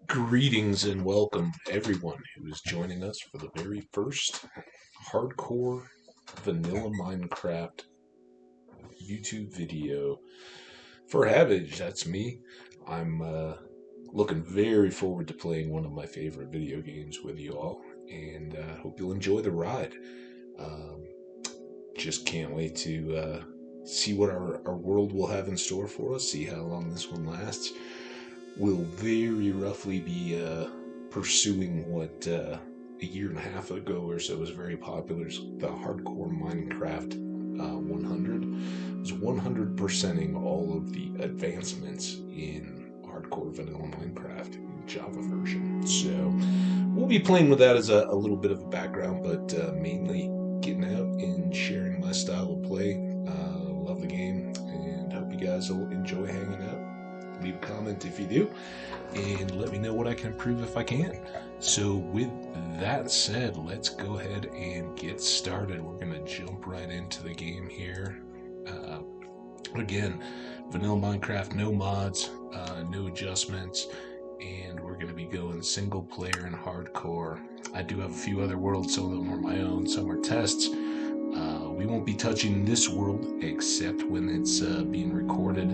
Greetings and welcome everyone who is joining us for the very first hardcore vanilla Minecraft YouTube video for Havage. That's me. I'm looking very forward to playing one of my favorite video games with you all, and hope you'll enjoy the ride. Um, just can't wait to see what our world will have in store for us, see how long this one lasts. We'll very roughly be pursuing what a year and a half ago or so was very popular, the hardcore Minecraft 100. It was 100%ing all of the advancements in hardcore vanilla Minecraft Java version. So we'll be playing with that as a little bit of a background, but mainly getting out and sharing my style of play. Love the game, and hope you guys will enjoy hanging out. Leave a comment if you do, and let me know what I can improve if I can. So with that said, let's go ahead and get started. We're going to jump right into the game here. Again, vanilla Minecraft, no mods, no adjustments, and we're going to be going single player and hardcore. I do have a few other worlds, some of them are my own, some are tests. We won't be touching this world except when it's being recorded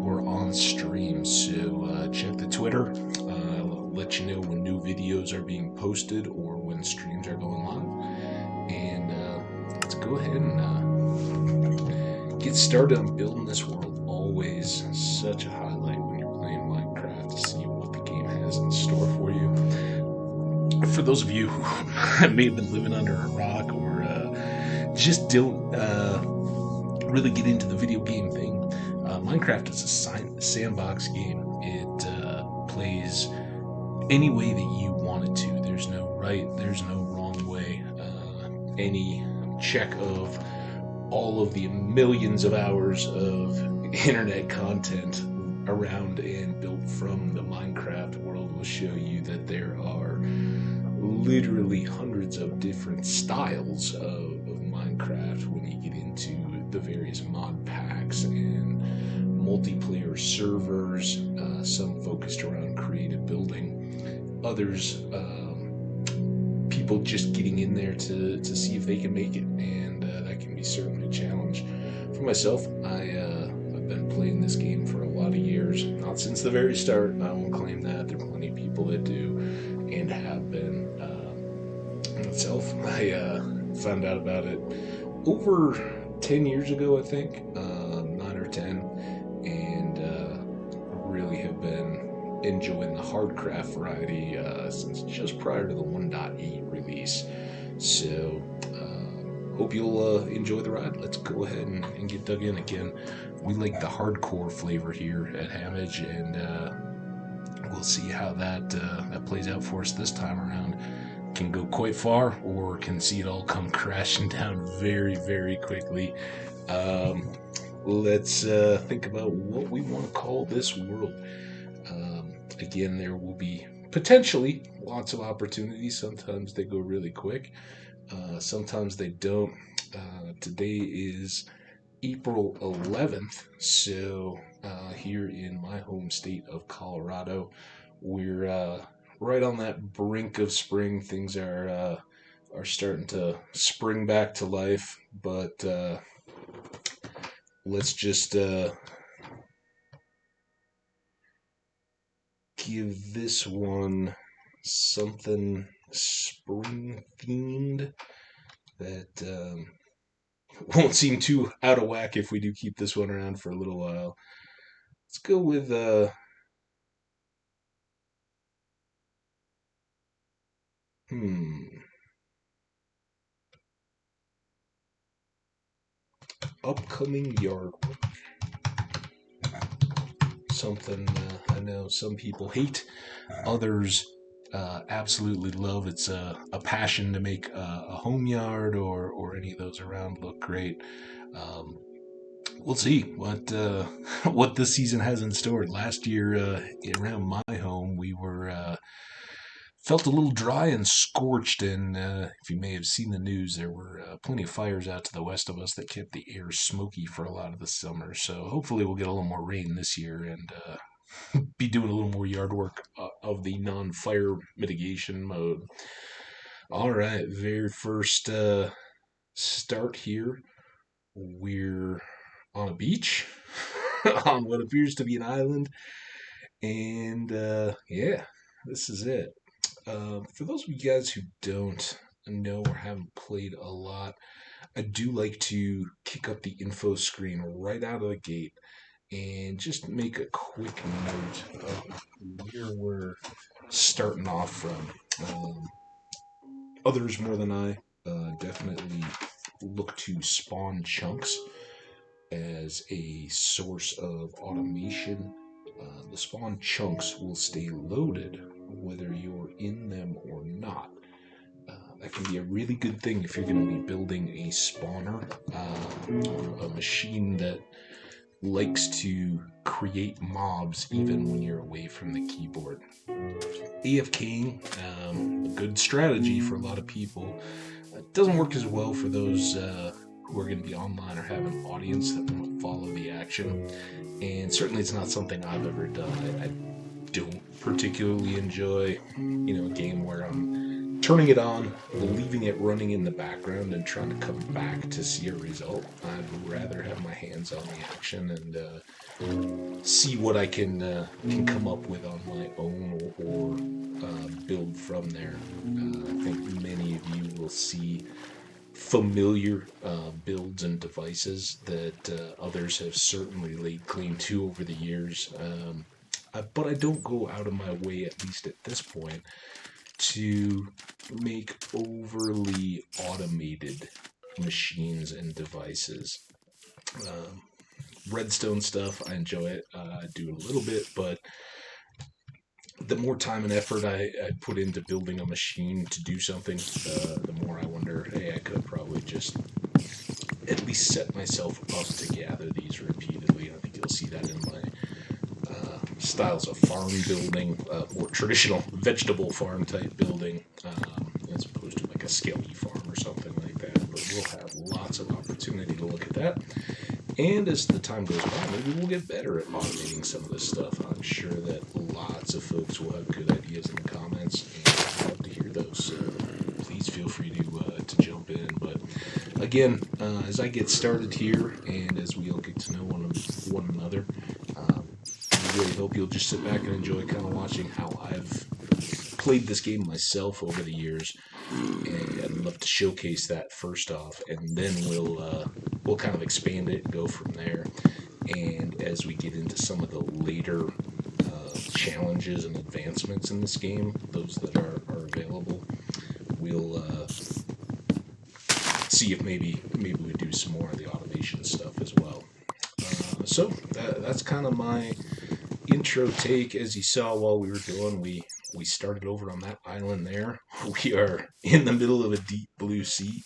or on stream. So check the Twitter. I'll let you know when new videos are being posted or when streams are going live. And let's go ahead and get started on building this world. Always such a highlight when you're playing Minecraft to see what the game has in store for you. For those of you who may have been living under a rock or just don't really get into the video game thing, Minecraft is a sandbox game. It plays any way that you want it to. There's no right, there's no wrong way. Any check of all of the millions of hours of internet content around and built from the Minecraft world will show you that there are literally hundreds of different styles of Minecraft when you get into the various mod packs and multiplayer servers, some focused around creative building, others people just getting in there to see if they can make it, and that can be certainly a challenge. For myself, I've been playing this game for a lot of years, not since the very start. I won't claim that. There are plenty of people that do and have been. Myself, I found out about it over 10 years ago, I think, 9 or 10, and really have been enjoying the hardcraft variety since just prior to the 1.8 release. So hope you'll enjoy the ride. Let's go ahead and get dug in again. We like the hardcore flavor here at Hambbage, and we'll see how that plays out for us this time around. Can go quite far, or can see it all come crashing down very, very quickly. Let's think about what we want to call this world. Again, there will be potentially lots of opportunities. Sometimes they go really quick. Sometimes they don't. Today is April 11th, so here in my home state of Colorado, we're right on that brink of spring. Things are starting to spring back to life, but let's just give this one something spring themed that won't seem too out of whack if we do keep this one around for a little while. Let's go with upcoming yard work. Something I know some people hate, others absolutely love. It's a passion to make a home yard or any of those around look great. We'll see what this season has in store. Last year, around my home, we were felt a little dry and scorched, and if you may have seen the news, there were plenty of fires out to the west of us that kept the air smoky for a lot of the summer. So hopefully we'll get a little more rain this year and be doing a little more yard work of the non-fire mitigation mode. All right, very first start here. We're on a beach on what appears to be an island, and yeah, this is it. For those of you guys who don't know or haven't played a lot, I do like to kick up the info screen right out of the gate and just make a quick note of where we're starting off from. Others more than I definitely look to spawn chunks as a source of automation. The spawn chunks will stay loaded whether you're in them or not. That can be a really good thing if you're going to be building a spawner, or a machine that likes to create mobs even when you're away from the keyboard. AFKing, a good strategy for a lot of people. It doesn't work as well for those who are going to be online or have an audience that want to follow the action. And certainly it's not something I've ever done. I don't particularly enjoy, a game where I'm turning it on, leaving it running in the background, and trying to come back to see a result. I'd rather have my hands on the action and see what I can come up with on my own or build from there. I think many of you will see familiar builds and devices that others have certainly laid claim to over the years. But I don't go out of my way, at least at this point, to make overly automated machines and devices. Redstone stuff, I enjoy it. I do it a little bit, but the more time and effort I put into building a machine to do something, the more I wonder, hey, I could have probably just at least set myself up to gather these repeatedly. And I think you'll see that in my styles of farm building, more traditional vegetable farm type building, as opposed to like a skelly farm or something like that. But we'll have lots of opportunity to look at that. And as the time goes by, maybe we'll get better at automating some of this stuff. I'm sure that lots of folks will have good ideas in the comments, and I'd love to hear those. So please feel free to jump in. But again, as I get started here, and as we all get to know one another, I really hope you'll just sit back and enjoy kind of watching how I've played this game myself over the years. And I'd love to showcase that first off, and then we'll kind of expand it and go from there. And as we get into some of the later challenges and advancements in this game, those that are available, we'll see if maybe we do some more of the automation stuff as well. So that's kind of my intro take. As you saw while we were going, we started over on that island there. We are in the middle of a deep blue sea,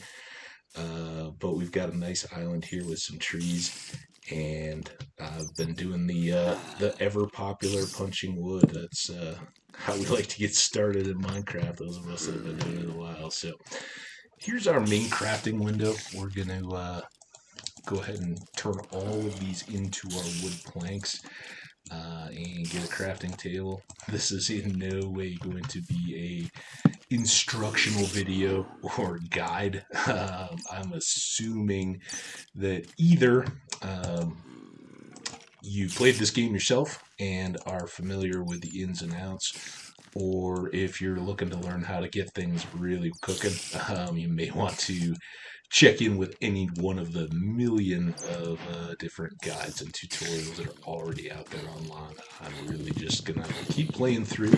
but we've got a nice island here with some trees, and I've been doing the ever popular punching wood. That's how we like to get started in Minecraft, those of us that have been doing it a while. So here's our main crafting window. We're going to go ahead and turn all of these into our wood planks. And get a crafting table. This is in no way going to be a instructional video or guide. I'm assuming that either you played this game yourself and are familiar with the ins and outs, or if you're looking to learn how to get things really cooking, you may want to check in with any one of the million of different guides and tutorials that are already out there online. I'm really just going to keep playing through.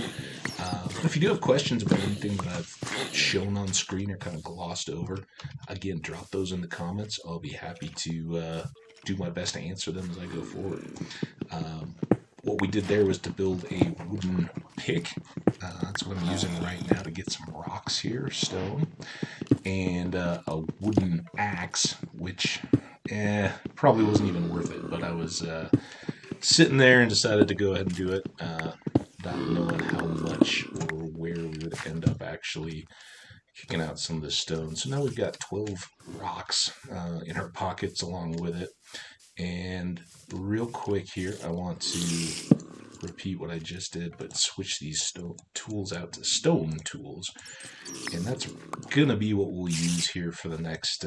If you do have questions about anything that I've shown on screen or kind of glossed over, again, drop those in the comments. I'll be happy to do my best to answer them as I go forward. What we did there was to build a wooden pick. That's what I'm using right now to get some rocks here, stone, and a wooden axe, which probably wasn't even worth it, but I was sitting there and decided to go ahead and do it, not knowing how much or where we would end up actually kicking out some of the stone. So now we've got 12 rocks in our pockets along with it. And real quick here, I want to repeat what I just did, but switch these tools out to stone tools. And that's going to be what we'll use here for the next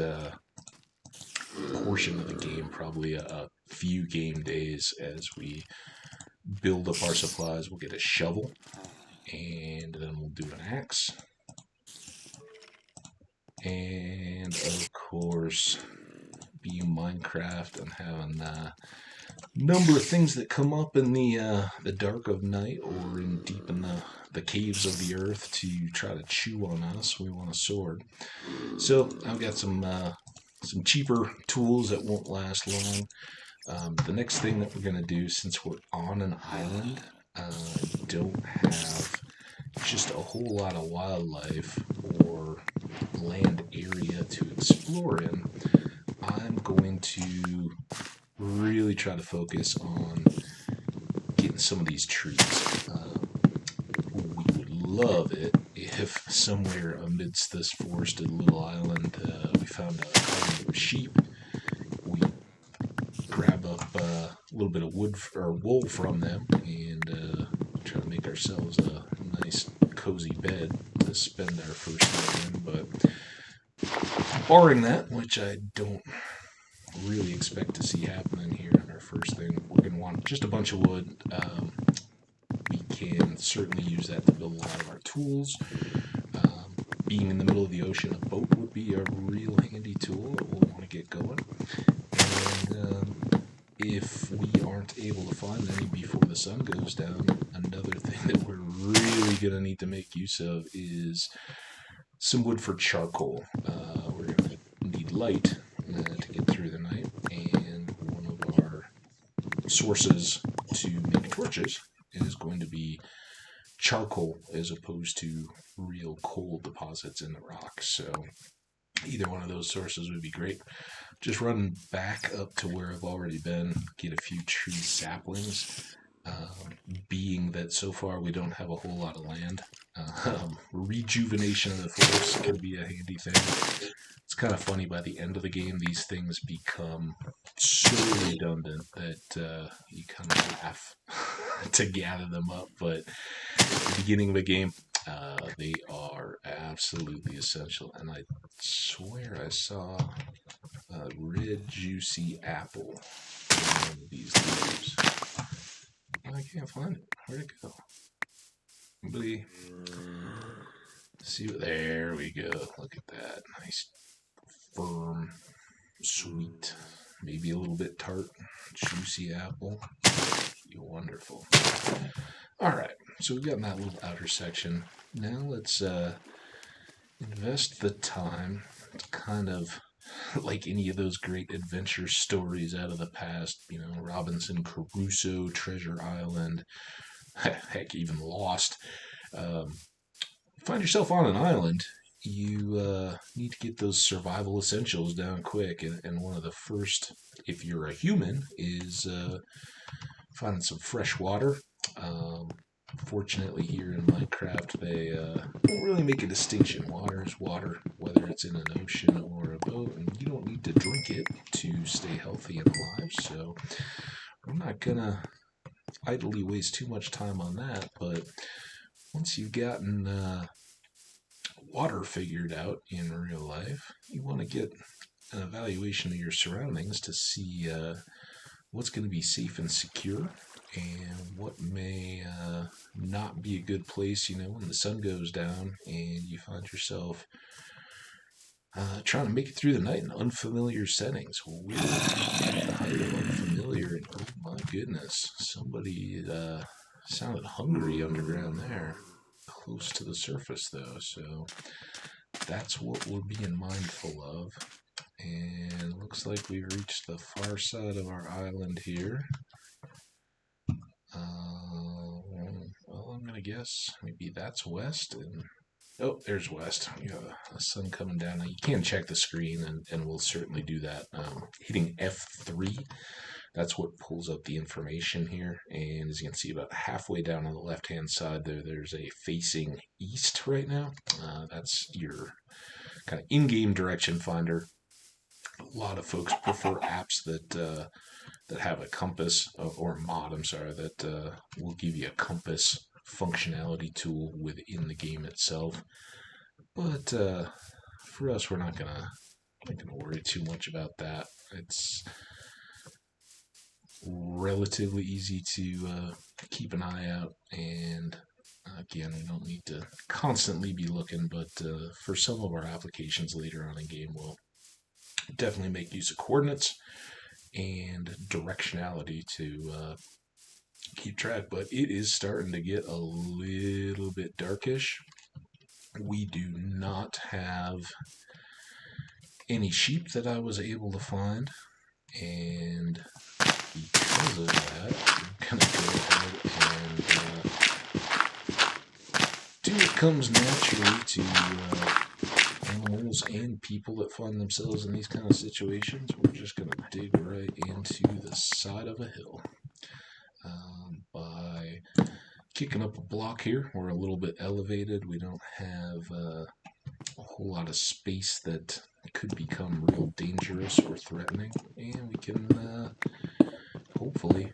portion of the game, probably a few game days as we build up our supplies. We'll get a shovel, and then we'll do an axe. And, of course, being Minecraft and having a number of things that come up in the dark of night or in deep in the caves of the earth to try to chew on us, we want a sword. So I've got some cheaper tools that won't last long. The next thing that we're going to do, since we're on an island, don't have just a whole lot of wildlife or land area to explore in, I'm going to really try to focus on getting some of these trees. We would love it if somewhere amidst this forested little island we found a colony of sheep. We grab up a little bit of wood or wool from them and try to make ourselves a nice cozy bed to spend our first night in. But barring that, which I don't really expect to see happening here on our first thing, we're going to want just a bunch of wood. We can certainly use that to build a lot of our tools. Being in the middle of the ocean, a boat would be a real handy tool that we'll want to get going. And if we aren't able to find any before the sun goes down, another thing that we're really going to need to make use of is some wood for charcoal. We're going to need light to get through the night, and one of our sources to make torches is going to be charcoal as opposed to real coal deposits in the rocks. So either one of those sources would be great. Just run back up to where I've already been, get a few tree saplings. Being that so far we don't have a whole lot of land, rejuvenation of the forest can be a handy thing. It's kind of funny, by the end of the game, these things become so redundant that you kind of laugh to gather them up. But at the beginning of the game, they are absolutely essential. And I swear I saw a red juicy apple in one of these leaves. I can't find it. Where'd it go? Anybody see what? There we go. Look at that. Nice, firm, sweet, maybe a little bit tart, juicy apple. Wonderful. All right. So we've gotten that little outer section. Now let's invest the time to kind of, like any of those great adventure stories out of the past, you know, Robinson Crusoe, Treasure Island, heck, even Lost. Find yourself on an island, you need to get those survival essentials down quick. And one of the first, if you're a human, is finding some fresh water. Fortunately, here in Minecraft, they don't really make a distinction. Water is water, whether it's in an ocean or a boat, and you don't need to drink it to stay healthy and alive. So I'm not going to idly waste too much time on that, but once you've gotten water figured out in real life, you want to get an evaluation of your surroundings to see what's going to be safe and secure and what may not be a good place, you know, when the sun goes down and you find yourself trying to make it through the night in unfamiliar settings. We're at the height of unfamiliar, and oh my goodness, somebody sounded hungry underground there. Close to the surface, though, so that's what we're being mindful of. And looks like we've reached the far side of our island here. Well, I'm going to guess maybe that's west. And oh, there's west. We got a sun coming down. Now, you can check the screen, and we'll certainly do that. Hitting F3, that's what pulls up the information here. And as you can see, about halfway down on the left-hand side there's a facing east right now. That's your kind of in-game direction finder. A lot of folks prefer apps that that have a compass, or a mod, I'm sorry, that will give you a compass functionality tool within the game itself. But for us, we're not gonna worry too much about that. It's relatively easy to keep an eye out, and again, we don't need to constantly be looking, but for some of our applications later on in game, we'll definitely make use of coordinates and directionality to keep track. But it is starting to get a little bit darkish. We do not have any sheep that I was able to find, and because of that, I'm going to go ahead and do what comes naturally to animals and people that find themselves in these kind of situations. We're just going to dig right into the side of a hill by kicking up a block here. We're a little bit elevated. We don't have a whole lot of space that could become real dangerous or threatening, and we can hopefully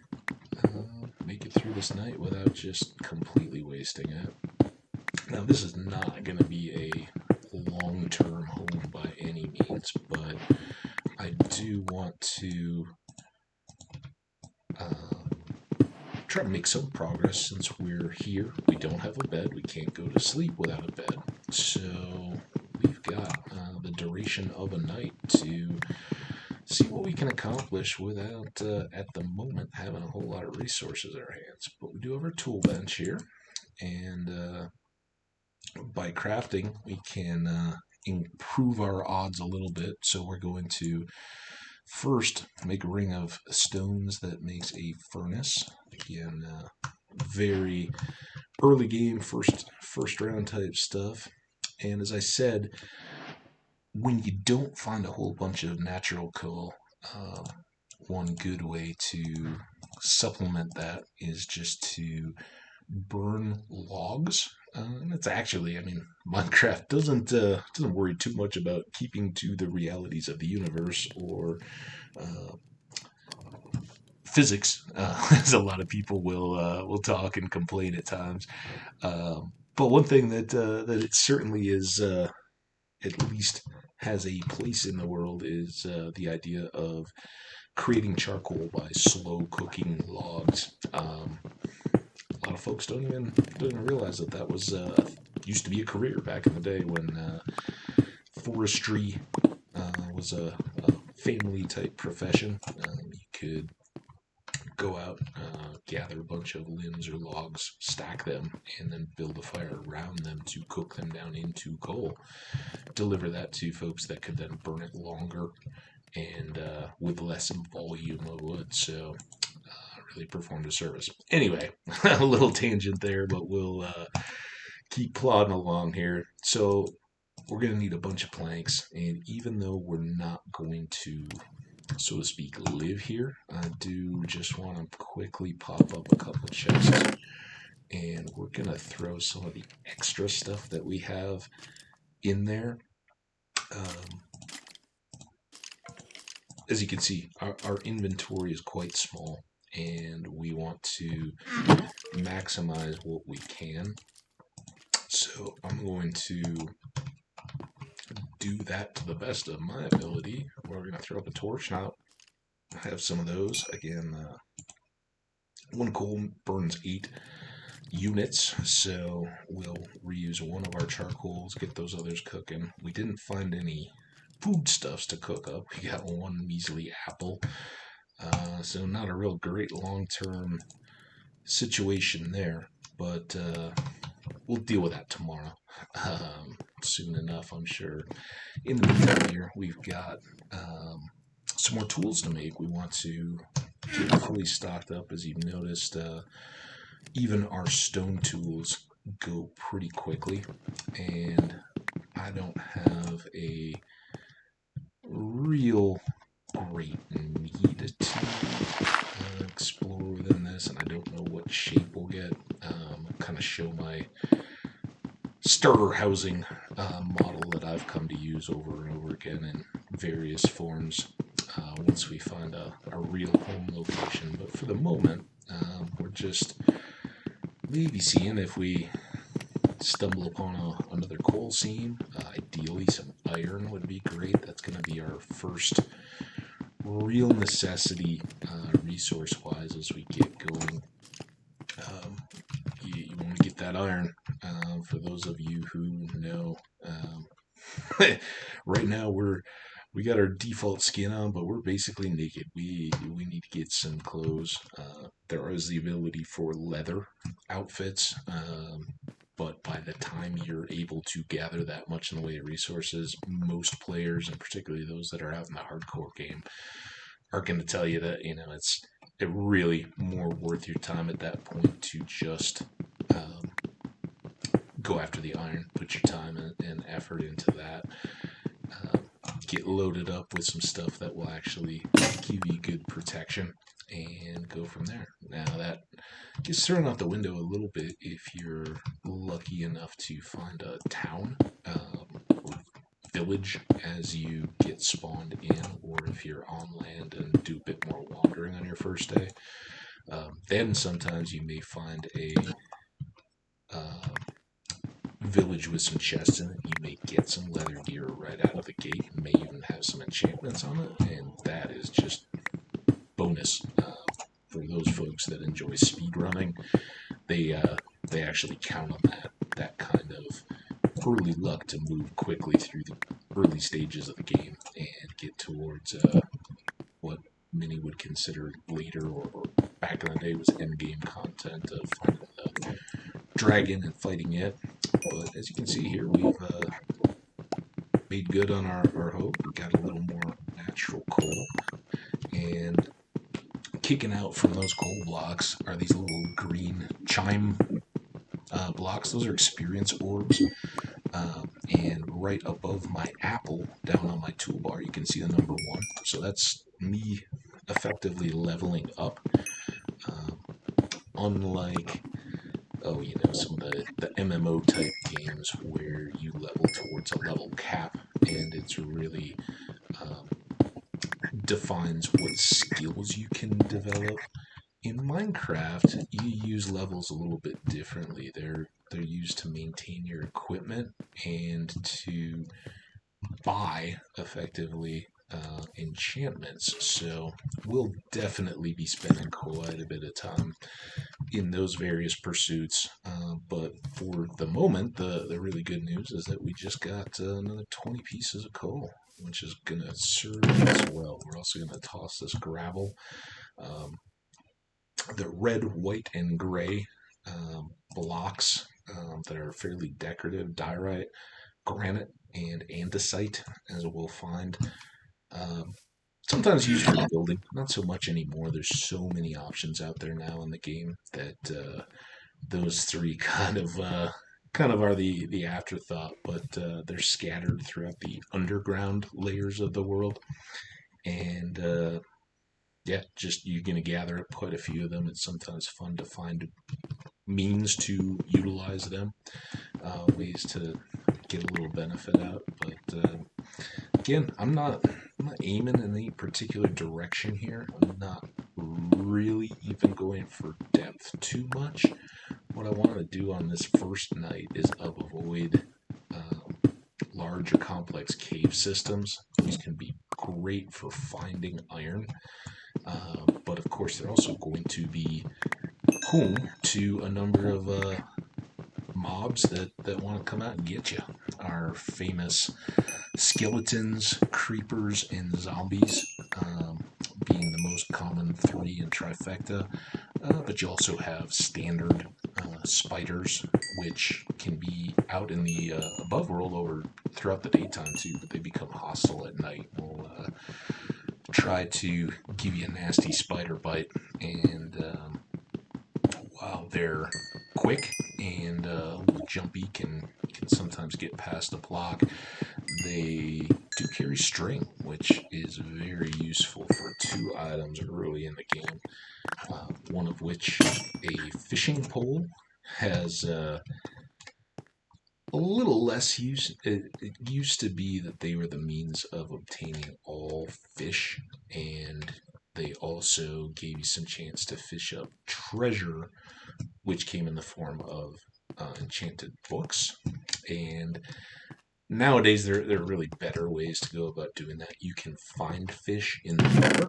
make it through this night without just completely wasting it. Now, this is not going to be a long-term home by any means, but I do want to try to make some progress since we're here. We don't have a bed. We can't go to sleep without a bed. So we've got the duration of a night to see what we can accomplish without, at the moment, having a whole lot of resources at our hands. But we do have our tool bench here, and by crafting, we can improve our odds a little bit. So we're going to first make a ring of stones that makes a furnace. Again, very early game, first round type stuff. And as I said, when you don't find a whole bunch of natural coal, one good way to supplement that is just to burn logs. And it's actually, Minecraft doesn't worry too much about keeping to the realities of the universe or physics, as a lot of people will talk and complain at times. But one thing that it certainly is, at least has a place in the world, is the idea of creating charcoal by slow cooking logs. A lot of folks don't even realize that was used to be a career back in the day when forestry was a family type profession. You could go out, gather a bunch of limbs or logs, stack them, and then build a fire around them to cook them down into coal. Deliver that to folks that could then burn it longer and with less volume of wood. So really performed a service. Anyway, a little tangent there, but we'll keep plodding along here. So we're going to need a bunch of planks, and even though we're not going to, so to speak, live here, I do just want to quickly pop up a couple chests, and we're going to throw some of the extra stuff that we have in there. As you can see, our inventory is quite small, and we want to maximize what we can. So I'm going to do that to the best of my ability. We're going to throw up a torch. Now, I have some of those. Again, one coal burns 8 units, so we'll reuse one of our charcoals, get those others cooking. We didn't find any foodstuffs to cook up. We got one measly apple. So not a real great long-term situation there, but we'll deal with that tomorrow. Soon enough, I'm sure. In the meantime here, we've got some more tools to make. We want to get fully stocked up. As you've noticed, even our stone tools go pretty quickly, and I don't have a real great need to explore within this, and I don't know what shape we'll get. Kind of show my starter housing model that I've come to use over and over again in various forms. once we find a real home location. But for the moment, we're just maybe seeing if we stumble upon another coal seam. Ideally, some iron would be great. That's going to be our first real necessity resource-wise as we get going. You want to get that iron. For those of you who know, right now we got our default skin on, but we're basically naked. We need to get some clothes. There is the ability for leather outfits, but by the time you're able to gather that much in the way of resources, most players, and particularly those that are out in the hardcore game, are going to tell you that it's really more worth your time at that point to just go after the iron, put your time and effort into that. Get loaded up with some stuff that will actually give you good protection and go from there. Now that gets thrown out the window a little bit if you're lucky enough to find a town or village as you get spawned in, or if you're on land and do a bit more wandering on your first day. Then sometimes you may find a village with some chests in it. You may get some leather gear right out of the gate. You may even have some enchantments on it, and that is just bonus for those folks that enjoy speed running. They actually count on that kind of early luck to move quickly through the early stages of the game and get towards what many would consider later or back in the day was end game content of finding the dragon and fighting it. But as you can see here, we've made good on our hope. We got a little more natural coal, and kicking out from those coal blocks are these little green chime blocks. Those are experience orbs. And right above my apple, down on my toolbar, you can see the number 1. So that's me effectively leveling up. Unlike some of the MMO type games where you level towards a level cap, and it's really defines what skills you can develop. In Minecraft, you use levels a little bit differently. They're used to maintain your equipment and to buy effectively enchantments. So we'll definitely be spending quite a bit of time in those various pursuits. But for the moment, the really good news is that we just got another 20 pieces of coal, which is going to serve us well. We're also going to toss this gravel. The red, white, and gray blocks that are fairly decorative, diorite, granite, and andesite, as we'll find. Sometimes used for building, not so much anymore. There's so many options out there now in the game that those three kind of are the afterthought, but they're scattered throughout the underground layers of the world. And just you're going to gather up quite a few of them. It's sometimes fun to find means to utilize them, ways to get a little benefit out. But again, I'm not aiming in any particular direction here. I'm not really even going for depth too much. What I want to do on this first night is avoid large or complex cave systems. These can be great for finding iron. But of course, they're also going to be home to a number of mobs that want to come out and get you. Our famous skeletons, creepers, and zombies being the most common 3 in trifecta. But you also have standard spiders, which can be out in the above world over throughout the daytime too, but they become hostile at night. We'll try to give you a nasty spider bite, and while they're quick and jumpy, can sometimes get past a block, they do carry string, which is very useful for 2 items early in the game. One of which, a fishing pole, has a little less use. It used to be that they were the means of obtaining all fish, and they also gave you some chance to fish up treasure, which came in the form of enchanted books. And nowadays, there are really better ways to go about doing that. You can find fish in the water,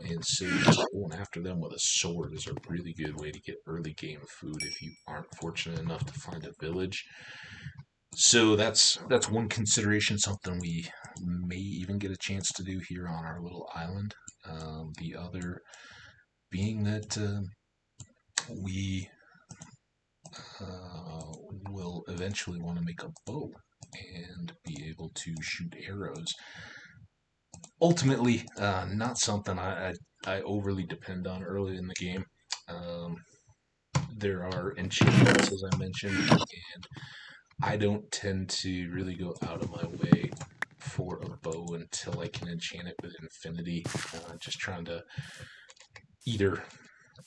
and so just going after them with a sword is a really good way to get early game food if you aren't fortunate enough to find a village. So that's one consideration, something we may even get a chance to do here on our little island. The other being that we will eventually want to make a bow and be able to shoot arrows. Ultimately, not something I overly depend on early in the game. Um, there are enchantments, as I mentioned, and I don't tend to really go out of my way for a bow until I can enchant it with infinity. Just trying to either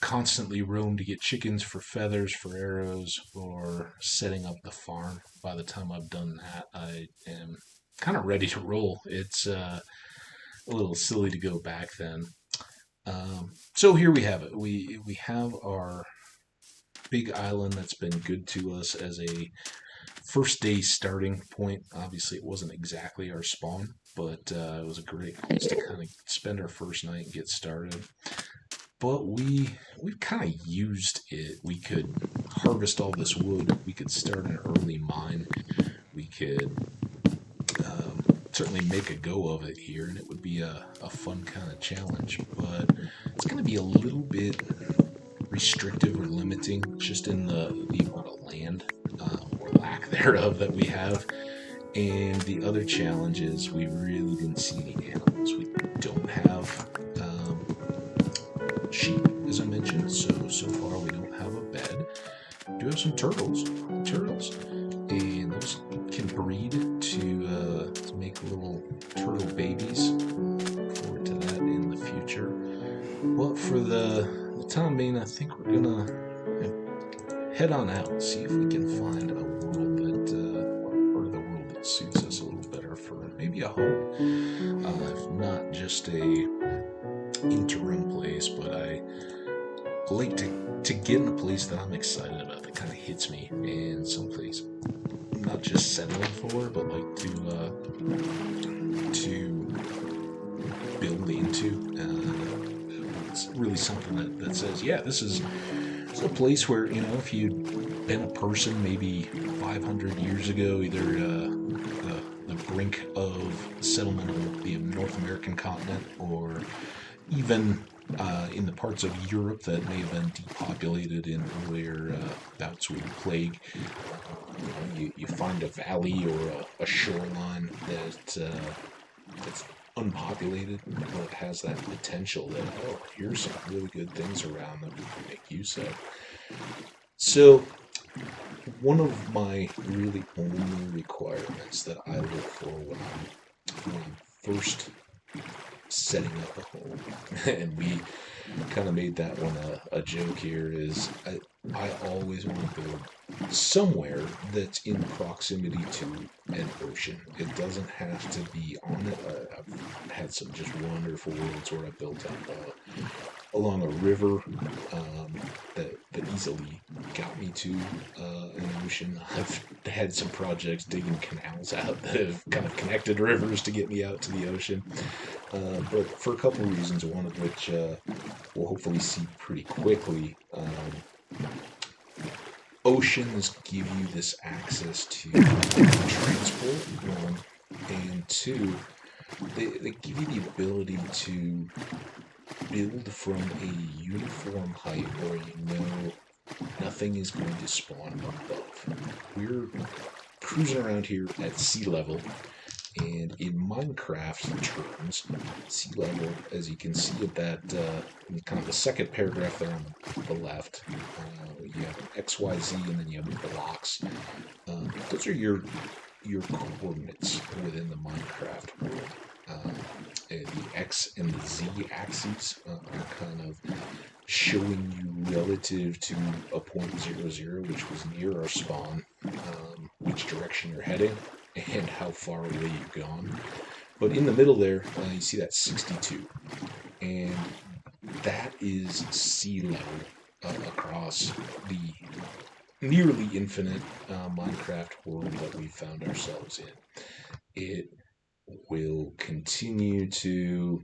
constantly roam to get chickens for feathers, for arrows, or setting up the farm. By the time I've done that, I am kind of ready to roll. It's a little silly to go back then. So here we have it. We have our big island that's been good to us as a first day starting point. Obviously, it wasn't exactly our spawn, but it was a great place to kind of spend our first night and get started. But we've kind of used it. We could harvest all this wood. We could start an early mine. We could certainly make a go of it here, and it would be a fun kind of challenge. But it's going to be a little bit restrictive or limiting just in the amount of land or lack thereof that we have. And the other challenge is we really didn't see any animals. We don't have sheep, as I mentioned, so far we don't have a bed. We do have some turtles, and those can breed to make little turtle babies. Look forward to that in the future. But for the time being, I think we're gonna head on out, see if we can find a world part of the world that suits us a little better for maybe a home, if not just a interim place. But I like to get in a place that I'm excited about, that kind of hits me, and someplace I'm not just settling for, but like to build into. It's really something that says, yeah, this is a place where, if you'd been a person maybe 500 years ago, either the brink of settlement of the North American continent, or even in the parts of Europe that may have been depopulated in earlier bouts with plague, you find a valley or a shoreline that's unpopulated, but it has that potential that, here's some really good things around that we can make use of. So, one of my really only requirements that I look for when I'm first setting up a home, and we kind of made that one a joke here, is I always want to build somewhere that's in proximity to an ocean. It doesn't have to be on it. I've had some just wonderful worlds where I built up along a river that easily got me to an ocean. I've had some projects digging canals out that have kind of connected rivers to get me out to the ocean. But for a couple of reasons, one of which we'll hopefully see pretty quickly, oceans give you this access to transport, one, and two, they give you the ability to build from a uniform height where nothing is going to spawn above. We're cruising around here at sea level, and in Minecraft terms, sea level, as you can see at that, in kind of the second paragraph there on the left, you have XYZ, and then you have blocks. Those are your coordinates within the Minecraft world. and the X and the Z axes are kind of showing you relative to a point 00, which was near our spawn, which direction you're heading and how far away you've gone. But in the middle there, you see that 62, and that is sea level across the nearly infinite Minecraft world that we found ourselves in. It will continue to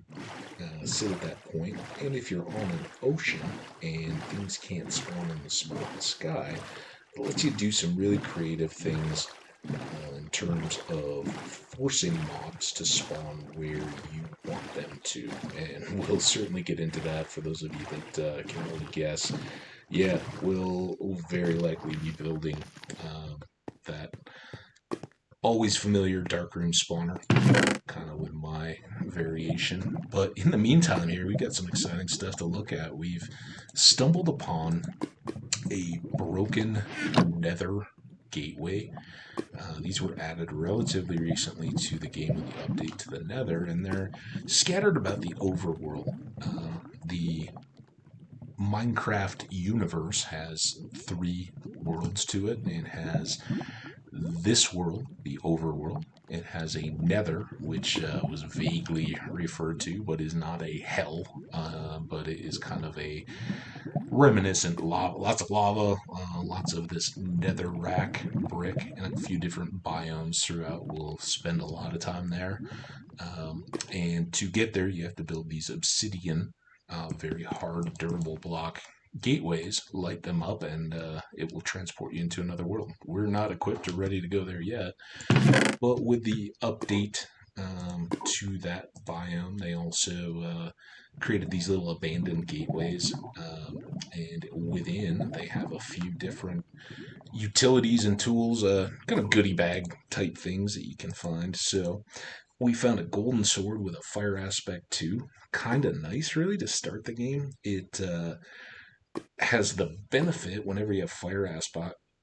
sit at that point, and if you're on an ocean and things can't spawn in the small sky, it lets you do some really creative things in terms of forcing mobs to spawn where you want them to, and we'll certainly get into that for those of you that can only guess. Yeah, we'll very likely be building that always familiar darkroom spawner, kind of with my variation. But in the meantime here, we got some exciting stuff to look at. We've stumbled upon a broken Nether gateway. These were added relatively recently to the game with the update to the Nether, and they're scattered about the overworld. The Minecraft universe has 3 worlds to it. It has this world, the overworld. It has a Nether, which was vaguely referred to, but is not a hell, but it is kind of a reminiscent lava, lots of lava, lots of this netherrack brick, and a few different biomes throughout. We'll spend a lot of time there. And to get there, you have to build these obsidian, very hard, durable block gateways, light them up, and it will transport you into another world. We're not equipped or ready to go there yet, but with the update to that biome, they also created these little abandoned gateways, and within they have a few different utilities and tools, kind of goodie bag type things that you can find. So we found a golden sword with a fire aspect too. Kind of nice, really, to start the game. It has the benefit whenever you have fire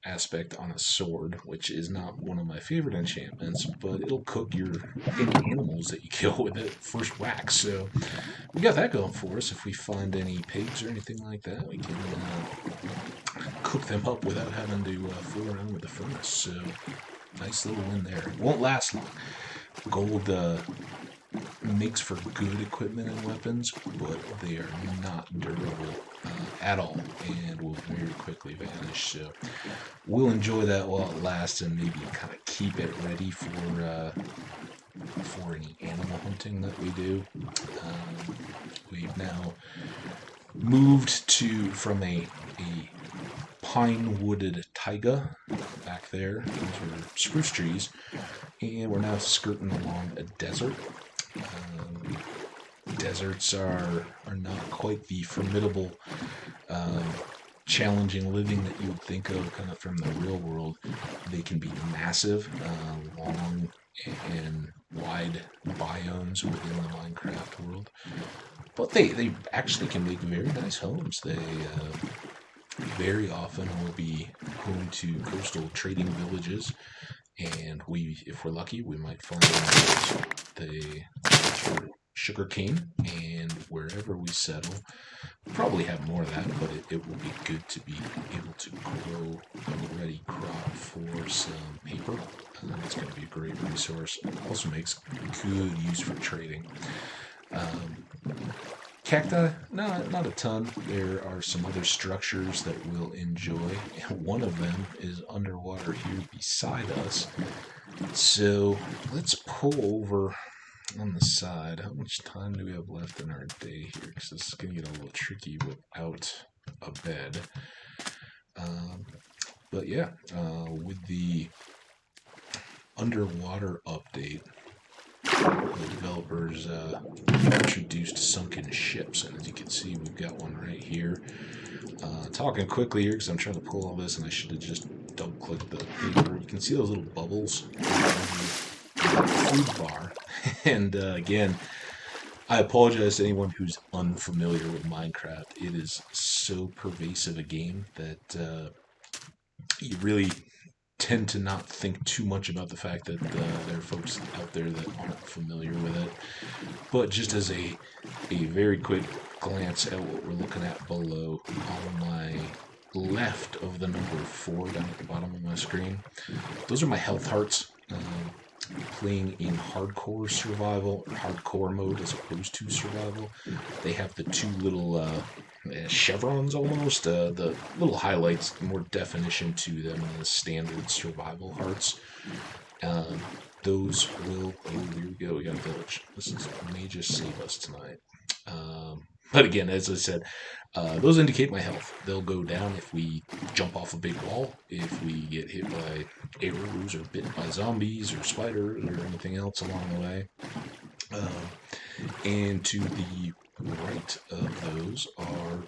aspect on a sword, which is not one of my favorite enchantments, but it'll cook any animals that you kill with it first whack. So we got that going for us. If we find any pigs or anything like that, we can cook them up without having to fool around with the furnace. So nice little win there. It won't last long. Gold makes for good equipment and weapons, but they are not durable at all and will very quickly vanish. So we'll enjoy that while it lasts and maybe kind of keep it ready for any animal hunting that we do. We've now moved from a pine wooded taiga back there. Those were spruce trees, and we're now skirting along a desert. Deserts are not quite the formidable, challenging living that you would think of kind of from the real world. They can be massive, long and wide biomes within the Minecraft world, but they actually can make very nice homes. They very often will be home to coastal trading villages, and if we're lucky, we might find the sugar cane, and wherever we settle, we'll probably have more of that, but it will be good to be able to grow a ready crop for some paper. It's going to be a great resource. It also makes good use for trading. Cacti, not a ton. There are some other structures that we'll enjoy. One of them is underwater here beside us. So let's pull over on the side. How much time do we have left in our day here? Because this is going to get a little tricky without a bed. But yeah, with the underwater update, the developers introduced Sunken Ships, and as you can see, we've got one right here. Talking quickly here because I'm trying to pull all this, and I should have just double-clicked the paper. You can see those little bubbles in the food bar. And again, I apologize to anyone who's unfamiliar with Minecraft. It is so pervasive a game that you really tend to not think too much about the fact that there are folks out there that aren't familiar with it. But just as a very quick glance at what we're looking at below, on my left of the number 4 down at the bottom of my screen, those are my health hearts. Playing in hardcore survival, or hardcore mode as opposed to survival, they have the two little chevrons almost, the little highlights, more definition to them than the standard survival hearts. Those will, oh, here we go, we got a village. May just save us tonight. But again, as I said, those indicate my health. They'll go down if we jump off a big wall, if we get hit by arrows or bitten by zombies or spiders or anything else along the way. And to the right of those are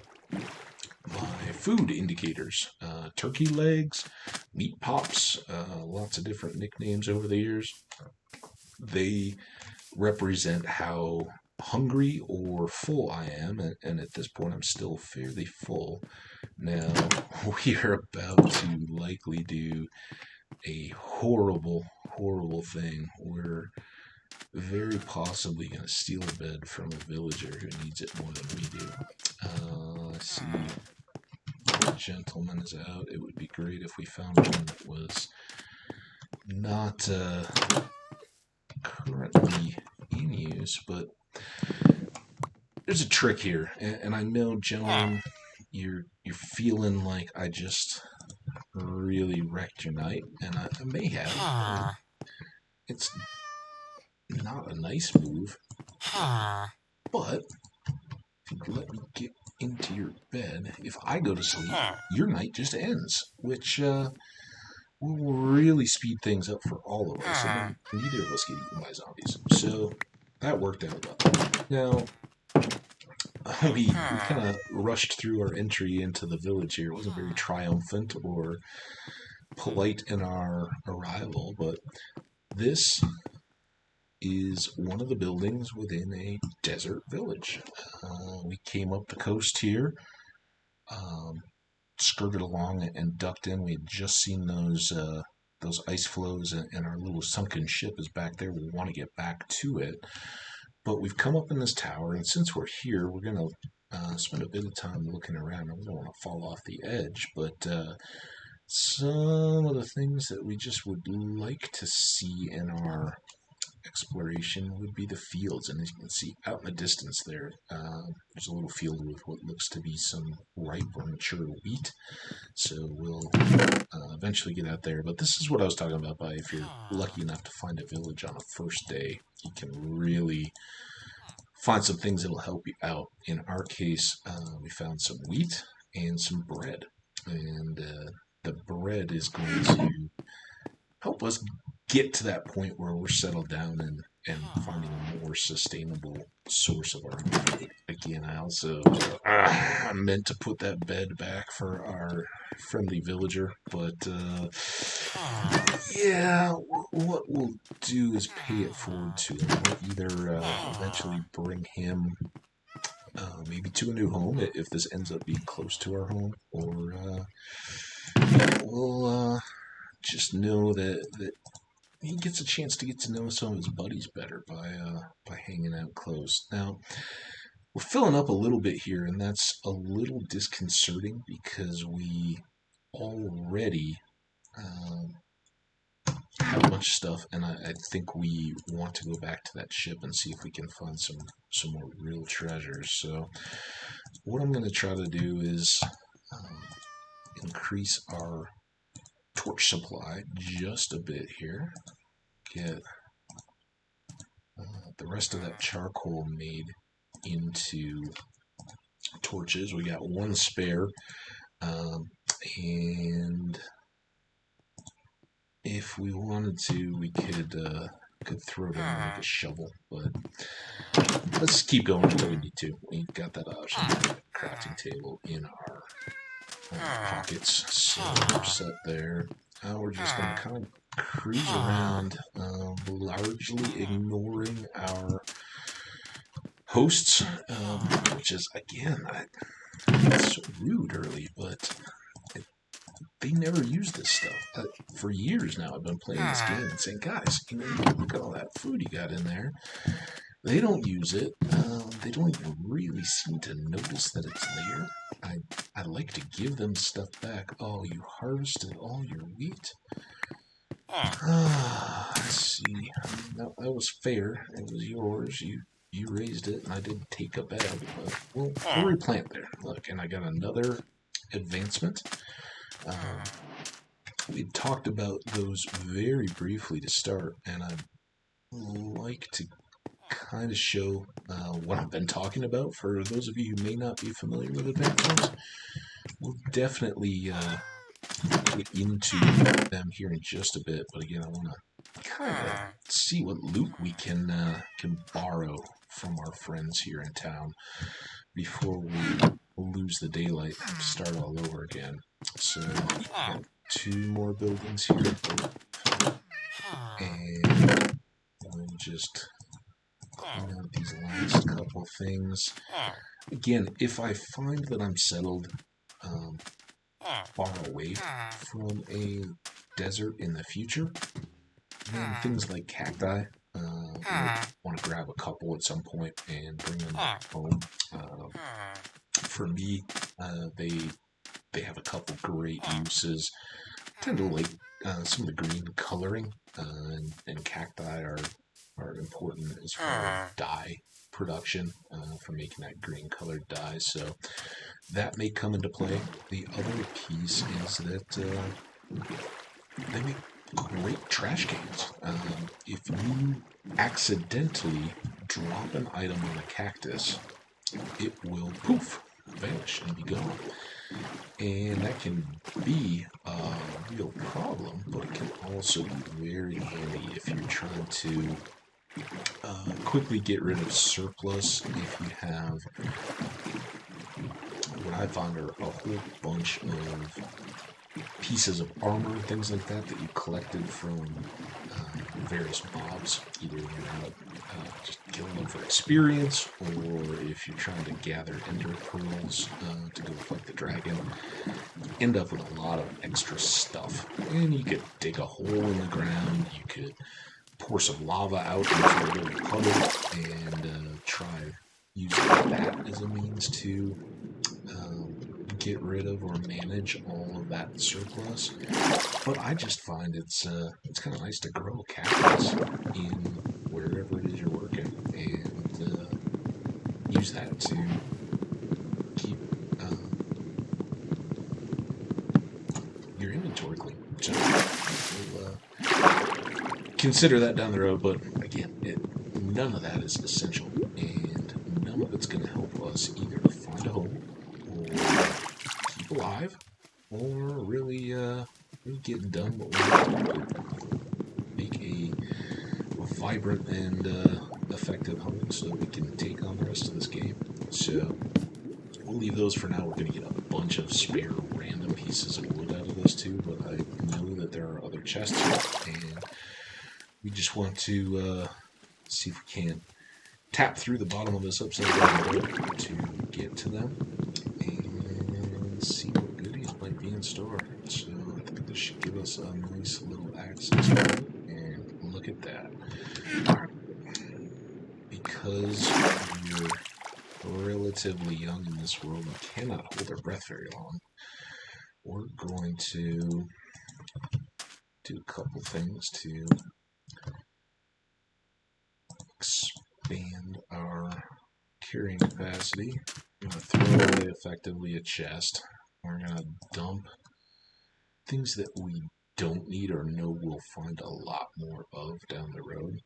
my food indicators. Turkey legs, meat pops, lots of different nicknames over the years. They represent how hungry or full I am, and at this point I'm still fairly full. Now, we are about to likely do a horrible thing. We're very possibly going to steal a bed from a villager who needs it more than we do. I see the gentleman is out. It would be great if we found one that was not currently in use, but there's a trick here, and I know, gentlemen, you're feeling like I just really wrecked your night, and I may have. It's not a nice move, but if you let me get into your bed, if I go to sleep, your night just ends, which will really speed things up for all of us, and then neither of us get eaten by zombies. So that worked out well. Now, we kind of rushed through our entry into the village here. It wasn't very triumphant or polite in our arrival, but this is one of the buildings within a desert village. We came up the coast here, skirted along and ducked in. We had just seen those ice flows, and our little sunken ship is back there. We want to get back to it. But we've come up in this tower, and since we're here, we're going to spend a bit of time looking around. We don't want to fall off the edge, but some of the things that we just would like to see in our exploration would be the fields. And as you can see out in the distance there's a little field with what looks to be some ripe or mature wheat. So we'll eventually get out there. But this is what I was talking about, by if you're lucky enough to find a village on a first day, you can really find some things that'll help you out. In our case, we found some wheat and some bread. And the bread is going to help us get to that point where we're settled down and finding a more sustainable source of our food. Again, I also meant to put that bed back for our friendly villager, but yeah, what we'll do is pay it forward to him. We'll either eventually bring him maybe to a new home if this ends up being close to our home, or we'll just know that he gets a chance to get to know some of his buddies better by hanging out close. Now, we're filling up a little bit here, and that's a little disconcerting because we already have a bunch of stuff, and I think we want to go back to that ship and see if we can find some more real treasures. So what I'm going to try to do is increase our torch supply just a bit here. Get the rest of that charcoal made into torches. We got one spare, and if we wanted to, we could throw down like a shovel, but let's keep going until we need to. We got that option. Crafting table in our pockets, so we're set there. Now we're just going to kind of cruise around, largely ignoring our hosts, which is, again, it's so rude early, but they they never use this stuff. For years now, I've been playing this game and saying, guys, look at all that food you got in there. They don't use it. They don't even really seem to notice that it's there. I like to give them stuff back. Oh, you harvested all your wheat? Let's see. That was fair. It was yours. You raised it, and I didn't take a bag. But we'll replant there. Look, and I got another advancement. We talked about those very briefly to start, and I'd like to kind of show what I've been talking about. For those of you who may not be familiar with advancements, we'll definitely get into them here in just a bit. But again, I want to kind of see what loot we can borrow from our friends here in town before we lose the daylight and start all over again. So, two more buildings here, and we'll just clean out these last couple things. Again, if I find that I'm settled far away from a desert in the future, then things like cacti, I want to grab a couple at some point and bring them home. For me, they have a couple great uses. I tend to like some of the green coloring, and cacti are important as far as dye production for making that green colored dye. So that may come into play. The other piece is that they make great trash cans. If you accidentally drop an item on a cactus, it will poof, vanish, and be gone. And that can be a real problem, but it can also be very handy if you're trying to quickly get rid of surplus. If you have what I found are a whole bunch of pieces of armor and things like that you collected from various mobs, either you're out just killing them for experience, or if you're trying to gather ender pearls to go fight the dragon, you end up with a lot of extra stuff. And you could dig a hole in the ground, you could pour some lava out into a little puddle and try using that as a means to get rid of or manage all of that surplus. But I just find it's kind of nice to grow a cactus in wherever it is you're working and use that to keep your inventory clean. So we'll consider that down the road, but again, none of that is essential, and none of it's going to help us either find a home or keep alive, or really get done what we want to make a vibrant and effective home so that we can take on the rest of this game. So we'll leave those for now. We're going to get a bunch of spare random pieces of wood out of this too, but I know that there are other chests here, and we just want to see if we can tap through the bottom of this upside down boat to get to them and see what goodies might be in store. So I think this should give us a nice little access point, and look at that. Because we're relatively young in this world and cannot hold our breath very long, we're going to do a couple things to expand our carrying capacity. I'm going to throw away effectively a chest. We're going to dump things that we don't need or know we'll find a lot more of down the road.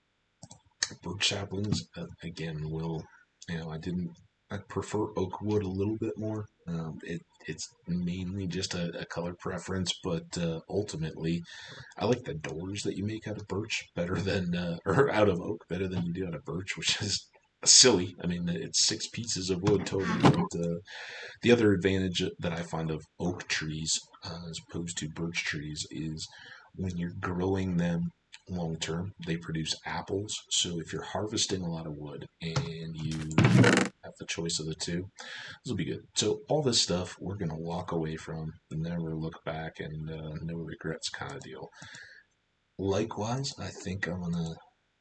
Birch saplings, again, I prefer oak wood a little bit more. It's mainly just a color preference, but ultimately, I like the doors that you make out of birch better than, or out of oak better than you do out of birch, which is silly. I mean, it's 6 pieces of wood total. But the other advantage that I find of oak trees as opposed to birch trees is when you're growing them long term, they produce apples. So if you're harvesting a lot of wood and you have the choice of the two. This will be good. So all this stuff we're going to walk away from, never look back, and no regrets kind of deal. Likewise, I think I'm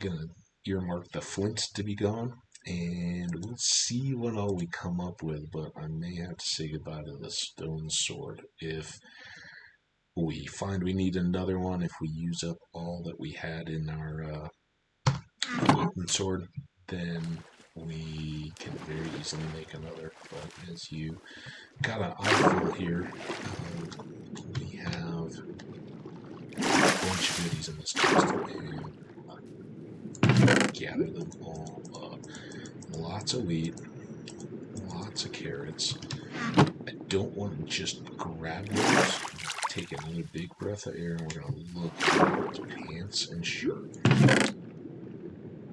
gonna earmark the flint to be gone, and we'll see what all we come up with. But I may have to say goodbye to the stone sword if we find we need another one. If we use up all that we had in our wooden sword, then we can very easily make another. But as you got an eyeful here, we have a bunch of goodies in this chest, and gather them all up. Lots of wheat, lots of carrots. I don't want to just grab those. Take another big breath of air, and we're going to look at pants and shirt.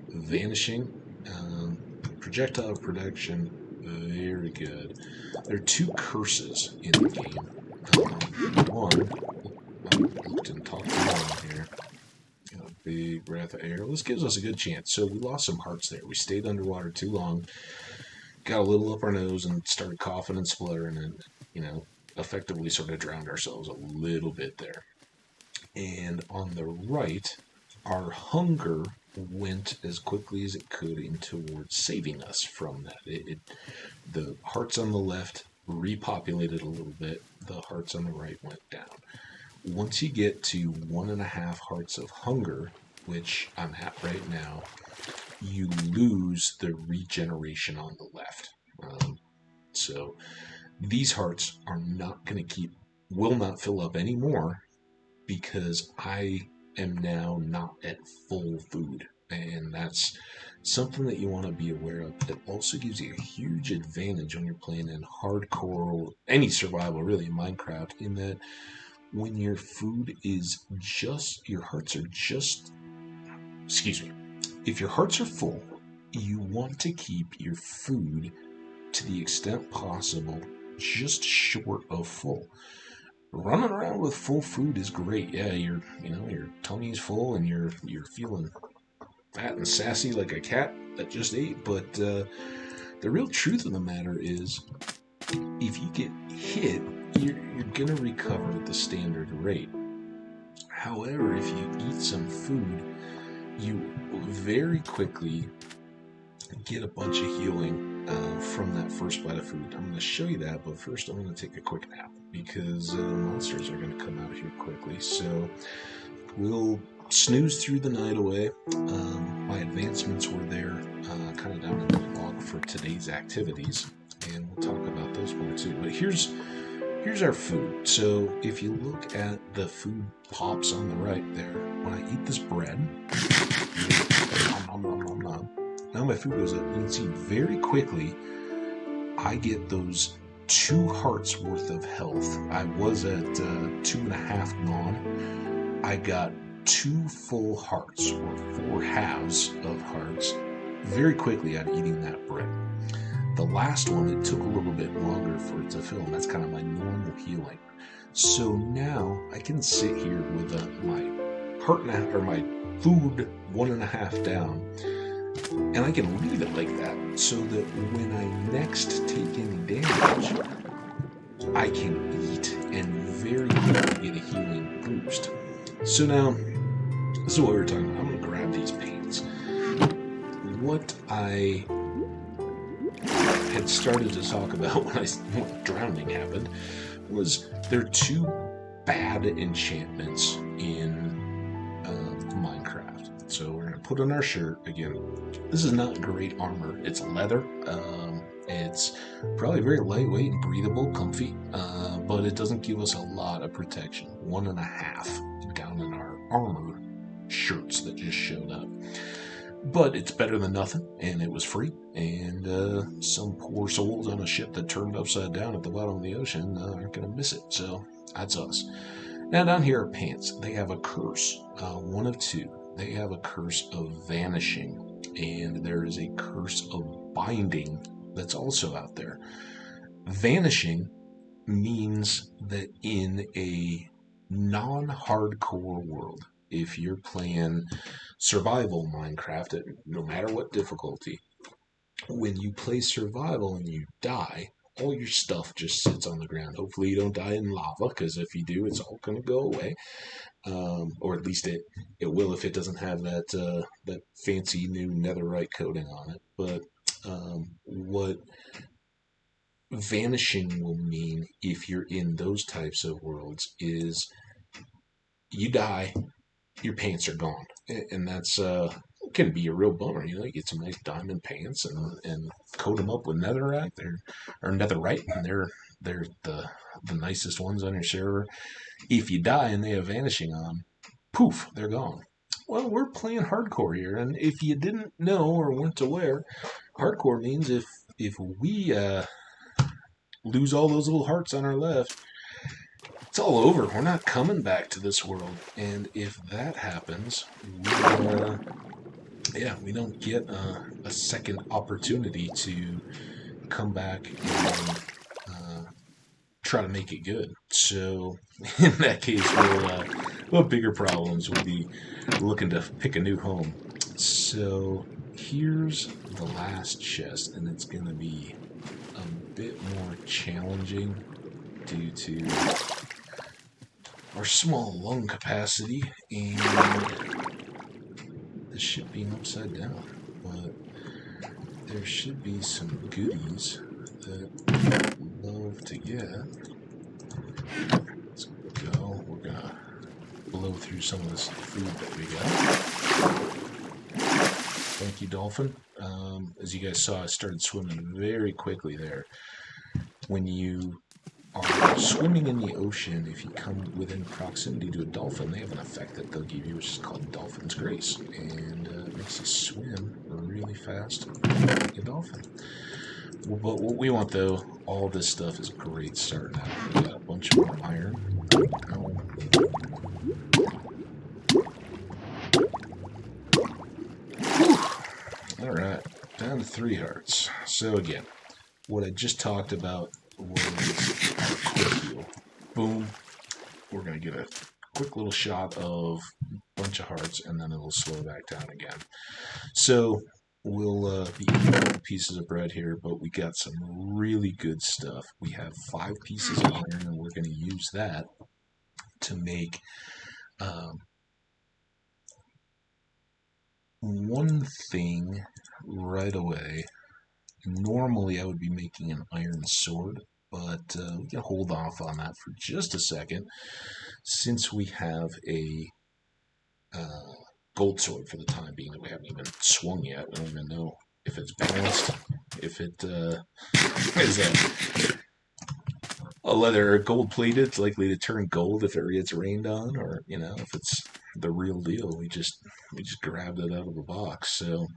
Vanishing, projectile protection, very good. There are two curses in the game. One, I looked and talked to one here. Got a big breath of air. This gives us a good chance. So we lost some hearts there. We stayed underwater too long, got a little up our nose, and started coughing and spluttering, and effectively sort of drowned ourselves a little bit there. And on the right, our hunger went as quickly as it could in towards saving us from that. The hearts on the left repopulated a little bit. The hearts on the right went down. Once you get to 1.5 hearts of hunger, which I'm at right now, you lose the regeneration on the left. So these hearts are not going to will not fill up anymore because I am now not at full food. And that's something that you want to be aware of. It also gives you a huge advantage when you're playing in hardcore, any survival really in Minecraft, in that when your food is your hearts are if your hearts are full, you want to keep your food to the extent possible just short of full. Running around with full food is great. Yeah, your tummy's full and you're feeling fat and sassy like a cat that just ate. But the real truth of the matter is, if you get hit, you're gonna recover at the standard rate. However, if you eat some food, you very quickly get a bunch of healing from that first bite of food. I'm going to show you that, but first I'm going to take a quick nap because the monsters are going to come out here quickly. So we'll snooze through the night away. My advancements were there kind of down in the log for today's activities, and we'll talk about those more too. But here's our food. So if you look at the food pops on the right there, when I eat this bread, now my food goes up. You can see very quickly I get those 2 hearts worth of health. I was at 2.5 gone. I got 2 full hearts, or 4 halves of hearts, very quickly out of eating that bread. The last one, it took a little bit longer for it to fill, and that's kind of my normal healing. So now I can sit here with my heart or my food 1.5 down, and I can leave it like that so that when I next take any damage, I can eat and very quickly get a healing boost. So now, this is what we were talking about. I'm going to grab these paints. What I had started to talk about when drowning happened was there are 2 bad enchantments in Minecraft. So we're going to put on our shirt. Again, this is not great armor. It's leather. It's probably very lightweight and breathable, comfy, but it doesn't give us a lot of protection. 1.5 down in our armor shirts that just showed up. But it's better than nothing, and it was free, and some poor souls on a ship that turned upside down at the bottom of the ocean aren't going to miss it, so that's us. Now down here are pants. They have a curse, one of 2. They have a curse of vanishing, and there is a curse of binding that's also out there. Vanishing means that in a non-hardcore world, if you're playing survival Minecraft, no matter what difficulty, when you play survival and you die, all your stuff just sits on the ground. Hopefully you don't die in lava, because if you do, it's all going to go away. Or at least it will if it doesn't have that fancy new netherite coating on it. But what vanishing will mean if you're in those types of worlds is you die, your pants are gone, and that's can be a real bummer. You get some nice diamond pants and coat them up with netherite, or netherite, and they're the nicest ones on your server. If you die and they have vanishing on, poof, they're gone. Well, we're playing hardcore here, and if you didn't know or weren't aware, hardcore means if we lose all those little hearts on our left, it's all over. We're not coming back to this world. And if that happens, we don't get a second opportunity to come back and try to make it good. So in that case, we'll have bigger problems. We'll be looking to pick a new home. So here's the last chest, and it's going to be a bit more challenging due to our small lung capacity and the ship being upside down. But there should be some goodies that I'd love to get. Let's go. We're gonna blow through some of this food that we got. Thank you, Dolphin. As you guys saw, I started swimming very quickly there. When you are swimming in the ocean, if you come within proximity to a dolphin, they have an effect that they'll give you, which is called Dolphins Grace, and it makes you swim really fast like a dolphin. But what we want, though, all this stuff is great starting out. We got a bunch more iron. Alright, down to 3 hearts. So again, what I just talked about was quick heal. Boom. We're going to get a quick little shot of a bunch of hearts, and then it'll slow back down again. So we'll be eating pieces of bread here, but we got some really good stuff. We have 5 pieces of iron, and we're going to use that to make one thing right away. Normally I would be making an iron sword, but we can hold off on that for just a second, since we have a gold sword for the time being that we haven't even swung yet. We don't even know if it's balanced, if it is a leather gold plated, it's likely to turn gold if it gets rained on, or if it's the real deal. We just grabbed it out of the box. So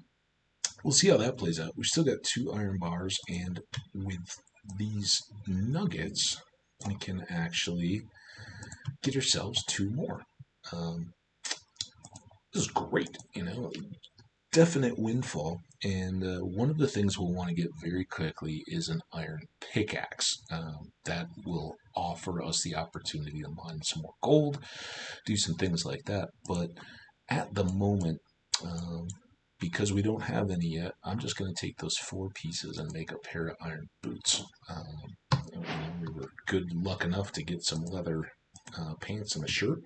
we'll see how that plays out. We've still got 2 iron bars, and with these nuggets, we can actually get ourselves 2 more. This is great, definite windfall. And one of the things we'll want to get very quickly is an iron pickaxe. That will offer us the opportunity to mine some more gold, do some things like that. But at the moment, because we don't have any yet, I'm just going to take those 4 pieces and make a pair of iron boots. We were good luck enough to get some leather pants and a shirt,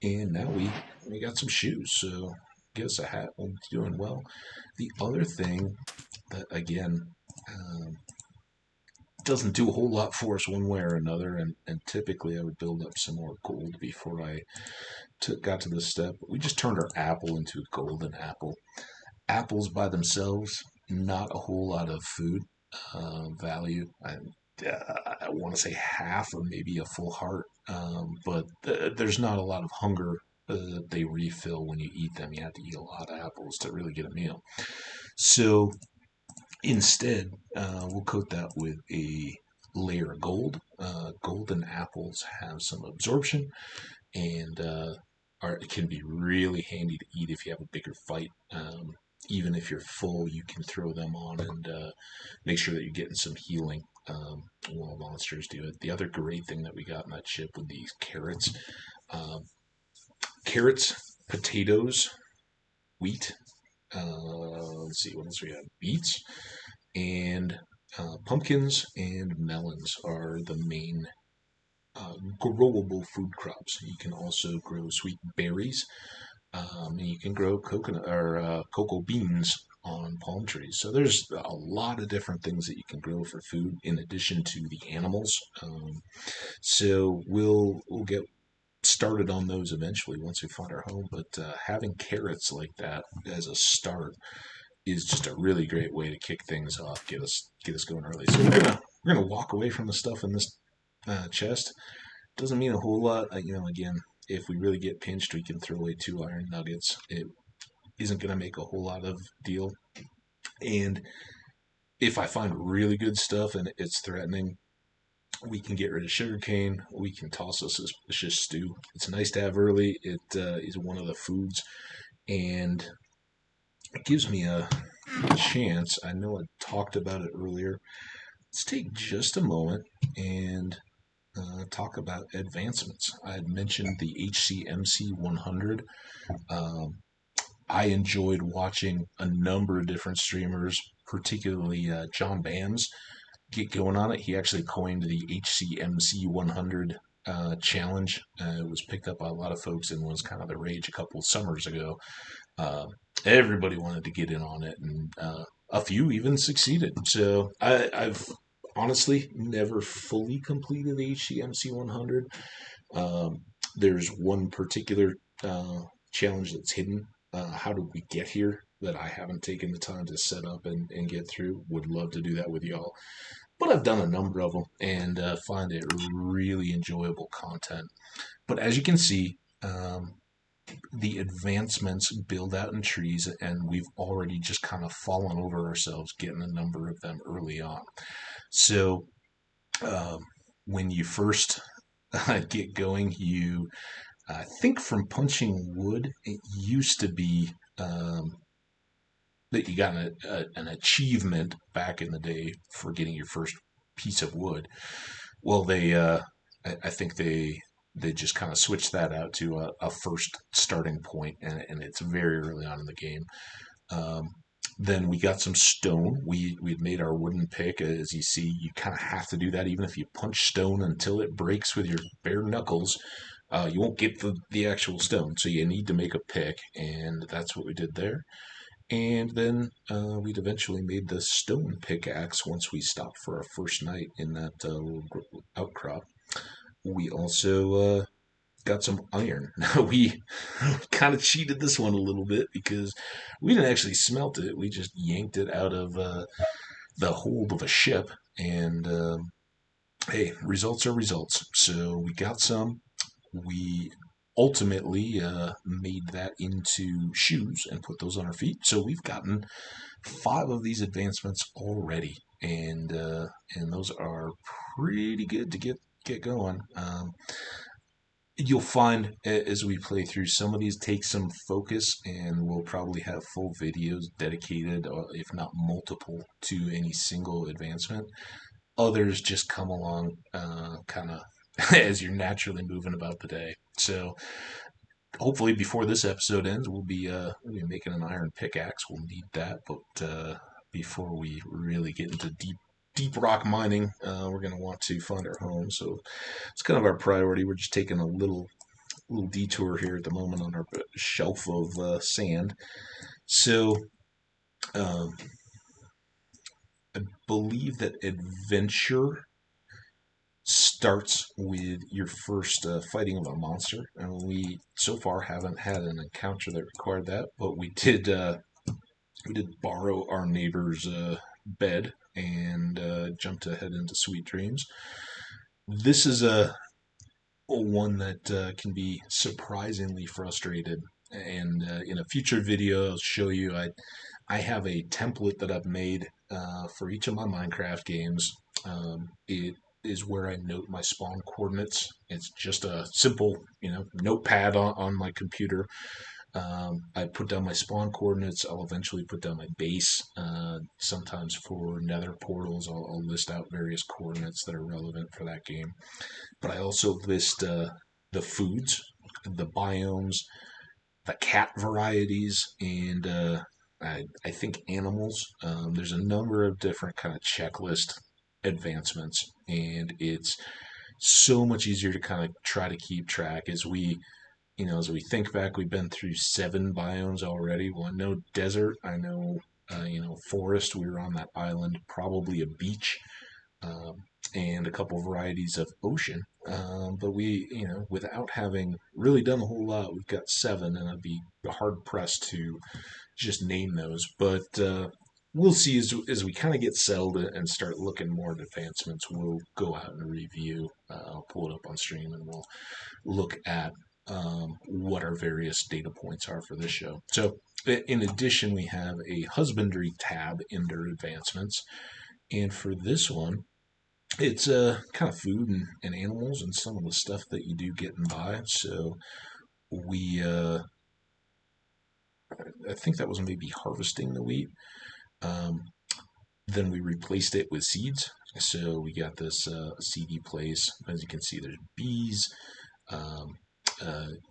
and now we got some shoes. So get us a hat. We'll be doing well. The other thing that, again, doesn't do a whole lot for us one way or another, and typically I would build up some more gold before I got to this step. We just turned our apple into a golden apple. Apples by themselves, not a whole lot of food value. I want to say half or maybe a full heart, but there's not a lot of hunger that they refill when you eat them. You have to eat a lot of apples to really get a meal. So instead, we'll coat that with a layer of gold. Golden apples have some absorption, and it can be really handy to eat if you have a bigger fight. Even if you're full, you can throw them on and make sure that you're getting some healing while monsters do it. The other great thing that we got in that ship with these carrots, potatoes, wheat, let's see, what else we have? Beets and pumpkins and melons are the main growable food crops. You can also grow sweet berries, and you can grow coconut or cocoa beans on palm trees. So there's a lot of different things that you can grow for food in addition to the animals. So we'll get started on those eventually once we find our home. But having carrots like that as a start is just a really great way to kick things off, get us going early. So we're gonna walk away from the stuff in this chest. Doesn't mean a whole lot. Again, if we really get pinched, we can throw away 2 iron nuggets. It isn't going to make a whole lot of deal. And if I find really good stuff and it's threatening, we can get rid of sugarcane. We can toss a suspicious stew. It's nice to have early. It is one of the foods, and it gives me a chance. I know I talked about it earlier. Let's take just a moment and talk about advancements. I had mentioned the HCMC 100. Um, I enjoyed watching a number of different streamers, particularly John Bams, get going on it. He actually coined the HCMC 100 challenge. It was picked up by a lot of folks and was kind of the rage a couple of summers ago. Uh, Everybody wanted to get in on it, and a few even succeeded. So I've honestly never fully completed the HCMC 100. Um, there's one particular challenge that's hidden. How did we get here? That I haven't taken the time to set up and get through. Would love to do that with y'all. But I've done a number of them and find it really enjoyable content. But as you can see, the advancements build out in trees, and we've already just kind of fallen over ourselves getting a number of them early on. So um, when you first get going, I think from punching wood, it used to be that you got an achievement back in the day for getting your first piece of wood. Well, I think they just kind of switched that out to a first starting point, and it's very early on in the game. Um, then we got some stone. We'd made our wooden pick. As you see, you kind of have to do that, even if you punch stone until it breaks with your bare knuckles. You won't get the actual stone, so you need to make a pick, and that's what we did there. And then we'd eventually made the stone pickaxe once we stopped for our first night in that little outcrop. We also got some iron. Now we kind of cheated this one a little bit because we didn't actually smelt it. We just yanked it out of the hold of a ship, and hey, results are results. So we got some. We ultimately made that into shoes and put those on our feet. So we've gotten 5 of these advancements already, and those are pretty good to get going. You'll find as we play through, some of these take some focus, and we'll probably have full videos dedicated, or if not multiple, to any single advancement. Others just come along kind of as you're naturally moving about the day. So hopefully before this episode ends, we'll be making an iron pickaxe. We'll need that, but before we really get into deep rock mining, we're going to want to find our home. So it's kind of our priority. We're just taking a little detour here at the moment on our shelf of sand. So um, I believe that adventure starts with your first fighting of a monster, and we so far haven't had an encounter that required that, but we did borrow our neighbor's bed and jumped ahead into sweet dreams. This is a one that can be surprisingly frustrated, and in a future video I'll show you. I have a template that I've made for each of my Minecraft games. It is where I note my spawn coordinates. It's just a simple, notepad on my computer. I put down my spawn coordinates. I'll eventually put down my base. Sometimes for Nether portals, I'll list out various coordinates that are relevant for that game. But I also list the foods, the biomes, the cat varieties, and I think animals. There's a number of different kind of checklist advancements, and it's so much easier to kind of try to keep track as we think back. We've been through 7 biomes already. Well, I know desert. I know forest. We were on that island, probably a beach, um, and a couple varieties of ocean. But without having really done a whole lot, we've got 7, and I'd be hard pressed to just name those. But we'll see as we kind of get settled and start looking more at advancements. We'll go out and review. I'll pull it up on stream and we'll look at what our various data points are for this show. So, in addition, we have a husbandry tab under advancements. And for this one, it's kind of food and animals and some of the stuff that you do get and buy. So, we, I think that was maybe harvesting the wheat. Um, then we replaced it with seeds. So, we got this seedy place. As you can see, there's bees. Um,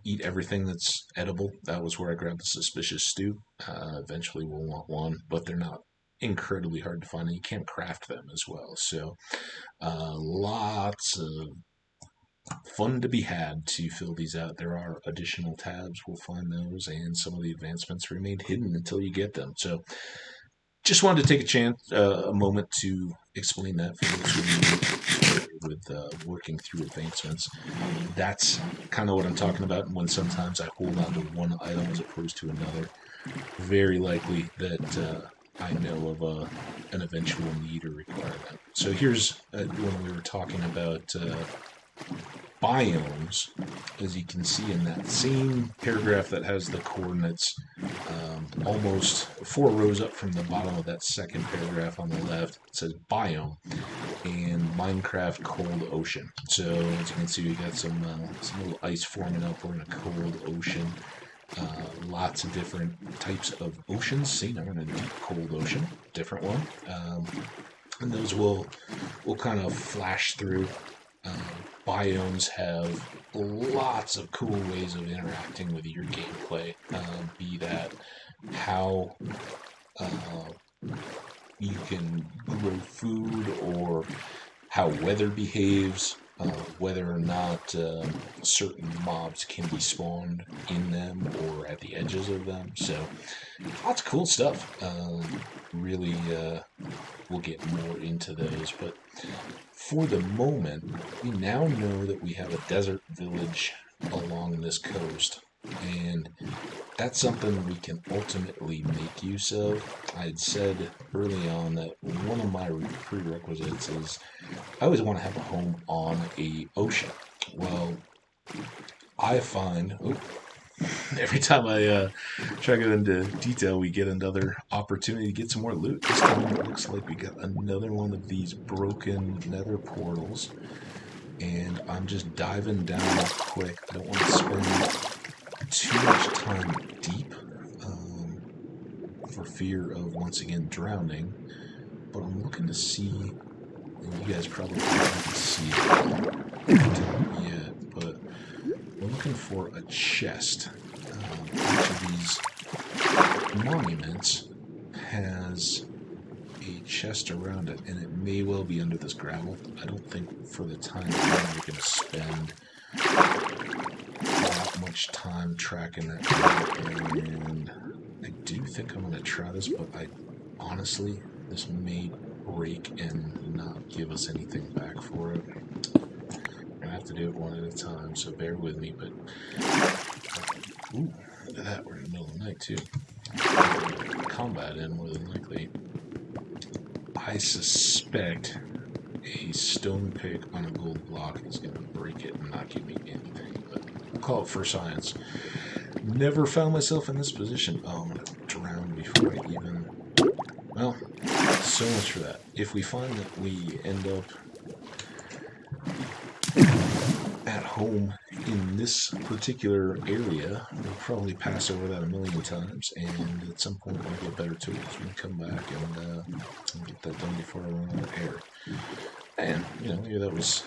Eat everything that's edible. That was where I grabbed the suspicious stew. Eventually, we'll want one, but they're not incredibly hard to find, and you can't craft them as well. So, lots of fun to be had to fill these out. There are additional tabs. We'll find those, and some of the advancements remain hidden until you get them. So, just wanted to take a moment to explain that for those who are with working through advancements. That's kind of what I'm talking about when sometimes I hold on to one item as opposed to another. Very likely that I know of an eventual need or requirement. So here's when we were talking about biomes, as you can see in that same paragraph that has the coordinates almost 4 rows up from the bottom of that second paragraph on the left. It says biome and Minecraft cold ocean. So as you can see, we got some little ice forming up. We're in a cold ocean. Lots of different types of oceans. See, now we're in a deep cold ocean, different one. And those will kind of flash through. Biomes have lots of cool ways of interacting with your gameplay, be that how you can grow food or how weather behaves, whether or not certain mobs can be spawned in them or at the edges of them. So lots of cool stuff. Really, we'll get more into those, but for the moment, we now know that we have a desert village along this coast, and that's something we can ultimately make use of. I had said early on that one of my prerequisites is I always want to have a home on a ocean. Well, I find every time I try to get into detail, we get another opportunity to get some more loot. This time it looks like we got another one of these broken nether portals, and I'm just diving down quick. I don't want to spend too much time deep for fear of once again drowning, but I'm looking to see, and you guys probably can't see it yet, but we're looking for a chest. Each of these monuments has a chest around it, and it may well be under this gravel. I don't think for the time being we're going to spend that much time tracking that, and I do think I'm going to try this, but honestly, this may break and not give us anything back for it. I have to do it one at a time, so bear with me. But ooh, look at that! We're in the middle of the night too. Combat in more than likely. I suspect a stone pick on a gold block is going to break it and not give me anything. But I'll call it for science. Never found myself in this position. Oh, I'm going to drown before I even. Well, so much for that. If we find that we end up at home in this particular area, we'll probably pass over that a million times, and at some point we'll get better tools. We can come back and get that done before I run out of air. And maybe that was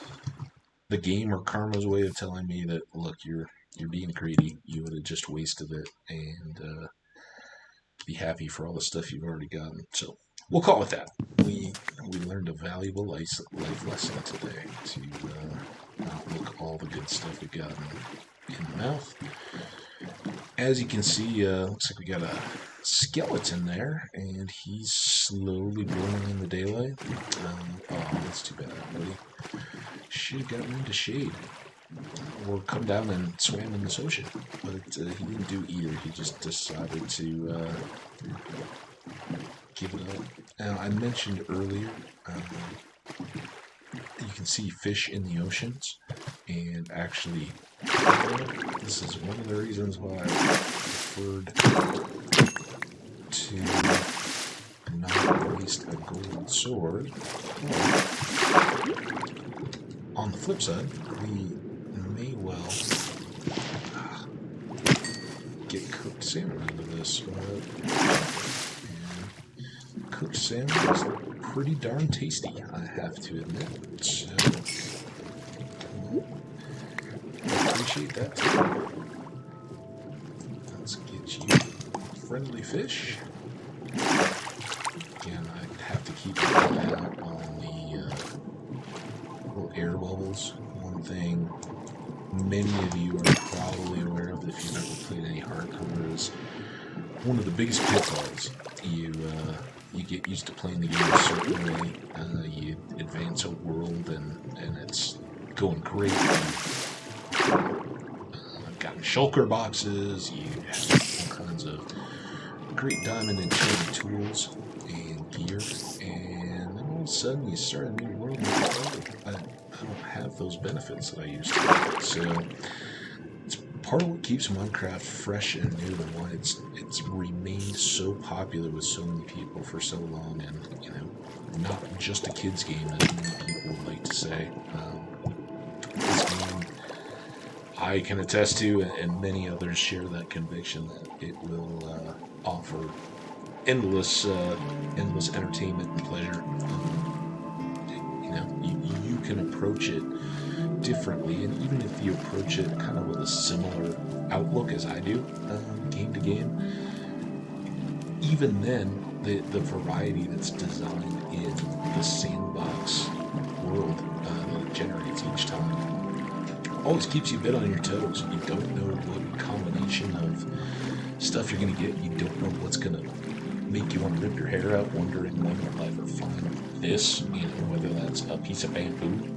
the game or karma's way of telling me that, look, you're being greedy. You would have just wasted it, and be happy for all the stuff you've already gotten. So we'll call it that. We learned a valuable life lesson today to outlook all the good stuff we got in the mouth. As you can see, looks like we got a skeleton there, and he's slowly burning in the daylight. Oh, that's too bad, buddy. Should have gotten into shade. Or come down and swam in this ocean. But he didn't do either. He just decided to give it up. Now, I mentioned earlier, you can see fish in the oceans, and actually, this is one of the reasons why I preferred to not waste a gold sword. On the flip side, we may well get cooked salmon out of this. And cooked salmon is pretty darn tasty, I have to admit. So, I appreciate that too. Let's get you friendly fish. Again, I have to keep an eye out on the little air bubbles. One thing many of you are probably aware of if you've ever played any hardcore is one of the biggest pitfalls. You get used to playing the game a certain way. You advance a world and it's going great. I've gotten shulker boxes. You have all kinds of great diamond and chain tools and gear, and then all of a sudden you start a new world and I don't have those benefits that I used to. So it's part of what keeps Minecraft fresh and new and why it's remained so popular with so many people for so long, and not just a kid's game as many people would like to say. This game I can attest to, and many others share that conviction that it will offer endless entertainment and pleasure. You can approach it differently, and even if you approach it kind of with a similar outlook as I do, game to game, even then, the variety that's designed in the sandbox world that it generates each time always keeps you a bit on your toes. You don't know what combination of stuff you're going to get. You don't know what's going to make you want to rip your hair out, wondering when you'll ever find this, whether that's a piece of bamboo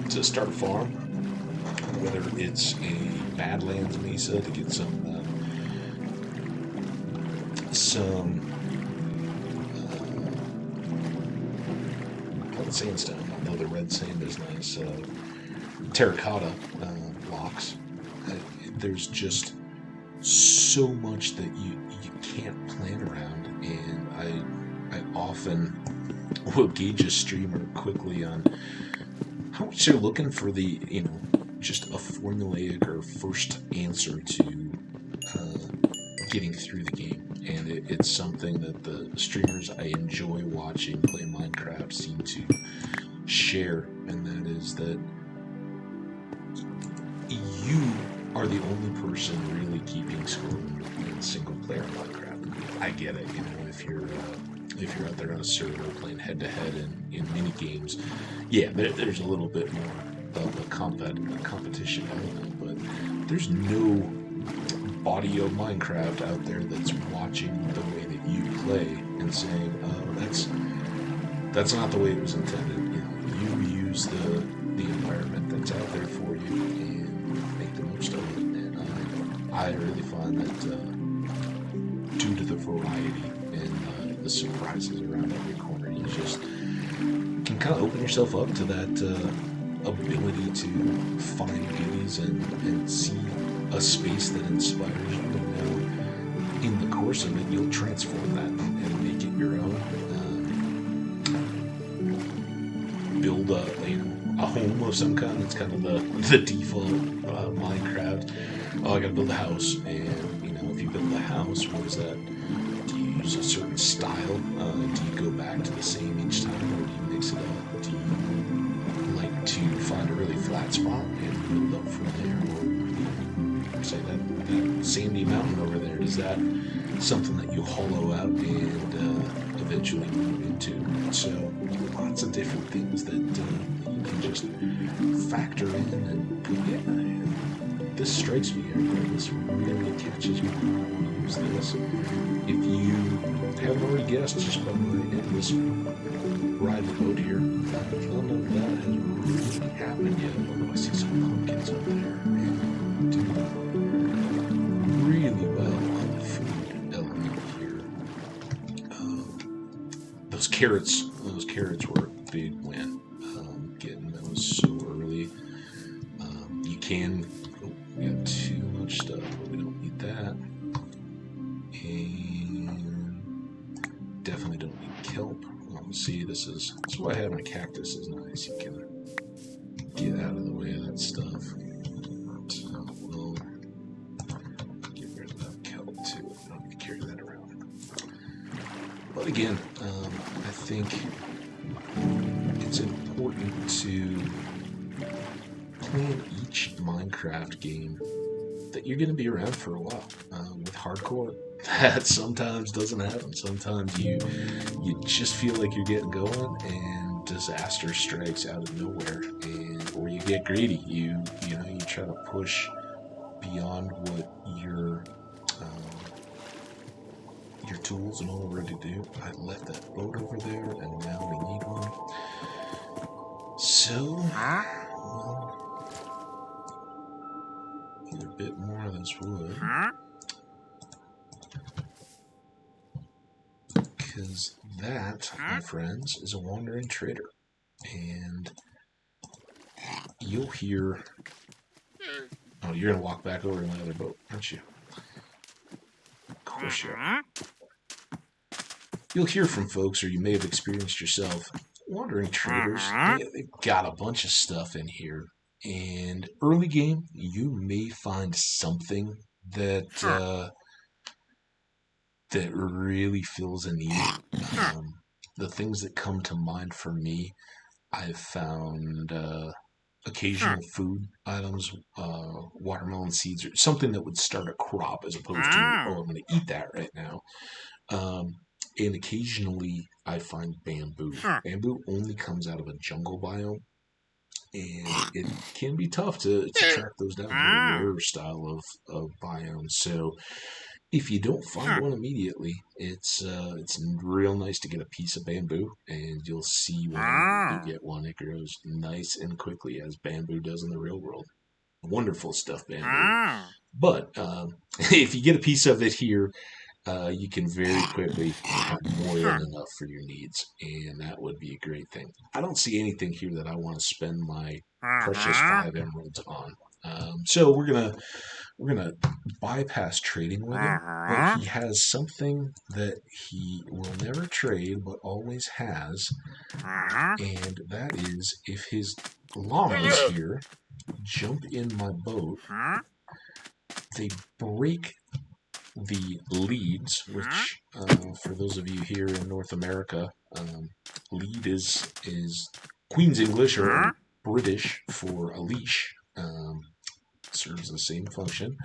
to start a farm, whether it's a Badlands Mesa to get some sandstone, although the red sand is nice, terracotta blocks. There's just so much that you can't plan around, and I often will gauge a streamer quickly on how much they're looking for the, just a formulaic or first answer to getting through the game. And it's something that the streamers I enjoy watching play Minecraft seem to share, and that is that you are the only person really keeping score in single player Minecraft. I get it, if you're out there on a server playing head to head in mini games, yeah, there's a little bit more of a competition element, but there's no body of Minecraft out there that's watching the way that you play and saying, oh, that's not the way it was intended. You use the environment that's out there for you and make the most of it. And I really find that due to the variety and the surprises around every corner, you just can kind of open yourself up to that ability to find goodies and see a space that inspires you, and in the course of it, you'll transform that and make it your own. Build a home of some kind. That's kind of the default Minecraft. Oh, I gotta build a house, and if you build a house, what is that? Do you use a certain style? Do you go back to the same each time, or do you mix it up? Do you like to find a really flat spot and build up from there? Or say that sandy mountain over there, is that something that you hollow out and eventually move into? So lots of different things that you can just factor in and go, yeah, this strikes me. This really catches me. I want to use this. If you haven't already guessed, just by the end of this ride the boat here, none of that has really happened yet. Although I see some pumpkins up there. And do really well on the food element here. Those carrots were a big win. Getting those so early. You can. We got too much stuff, but we don't need that. And definitely don't need kelp. See, this is why having a cactus is nice. You can get out of the way of that stuff. So we'll get rid of that kelp too. I don't need to carry that around. But again, I think it's important to plan each Minecraft game that you're going to be around for a while. With hardcore, that sometimes doesn't happen. Sometimes you just feel like you're getting going and disaster strikes out of nowhere, or you get greedy. You try to push beyond what your tools and all are ready to do. I left that boat over there, and now we need one. So, well, need a bit more of this wood. Because that, my friends, is a wandering trader. And you'll hear... Oh, you're going to walk back over to my other boat, aren't you? Of course you are. You'll hear from folks, or you may have experienced yourself, wandering traders. They've got a bunch of stuff in here. And early game, you may find something that that really fills a need. The things that come to mind for me, I've found occasional food items, watermelon seeds, or something that would start a crop as opposed to, oh, I'm going to eat that right now. And occasionally I find bamboo. Bamboo only comes out of a jungle biome. And it can be tough to track those down in a rarer style of biomes. So if you don't find one immediately, it's real nice to get a piece of bamboo, and you'll see when you get one, it grows nice and quickly, as bamboo does in the real world. Wonderful stuff, bamboo. But if you get a piece of it here, you can very quickly have more than enough for your needs, and that would be a great thing. I don't see anything here that I want to spend my precious 5 emeralds on. So we're gonna bypass trading with him, but he has something that he will never trade, but always has, and that is if his llamas here jump in my boat, they break the leads, which for those of you here in North America, lead is Queen's English or British for a leash. Serves the same function,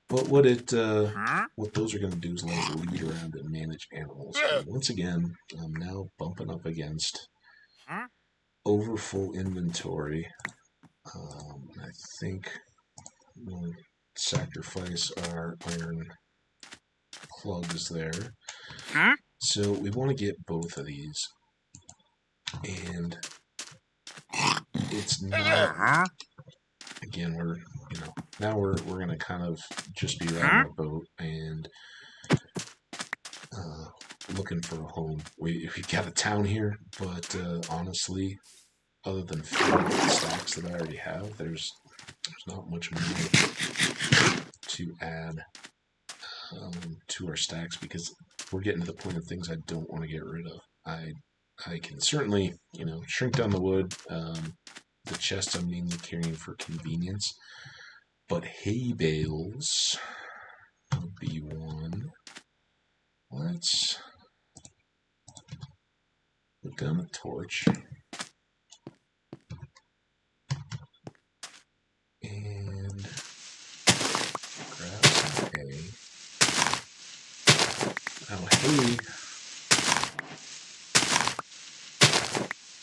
but what those are going to do is let it lead around and manage animals. And once again, I'm now bumping up against over full inventory. I think we'll sacrifice our iron plugs there. So we want to get both of these, and it's not. Again, we're going to kind of just be around our boat and looking for a home. We've got a town here, but honestly, other than filling the stacks that I already have, there's not much more to add to our stacks, because we're getting to the point of things I don't want to get rid of. I can certainly, shrink down the wood. The chests I'm mainly carrying for convenience, but hay bales would be one. Let's put down a torch. And hay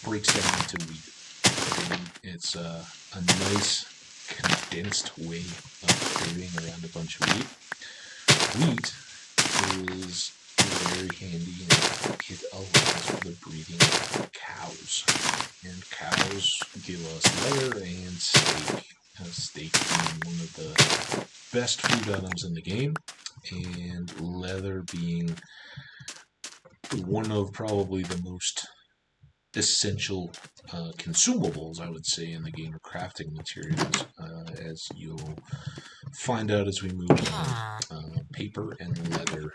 breaks down into wheat. It's a nice condensed way of carrying around a bunch of wheat. Wheat is very handy and it allows for the breeding of cows. And cows give us leather and steak. Steak being one of the best food items in the game, and leather being one of probably the most essential consumables, I would say, in the game of crafting materials, as you'll find out as we move on. Paper and leather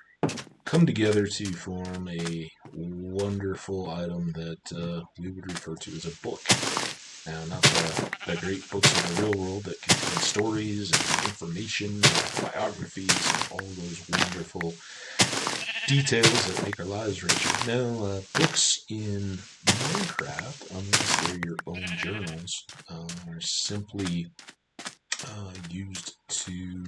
come together to form a wonderful item that we would refer to as a book. Now, not the great books in the real world that contain stories and information, and biographies, and all those wonderful details that make our lives richer. No, books in Minecraft, unless they're your own journals, are simply used to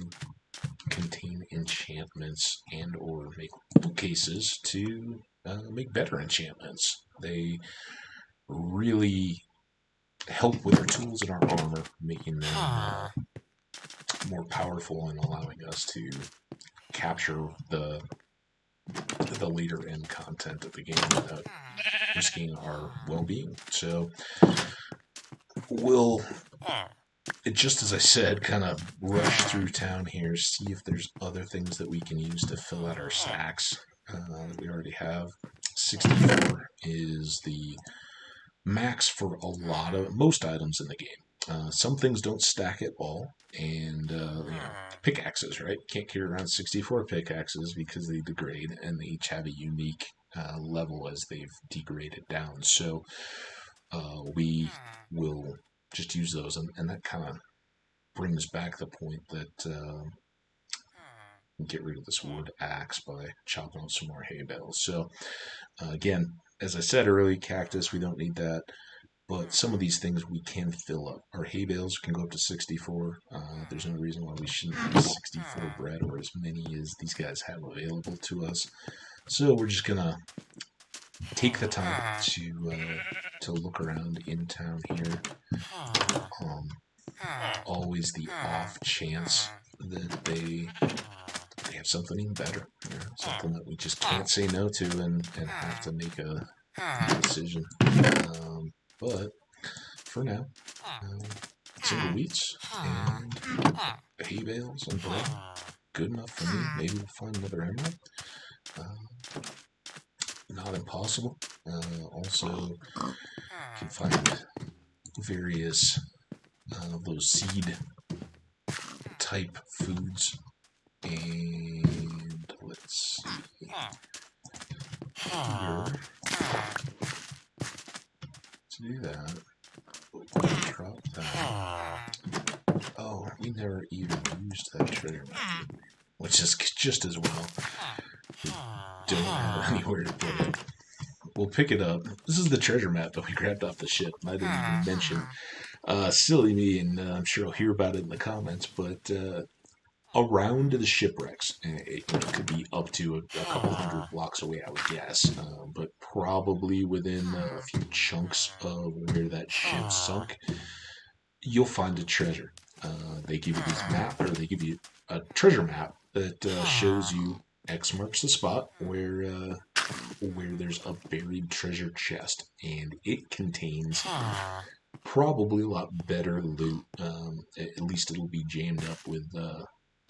contain enchantments and or make bookcases to make better enchantments. They really help with our tools and our armor, making them more powerful and allowing us to capture the later end content of the game without risking our well-being. So we'll, just as I said, kind of rush through town here, see if there's other things that we can use to fill out our stacks. We already have 64 is the max for most items in the game. Some things don't stack at all, and pickaxes, right? Can't carry around 64 pickaxes because they degrade, and they each have a unique level as they've degraded down. So we will just use those, and that kind of brings back the point that get rid of this wood axe by chopping out some more hay bales. So again, as I said earlier, cactus, we don't need that. But some of these things we can fill up. Our hay bales can go up to 64. There's no reason why we shouldn't have 64 bread or as many as these guys have available to us. So we're just gonna take the time to look around in town here. Always the off chance that they have something even better, something that we just can't say no to and have to make a decision. But for now, single wheats and hay bales and bread, good enough for me. Maybe we'll find another emerald. Not impossible. Also, can find various those seed type foods. And let's see here. To do that, drop that. Oh, we never even used that treasure map, which is just as well. We don't have anywhere to put it. We'll pick it up. This is the treasure map that we grabbed off the ship. I didn't even mention. Silly me, and I'm sure I'll hear about it in the comments, but around the shipwrecks, it could be up to a couple hundred blocks away, I would guess, but probably within a few chunks of where that ship sunk, you'll find a treasure. They give you these map, or they give you a treasure map that shows you X marks the spot where there's a buried treasure chest, and it contains probably a lot better loot. At least it'll be jammed up with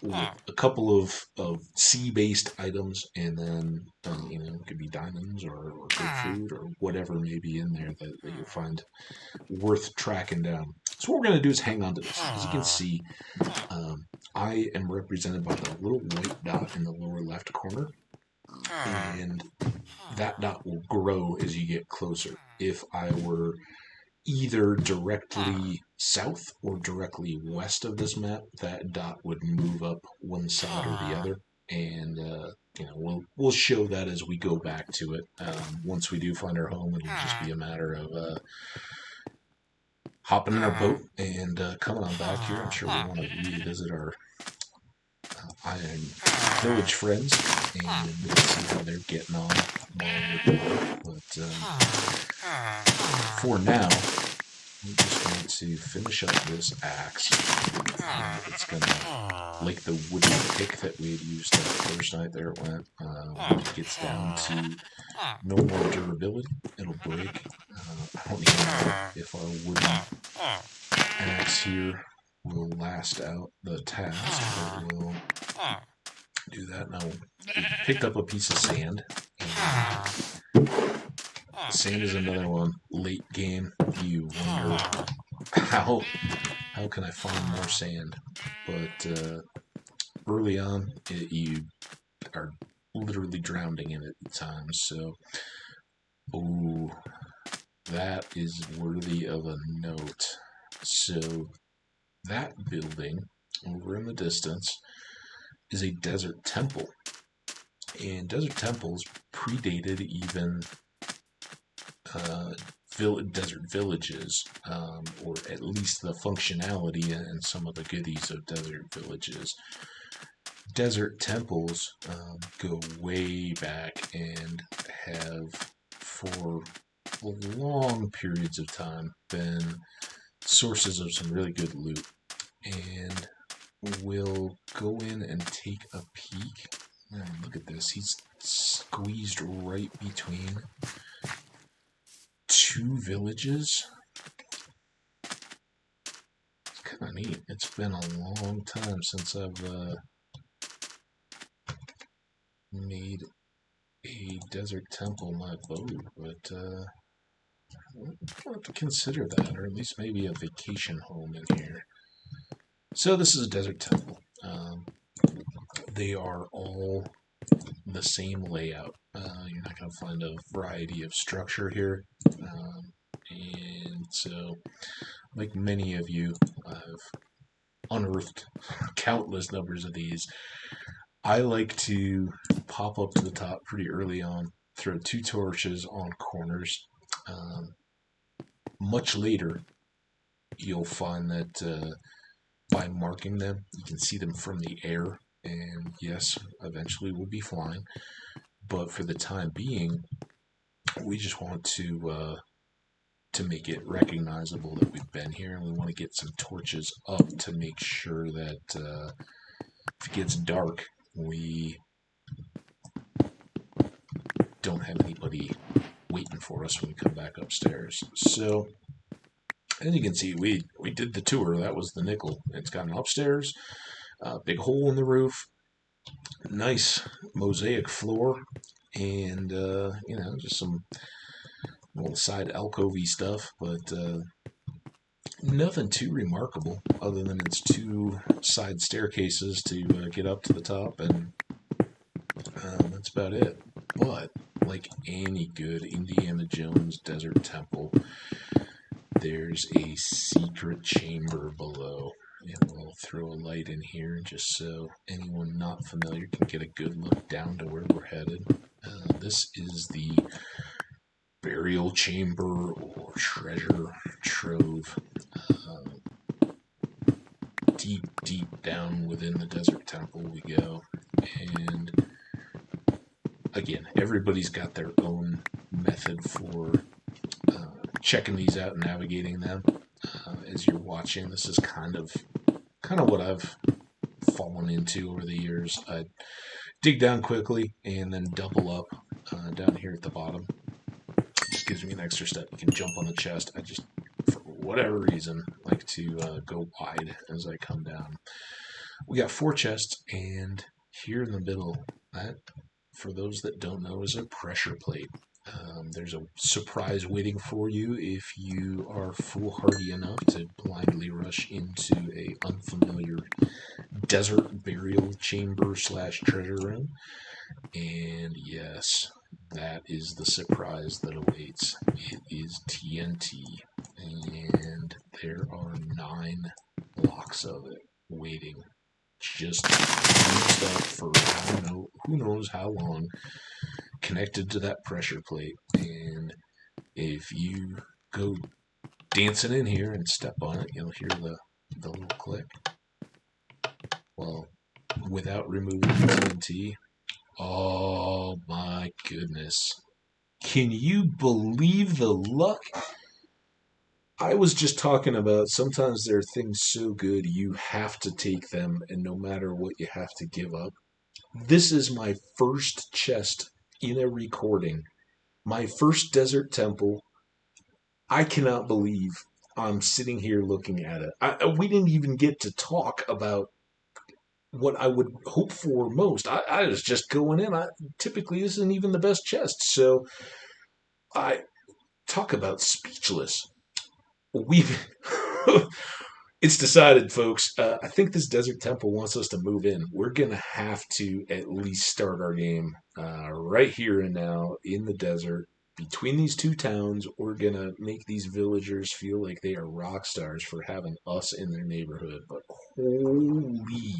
a couple of sea-based items, and then it could be diamonds or good food or whatever may be in there that you'll find worth tracking down. So what we're going to do is hang on to this. As you can see, I am represented by the little white dot in the lower left corner, and that dot will grow as you get closer. If I were either directly south or directly west of this map, that dot would move up one side or the other, and we'll show that as we go back to it. Once we do find our home, it'll just be a matter of hopping in our boat and coming on back here. I'm sure we want to revisit our iron village friends, and let's see how they're getting on while we're here. But for now, I'm just going to finish up this axe. It's going to, like the wooden pick that we had used that first night, there it went. When it gets down to no more durability, it'll break. I don't even know if our wooden axe here will last out the task, but we'll do that. Now, we picked up a piece of sand. Sand is another one. Late game, you wonder how can I find more sand? But early on, you are literally drowning in it at times. So, oh, that is worthy of a note. So, that building over in the distance is a desert temple. And desert temples predated even desert villages, or at least the functionality and some of the goodies of desert villages. Desert temples go way back and have, for long periods of time, been sources of some really good loot. And we'll go in and take a peek. Man, look at this. He's squeezed right between two villages. It's kind of neat. It's been a long time since I've made a desert temple my abode, but I'll have to consider that, or at least maybe a vacation home in here. So this is a desert temple. They are all the same layout. You're not going to find a variety of structure here. And so, like many of you, I've unearthed countless numbers of these. I like to pop up to the top pretty early on, throw 2 torches on corners. Much later, you'll find that by marking them, you can see them from the air. And yes, eventually we'll be flying. But for the time being, we just want to make it recognizable that we've been here, and we want to get some torches up to make sure that if it gets dark, we don't have anybody waiting for us when we come back upstairs. So, as you can see, we did the tour. That was the nickel. It's got an upstairs, big hole in the roof, nice mosaic floor, and just some little side alcovey stuff, but nothing too remarkable other than its 2 side staircases to get up to the top, and that's about it. But like any good Indiana Jones desert temple, there's a secret chamber below. And we'll throw a light in here just so anyone not familiar can get a good look down to where we're headed. This is the burial chamber or treasure trove. Deep down within the desert temple we go. And again, everybody's got their own method for checking these out and navigating them. As you're watching, this is kind of what I've fallen into over the years. I dig down quickly and then double up down here at the bottom. Just gives me an extra step. You can jump on the chest. I just, for whatever reason, like to go wide as I come down. We got 4 chests, and here in the middle, that, for those that don't know, is a pressure plate. There's a surprise waiting for you if you are foolhardy enough to blindly rush into a unfamiliar desert burial chamber / treasure room. And yes, that is the surprise that awaits. It is TNT, and there are 9 blocks of it waiting, just used up for who knows how long, connected to that pressure plate. And if you go dancing in here and step on it, you'll hear the little click. Well, without removing the TNT. Oh my goodness. Can you believe the luck? I was just talking about sometimes there are things so good you have to take them, and no matter what, you have to give up. This is my first chest in a recording, my first desert temple. I cannot believe I'm sitting here looking at it. We didn't even get to talk about what I would hope for most. I was just going in. Typically, this isn't even the best chest. So I talk about speechless. We've it's decided, folks. I think this desert temple wants us to move in. We're gonna have to at least start our game right here and now in the desert between these two towns. We're gonna make these villagers feel like they are rock stars for having us in their neighborhood. But holy,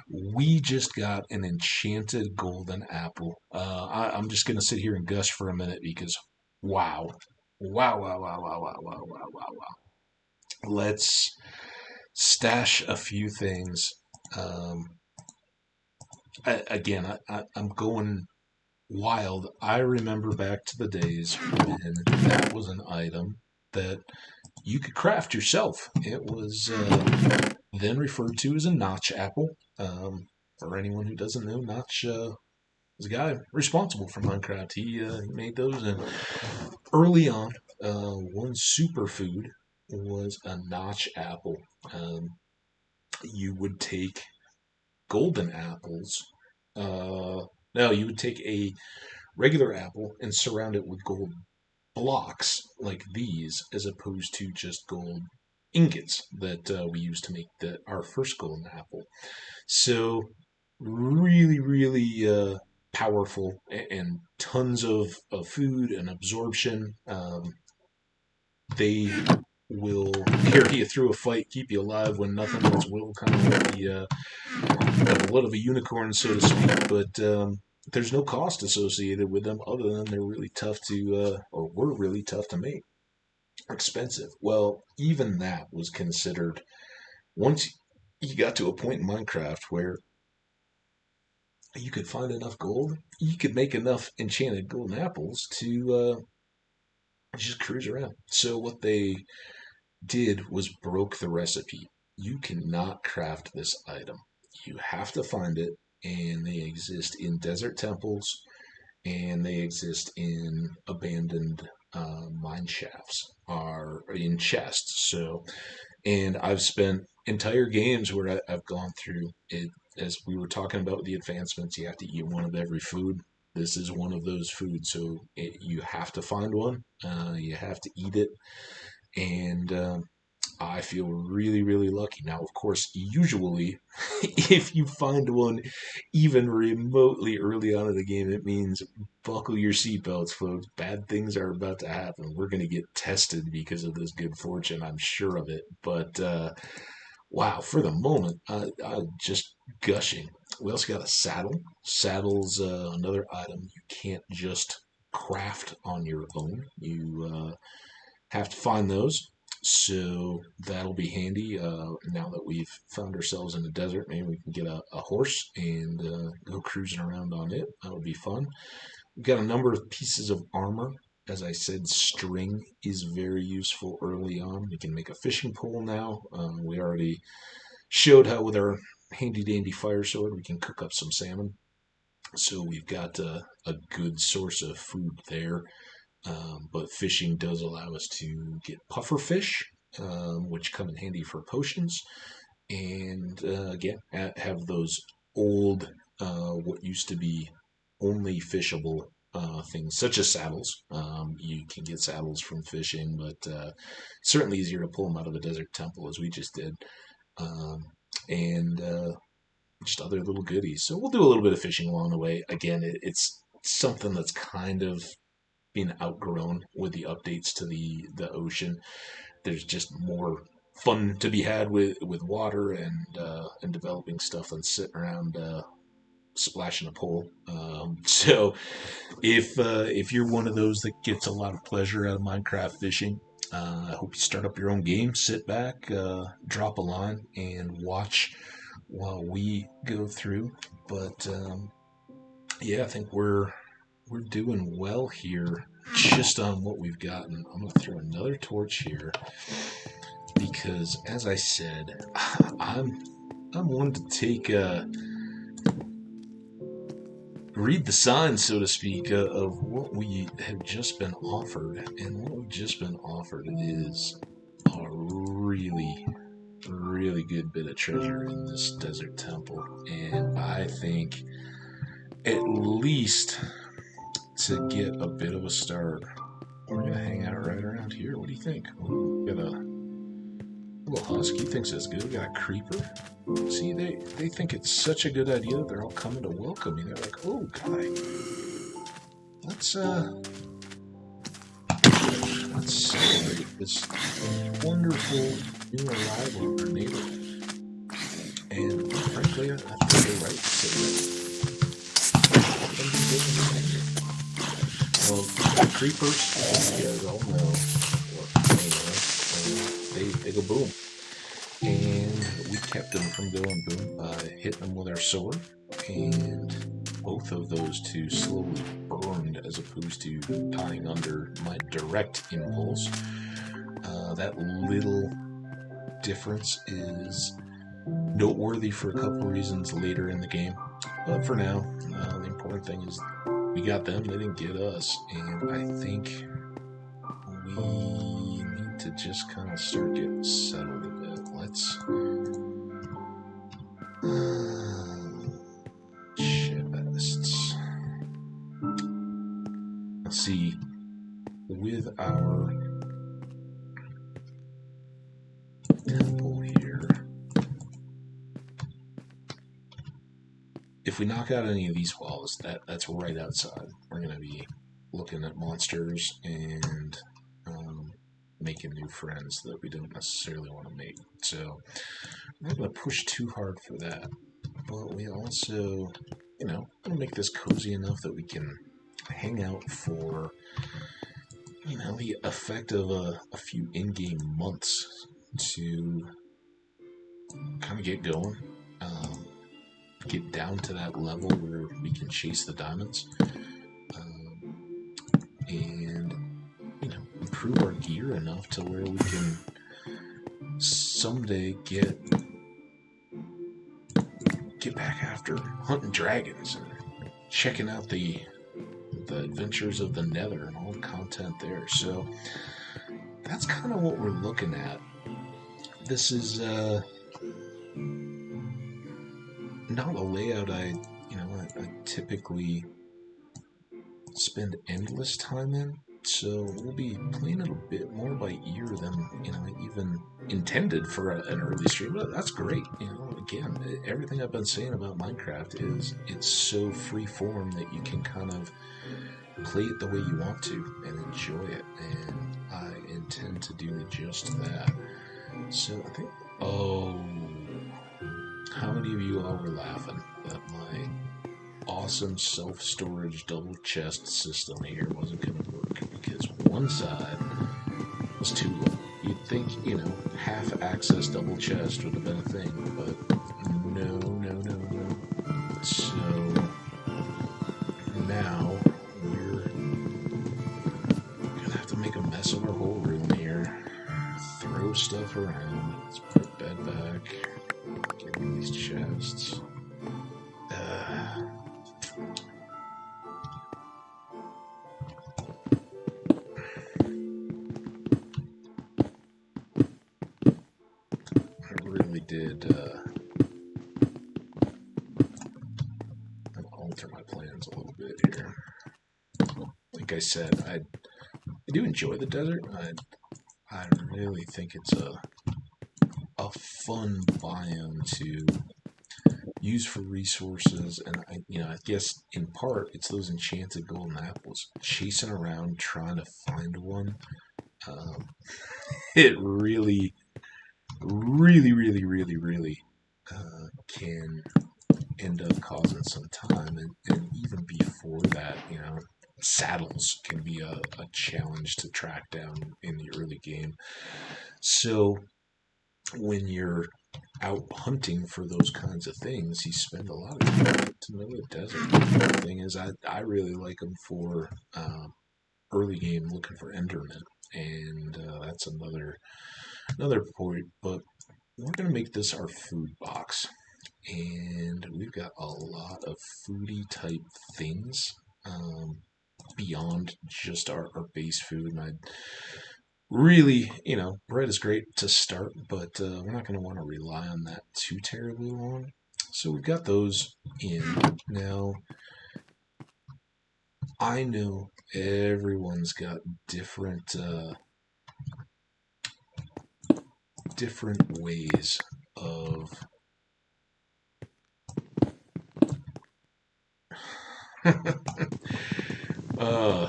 we just got an enchanted golden apple. I'm just gonna sit here and gush for a minute because wow, wow, wow, wow, wow, wow, wow, wow, wow, wow. Let's stash a few things. Um, I'm going wild. I remember back to the days when that was an item that you could craft yourself. It was then referred to as a notch apple. For anyone who doesn't know, Notch was a guy responsible for Minecraft. He made those, and early on, one superfood was a notch apple. Um, you would take golden apples. No, you would take a regular apple and surround it with gold blocks like these, as opposed to just gold ingots that we used to make our first golden apple. So, really, really powerful and tons of food and absorption. They will carry you through a fight, keep you alive when nothing else will, kind of like the blood of a unicorn, so to speak. But there's no cost associated with them other than they're really tough to, or were really tough to make. Expensive. Well, even that was considered, once you got to a point in Minecraft where you could find enough gold, you could make enough enchanted golden apples to just cruise around. So what they did was broke the recipe. You cannot craft this item. You have to find it, and they exist in desert temples, and they exist in abandoned mine shafts, are in chests. So, and I've spent entire games where I've gone through it. As we were talking about the advancements, you have to eat one of every food. This is one of those foods, so you have to find one. You have to eat it, and I feel really, really lucky. Now, of course, usually, if you find one even remotely early on in the game, it means buckle your seatbelts, folks. Bad things are about to happen. We're going to get tested because of this good fortune. I'm sure of it. But wow, for the moment, I'm just gushing. We also got a saddle. Saddle's another item you can't just craft on your own. You have to find those. So that'll be handy. Now that we've found ourselves in the desert, maybe we can get a horse and go cruising around on it. That would be fun. We've got a number of pieces of armor. As I said, string is very useful early on. We can make a fishing pole now. We already showed how with our handy dandy fire sword we can cook up some salmon. So we've got a good source of food there. But fishing does allow us to get puffer fish, which come in handy for potions, and again, have those old, what used to be only fishable things, such as saddles. You can get saddles from fishing, but certainly easier to pull them out of a desert temple, as we just did, and just other little goodies. So we'll do a little bit of fishing along the way. Again, it's something that's kind of been outgrown with the updates to the ocean. There's just more fun to be had with water and developing stuff than sitting around splashing a pole. So if you're one of those that gets a lot of pleasure out of Minecraft fishing, I hope you start up your own game. Sit back, drop a line, and watch while we go through. But yeah, I think we're doing well here, just on what we've gotten. I'm gonna throw another torch here because, as I said, I'm one to take read the signs, so to speak, of what we have just been offered, and what we've just been offered is a really, really good bit of treasure in this desert temple, and I think at least to get a bit of a start, we're gonna hang out right around here. What do you think? Ooh, we got a little husky thinks that's good. We got a creeper. See, they think it's such a good idea that they're all coming to welcome me. They're like, oh, guy, let's celebrate this wonderful new arrival in our neighborhood. And frankly, I think they're right to say that. Well, the creepers, you guys all know what they go boom. And we kept them from going boom by hitting them with our sword, and both of those two slowly burned as opposed to dying under my direct impulse. That little difference is noteworthy for a couple reasons later in the game, but for now, the important thing is we got them, they didn't get us, and I think we need to just kind of start getting settled a bit. Let's chests. Let's see, with our temple here, if we knock out any of these walls, that's right outside. We're going to be looking at monsters and making new friends that we don't necessarily want to make. So I'm not going to push too hard for that. But we also, want to make this cozy enough that we can hang out for, the effect of a few in-game months to kind of get going. Get down to that level where we can chase the diamonds, and improve our gear enough to where we can someday get back after hunting dragons and checking out the adventures of the Nether and all the content there. So that's kind of what we're looking at. This is not a layout I typically spend endless time in, so we'll be playing it a bit more by ear than even intended for an early stream. But that's great. Again, everything I've been saying about Minecraft is it's so free form that you can kind of play it the way you want to and enjoy it, and I intend to do just that. So I think, how many of you all were laughing that my awesome self-storage double chest system here wasn't going to work because one side was too low? You'd think, half-access double chest would have been a thing, but no. So now we're gonna have to make a mess of our whole room here, throw stuff around. Let's put bed back, get rid of these chests. Did alter my plans a little bit here. Like I said, I do enjoy the desert. I really think it's a fun biome to use for resources, and I guess in part it's those enchanted golden apples. Chasing around trying to find one, it really can end up causing some time, and even before that, saddles can be a challenge to track down in the early game. So when you're out hunting for those kinds of things, you spend a lot of time to know the desert. The thing is, I really like them for early game looking for Enderman, and that's another point. But we're gonna make this our food box, and we've got a lot of foodie type things beyond just our base food. And I really, bread is great to start, but we're not going to want to rely on that too terribly long. So we've got those in. Now, I know everyone's got different ways of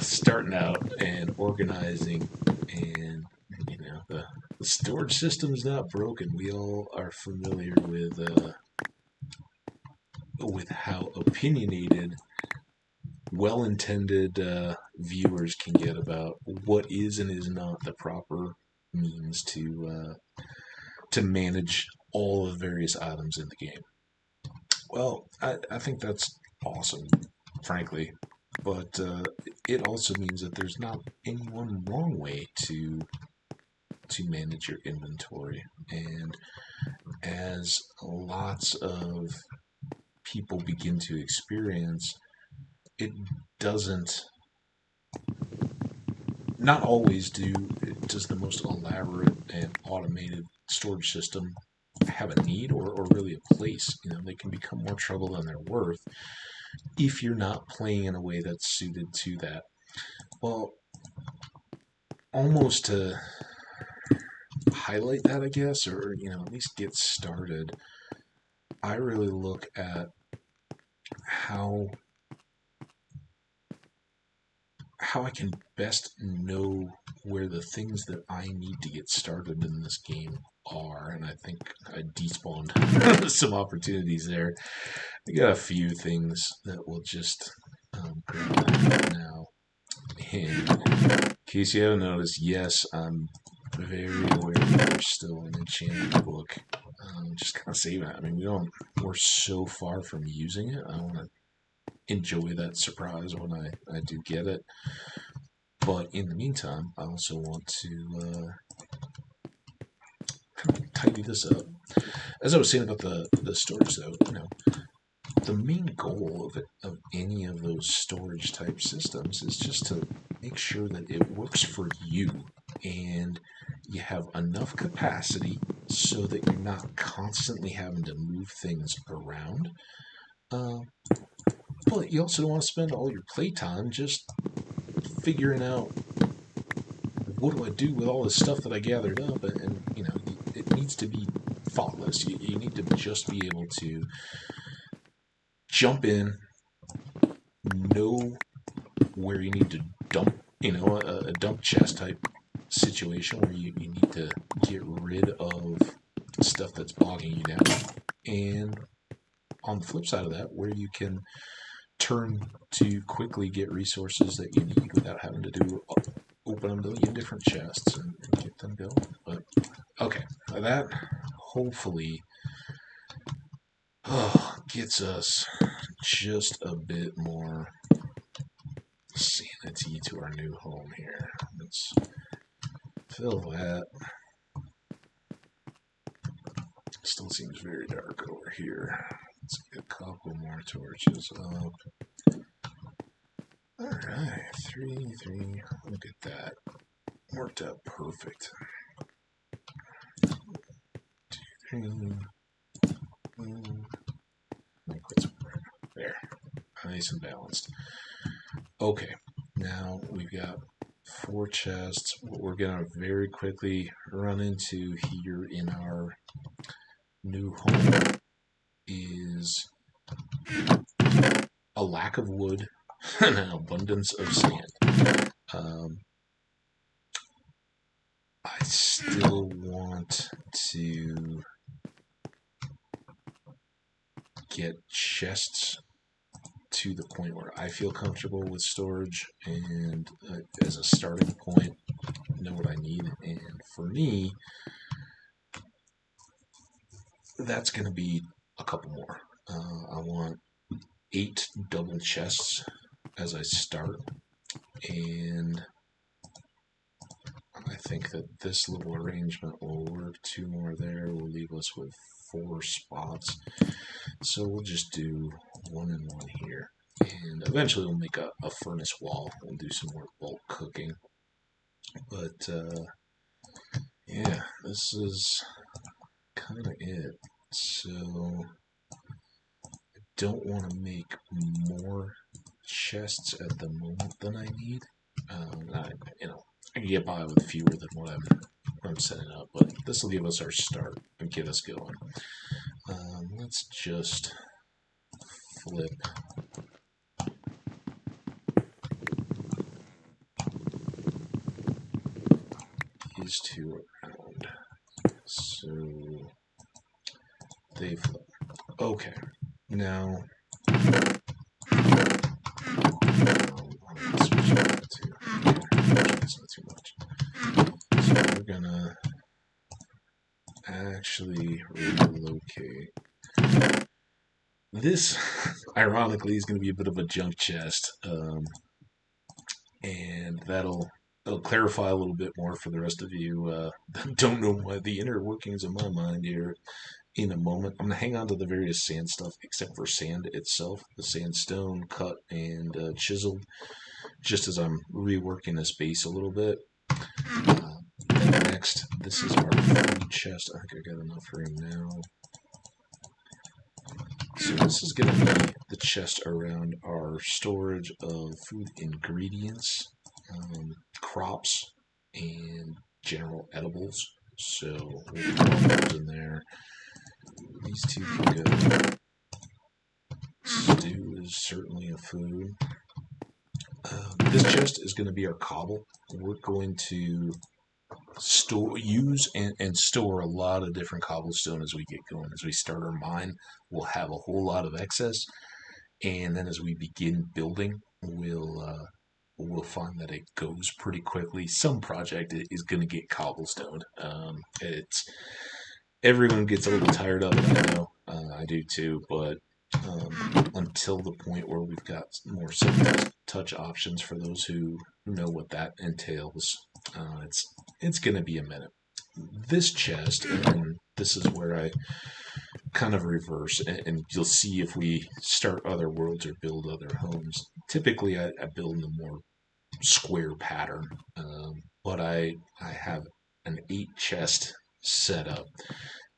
starting out and organizing, and the storage system's not broken. We all are familiar with how opinionated well-intended viewers can get about what is and is not the proper means to manage all of the various items in the game. Well, I think that's awesome, frankly, but it also means that there's not any one wrong way to manage your inventory. And as lots of people begin to experience, it doesn't, not always does the most elaborate and automated storage system have a need or really a place. They can become more trouble than they're worth if you're not playing in a way that's suited to that. Well, almost to highlight that, I guess, or at least get started, I really look at how I can best know where the things that I need to get started in this game are, and I think I despawned some opportunities there. I got a few things that will just grab that now. And in case you haven't noticed, yes, I'm very aware that there's still an enchanted book. Just kind of saving it. I mean, we're so far from using it. I want to enjoy that surprise when I do get it. But in the meantime, I also want to kind of tidy this up. As I was saying about the storage, though, the main goal of any of those storage type systems is just to make sure that it works for you and you have enough capacity so that you're not constantly having to move things around. But you also don't want to spend all your playtime just figuring out what do I do with all this stuff that I gathered up, and it needs to be thoughtless. You need to just be able to jump in, know where you need to dump, a dump chest type situation where you need to get rid of stuff that's bogging you down, and on the flip side of that, where you can turn to quickly get resources that you need without having to open a million different chests and get them going. But okay, that hopefully gets us just a bit more sanity to our new home here. Let's fill that. Still seems very dark over here. Let's get a couple more torches up. Alright, 3. Look at that. Worked out perfect. 2, 3. There. Nice and balanced. Okay, now we've got 4 chests. What we're going to very quickly run into here in our new home is a lack of wood and an abundance of sand. I still want to get chests to the point where I feel comfortable with storage, and as a starting point, know what I need. And for me, that's going to be a couple more. I want 8 double chests as I start, and I think that this little arrangement will work. 2 more there will leave us with 4 spots. So we'll just do 1 and 1 here. And eventually we'll make a furnace wall. We'll do some more bulk cooking. But yeah, this is kind of it. So I don't want to make more chests at the moment than I need. I can get by with fewer than what I'm setting up, but this will give us our start and get us going. Let's just flip these 2 around. So they flip. Okay, now switch that to. Okay, that's not too much. So we're gonna actually relocate. This, ironically, is going to be a bit of a junk chest, and that'll clarify a little bit more for the rest of you that don't know the inner workings of my mind here in a moment. I'm going to hang on to the various sand stuff, except for sand itself, the sandstone cut and chiseled, just as I'm reworking this base a little bit. Next, this is our food chest. I think I got enough room now. So this is going to be the chest around our storage of food ingredients, crops, and general edibles. So we'll put those in there. These 2 can go. Stew is certainly a food. This chest is going to be our cobble. We're going to use and store a lot of different cobblestone as we get going. As we start our mine, we'll have a whole lot of excess, and then as we begin building, we'll find that it goes pretty quickly. Some project is going to get cobblestone. Everyone gets a little tired of it. I know, I do too, but until the point where we've got more touch options for those who know what that entails, it's going to be a minute. This chest, and this is where I kind of reverse, and you'll see if we start other worlds or build other homes. Typically, I build in a more square pattern, but I have an 8 chest setup,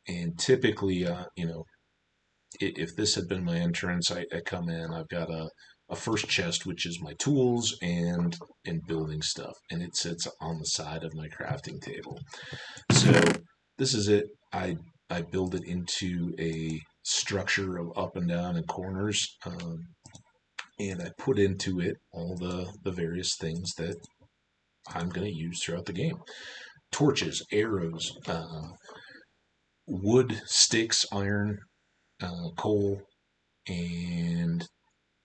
and typically, if this had been my entrance, I come in, I've got a first chest, which is my tools and building stuff, and it sits on the side of my crafting table. So this is it. I build it into a structure of up and down and corners, and I put into it all the various things that I'm going to use throughout the game. Torches, arrows, wood, sticks, iron, coal, and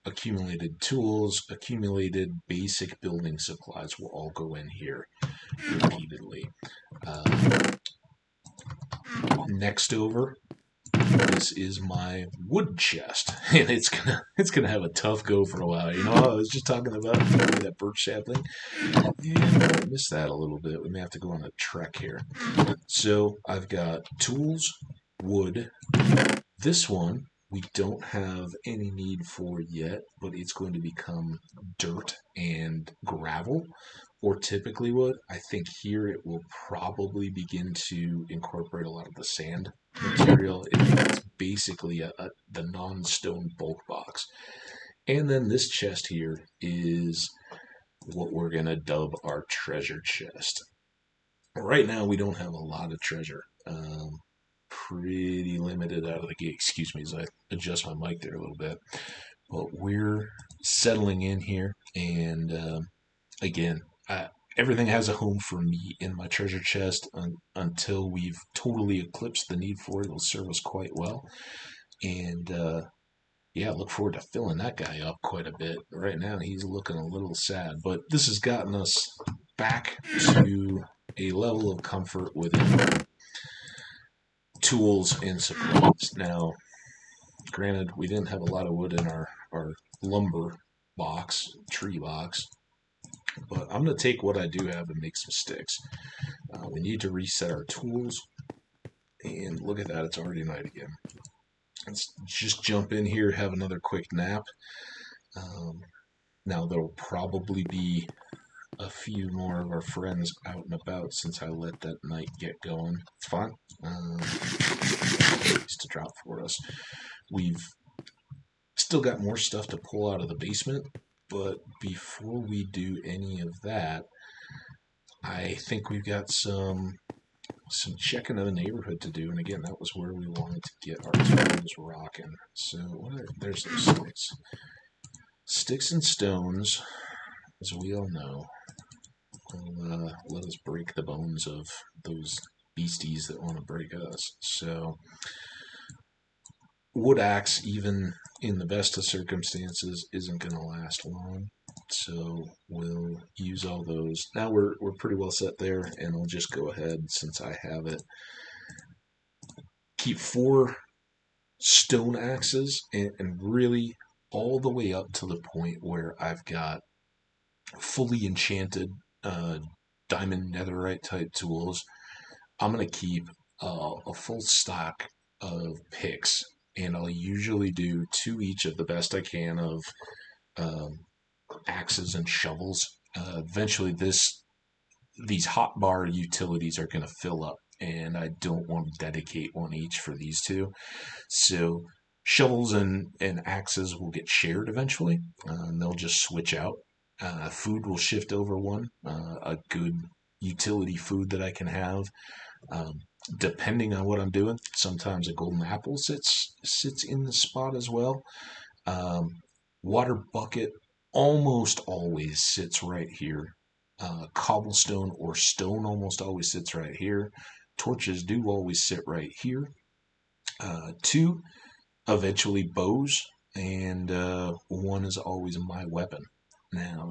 accumulated tools, accumulated basic building supplies will all go in here repeatedly. Next over, this is my wood chest, and it's gonna have a tough go for a while. I was just talking about that birch sapling, and I missed that a little bit. We may have to go on a trek here. So I've got tools, wood. This one we don't have any need for yet, but it's going to become dirt and gravel, or typically wood. I think here it will probably begin to incorporate a lot of the sand material. It's basically the non-stone bulk box. And then this chest here is what we're going to dub our treasure chest. Right now we don't have a lot of treasure. Pretty limited out of the gate. Excuse me as I adjust my mic there a little bit. But we're settling in here, and again, everything has a home for me in my treasure chest until we've totally eclipsed the need for it. It'll serve us quite well. And yeah, look forward to filling that guy up quite a bit. Right now, he's looking a little sad, but this has gotten us back to a level of comfort within tools and supplies. Now, granted, we didn't have a lot of wood in our lumber box, tree box, but I'm going to take what I do have and make some sticks. We need to reset our tools, and look at that, it's already night again. Let's just jump in here, have another quick nap. Now, there'll probably be a few more of our friends out and about since I let that night get going. It's fine. To drop for us. We've still got more stuff to pull out of the basement, but before we do any of that, I think we've got some checking of the neighborhood to do. And again, that was where we wanted to get our toes rocking. So there's those sticks. Sticks and stones, as we all know, will let us break the bones of those beasties that want to break us. So wood axe, even in the best of circumstances, isn't going to last long. So we'll use all those. Now we're pretty well set there, and I'll just go ahead, since I have it, keep 4 stone axes, and really all the way up to the point where I've got fully enchanted diamond netherite type tools. I'm going to keep a full stock of picks, and I'll usually do 2 each of the best I can of axes and shovels. Eventually these hotbar utilities are going to fill up, and I don't want to dedicate 1 each for these 2. So shovels and axes will get shared eventually, and they'll just switch out. Food will shift over 1, a good utility food that I can have. Depending on what I'm doing, sometimes a golden apple sits in the spot as well. Water bucket almost always sits right here. Cobblestone or stone almost always sits right here. Torches do always sit right here. 2, eventually bows, and 1 is always my weapon. Now,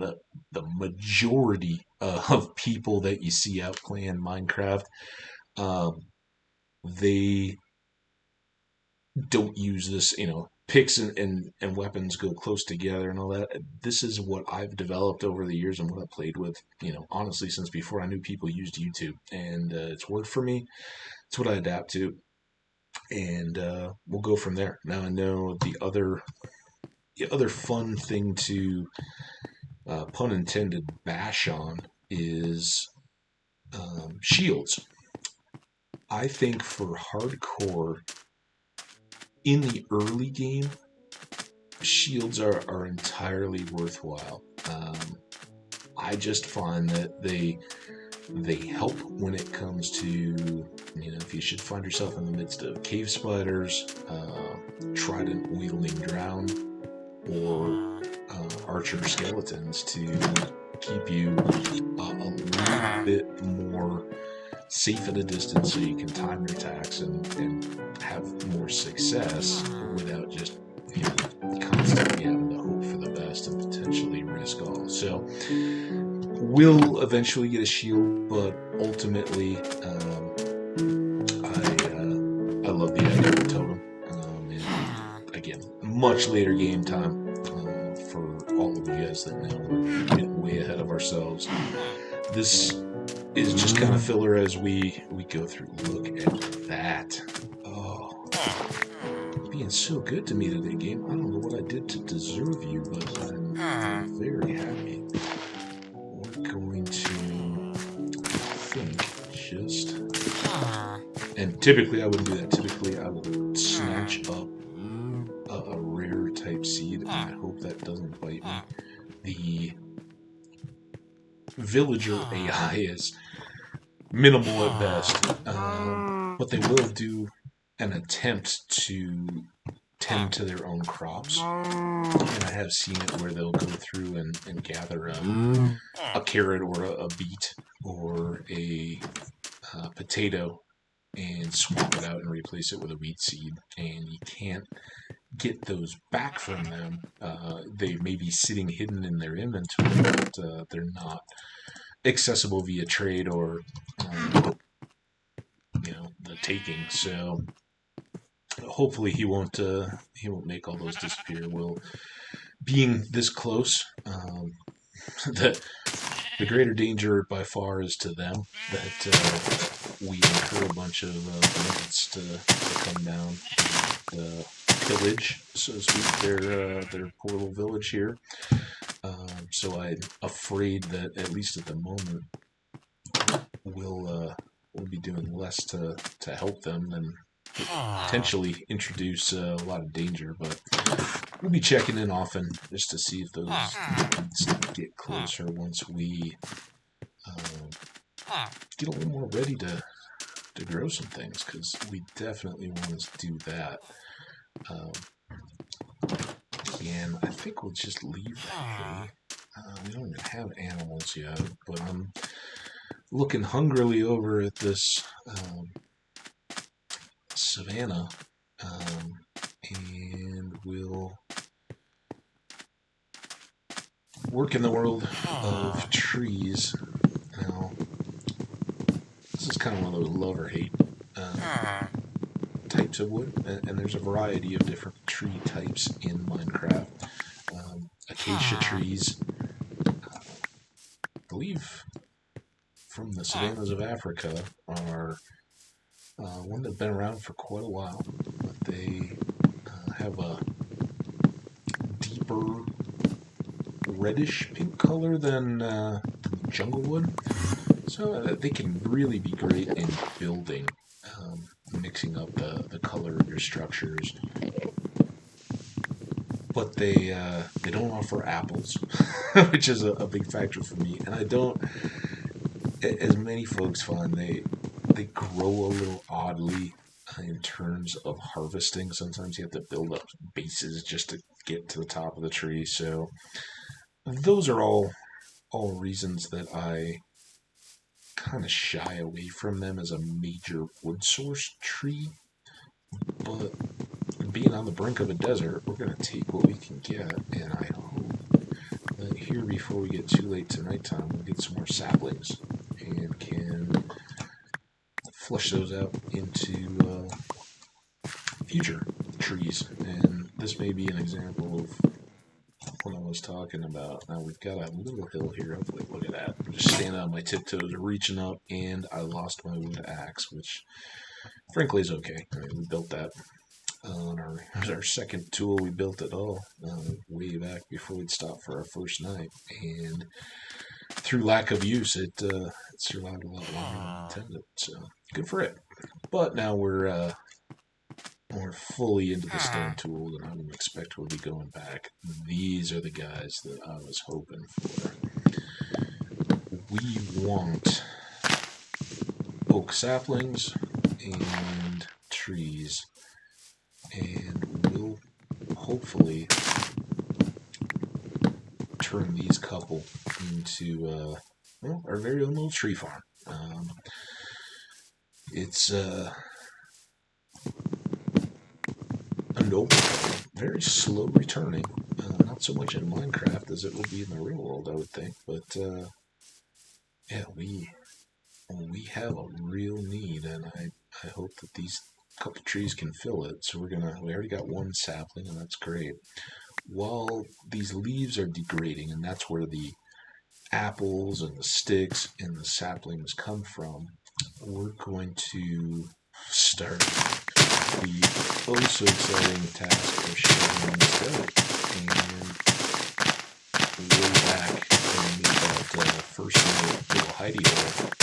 the majority of people that you see out playing Minecraft, they don't use this, picks and weapons go close together and all that. This is what I've developed over the years and what I've played with, honestly, since before I knew people used YouTube. And it's worked for me. It's what I adapt to. And we'll go from there. Now, I know the other fun thing to, pun intended, bash on is shields. I think for hardcore, in the early game, shields are entirely worthwhile. I just find that they help when it comes to, if you should find yourself in the midst of cave spiders, trident wielding drown, or archer skeletons, to keep you a little bit more safe at a distance, so you can time your attacks and have more success without just constantly having to hope for the best and potentially risk all. So we'll eventually get a shield, but ultimately I love the idea of a totem. And again, much later game time for all of you guys that know we're getting way ahead of ourselves. This is just kind of filler as we go through. Look at that. Oh, you're being so good to me today, game. I don't know what I did to deserve you, but I'm very happy. We're going to, I think, just... And typically I wouldn't do that. Typically I would snatch up a rare type seed, and I hope that doesn't bite me. The villager AI is minimal at best, but they will do an attempt to tend to their own crops, and I have seen it where they'll go through and gather a carrot or a beet or a potato and swap it out and replace it with a wheat seed, and you can't get those back from them. They may be sitting hidden in their inventory, but they're not accessible via trade, or the taking. So hopefully he won't make all those disappear. Well, being this close, the greater danger by far is to them that we incur a bunch of bandits to come down and pillage, so to speak, their poor little village here. So I'm afraid that at least at the moment we'll be doing less to help them than potentially introduce a lot of danger, but we'll be checking in often just to see if those get closer once we get a little more ready to grow some things, because we definitely want to do that. And I think we'll just leave the hay. We don't even have animals yet, but I'm looking hungrily over at this savannah, and we'll work in the world of trees. Now, this is kind of one of those love or hate types of wood, and there's a variety of different tree types in Minecraft. Acacia trees, I believe, from the savannas of Africa, are one that's been around for quite a while, but they have a deeper reddish pink color than jungle wood, so they can really be great in building, mixing up the color of your structures. But they don't offer apples, which is a big factor for me, and I don't, as many folks find, they grow a little oddly in terms of harvesting. Sometimes you have to build up bases just to get to the top of the tree. So those are all reasons that I kind of shy away from them as a major wood source tree. But being on the brink of a desert, we're going to take what we can get, and I hope that here before we get too late to nighttime, we'll get some more saplings and can flush those out into future trees. And this may be an example of what I was talking about. Now we've got a little hill here. Hopefully, look at that. I'm just standing on my tiptoes, reaching up, and I lost my wood axe, which frankly is okay. I mean, we built that on our second tool. We built it all way back before we'd stopped for our first night, and through lack of use, it survived a lot longer than intended. So good for it. But now we're fully into the stone tools, and I don't expect we'll be going back. These are the guys that I was hoping for. We want oak saplings and trees, and we'll hopefully turn these couple into our very own little tree farm. It's a noble, very slow returning. Not so much in Minecraft as it would be in the real world, I would think. But yeah, we have a real need, and I hope that these couple trees can fill it. So we already got one sapling, and that's great. While these leaves are degrading, and that's where the apples and the sticks and the saplings come from, we're going to start the so exciting task of shedding this desert. And way back when we made that first little hidey hole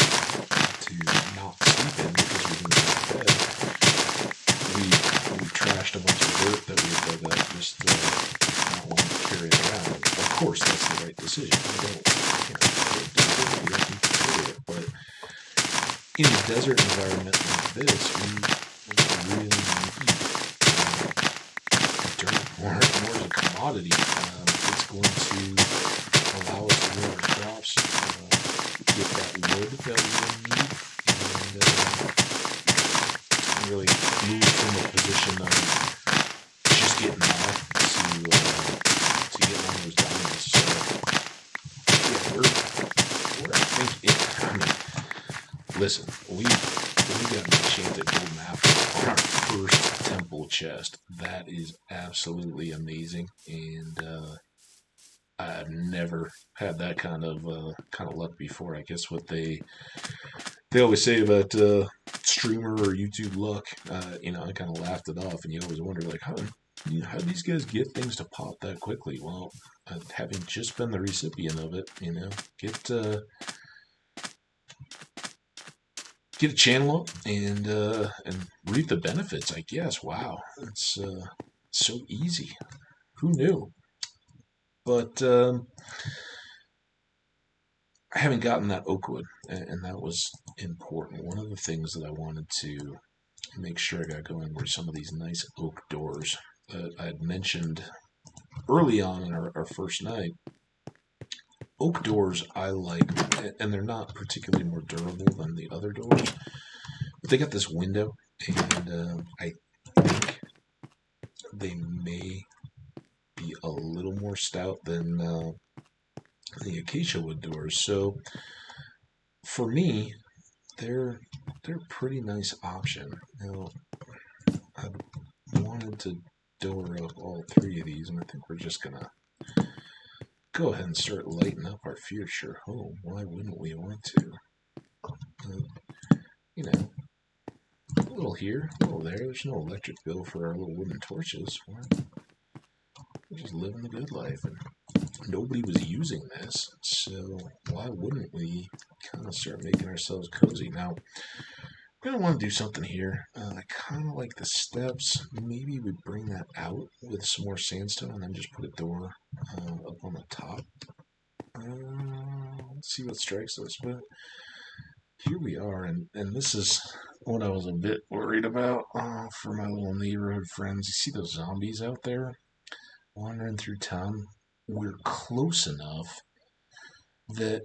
to not sleep in because we didn't have a bed, we trashed a bunch of dirt that we had dug up, just not wanting to carry it around. Of course, that's the right decision. You don't need to carry it, but in a desert environment like this, we really need dirt more as a commodity. It's going to allow us to grow our crops, get that wood that we need, and really move from a position of just getting by to getting on those diamonds. So yeah, we're I think I mean, listen, we got an enchanted first temple chest. That is absolutely amazing, and I've never had that kind of luck before. I guess what they always say about streamer or YouTube luck. I kind of laughed it off, and you always wonder like how do these guys get things to pop that quickly? Well, having just been the recipient of it, get a channel up and reap the benefits. I guess. Wow, it's so easy. Who knew? But I haven't gotten that oak wood, and that was important. One of the things that I wanted to make sure I got going were some of these nice oak doors that I had mentioned early on in our first night. Oak doors I like, and they're not particularly more durable than the other doors, but they got this window, and I think they may be a little more stout than the acacia wood doors. So for me, they're a pretty nice option. Now, I wanted to door up all three of these, and I think we're just gonna go ahead and start lighting up our future home. Why wouldn't we want to? A little here, a little there. There's no electric bill for our little wooden torches. We're just living the good life, and nobody was using this, so why wouldn't we kind of start making ourselves cozy? Now, we're going to want to do something here. I kind of like the steps. Maybe we bring that out with some more sandstone and then just put a door up on the top. Let's see what strikes us. But here we are, and this is what I was a bit worried about for my little neighborhood friends. You see those zombies out there wandering through town? We're close enough that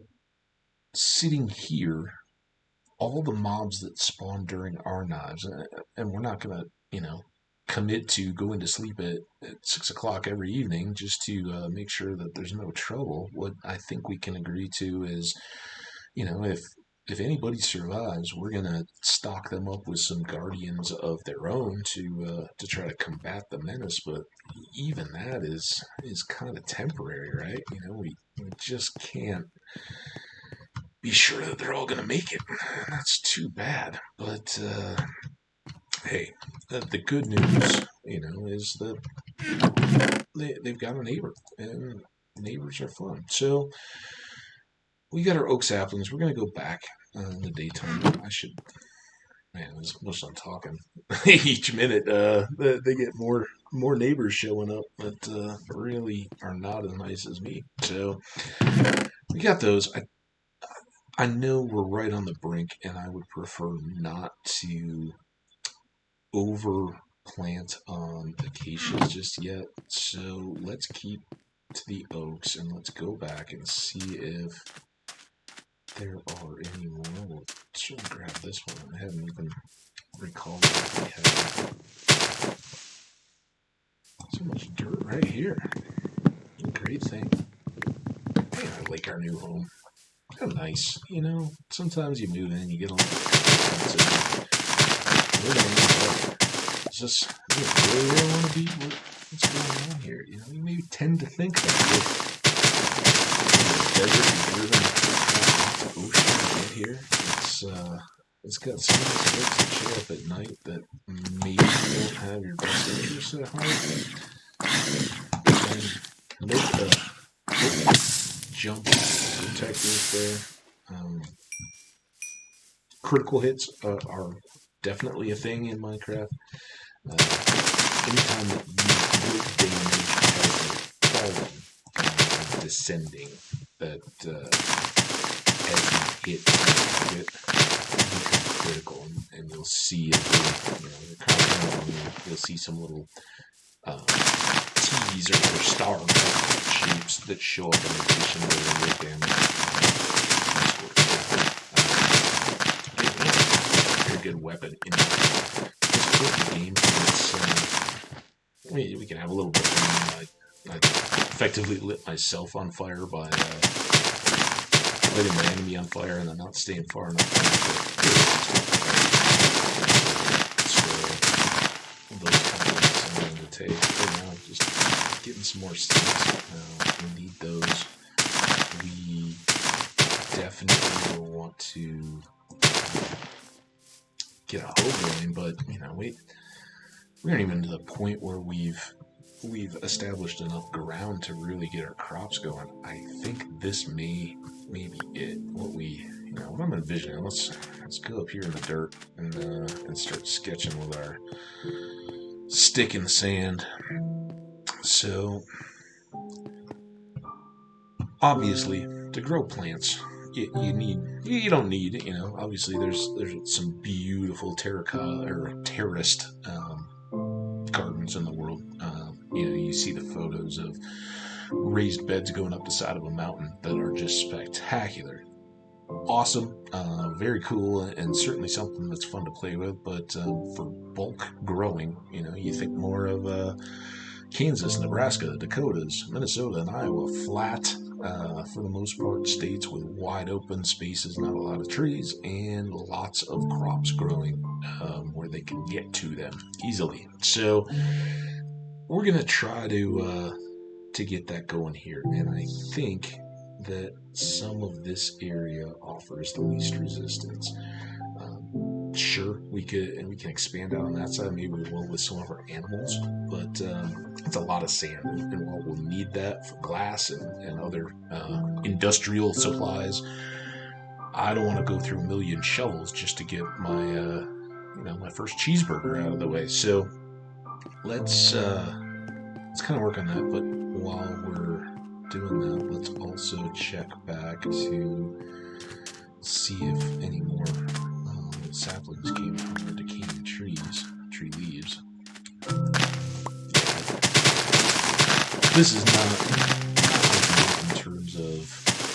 sitting here, all the mobs that spawn during our knives, and we're not going to, commit to going to sleep at 6 o'clock every evening just to make sure that there's no trouble. What I think we can agree to is, if anybody survives, we're going to stock them up with some guardians of their own to try to combat the menace. But even that is kind of temporary, right? We just can't be sure that they're all going to make it. That's too bad. But hey, the good news, is that they've got a neighbor, and neighbors are fun. So we got our oak saplings. We're going to go back in the daytime. As much as I'm talking, each minute they get more neighbors showing up that really are not as nice as me. So we got those. I know we're right on the brink, and I would prefer not to overplant on acacias just yet. So let's keep to the oaks, and let's go back and see if there are any more. We'll sort of grab this one. I haven't even recalled that we have so much dirt right here. Great thing. Man, I like our new home. How nice, Sometimes you move in, you get a little expensive. It's just, really where I want to be. What's going on here? You maybe tend to think that desert driven off the ocean right here. It's got some of the folks that show up at night that maybe don't have your best interests at heart. And note the jump protectors there. Critical hits are definitely a thing in Minecraft. Anytime that you would damage falling, descending, that as you hit the target, becomes critical, and you'll see you'll see some little T's or star shapes that show up in addition to the damage. Very good weapon in this game. We can have a little bit of fun. I effectively lit myself on fire by lighting my enemy on fire and then not staying far enough. latte for now, just getting some more sticks. We need those. We definitely will want to get a hoe going, but we aren't even to the point where we've established enough ground to really get our crops going. I think this may be it. What I'm envisioning. Let's go up here in the dirt and start sketching with our stick in the sand. So obviously, to grow plants, you don't need, obviously there's some beautiful terracotta or terraced gardens in the world. You see the photos of raised beds going up the side of a mountain that are just spectacular. Awesome, very cool, and certainly something that's fun to play with, but for bulk growing, you think more of Kansas, Nebraska, the Dakotas, Minnesota, and Iowa, flat, for the most part, states with wide open spaces, not a lot of trees, and lots of crops growing where they can get to them easily. So we're going to try to get that going here, and I think that some of this area offers the least resistance. Sure, we can expand out on that side. Maybe we will with some of our animals, but it's a lot of sand, and while we'll need that for glass and other industrial supplies, I don't want to go through a million shovels just to get my my first cheeseburger out of the way. So let's kind of work on that. But while we're doing that, let's also check back to see if any more saplings came from the decaying tree leaves. This is not in terms of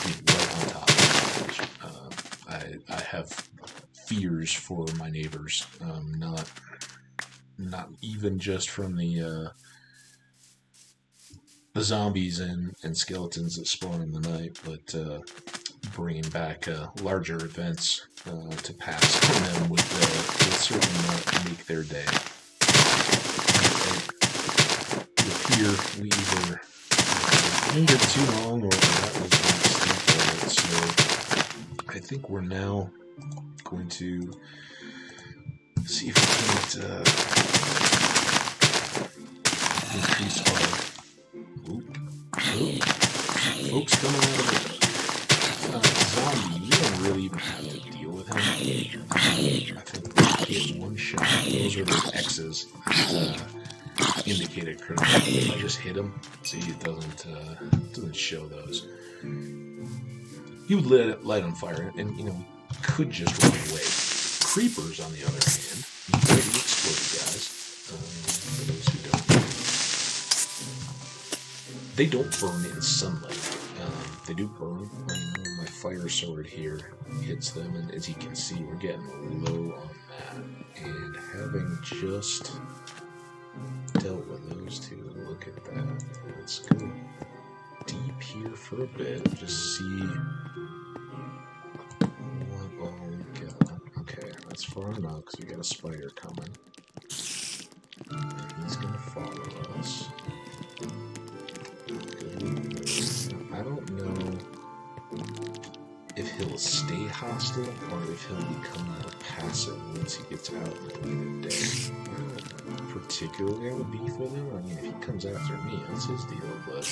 being right on top of it. I have fears for my neighbors, not even just from the zombies and skeletons that spawn in the night, but bringing back larger events to pass on them would certainly not make their day. Here we either lingered too long or that was the extent of it, so I think we're now going to see if we can't increase our folks coming out of a zombie. We don't really even have to deal with him. I think we hit one shot. Those are the X's indicated critical. If I just hit him, see, it doesn't show those. He would light on fire, and we could just run away. Creepers, on the other hand, already exploded, guys. For those who don't, they don't burn in sunlight. They do burn. My fire sword here hits them, and as you can see, we're getting low on that. And having just dealt with those two, look at that. Let's go deep here for a bit. Just see what all we got. Okay, that's far enough because we got a spider coming. And he's gonna follow us. I don't know if he'll stay hostile or if he'll become more passive once he gets out in the light of day. Particularly have a beef with him. I mean, if he comes after me, that's his deal, but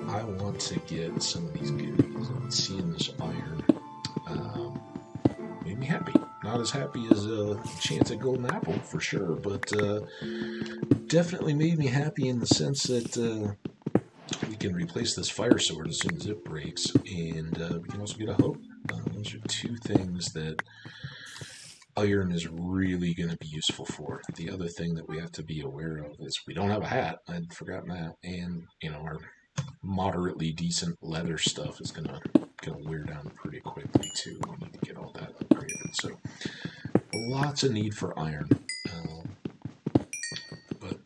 I want to get some of these goodies, and seeing this iron made me happy. Not as happy as a Enchanted golden apple, for sure, but definitely made me happy in the sense that we can replace this fire sword as soon as it breaks, and we can also get a hoe. Those are two things that iron is really going to be useful for. The other thing that we have to be aware of is we don't have a hat. I'd forgotten that, and our moderately decent leather stuff is gonna wear down pretty quickly too. We need to get all that upgraded. So lots of need for iron, but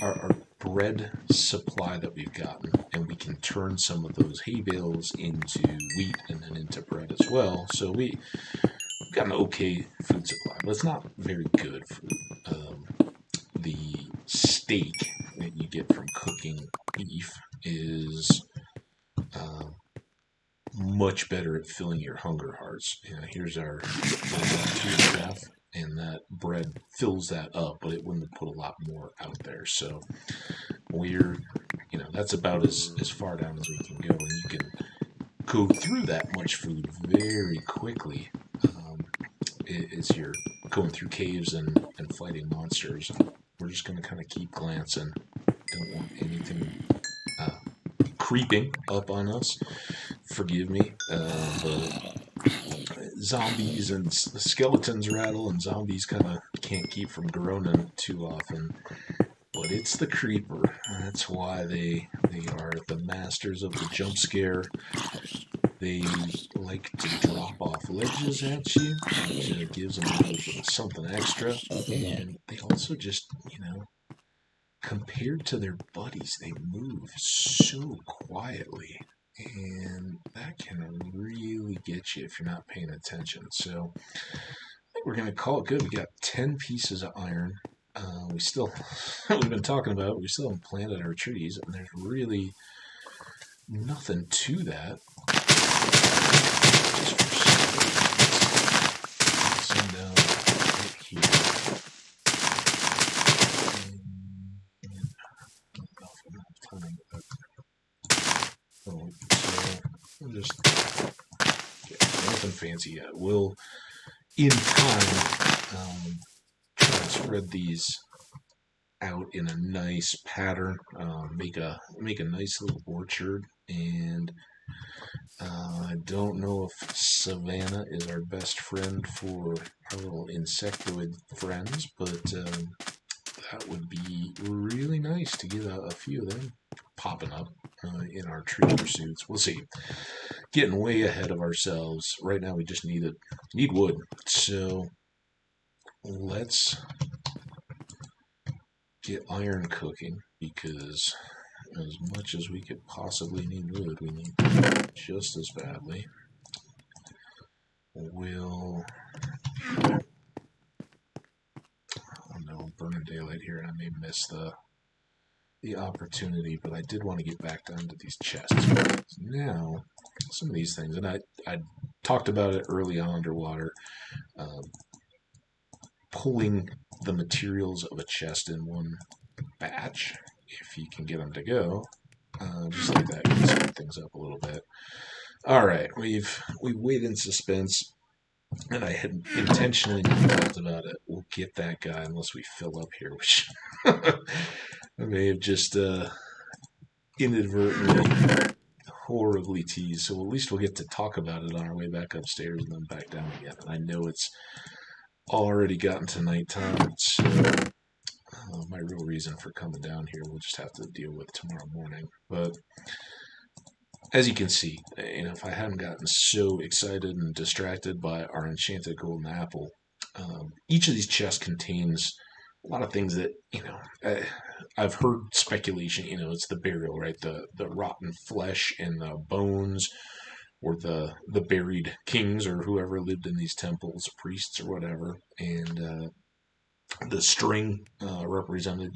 our bread supply that we've gotten, and we can turn some of those hay bales into wheat and then into bread as well. So we've got an okay food supply, but it's not very good food. The steak that you get from cooking beef is much better at filling your hunger hearts. Here's our half, and that bread fills that up, but it wouldn't put a lot more out there. So that's about as far down as we can go, and you can go through that much food very quickly as you're going through caves and fighting monsters. We're just going to kind of keep glancing. Don't want anything creeping up on us. Forgive me. The zombies and skeletons rattle, and zombies kind of can't keep from groaning too often. But it's the creeper. That's why they are the masters of the jump scare. They like to drop off ledges at you, which gives them a little bit of something extra. And they also just, compared to their buddies, they move so quietly. And that can really get you if you're not paying attention. So I think we're going to call it good. We got 10 pieces of iron. We've been talking about, we still haven't planted our trees, and there's really nothing to that. Send down right here. We'll just nothing fancy yet. We'll, in time, try and spread these out in a nice pattern, make a nice little orchard, and I don't know if Savannah is our best friend for our little insectoid friends, but that would be really nice to get a few of them popping up in our tree pursuits. We'll see. Getting way ahead of ourselves. Right now we just need wood. So let's get iron cooking, because as much as we could possibly need wood, we need just as badly. We'll... Oh no, burning daylight here, and I may miss the opportunity, but I did want to get back down to these chests. Now, some of these things, and I talked about it early on underwater, pulling the materials of a chest in one batch, if you can get them to go, just like that, you can speed things up a little bit. All right, we've waited in suspense, and I had intentionally not talked about it. We'll get that guy unless we fill up here, which I may have just inadvertently horribly teased. So at least we'll get to talk about it on our way back upstairs and then back down again. And I know it's already gotten to nighttime, so my real reason for coming down here we'll just have to deal with tomorrow morning. But as you can see, if I hadn't gotten so excited and distracted by our enchanted golden apple, each of these chests contains a lot of things that, I've heard speculation, it's the burial, right? The rotten flesh and the bones, or the buried kings or whoever lived in these temples, priests or whatever. And the string represented,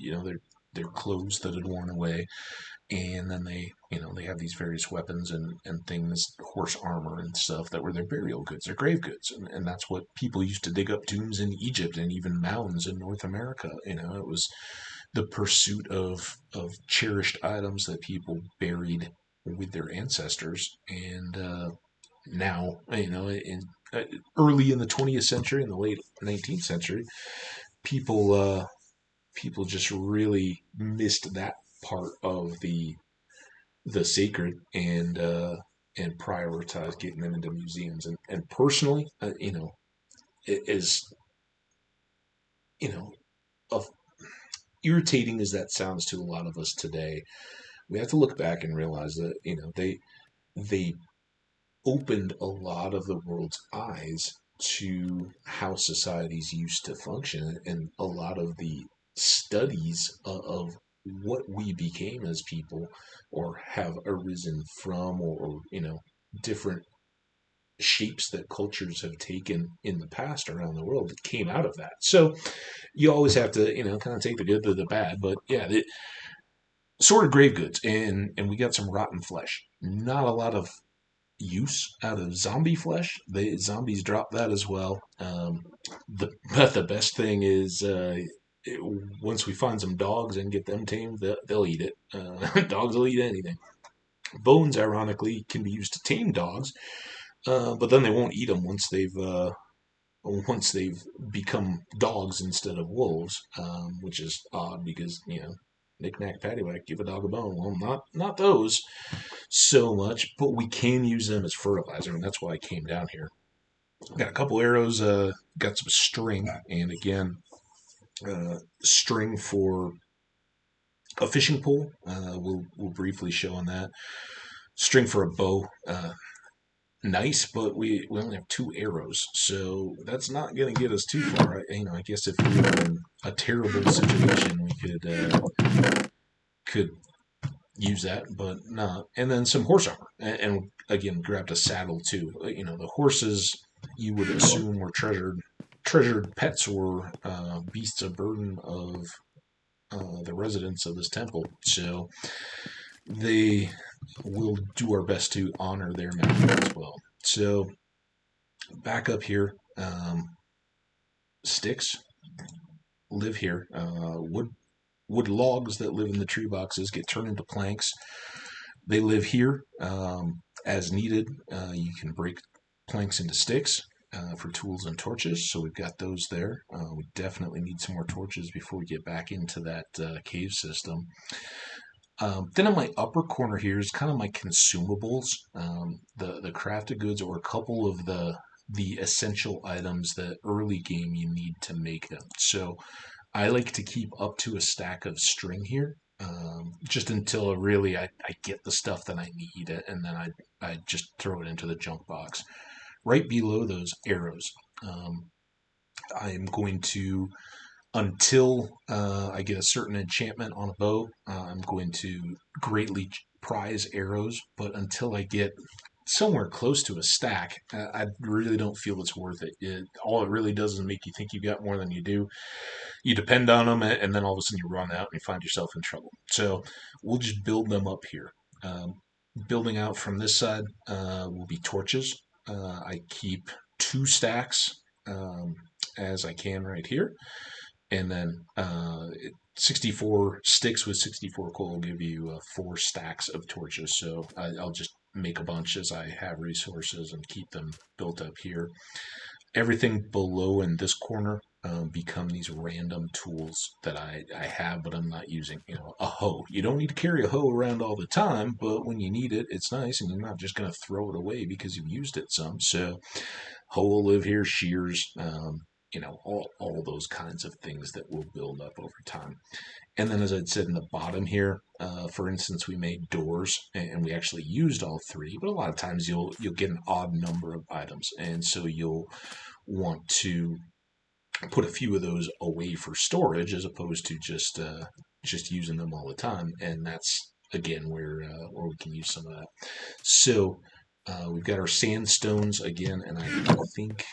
their clothes that had worn away. And then they have these various weapons and things, horse armor and stuff, that were their burial goods, their grave goods. And that's what people used to dig up tombs in Egypt and even mounds in North America. It was the pursuit of cherished items that people buried with their ancestors. And now, early in the 20th century, in the late 19th century, people just really missed that part of the sacred, and prioritize getting them into museums. And personally, it is, irritating as that sounds to a lot of us today, we have to look back and realize that they opened a lot of the world's eyes to how societies used to function, and a lot of the studies of what we became as people, or have arisen from, or different shapes that cultures have taken in the past around the world that came out of that. So you always have to, kind of take the good to the bad. But yeah, sort of grave goods, and we got some rotten flesh. Not a lot of use out of zombie flesh. Zombies drop that as well. But the best thing is once we find some dogs and get them tamed, they'll eat it. Dogs will eat anything. Bones, ironically, can be used to tame dogs, but then they won't eat them once they've become dogs instead of wolves, which is odd because knick knack paddywhack, give a dog a bone. Well, not those so much, but we can use them as fertilizer, and that's why I came down here. Got a couple arrows, got some string, and again, string for a fishing pole. We'll briefly show on that. String for a bow. Nice, but we only have 2 arrows, so that's not going to get us too far. I guess if we were in a terrible situation, we could use that, but not. And then some horse armor, and again, grabbed a saddle too. The horses you would assume were treasured pets or beasts of burden of the residents of this temple. So we'll do our best to honor their memory as well. So back up here, sticks live here. Wood logs that live in the tree boxes get turned into planks. They live here as needed. You can break planks into sticks for tools and torches. So we've got those there. We definitely need some more torches before we get back into that cave system. Then in my upper corner here is kind of my consumables, the crafted goods, or a couple of the essential items that early game you need to make them. So I like to keep up to a stack of string here, just until really I get the stuff that I need, and then I just throw it into the junk box. Right below those arrows, I am going to, until I get a certain enchantment on a bow, I'm going to greatly prize arrows, but until I get somewhere close to a stack, I really don't feel it's worth it. All it really does is make you think you got more than you do. You depend on them, and then all of a sudden you run out and you find yourself in trouble. So we'll just build them up here. Building out from this side will be torches. I keep 2 stacks as I can right here. And then 64 sticks with 64 coal will give you 4 stacks of torches. So I'll just make a bunch as I have resources and keep them built up here. Everything below in this corner become these random tools that I have, but I'm not using. A hoe. You don't need to carry a hoe around all the time, but when you need it, it's nice, and you're not just going to throw it away because you've used it some. So hoe will live here, shears, all those kinds of things that will build up over time. And then, as I'd said in the bottom here, for instance, we made doors, and we actually used all 3. But a lot of times you'll get an odd number of items, and so you'll want to put a few of those away for storage as opposed to just using them all the time. And that's again where we can use some of that. So we've got our sandstones again, and I think.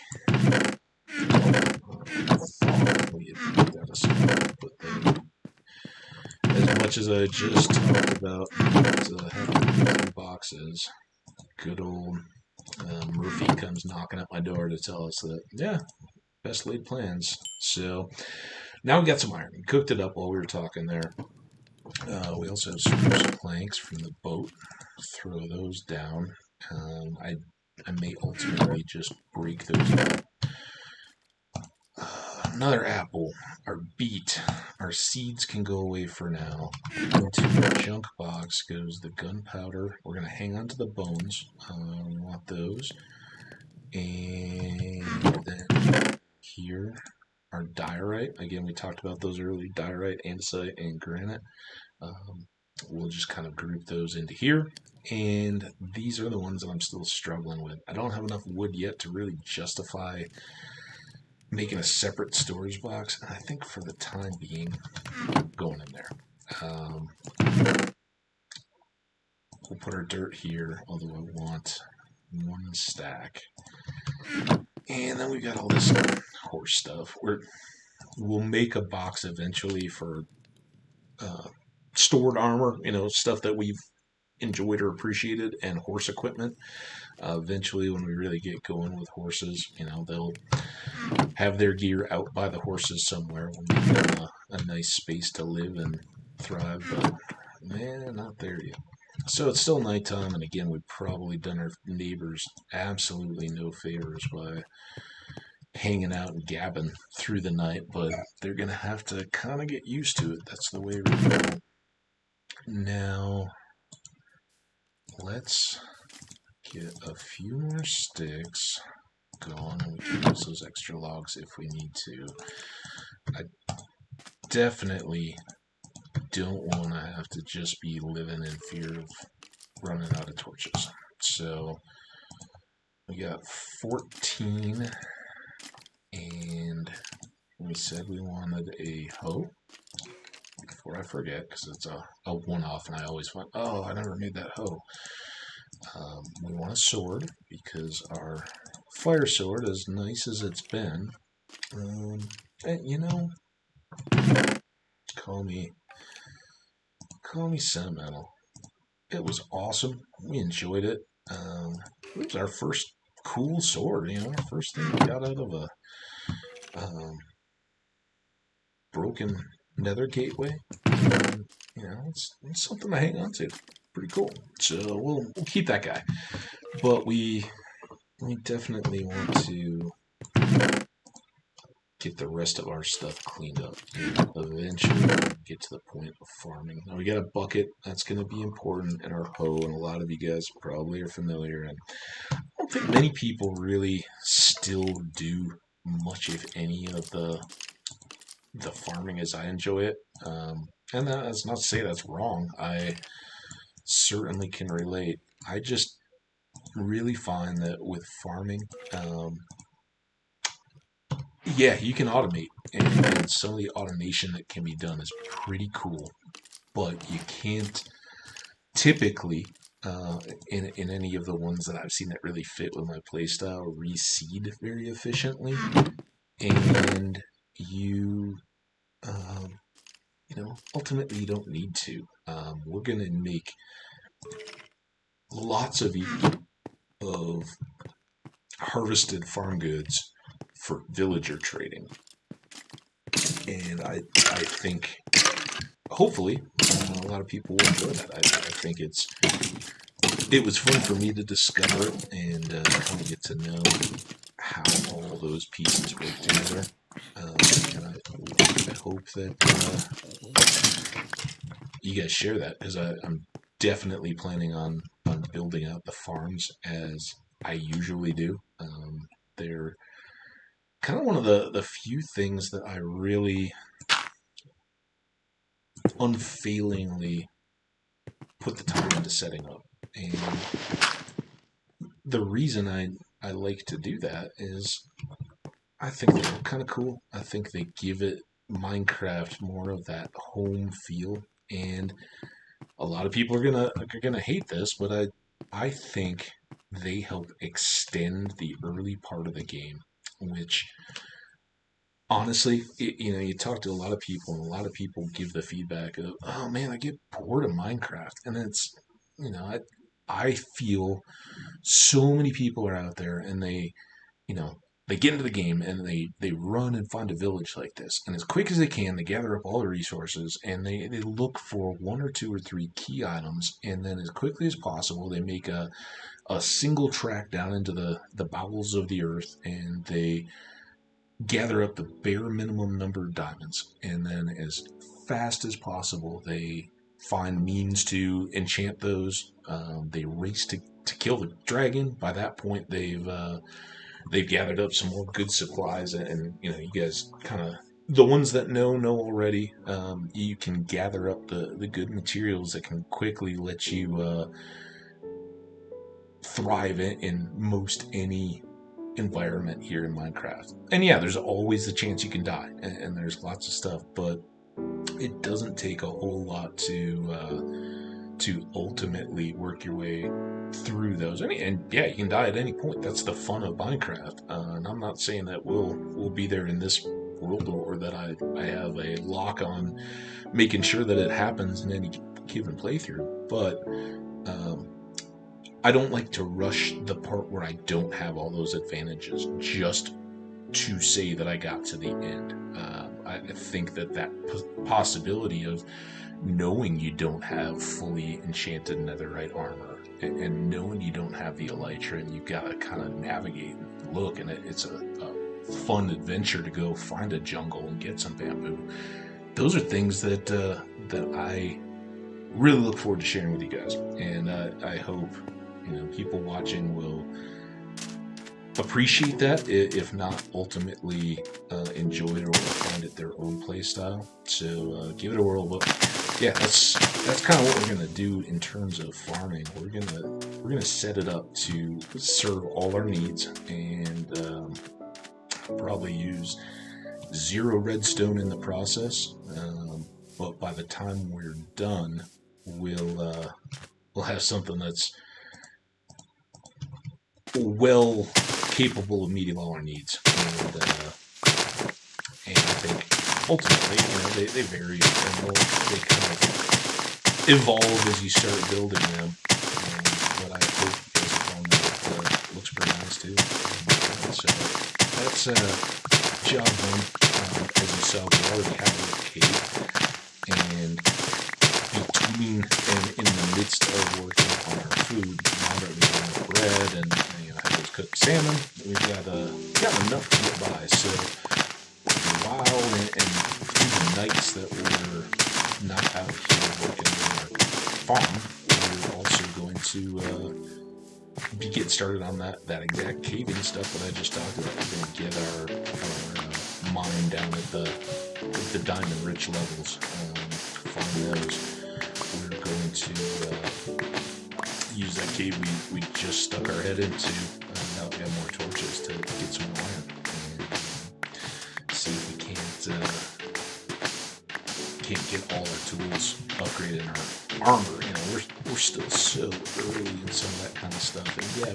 As much as I just talked about having 2 boxes, good old Murphy comes knocking at my door to tell us that, best laid plans. So now we got some iron. We cooked it up while we were talking there. We also have spruce planks from the boat. Throw those down. I may ultimately just break those up. Another apple, our beet, our seeds can go away for now. Into the junk box goes the gunpowder. We're going to hang on to the bones. We want those. And then here, our diorite. Again, we talked about those earlier, diorite, andesite, and granite. We'll just kind of group those into here. And these are the ones that I'm still struggling with. I don't have enough wood yet to really justify making a separate storage box. And I think for the time being, going in there. We'll put our dirt here, although I want 1 stack. And then we got all this horse stuff. We'll make a box eventually for stored armor, stuff that we've enjoyed or appreciated, and horse equipment. Eventually, when we really get going with horses, they'll have their gear out by the horses somewhere. We'll give them a nice space to live and thrive, but man, not there yet. So it's still nighttime, and again, we've probably done our neighbors absolutely no favors by hanging out and gabbing through the night, but they're going to have to kind of get used to it. That's the way we're going. Now, let's get a few more sticks going, and we can use those extra logs if we need to. I definitely don't want to have to just be living in fear of running out of torches. So we got 14, and we said we wanted a hoe. Before I forget, because it's a one-off, and I always find, oh, I never made that hoe. We want a sword, because our fire sword, as nice as it's been, call me sentimental. It was awesome. We enjoyed it. It was our first cool sword, our first thing we got out of a broken Nether gateway. It's something to hang on to. Pretty cool. So we'll keep that guy. But we definitely want to get the rest of our stuff cleaned up. And eventually get to the point of farming. Now we got a bucket. That's going to be important, and our hoe, and a lot of you guys probably are familiar. And I don't think many people really still do much, if any, of the farming as I enjoy it. And that's not to say that's wrong. I certainly can relate. I just really find that with farming, you can automate, and some of the automation that can be done is pretty cool, but you can't typically, in any of the ones that I've seen that really fit with my playstyle, reseed very efficiently, and you ultimately you don't need to. We're going to make lots of harvested farm goods for villager trading, and I think hopefully a lot of people will enjoy that. I think it was fun for me to discover it and kind of get to know how all those pieces work together. And I hope that you guys share that, because I'm definitely planning on building out the farms as I usually do. They're kind of one of the few things that I really unfailingly put the time into setting up. And the reason I like to do that is I think they look kind of cool. I think they give it Minecraft more of that home feel. And a lot of people are gonna hate this, but I think they help extend the early part of the game, which honestly, you talk to a lot of people, and a lot of people give the feedback of, oh man, I get bored of Minecraft. And it's, I feel so many people are out there, and they get into the game, and they run and find a village like this. And as quick as they can, they gather up all the resources, and they look for one or two or three key items. And then as quickly as possible, they make a single track down into the bowels of the earth, and they gather up the bare minimum number of diamonds. And then as fast as possible, they find means to enchant those. They race to kill the dragon. By that point, they've gathered up some more good supplies, and you guys kind of, the ones that know already. You can gather up the good materials that can quickly let you thrive in most any environment here in Minecraft. And yeah, there's always the chance you can die, and there's lots of stuff, but it doesn't take a whole lot to to ultimately work your way through those. And yeah, you can die at any point. That's the fun of Minecraft. And I'm not saying that we'll be there in this world, or that I have a lock on making sure that it happens in any given playthrough. But I don't like to rush the part where I don't have all those advantages just to say that I got to the end. I think that possibility of knowing you don't have fully enchanted netherite armor, and knowing you don't have the elytra, and you've got to kind of navigate and look, and it's a fun adventure to go find a jungle and get some bamboo. Those are things that I really look forward to sharing with you guys, and I hope people watching will appreciate that, if not ultimately enjoy it or find it their own play style. So give it a whirl. But yeah, that's kind of what we're gonna do in terms of farming. We're gonna set it up to serve all our needs, and probably use 0 redstone in the process. But by the time we're done, we'll have something that's well capable of meeting all our needs, and I think ultimately, they vary, and they kind of evolve as you start building them. But I hope as one that looks pretty nice too. So that's job one. As you saw, we already have a cave, and between and in the midst of working on our food, now that we've done bread and cooked salmon, we've got enough to get by. So while and through the nights that we're not out here working on our farm, we're also going to be getting started on that exact caving stuff that I just talked about. We're going to get our mine down at the diamond rich levels. Find those. We're going to use that cave we just stuck our head into. Now we have more torches to get some more iron, and see if we can't get all our tools upgraded in our armor. We're still so early in some of that kind of stuff, and yeah,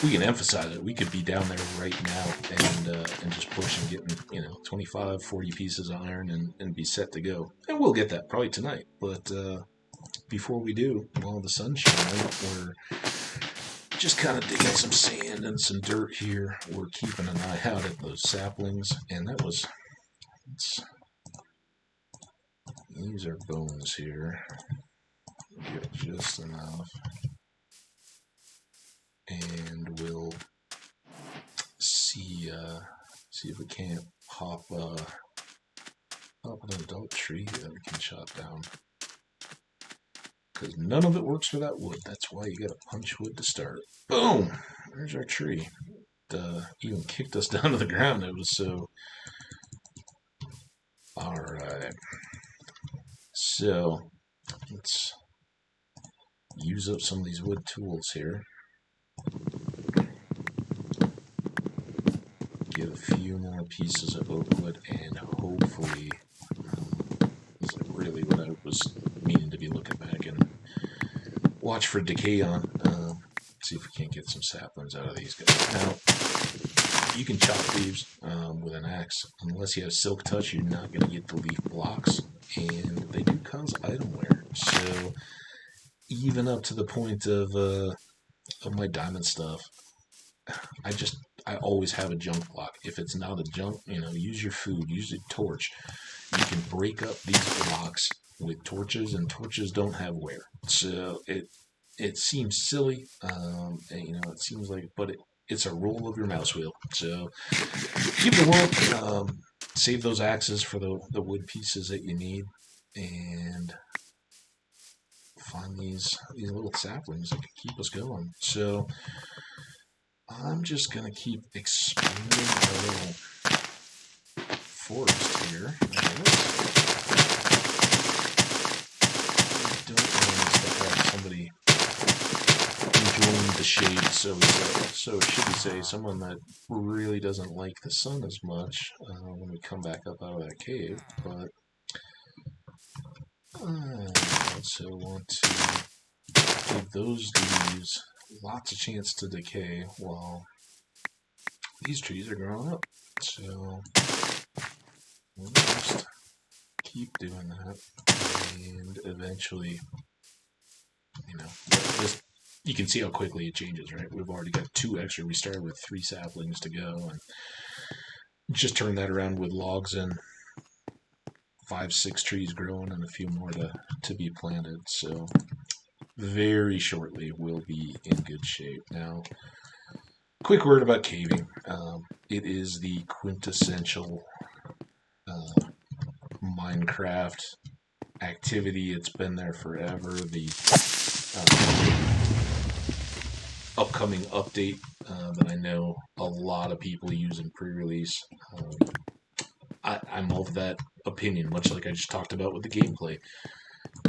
we can emphasize it. We could be down there right now and just push and getting 25, 40 pieces of iron and be set to go. And we'll get that probably tonight, but before we do, while the sun's shining, we're just kind of digging some sand and some dirt here. We're keeping an eye out at those saplings, and these are bones here. Get just enough, and we'll see if we can't pop an adult tree that we can chop down. Because none of it works for that wood. That's why you gotta punch wood to start. Boom! There's our tree. Even kicked us down to the ground. It was so... Alright. So, let's use up some of these wood tools here. Get a few more pieces of oak wood, and hopefully... this is really what I was meaning to be looking back and watch for decay on. See if we can't get some saplings out of these guys. Now, you can chop leaves with an axe. Unless you have silk touch, you're not going to get the leaf blocks, and they do cause item wear. So even up to the point of my diamond stuff, I always have a junk block. If it's not a junk, use your food, use a torch. You can break up these blocks with torches, and torches don't have wear. So it seems silly, it seems like, but it's a roll of your mouse wheel. So give it a whirl. Save those axes for the wood pieces that you need, and find these little saplings that can keep us going. So I'm just gonna keep expanding our little forest here. I don't want to have somebody enjoying the shade, so should we say someone that really doesn't like the sun as much when we come back up out of that cave. But So I want to give those leaves lots of chance to decay while these trees are growing up. So we'll just keep doing that, and eventually, this, you can see how quickly it changes, right? We've already got 2 extra. We started with 3 saplings to go, and just turn that around with logs and 5, 6 trees growing and a few more to be planted. So very shortly we'll be in good shape. Now, quick word about caving. It is the quintessential Minecraft activity. It's been there forever. The upcoming update that I know a lot of people use in pre-release. I'm of that opinion, much like I just talked about with the gameplay.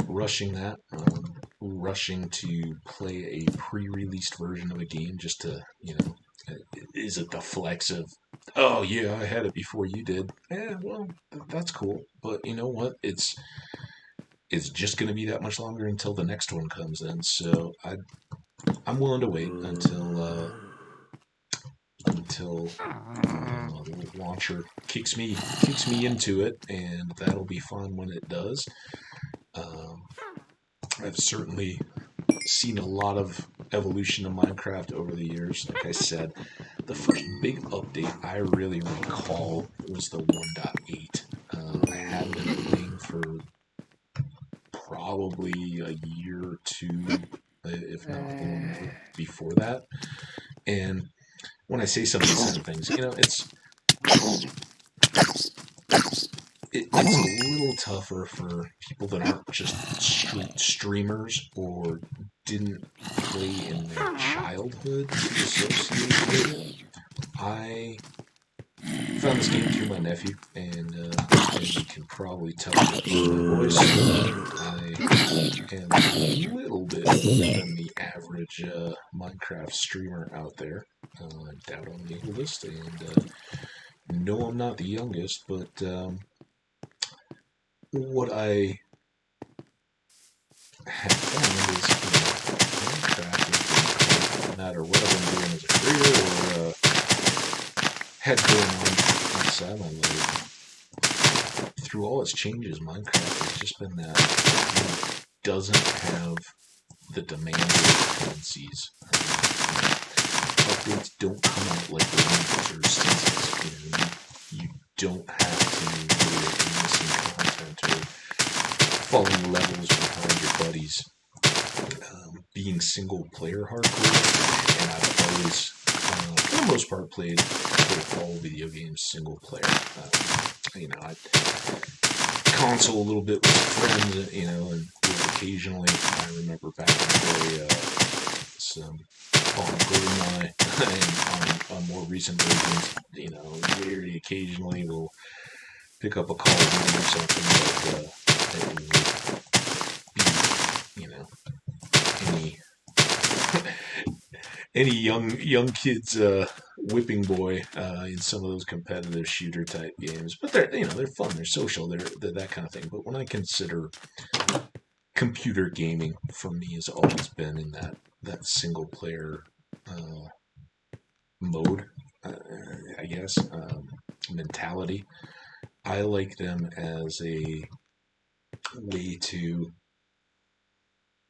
Rushing that, rushing to play a pre-released version of a game just to, is it the flex of, oh yeah, I had it before you did? Yeah, well, that's cool. But you know what? It's just going to be that much longer until the next one comes in. So I'm willing to wait until the launcher kicks me into it, and that'll be fun when it does. I've certainly seen a lot of evolution of Minecraft over the years. Like I said, the first big update I really recall was the 1.8. I had been playing for probably a year or 2, if not longer, before that. And when I say some of these kind of things, it's a little tougher for people that aren't just streamers or didn't play in their childhood to associate with it. I found this game through my nephew, and as you can probably tell from my voice, I am a little bit older than the average Minecraft streamer out there. I doubt I'm the oldest, and no, I'm not the youngest, but what I have found is Minecraft is no matter what I've been doing as a career or had going on outside my life, through all its changes, Minecraft has just been that it doesn't have the demanding dependencies. Updates don't come out like the Windows or seasons. You don't have to worry about missing content or falling levels behind your buddies. Being single player hardcore, and I've always, for the most part, played all video games single player. I console a little bit with friends, and occasionally, I remember back in the day, some on GoldenEye and on more recent versions, very occasionally we'll pick up a Call of Duty or something, but it would be, any young kid's whipping boy in some of those competitive shooter type games. But they're fun, they're social, they're that kind of thing. But when I consider computer gaming, for me has always been in that single player mode, I guess, mentality. I like them as a way to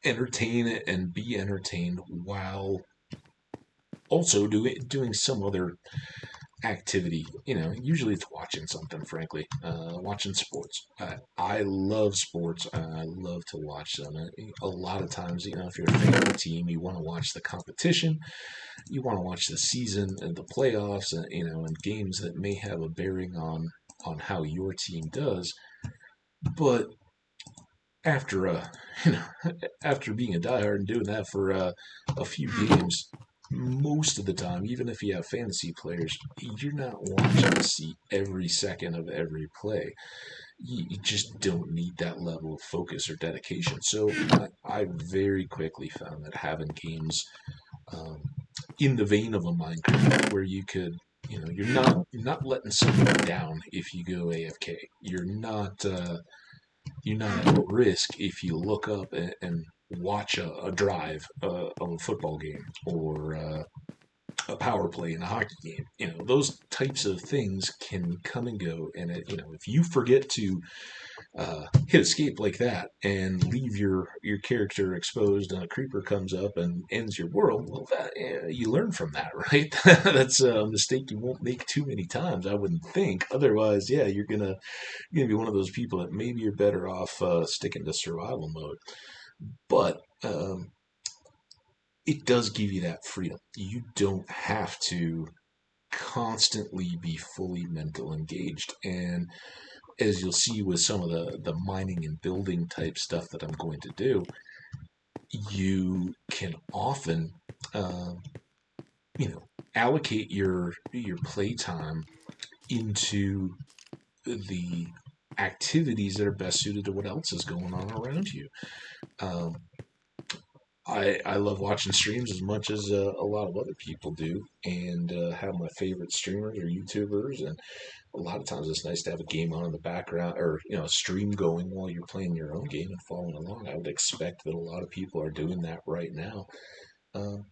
entertain and be entertained while also doing some other activity. Usually it's watching something, frankly. Watching sports. I love sports. I love to watch them. A lot of times, if you're a fan of the team, you want to watch the competition. You want to watch the season and the playoffs, and games that may have a bearing on how your team does. But after after being a diehard and doing that for a few games, most of the time, even if you have fantasy players, you're not watching to see every second of every play. You just don't need that level of focus or dedication. So I very quickly found that having games in the vein of a Minecraft, where you could, you're not letting someone down if you go AFK. You're not you're not at risk if you look up and watch a drive of a football game or a power play in a hockey game. Those types of things can come and go. And if you forget to hit escape like that and leave your character exposed and a creeper comes up and ends your world, well, you learn from that, right? That's a mistake you won't make too many times, I wouldn't think. Otherwise, yeah, you're gonna be one of those people that maybe you're better off sticking to survival mode. But it does give you that freedom. You don't have to constantly be fully mental engaged. And as you'll see with some of the mining and building type stuff that I'm going to do, you can often, um, allocate your playtime into the activities that are best suited to what else is going on around you. Um, I love watching streams as much as a lot of other people do, and have my favorite streamers or YouTubers. And a lot of times it's nice to have a game on in the background, or a stream going while you're playing your own game and following along. I would expect that a lot of people are doing that right now. Um,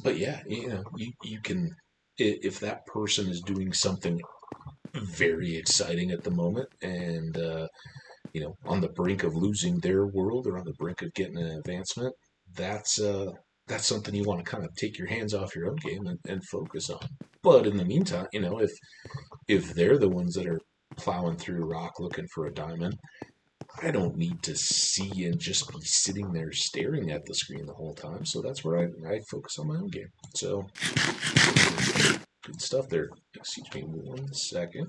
but yeah, you can, if that person is doing something very exciting at the moment, and on the brink of losing their world or on the brink of getting an advancement, that's that's something you want to kind of take your hands off your own game and focus on. But in the meantime, if they're the ones that are plowing through rock looking for a diamond, I don't need to see and just be sitting there staring at the screen the whole time. So that's where I focus on my own game. So good stuff there. Excuse me 1 second.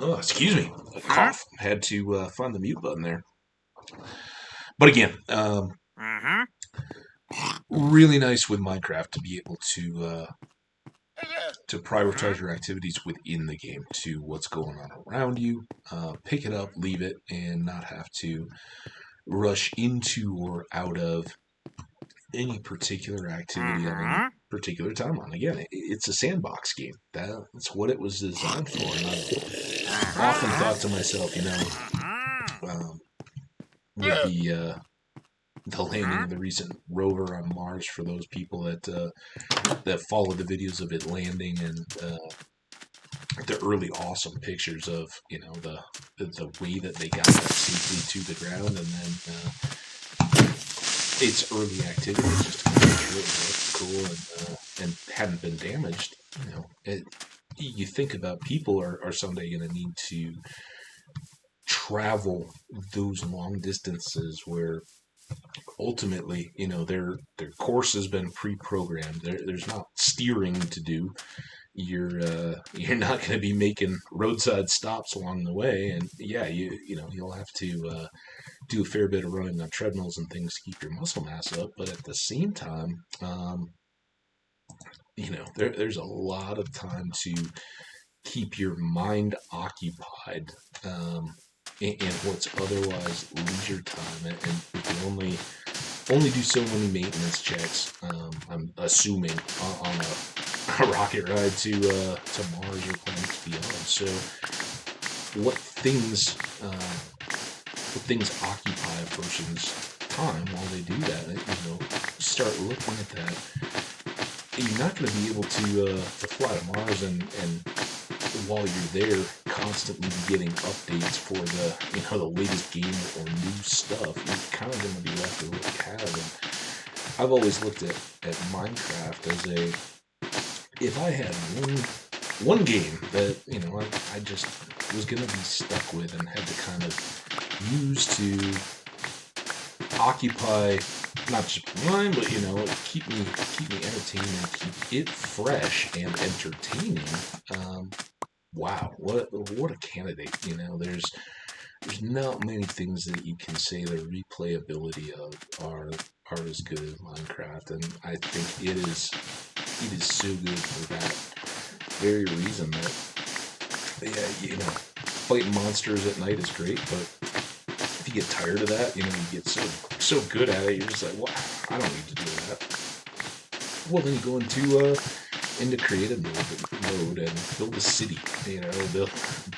Oh, excuse me. A cough. Had to find the mute button there. But again, really nice with Minecraft to be able to prioritize your activities within the game to what's going on around you. Pick it up, leave it, and not have to rush into or out of any particular activity at any particular timeline. Again, it's a sandbox game. That's what it was designed for. And I've often thought to myself, with the landing of the recent rover on Mars, for those people that follow the videos of it landing, and the early awesome pictures of the way that they got that safely to the ground, and then its early activity just to make sure it looked cool and hadn't been damaged. You think about people are someday going to need to travel those long distances where ultimately, their course has been pre-programmed. There's not steering to do. You're not going to be making roadside stops along the way, and yeah, you'll have to do a fair bit of running on treadmills and things to keep your muscle mass up. But at the same time, there's a lot of time to keep your mind occupied in what's otherwise leisure time, and we can only do so many maintenance checks. I'm assuming on a rocket ride to Mars or planets beyond. So, what things occupy a person's time while they do that? Start looking at that. You're not going to be able to fly to Mars and while you're there constantly be getting updates for the latest game or new stuff. You're kind of going to be left with what you have. And I've always looked at Minecraft as if I had one game that I just was going to be stuck with and had to kind of use to occupy not just mine, but keep me entertained and keep it fresh and entertaining. Wow, what a candidate! There's not many things that you can say the replayability of are as good as Minecraft, and I think it is so good for that very reason. That fighting monsters at night is great, but if you get tired of that, you get so good at it, you're just like, well, I don't need to do that. Well, then you go into creative mode and build a city.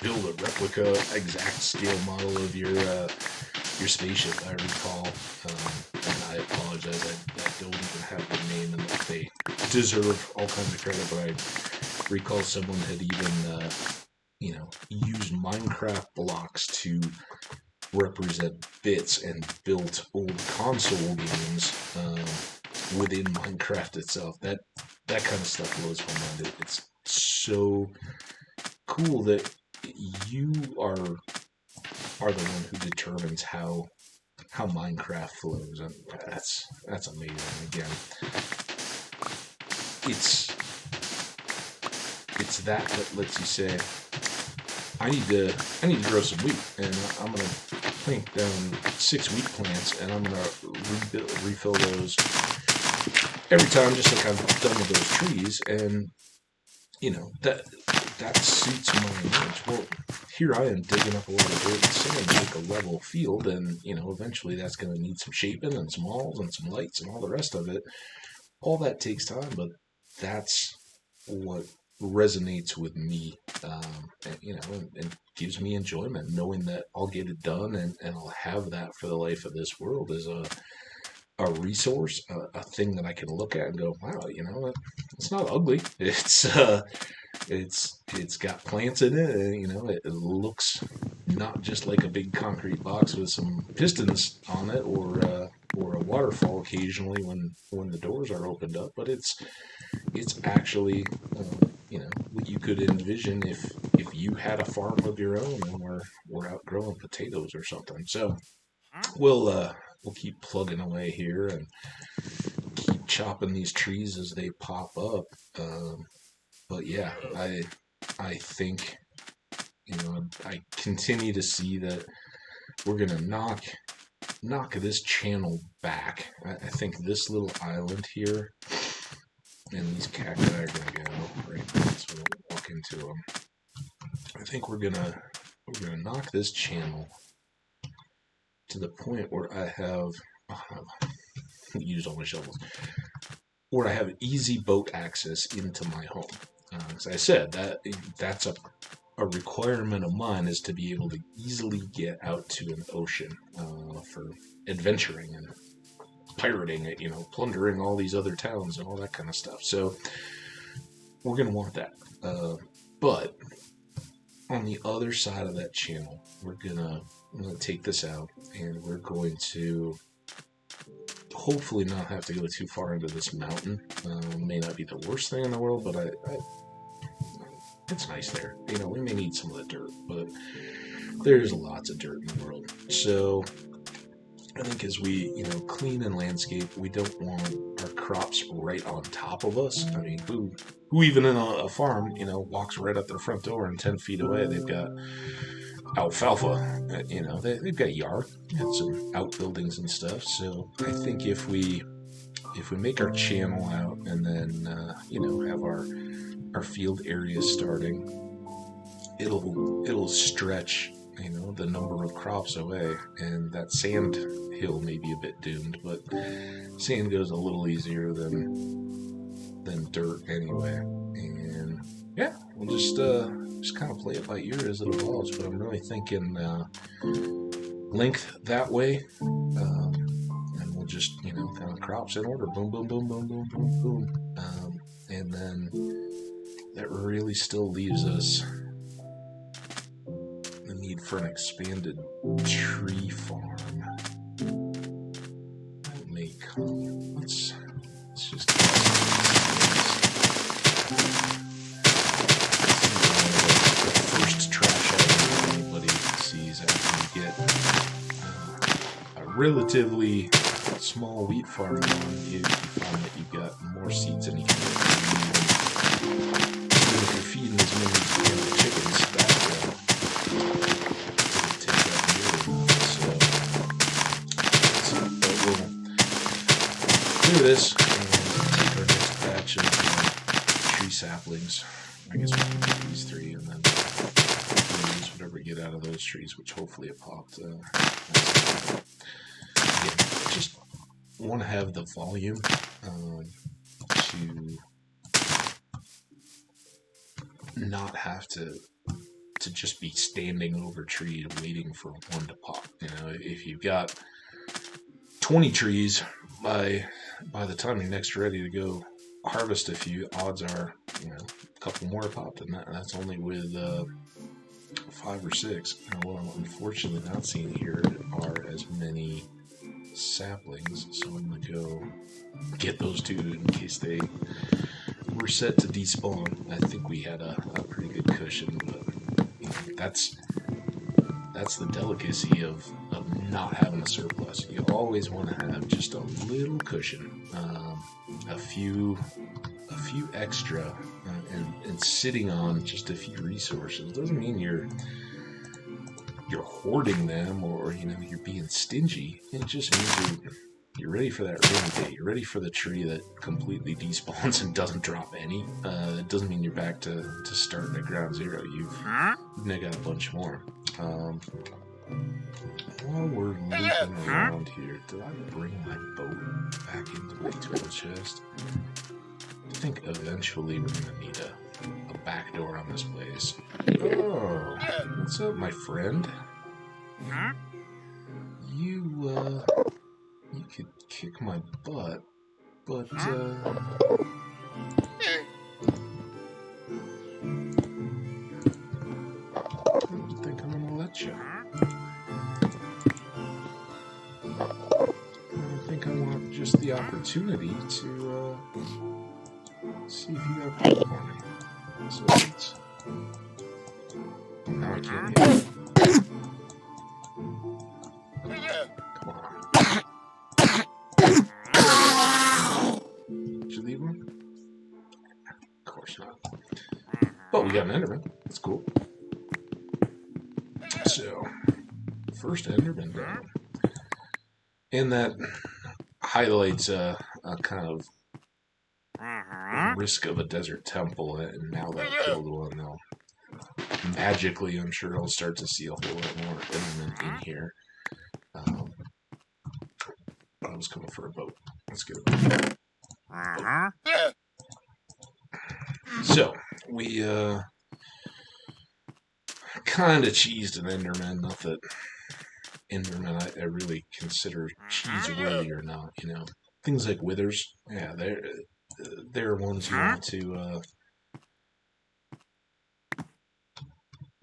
Build a replica, exact scale model of your spaceship. I recall, and I apologize, I don't even have the name, and they deserve all kinds of credit. But I recall someone had even used Minecraft blocks to represent bits and built old console games within Minecraft itself. That kind of stuff blows my mind. It's so cool that you are the one who determines how Minecraft flows, and that's amazing. Again, it's that lets you say, I need to grow some wheat, and I'm gonna plant down 6 wheat plants, and I'm gonna refill those every time, just like I've done with those trees, and that suits my image. Well, here I am digging up a lot of dirt and sand to make a level field, and eventually that's going to need some shaping and some walls and some lights and all the rest of it. All that takes time, but that's what resonates with me, and gives me enjoyment, knowing that I'll get it done and I'll have that for the life of this world as a resource, a thing that I can look at and go, wow, it's not ugly. It's got plants in it, and it looks not just like a big concrete box with some pistons on it, or a waterfall occasionally when the doors are opened up, but it's actually what you could envision if you had a farm of your own and we're out growing potatoes or something. So we'll keep plugging away here and keep chopping these trees as they pop up. But yeah, I think I continue to see that we're gonna knock this channel back. I think this little island here and these cacti are gonna go right there, so we'll walk into them. I think we're gonna knock this channel to the point where I have used all my shovels, where I have easy boat access into my home. As I said, that's a requirement of mine, is to be able to easily get out to an ocean for adventuring and pirating it, plundering all these other towns and all that kind of stuff. So we're going to want that. But on the other side of that channel, we're going to take this out, and we're going to hopefully not have to go too far into this mountain. May not be the worst thing in the world, but it's nice there. We may need some of the dirt, but there's lots of dirt in the world. So I think as we, clean and landscape, we don't want our crops right on top of us. I mean, who even in a farm, walks right up their front door and 10 feet away, they've got alfalfa, they've got yard and some outbuildings and stuff. So I think if we make our channel out and then, have our field areas starting, it'll stretch, the number of crops away, and that sand hill may be a bit doomed, but sand goes a little easier than dirt anyway. And yeah, we'll just kind of play it by ear as it evolves, but I'm really thinking length that way, and we'll just, kind of crops in order, boom, boom, boom, boom, boom, boom, boom, and then that really still leaves us the need for an expanded tree farm. That may come. Let's just the first trash item anybody sees after you get a relatively small wheat farm going. You find that you've got more seeds than you can get. If you're feeding as many chickens, that will take that year. But we'll clear this and take our next batch of tree saplings. I guess we can do these 3 and then use whatever we get out of those trees, which hopefully it popped. Again, just want to have the volume to not have to just be standing over trees waiting for one to pop. You know, if you've got 20 trees, by the time you're next ready to go harvest a few, odds are, you know, a couple more popped, and that's only with 5 or 6. Now, what I'm unfortunately not seeing here are as many saplings, so I'm going to go get those 2 in case they were set to despawn. I think we had a pretty good cushion, but you know, that's the delicacy of not having a surplus. You always want to have just a little cushion, a few extra, and sitting on just a few resources doesn't mean you're hoarding them, or you know, you're being stingy. It just means you're ready for that rainy day. You're ready for the tree that completely despawns and doesn't drop any. It doesn't mean you're back to starting at ground zero. You've now got a bunch more. While we're looking around here, did I bring my boat back into my tool chest? I think eventually we're going to need a back door on this place. Oh, what's up, my friend? You could kick my butt, but, I don't think I'm gonna let you. I think I want just the opportunity to, see if you have help for me. So it's... Now I can't hit it. Come on. Did you leave one? Of course not. But we got an Enderman. That's cool. So, first Enderman down. And that highlights a kind of risk of a desert temple, and now that I killed one, they'll magically, I'm sure I'll start to see a whole lot more Enderman in here. I was coming for a boat. Let's get a boat. So, we kind of cheesed an Enderman. Not that Enderman I really consider cheese-worthy or not, you know. Things like withers, yeah, they're ones you want to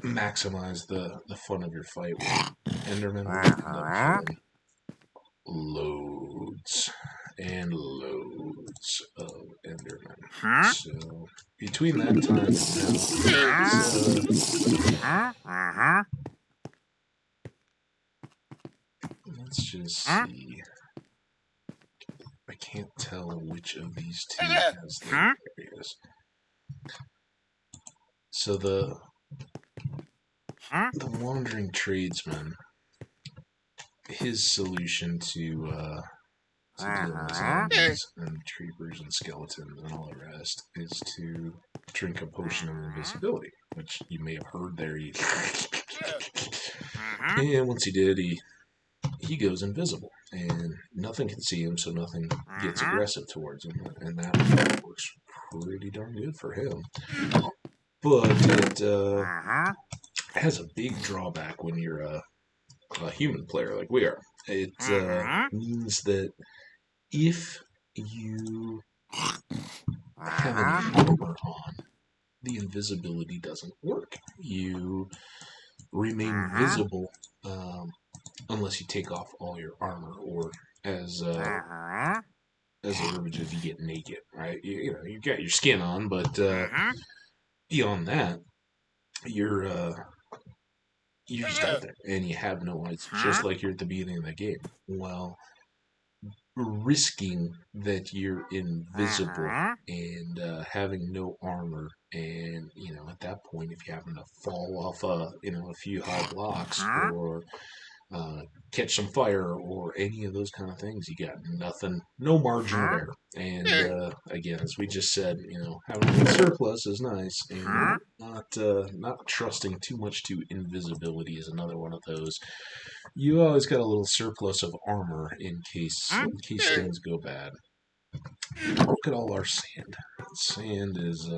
maximize the fun of your fight with. Enderman will end up killing loads and loads of Endermen. So between that time and now, let's just see. I can't tell which of these 2 has the areas. So the wandering tradesman, his solution to dealing with zombies and creepers and skeletons and all the rest is to drink a potion of invisibility, which you may have heard there. And once he did, he goes invisible, and nothing can see him, so nothing gets aggressive towards him, and that works pretty darn good for him. But it has a big drawback when you're a human player like we are. It means that if you have any armor on, the invisibility doesn't work. You remain visible unless you take off all your armor, or as a herbative, you get naked, right? You know, you got your skin on, but beyond that, you're just out there, and you have no eyes, just like you're at the beginning of the game. Well, risking that you're invisible and having no armor, and you know, at that point, if you happen to fall off a few high blocks, or catch some fire or any of those kind of things. You got nothing, no margin of error. And again, as we just said, having a little surplus is nice, and not trusting too much to invisibility is another one of those. You always got a little surplus of armor in case things go bad. Look at all our sand. Sand is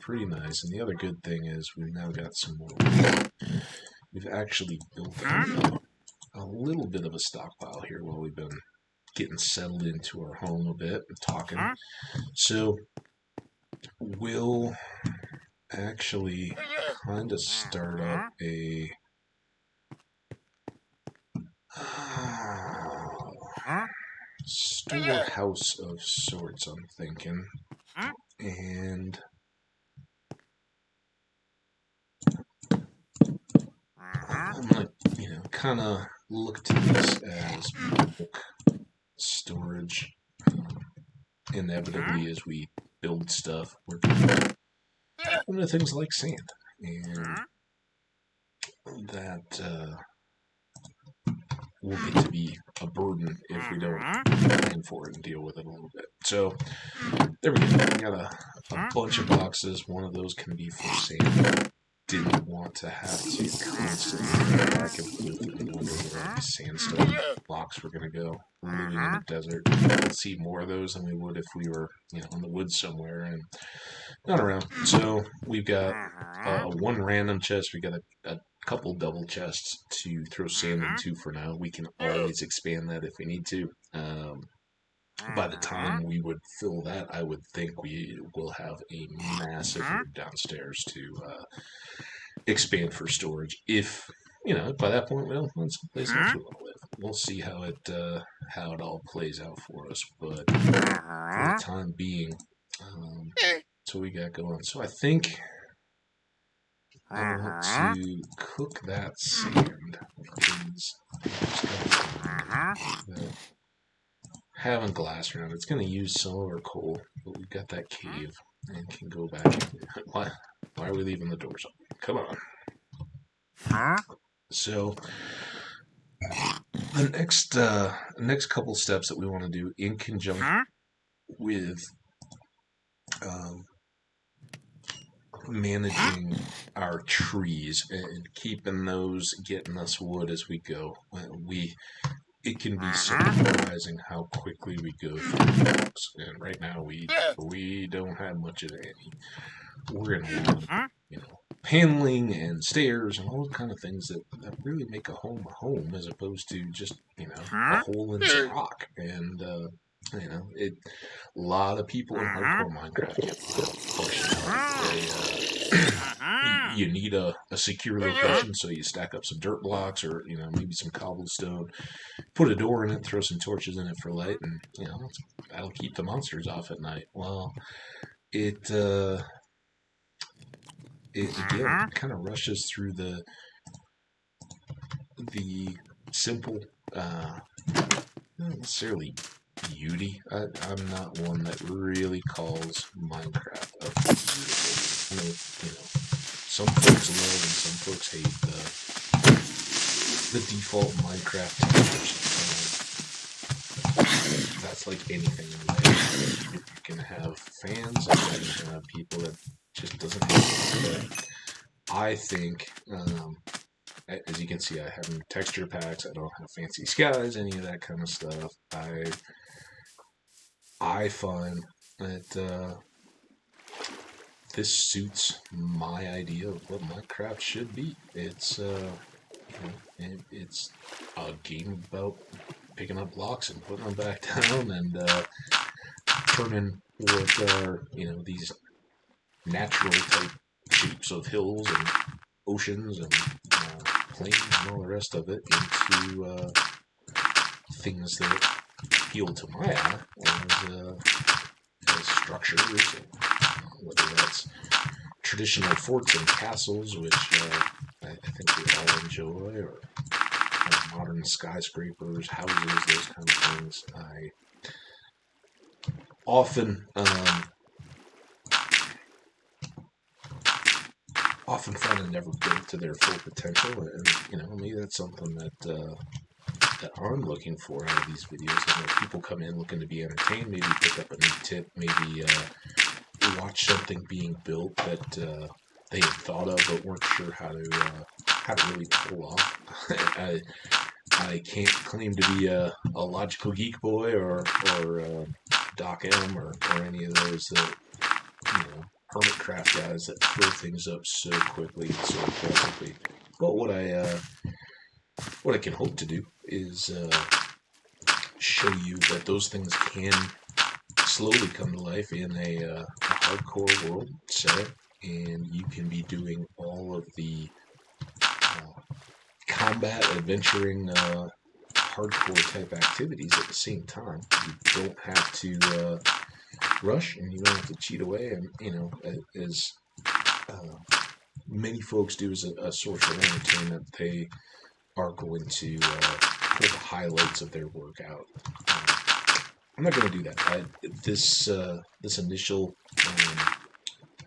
pretty nice, and the other good thing is we've now got some more. We've actually built a little bit of a stockpile here while we've been getting settled into our home a bit and talking. So we'll actually kind of start up a storehouse of sorts, I'm thinking. And I'm going to, kind of look to this as bulk storage. Inevitably, as we build stuff, we're going to into things like sand. And that will get to be a burden if we don't plan for it and deal with it a little bit. So, there we go. We got a bunch of boxes. One of those can be for sand. Didn't want to have to constantly go back and forth and wonder where these sandstone blocks were going to go. We're living in the desert. We'll see more of those than we would if we were, in the woods somewhere and not around. So we've got one random chest. We got a couple double chests to throw sand into for now. We can always expand that if we need to. By the time we would fill that, I would think we will have a massive room downstairs to expand for storage. If by that point, well, that's someplace else we want to live. We'll see how it all plays out for us. But for the time being, that's what we got going. So I think I want to cook that sand because having glass around, it's going to use some of our coal, but we've got that cave and can go back. Why are we leaving the doors open? Come on. So the next couple steps that we want to do in conjunction with managing our trees and keeping those, getting us wood as we go. It can be surprising how quickly we go through blocks. And right now we don't have much of any. We're gonna want, paneling and stairs and all kind of things that really make a home, as opposed to just a hole in some rock. And a lot of people in hardcore Minecraft get functionality. You need a secure location, so you stack up some dirt blocks or maybe some cobblestone, put a door in it, throw some torches in it for light, and that'll keep the monsters off at night. Well, it again kind of rushes through the simple, not necessarily beauty. I'm not one that really calls Minecraft a beautiful. I know, some folks love and some folks hate the default Minecraft textures. That's like anything in life. You can have fans and you can have people that just doesn't have it. I think, as you can see, I have no texture packs. I don't have fancy skies, any of that kind of stuff. I find that this suits my idea of what Minecraft should be. It's it's a game about picking up blocks and putting them back down and turning what are these natural type shapes of hills and oceans and plains and all the rest of it into things that appeal to my eye as structures, whether that's traditional forts and castles, which I think we all enjoy, or modern skyscrapers, houses, those kind of things. I often often find are never built to their full potential, and maybe that's something that I'm looking for out of these videos. And if people come in looking to be entertained, maybe pick up a new tip, maybe watch something being built that they had thought of but weren't sure how to really pull off. I can't claim to be a logical geek boy or Doc M or any of those hermitcraft guys that throw things up so quickly and so aggressively. But what I can hope to do is show you that those things can slowly come to life in a hardcore world setting, and you can be doing all of the combat, adventuring, hardcore type activities at the same time. You don't have to rush, and you don't have to cheat away, and as many folks do as a source of entertainment, they are going to pull the highlights of their work out. I'm not going to do that. This initial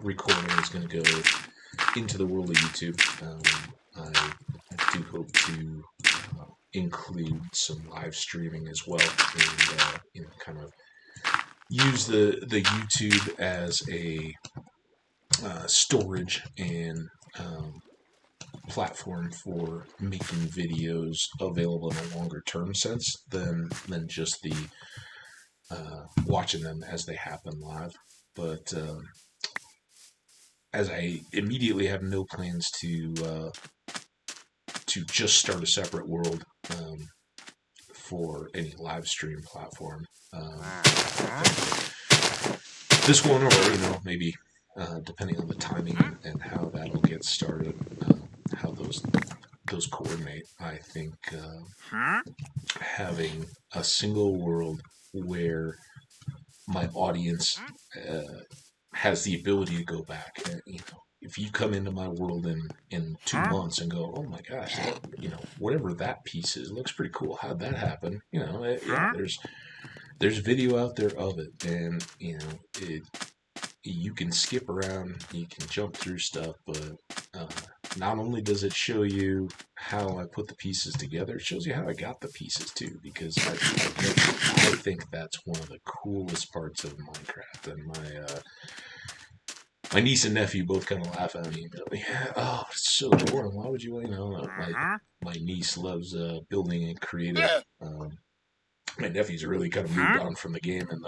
recording is going to go into the world of YouTube. I do hope to include some live streaming as well, and kind of use the YouTube as a storage and platform for making videos available in a longer term sense than just the watching them as they happen live. But as I immediately have no plans to just start a separate world for any live stream platform. This one, or maybe depending on the timing and how that'll get started, how those coordinate. I think having a single world where my audience has the ability to go back. If you come into my world in 2 months and go, oh my gosh, whatever that piece is, looks pretty cool. How'd that happen? There's video out there of it, and you can skip around, you can jump through stuff, but not only does it show you how I put the pieces together, it shows you how I got the pieces too, because I think that's one of the coolest parts of Minecraft. And my niece and nephew both kind of laugh at me. Oh, it's so boring. Why would you, my niece loves building and creating. My nephew's really kind of moved on from the game in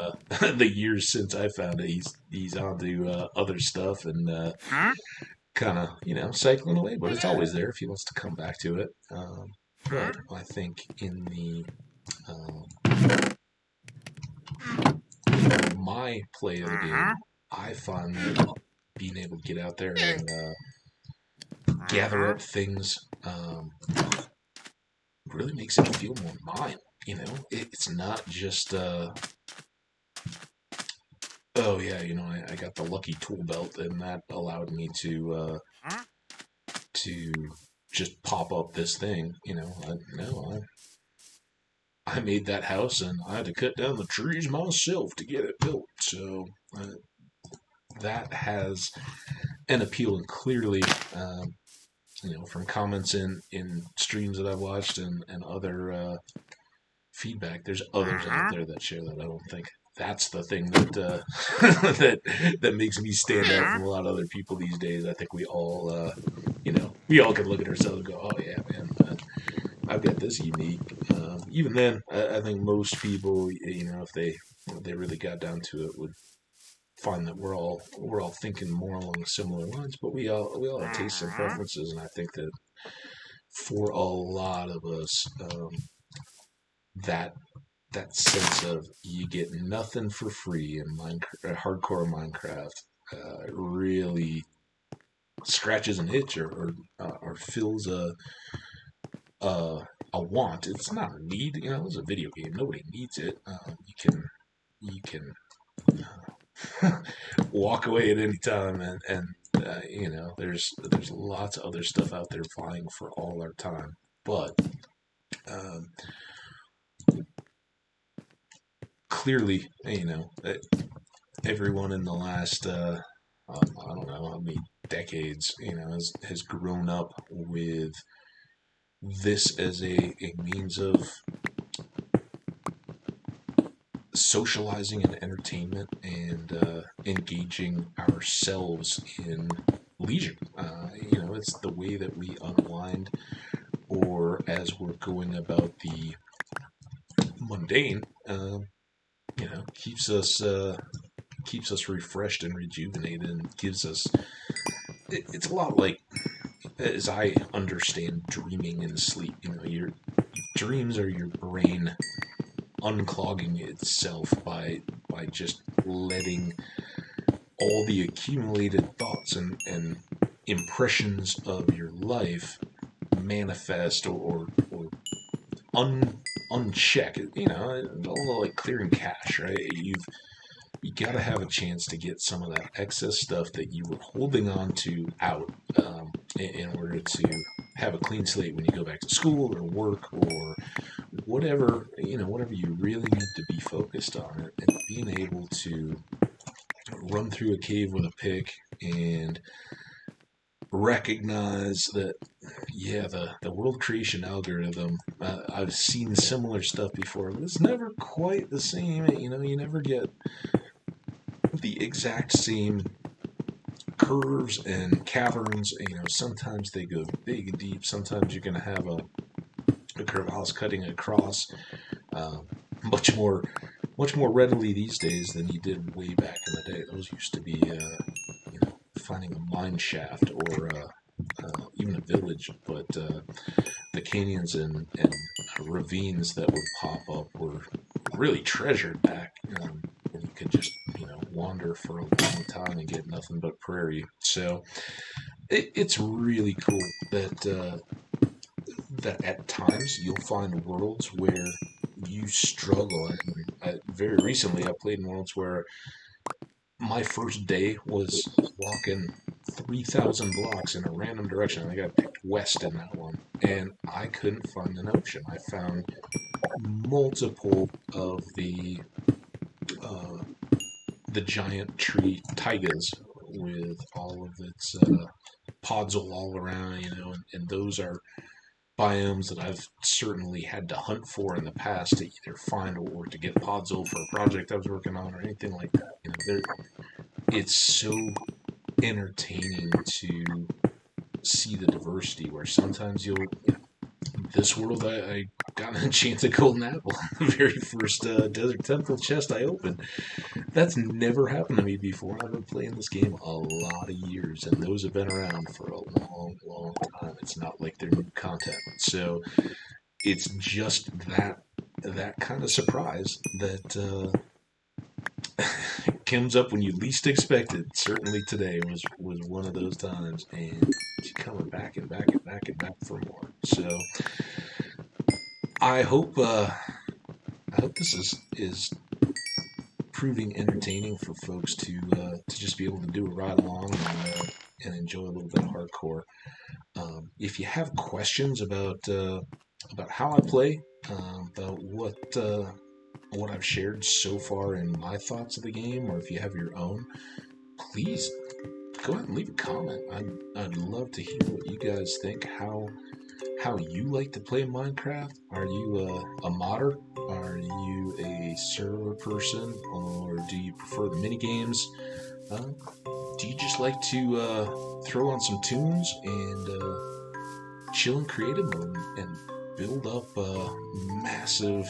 the years since I found it. He's on to other stuff and kind of, cycling away, but it's always there if he wants to come back to it. But I think in my play of the game, I find that being able to get out there and gather up things really makes it feel more mine. It's not just oh yeah, I got the lucky tool belt, and that allowed me to just pop up this thing. I made that house, and I had to cut down the trees myself to get it built. So that has an appeal, and clearly, from comments in streams that I've watched and other feedback, there's others out there that share that. I don't think that's the thing that that makes me stand out from a lot of other people these days. I think we all we all can look at ourselves and go, oh yeah, man, I've got this unique. Even then, I think most people, if they really got down to it, would find that we're all thinking more along similar lines. But we all have tastes and preferences, and I think that for a lot of us, that sense of you get nothing for free in hardcore Minecraft really scratches an itch or fills a want. It's not a need. It's a video game. Nobody needs it. You can walk away at any time, and there's lots of other stuff out there vying for all our time. But clearly, everyone in the last I don't know how many decades, has grown up with this as a means of socializing and entertainment and engaging ourselves in leisure. It's the way that we unwind, or as we're going about the mundane, keeps us refreshed and rejuvenated, and gives us. It's a lot like, as I understand, dreaming in sleep. Your dreams are your brain unclogging itself by just letting all the accumulated thoughts and impressions of your life manifest or uncheck. All like clearing cache, right? You got to have a chance to get some of that excess stuff that you were holding on to out, in order to have a clean slate when you go back to school or work or whatever you really need to be focused on. And being able to run through a cave with a pick and recognize that, yeah, the world creation algorithm, I've seen similar stuff before. It's never quite the same. You never get the exact same curves and caverns. Sometimes they go big and deep. Sometimes you're going to have a crevasse cutting across, much more readily these days than you did way back in the day. Those used to be, finding a mine shaft or even a village, but the canyons and ravines that would pop up were really treasured back, when you could just wander for a long time and get nothing but prairie. So it's really cool that at times you'll find worlds where you struggle. And very recently, I played in worlds where my first day was walking 3,000 blocks in a random direction. I think I picked west in that one, and I couldn't find an ocean. I found multiple of uh, the giant tree taigas with all of its podzol all around, and those are biomes that I've certainly had to hunt for in the past to either find or to get podzol for a project I was working on or anything like that. It's so entertaining to see the diversity where sometimes this world, I got an enchanted golden apple the very first desert temple chest I opened. That's never happened to me before. I've been playing this game a lot of years, and those have been around for a long, long time. It's not like they're new content. So it's just that kind of surprise that comes up when you least expect it. Certainly today was one of those times, and she's coming back and back and back and back for more. So I hope this is proving entertaining for folks to just be able to do a ride along and enjoy a little bit of hardcore. If you have questions about how I play, about what I've shared so far in my thoughts of the game, or if you have your own, please go ahead and leave a comment. I'd love to hear what you guys think. How you like to play Minecraft? Are you a modder? Are you a server person, or do you prefer the mini games? Do you just like to throw on some tunes and chill in creative mode and build up massive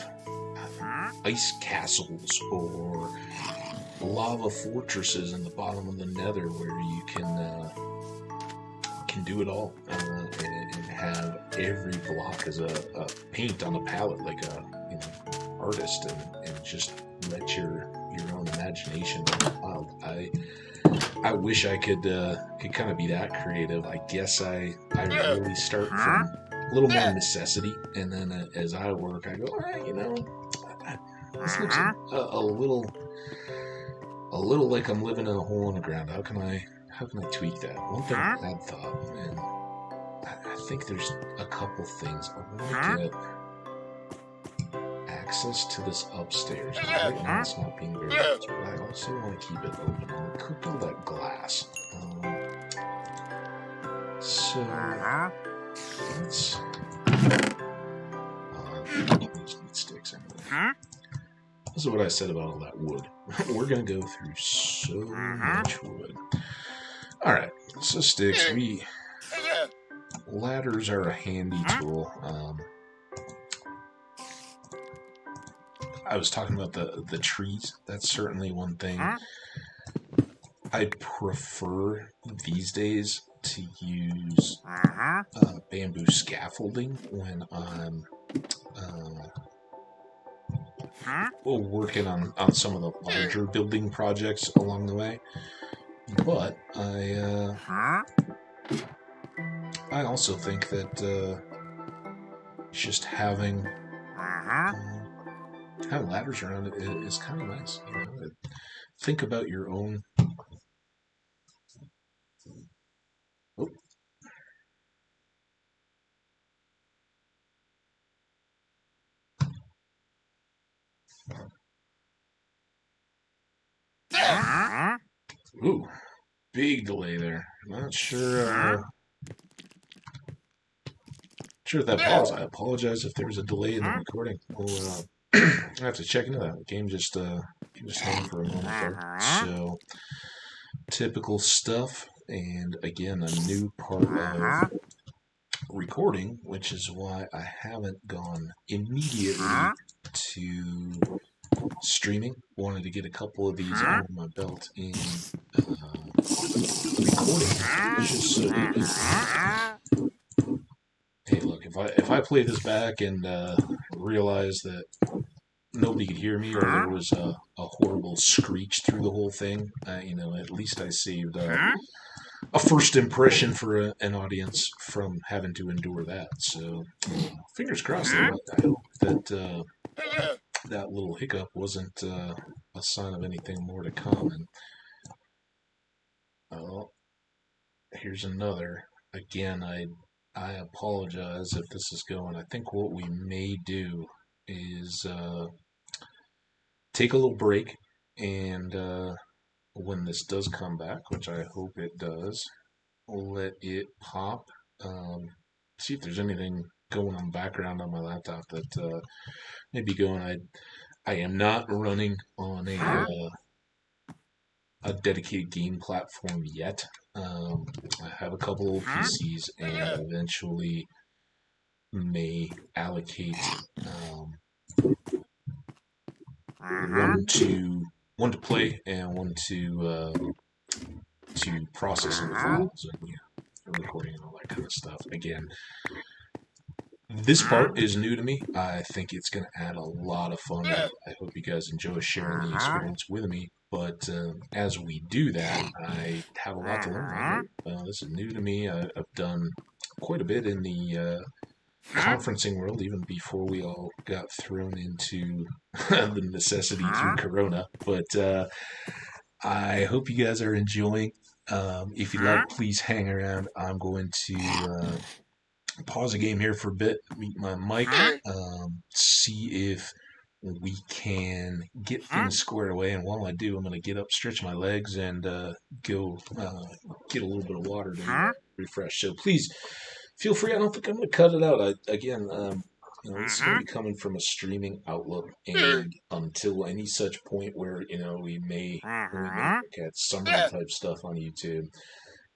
ice castles or lava fortresses in the bottom of the Nether where you can do it all, and have every block as a paint on a palette, like a artist, and just let your own imagination run wild. I wish I could kind of be that creative. I guess I really start from a little more necessity, and then as I work, I go, this looks a little like I'm living in a hole in the ground. How can I tweak that? One thing I had thought, and I think there's a couple things. I want to get access to this upstairs. Right now it's not being very used, but I also want to keep it open. And we cooked all that glass. So let's these need sticks anyway. This is what I said about all that wood. We're gonna go through so much wood. Alright, so sticks, ladders are a handy tool. I was talking about the trees. That's certainly one thing. I prefer these days to use bamboo scaffolding when I'm working on some of the larger building projects along the way. But I also think that just having ladders around it is kind of nice. You know, think about your own. Oh. Ooh, big delay there. Not sure. Sure if that paused. I apologize if there was a delay in the recording. We'll I have to check into that. The game just hung for a moment there. So typical stuff, and again a new part of recording, which is why I haven't gone immediately to streaming. Wanted to get a couple of these under my belt in recording. Just so hey, look, if I play this back and realize that nobody could hear me, or there was a horrible screech through the whole thing, you know, at least I saved a first impression for an audience from having to endure that. So, fingers crossed. I hope that that little hiccup wasn't a sign of anything more to come. And here's another. Again, I apologize if this is going. I think what we may do is take a little break, and when this does come back, which I hope it does, let it pop. See if there's anything going on background on my laptop that may be going. I am not running on a dedicated game platform yet. I have a couple of PCs, and eventually may allocate one to play and one to processing the files and recording and all that kind of stuff. Again, this part is new to me. I think it's going to add a lot of fun. I hope you guys enjoy sharing the experience with me. But as we do that, I have a lot to learn. This is new to me. I've done quite a bit in the conferencing world, even before we all got thrown into the necessity through Corona. But I hope you guys are enjoying. If you like, please hang around. I'm going to pause the game here for a bit, mute my mic, see if we can get things squared away. And while I do, I'm going to get up, stretch my legs, and go get a little bit of water to refresh. So please feel free. I don't think I'm going to cut it out. Again, you know, this is going to be coming from a streaming outlook, and until any such point where, you know, we may look at summary type stuff on YouTube,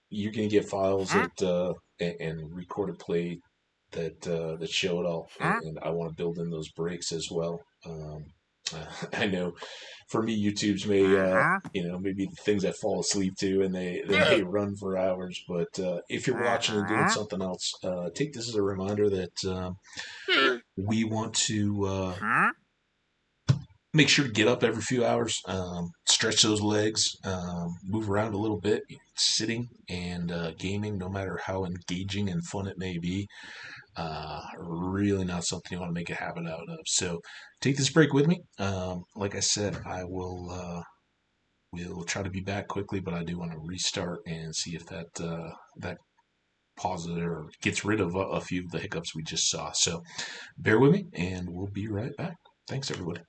you're going to get files that and recorded play that show it all, and I want to build in those breaks as well. I know for me, YouTube's may you know, maybe things I fall asleep to, and they may run for hours. But if you're watching and doing something else, take this as a reminder that we want to make sure to get up every few hours, stretch those legs, move around a little bit. Sitting and gaming, no matter how engaging and fun it may be, really not something you want to make a habit out of. So take this break with me. Like I said, I will we'll try to be back quickly, but I do want to restart and see if that pauses or gets rid of a few of the hiccups we just saw. So bear with me, and we'll be right back. Thanks, everybody.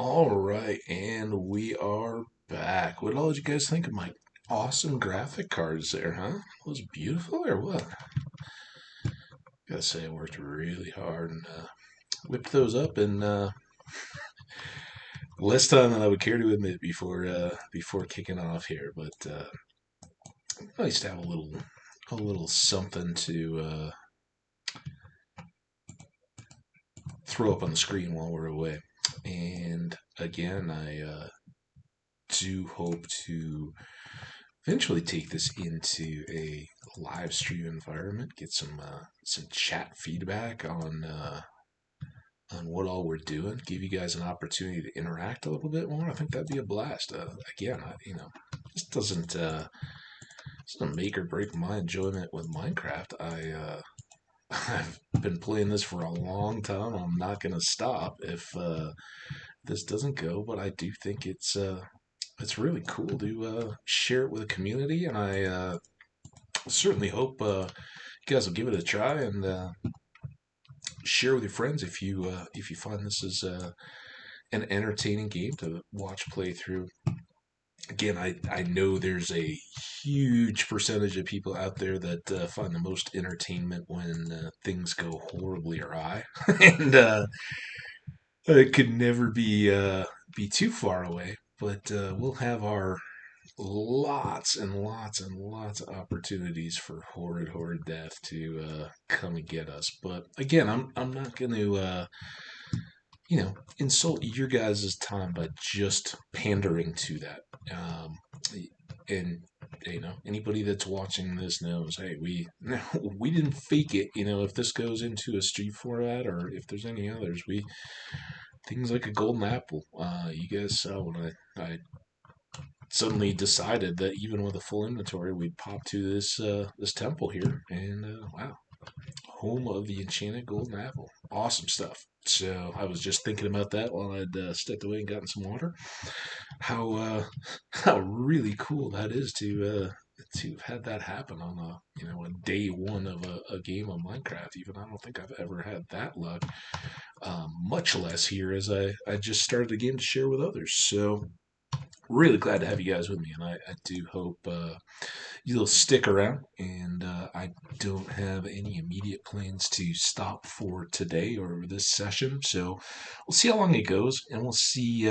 All right, and we are back. What all did you guys think of my awesome graphic cards there, huh? Was beautiful or what? Gotta say, I worked really hard and whipped those up in less time than I would care to admit before kicking off here. But nice to have a little something to throw up on the screen while we're away. And again, I do hope to eventually take this into a live stream environment, get some chat feedback on what all we're doing, give you guys an opportunity to interact a little bit more. I think that'd be a blast. Again, this doesn't make or break my enjoyment with Minecraft. I've been playing this for a long time. I'm not gonna stop if this doesn't go, but I do think it's really cool to share it with the community, and I certainly hope you guys will give it a try and share with your friends if you find this is an entertaining game to watch play through. Again, I know there's a huge percentage of people out there that find the most entertainment when things go horribly awry, and it could never be too far away. But we'll have our lots and lots and lots of opportunities for horrid death to come and get us. But again, I'm not going to insult your guys' time by just pandering to that. And anybody that's watching this knows, hey, we we didn't fake it. If this goes into a stream format or if there's any others, we things like a golden apple. You guys saw when I suddenly decided that even with a full inventory, we'd pop to this temple here, and wow, home of the enchanted golden apple, awesome stuff. So I was just thinking about that while I'd stepped away and gotten some water. How how really cool that is to have had that happen on a day one of a game of Minecraft. Even I don't think I've ever had that luck. Much less here as I just started the game to share with others. So really glad to have you guys with me, and I do hope you'll stick around. And I don't have any immediate plans to stop for today or this session, so we'll see how long it goes, and we'll see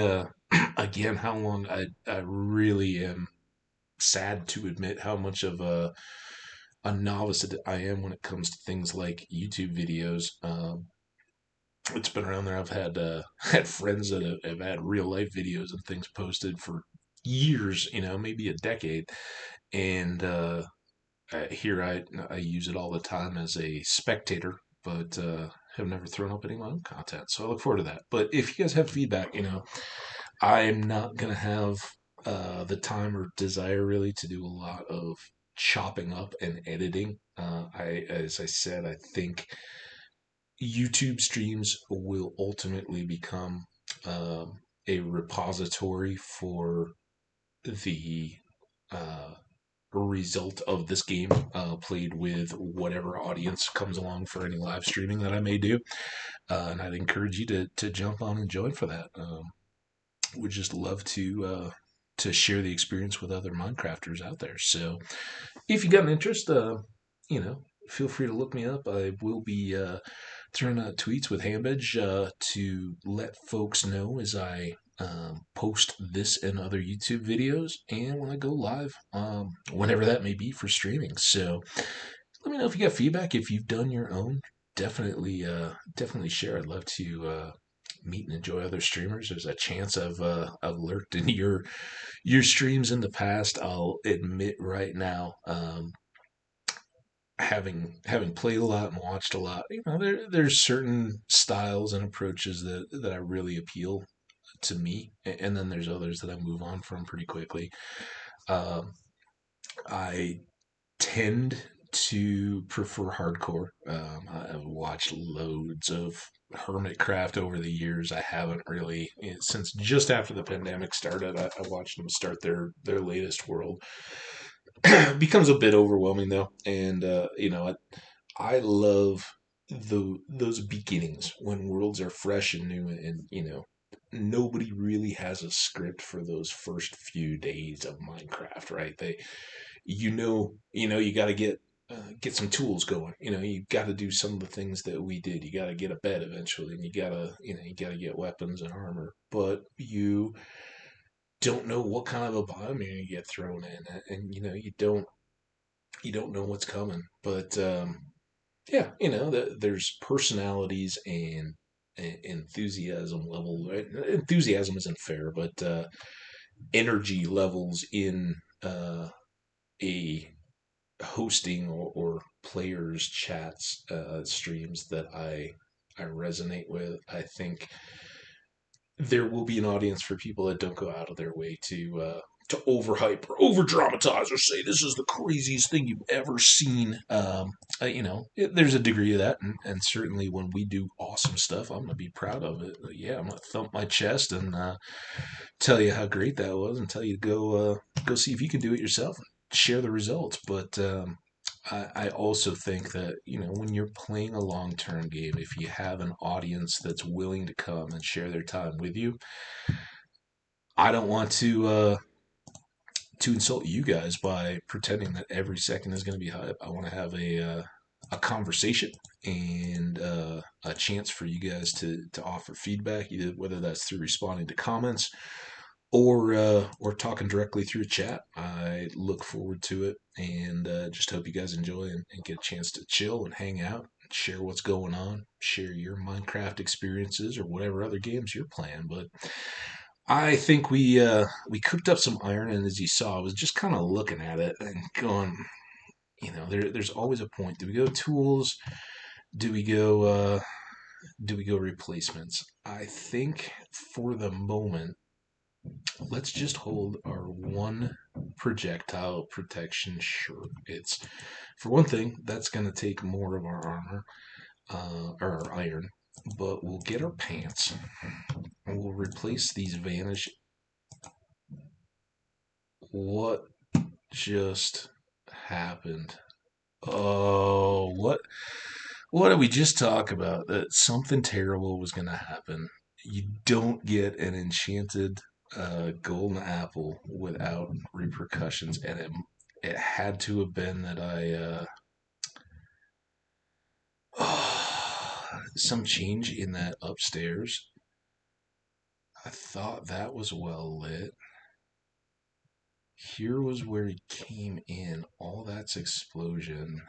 again how long I really am sad to admit how much of a novice I am when it comes to things like YouTube videos. It's been around there. I've had had friends that have had real life videos and things posted for years, maybe a decade, and here I use it all the time as a spectator, but have never thrown up any of my own content. So I look forward to that. But if you guys have feedback, I'm not gonna have the time or desire really to do a lot of chopping up and editing. As I said, I think YouTube streams will ultimately become a repository for the uh, result of this game played with whatever audience comes along for any live streaming that I may do. And I'd encourage you to jump on and join for that. Would just love to share the experience with other Minecrafters out there. So if you got an interest, feel free to look me up. I will be throwing out tweets with Hambbage to let folks know as I post this and other YouTube videos, and when I go live, whenever that may be for streaming. So let me know if you got feedback. If you've done your own, definitely share. I'd love to meet and enjoy other streamers. There's a chance I've lurked in your streams in the past. I'll admit right now, having played a lot and watched a lot, there's certain styles and approaches that I really appeal to me, and then there's others that I move on from pretty quickly. Um, I tend to prefer hardcore. I've watched loads of Hermitcraft over the years. I haven't really since just after the pandemic started. I watched them start their latest world. Becomes a bit overwhelming though, and I love those beginnings when worlds are fresh and new, and nobody really has a script for those first few days of Minecraft, right? You got to get some tools going. You got to do some of the things that we did. You got to get a bed eventually, and you got to get weapons and armor. But you don't know what kind of a biome you're gonna get thrown in, and you don't know what's coming. But yeah, there's personalities and enthusiasm level. Right? Enthusiasm isn't fair, but energy levels in a hosting or players chats streams that I resonate with. I think there will be an audience for people that don't go out of their way to overhype or over dramatize or say this is the craziest thing you've ever seen. There's a degree of that, and certainly when we do awesome stuff, I'm gonna be proud of it. Yeah, I'm gonna thump my chest and tell you how great that was, and tell you to go see if you can do it yourself and share the results. But I also think that when you're playing a long-term game, if you have an audience that's willing to come and share their time with you, I don't want to insult you guys by pretending that every second is going to be hype. I want to have a conversation and a chance for you guys to offer feedback, either whether that's through responding to comments or talking directly through chat. I look forward to it, and just hope you guys enjoy and get a chance to chill and hang out, and share what's going on, share your Minecraft experiences or whatever other games you're playing. But I think we cooked up some iron, and as you saw, I was just kind of looking at it and going, there's always a point. Do we go tools? Do we go replacements? I think for the moment, let's just hold our one projectile protection shirt. It's for one thing that's going to take more of our armor or our iron, but we'll get our pants and we'll replace these vanish. What just happened? Oh, what did we just talk about? That something terrible was going to happen. You don't get an enchanted golden apple without repercussions, and it had to have been that some change in that upstairs. I thought that was well lit. Here was where he came in. All that's explosion.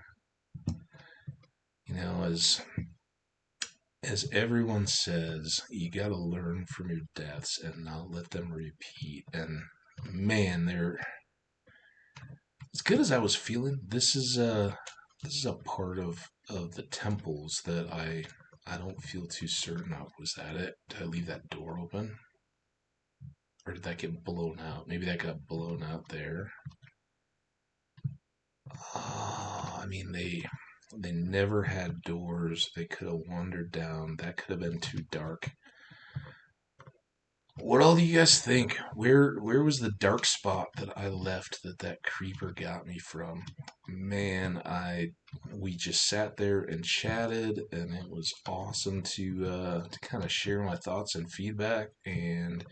As everyone says, you got to learn from your deaths and not let them repeat. And man, they're as good as I was feeling. This is a part of the temples that I don't feel too certain of. Was that it? Did I leave that door open? Or did that get blown out? Maybe that got blown out there. I mean, they never had doors. They could have wandered down. That could have been too dark. What all do you guys think? Where was the dark spot that I left that creeper got me from? Man, we just sat there and chatted, and it was awesome to kind of share my thoughts and feedback. And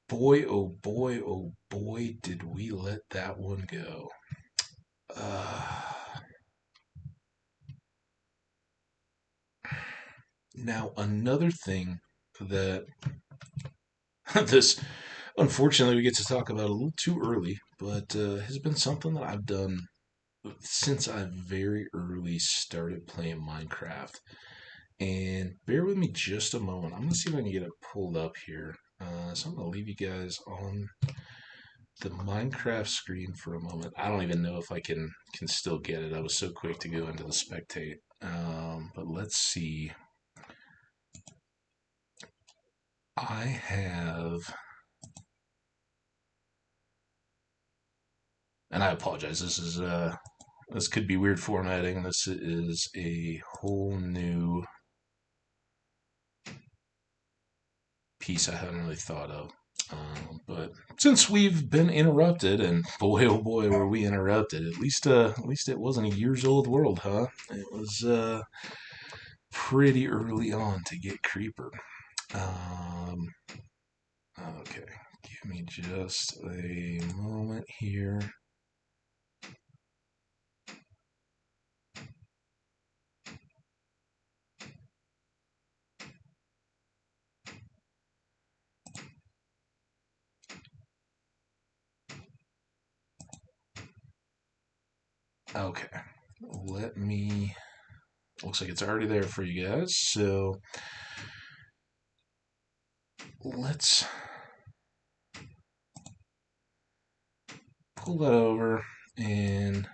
boy, oh boy, did we let that one go. Now another thing that this, unfortunately, we get to talk about a little too early, but has been something that I've done since I very early started playing Minecraft. And bear with me just a moment. I'm going to see if I can get it pulled up here. So I'm going to leave you guys on the Minecraft screen for a moment. I don't even know if I can still get it. I was so quick to go into the spectate. But let's see. I have, and I apologize. This could be weird formatting. This is a whole new piece I hadn't really thought of. But since we've been interrupted, and boy oh boy were we interrupted. At least it wasn't a years old world, huh? It was pretty early on to get creeper. Okay, give me just a moment here. Okay, let me. Looks like it's already there for you guys, so let's pull that over and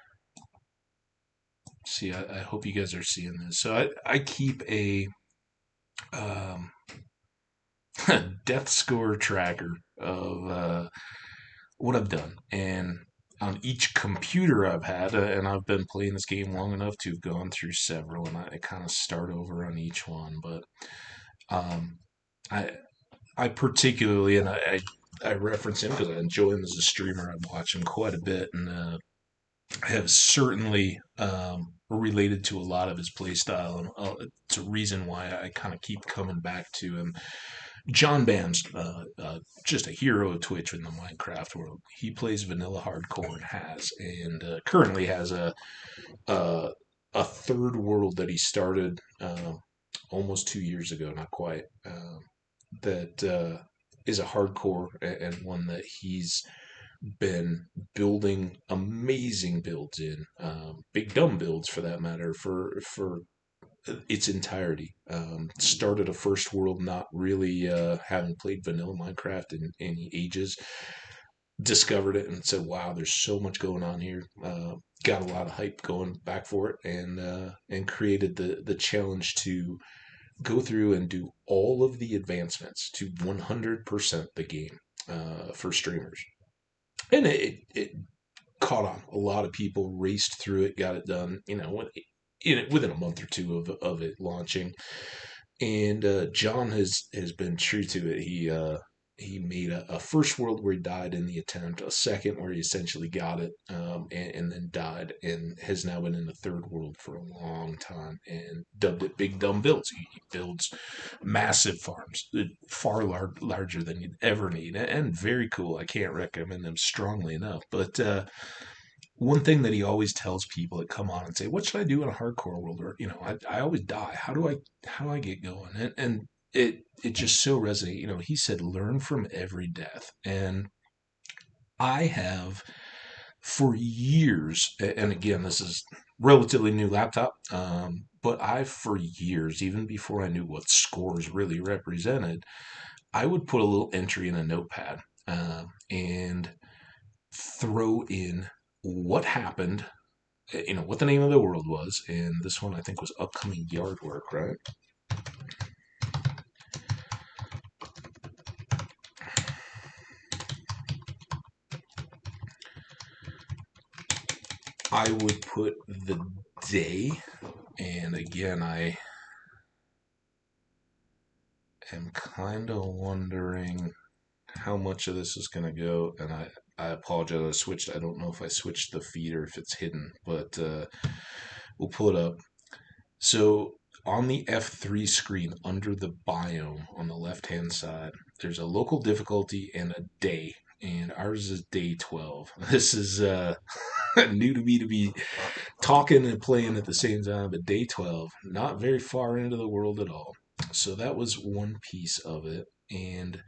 see. I hope you guys are seeing this. So I keep a um, death score tracker of what I've done, and on each computer I've had, and I've been playing this game long enough to have gone through several, and I kind of start over on each one. But um, I I particularly, and I reference him because I enjoy him as a streamer. I watch him quite a bit, and I have certainly related to a lot of his playstyle, and it's a reason why I kind of keep coming back to him. John Bam's just a hero of Twitch in the Minecraft world. He plays vanilla hardcore and currently has a a third world that he started almost 2 years ago, not quite. That is a hardcore and one that he's been building amazing builds in, big dumb builds for that matter, for its entirety. Started a first world not really having played vanilla Minecraft in any ages. Discovered it and said, "Wow, there's so much going on here." Got a lot of hype going back for it, and created the challenge to go through and do all of the advancements to 100% the game for streamers. And it caught on. A lot of people raced through it, got it done. Within a month or two of it launching. And John has been true to it. He made a first world where he died in the attempt, a second where he essentially got it, and then died, and has now been in the third world for a long time, and dubbed it Big Dumb Builds. He builds massive farms, far larger than you'd ever need, and very cool. I can't recommend them strongly enough. But one thing that he always tells people that come on and say, "What should I do in a hardcore world?" Or I always die. How do I get going? And it just so resonates. He said, "Learn from every death," and I have for years. And again, this is relatively new laptop, but I for years, even before I knew what scores really represented, I would put a little entry in a notepad and throw in what happened, what the name of the world was, and this one I think was upcoming yard work, right? I would put the day, and again, I am kind of wondering how much of this is going to go, and I apologize, I don't know if I switched the feed or if it's hidden, but we'll pull it up. So on the F3 screen under the biome on the left hand side, there's a local difficulty and a day, and ours is day 12. This is new to me to be talking and playing at the same time, but day 12, not very far into the world at all. So that was one piece of it, and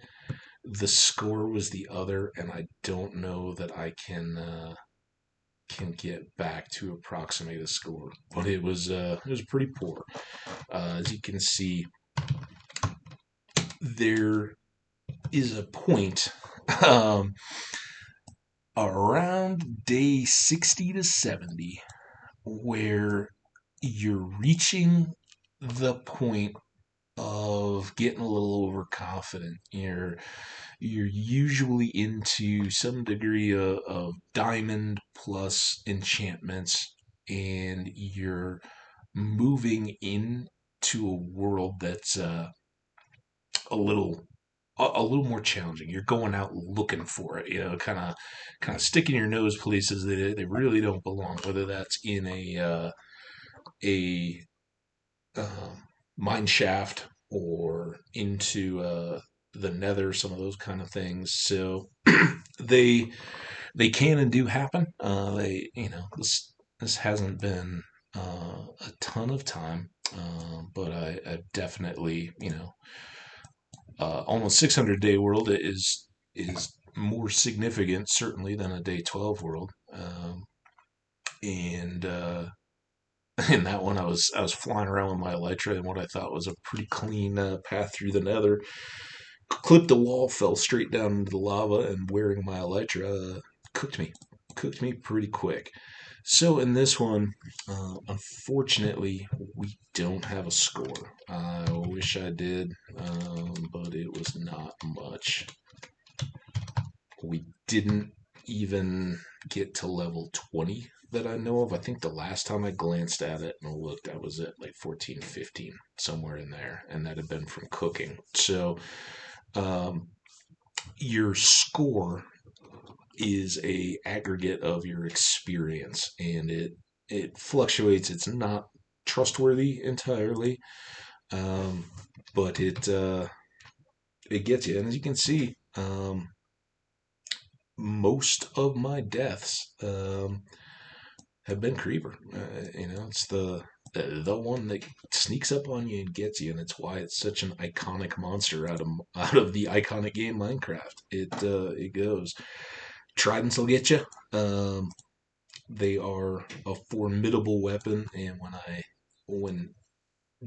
the score was the other, and I don't know that I can get back to approximate a score, but it was pretty poor. As you can see, there is a point um, around day 60 to 70 where you're reaching the point of getting a little overconfident. You're usually into some degree of diamond plus enchantments, and you're moving into a world that's a little a little more challenging. You're going out looking for it, kind of sticking your nose places that they really don't belong. Whether that's in a mine shaft or into the Nether, some of those kind of things. So they they can and do happen. This hasn't been a ton of time, but I definitely, almost 600-day world is more significant certainly than a day 12 world. And in that one, I was flying around with my elytra and what I thought was a pretty clean path through the Nether. Clipped the wall, fell straight down into the lava, and wearing my elytra cooked me, cooked me pretty quick. So in this one, unfortunately, we don't have a score. I wish I did, but it was not much. We didn't even get to level 20 that I know of. I think the last time I glanced at it and looked, I was at like 14, 15, somewhere in there, and that had been from cooking. So um, your score is a aggregate of your experience, and it fluctuates. It's not trustworthy entirely, um, but it gets you. And as you can see, most of my deaths have been creeper. It's the one that sneaks up on you and gets you, and it's why it's such an iconic monster out of the iconic game Minecraft. It goes. Tridents will get you. They are a formidable weapon, and when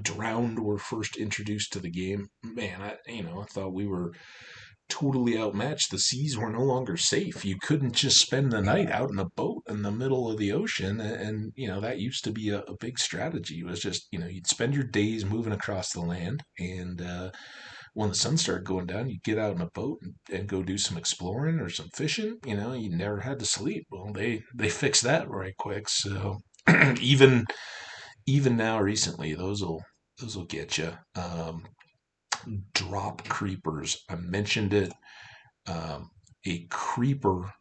drowned were first introduced to the game, man, I thought we were totally outmatched. The seas were no longer safe. You couldn't just spend the night out in a boat in the middle of the ocean, and that used to be a big strategy. It was just you'd spend your days moving across the land, and when the sun started going down, you'd get out in a boat and go do some exploring or some fishing. You never had to sleep. Well, they fixed that right quick. So even even now, recently, those will get you. Drop creepers. I mentioned it. A creeper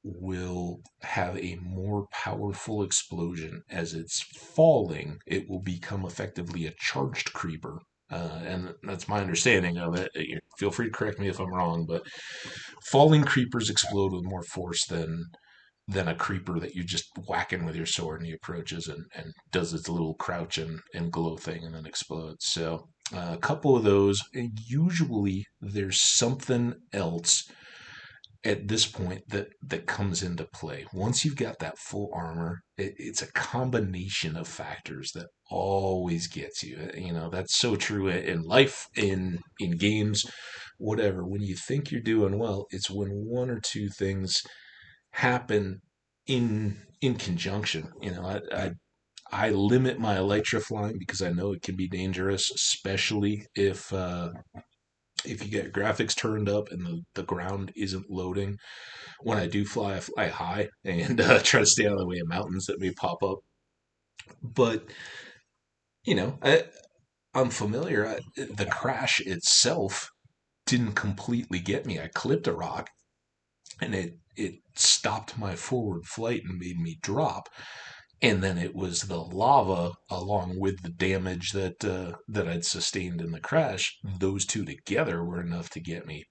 will have a more powerful explosion. As it's falling, it will become effectively a charged creeper. And that's my understanding of it. Feel free to correct me if I'm wrong, but falling creepers explode with more force than a creeper that you're just whacking with your sword and he approaches and does its little crouch and glow thing and then explodes. So a couple of those. And usually there's something else at this point that comes into play. Once you've got that full armor, it's a combination of factors that always gets you. That's so true in life, in games, whatever. When you think you're doing well, it's when one or two things happen in conjunction. I limit my elytra flying because I know it can be dangerous, especially if you get graphics turned up and the ground isn't loading. When I do fly, I fly high and try to stay out of the way of mountains that may pop up. But I'm familiar. The crash itself didn't completely get me. I clipped a rock and it stopped my forward flight and made me drop. And then it was the lava along with the damage that I'd sustained in the crash. Those two together were enough to get me.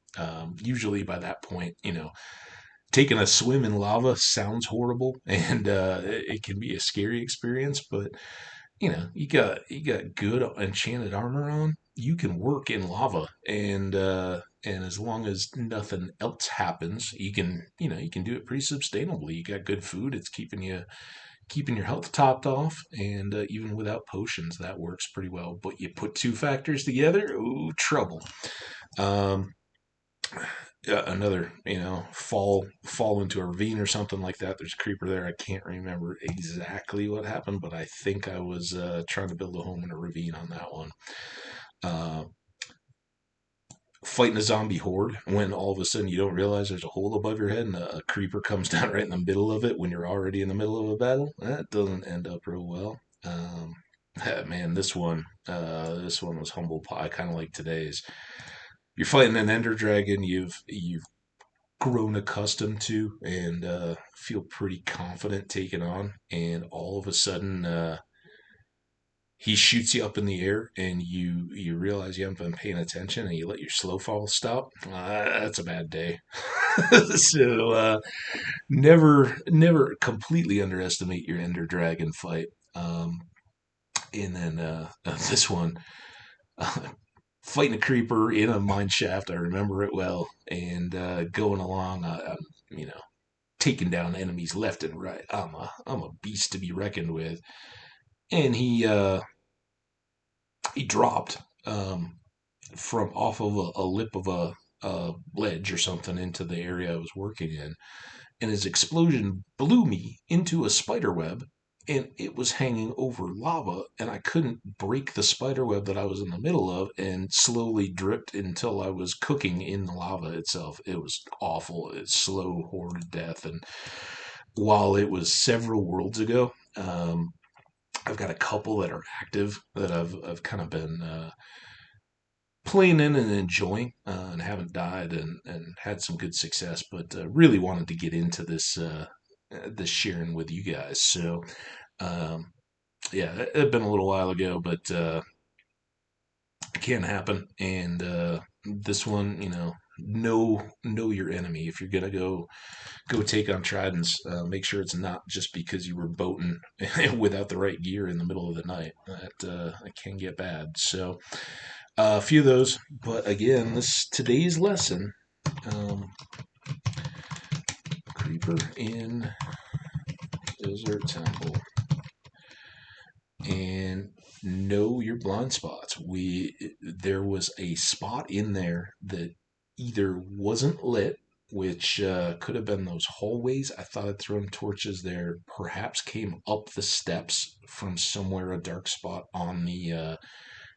Usually by that point, taking a swim in lava sounds horrible, and it can be a scary experience. But you got good enchanted armor on. You can work in lava, and as long as nothing else happens, you can do it pretty sustainably. You got good food. It's keeping your health topped off, and even without potions, that works pretty well. But you put two factors together, ooh, trouble. Um, Another, fall into a ravine or something like that. There's a creeper there. I can't remember exactly what happened, but I think I was trying to build a home in a ravine on that one. Uh, Fighting a zombie horde when all of a sudden you don't realize there's a hole above your head and a creeper comes down right in the middle of it when you're already in the middle of a battle. That doesn't end up real well. Man, this one was humble pie, kind of like today's. You're fighting an ender dragon you've grown accustomed to and feel pretty confident taking on, and all of a sudden he shoots you up in the air, and you realize you haven't been paying attention, and you let your slow fall stop. That's a bad day. So never completely underestimate your Ender Dragon fight. Um, and then this one, fighting a creeper in a mine shaft. I remember it well, and going along, you know, taking down enemies left and right. I'm a beast to be reckoned with. And he dropped from off of a lip of a ledge or something into the area I was working in, and his explosion blew me into a spider web, and it was hanging over lava, and I couldn't break the spider web that I was in the middle of, and slowly dripped until I was cooking in the lava itself. It was awful. It's slow, horrid death. And while it was several worlds ago, I've got a couple that are active that I've kind of been playing in and enjoying, and haven't died, and had some good success, but really wanted to get into this sharing with you guys. So um, yeah, it had been a little while ago, but it can happen. And this one, know your enemy. If you're gonna go take on tridents, make sure it's not just because you were boating without the right gear in the middle of the night. That it can get bad. So a few of those, but again, this today's lesson, um, creeper in desert temple, and know your blind spots. There was a spot in there that either wasn't lit, which could have been those hallways. I thought I'd thrown torches there. Perhaps came up the steps from somewhere, a dark spot on the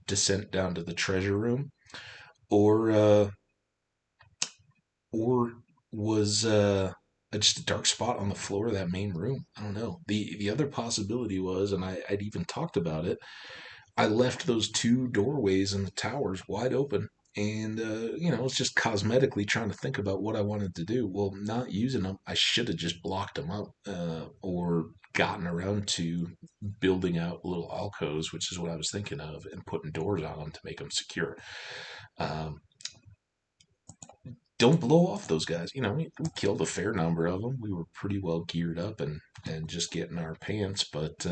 descent down to the treasure room, or or was just a dark spot on the floor of that main room. I don't know. The other possibility was, and I'd even talked about it, I left those two doorways in the towers wide open. And, it's just cosmetically trying to think about what I wanted to do. Well, not using them, I should have just blocked them up, or gotten around to building out little alcoves, which is what I was thinking of, and putting doors on them to make them secure. Um, don't blow off those guys. We killed a fair number of them. We were pretty well geared up, and just getting our pants, but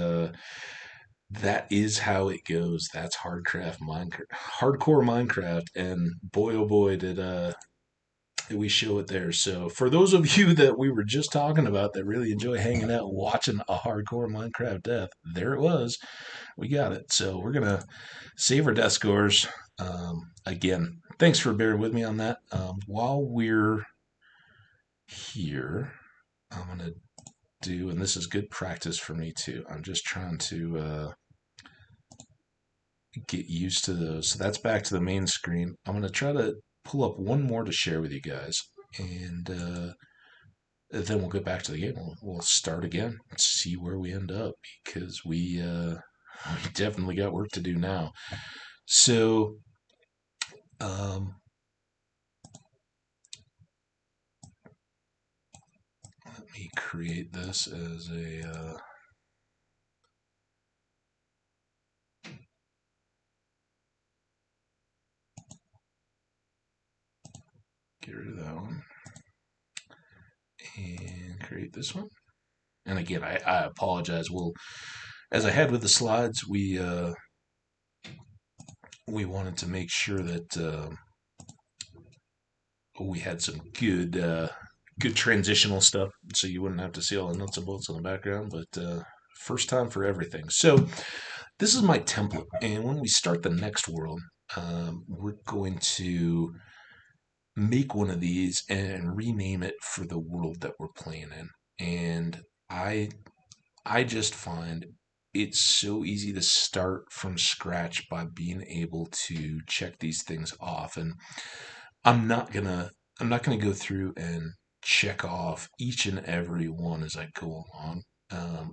that is how it goes. That's hardcore Minecraft, and boy oh boy did we show it there. So for those of you that we were just talking about that really enjoy hanging out watching a hardcore Minecraft death, there it was. We got it. So we're gonna save our death scores. Again, thanks for bearing with me on that. While we're here, I'm going to do, and this is good practice for me too. I'm just trying to get used to those. So that's back to the main screen. I'm going to try to pull up one more to share with you guys, and then we'll get back to the game. We'll start again, see where we end up, because we definitely got work to do now. So, let me create this as a get rid of that one and create this one. And again, I apologize. Well, as I had with the slides, we wanted to make sure that we had some good transitional stuff, so you wouldn't have to see all the nuts and bolts in the background. But first time for everything. So this is my template, and when we start the next world, we're going to make one of these and rename it for the world that we're playing in. And I just find it's so easy to start from scratch by being able to check these things off. And I'm not gonna I'm not gonna go through and check off each and every one as I go along.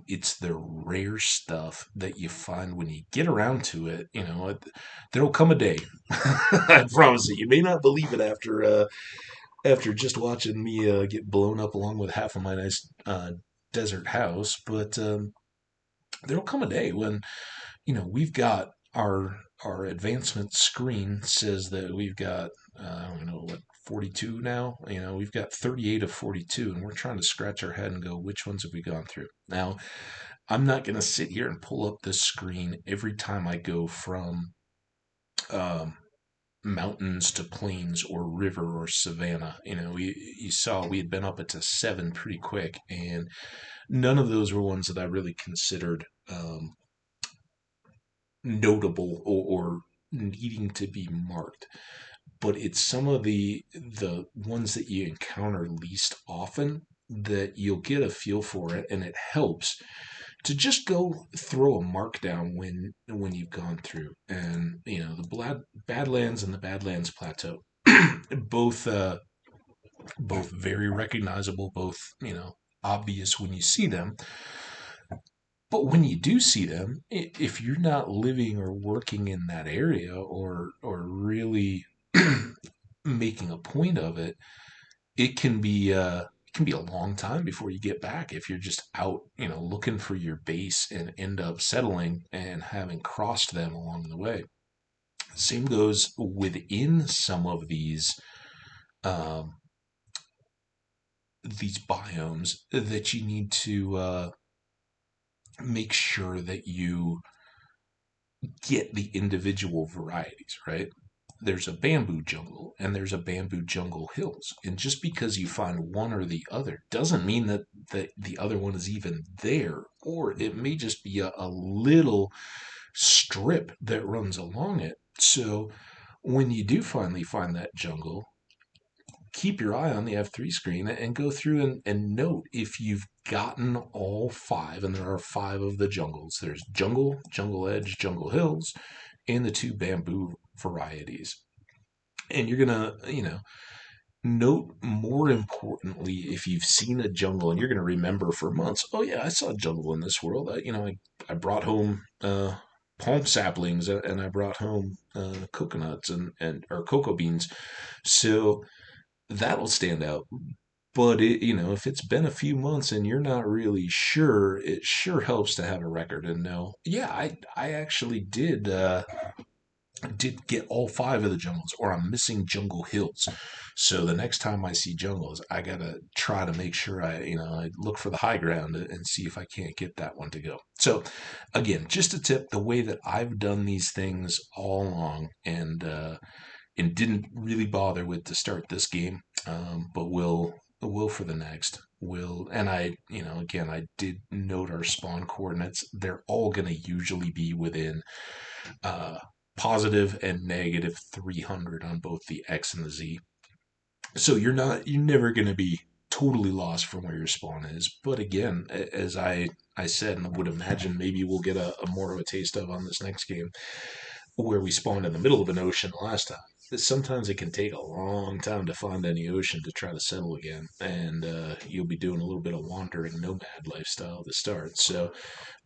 It's the rare stuff that you find when you get around to it. There'll come a day. I promise you. You may not believe it after just watching me get blown up along with half of my nice desert house, but there'll come a day when we've got our advancement screen says that we've got I don't know what 42 now. We've got 38 of 42, and we're trying to scratch our head and go, which ones have we gone through? Now, I'm not going to sit here and pull up this screen every time I go from um, mountains to plains or river or savanna. You saw we had been up to 7 pretty quick, and none of those were ones that I really considered notable or needing to be marked. But it's some of the ones that you encounter least often that you'll get a feel for it, and it helps to just go throw a mark down when you've gone through. And the Badlands and the Badlands Plateau, both both very recognizable, both obvious when you see them. But when you do see them, if you're not living or working in that area, or really making a point of it, it can be a long time before you get back if you're just out, looking for your base and end up settling and having crossed them along the way. Same goes within some of um, these biomes that you need to make sure that you get the individual varieties, right? There's a bamboo jungle and there's a bamboo jungle hills. And just because you find one or the other doesn't mean that the other one is even there. Or it may just be a little strip that runs along it. So when you do finally find that jungle, keep your eye on the F3 screen and go through and note if you've gotten all 5, and there are 5 of the jungles. There's jungle, jungle edge, jungle hills, and the 2 bamboo varieties. And you're gonna, note more importantly if you've seen a jungle, and you're gonna remember for months. Oh yeah, I saw a jungle in this world. I brought home palm saplings, and I brought home coconuts and or cocoa beans. So that'll stand out. But if it's been a few months and you're not really sure, it sure helps to have a record and know. Yeah, I actually did get all 5 of the jungles, or I'm missing jungle hills. So the next time I see jungles, I gotta try to make sure I look for the high ground and see if I can't get that one to go. So again, just a tip: the way that I've done these things all along, and didn't really bother with to start this game, but will for the next. Will and I, again, I did note our spawn coordinates. They're all going to usually be within uh, positive and negative 300 on both the X and the Z. So you're never going to be totally lost from where your spawn is. But again, as I said, and I would imagine maybe we'll get a more of a taste of on this next game, where we spawned in the middle of an ocean last time. Sometimes it can take a long time to find any ocean to try to settle again, and you'll be doing a little bit of wandering nomad lifestyle to start. So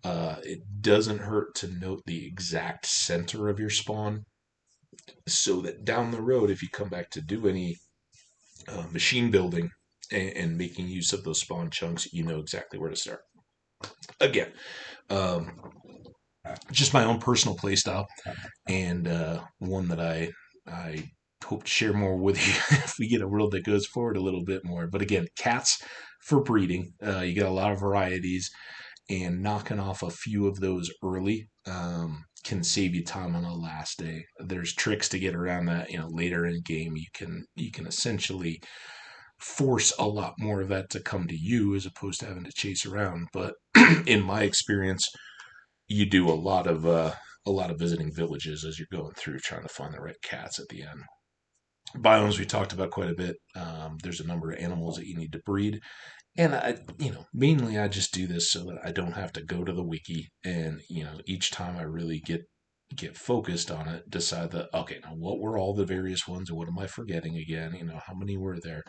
it doesn't hurt to note the exact center of your spawn, so that down the road, if you come back to do any machine building and making use of those spawn chunks, you know exactly where to start. Again, um, just my own personal playstyle, and one that I hope to share more with you if we get a world that goes forward a little bit more. But again, cats for breeding. You got a lot of varieties, and knocking off a few of those early can save you time on the last day. There's tricks to get around that. Later in game, you can essentially force a lot more of that to come to you as opposed to having to chase around. But in my experience, you do a lot of visiting villages as you're going through trying to find the right cats at the end. Biomes we talked about quite a bit. There's a number of animals that you need to breed, and mainly I just do this so that I don't have to go to the wiki, and each time I really get focused on it, decide that, okay, now what were all the various ones, and what am I forgetting again? How many were there?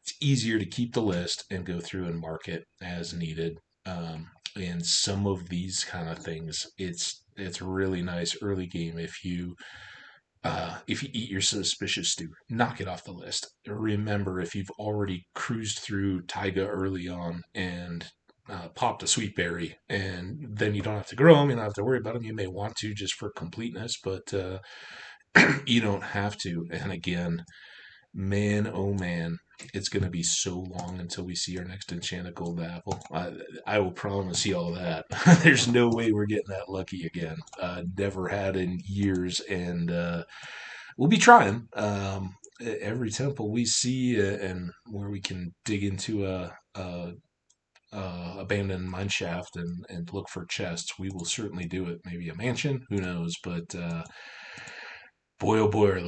It's easier to keep the list and go through and mark it as needed. And some of these kind of things, it's really nice early game if you eat your suspicious stew, knock it off the list. Remember, if you've already cruised through taiga early on and popped a sweet berry, and then you don't have to grow them. You don't have to worry about them. You may want to just for completeness, but you don't have to. And again, man, oh man, it's going to be so long until we see our next enchanted gold apple. I will promise you all that. There's no way we're getting that lucky again. Never had in years, and we'll be trying. Every temple we see and where we can dig into a abandoned mine shaft and look for chests, we will certainly do it. Maybe a mansion, who knows? But boy, oh boy, are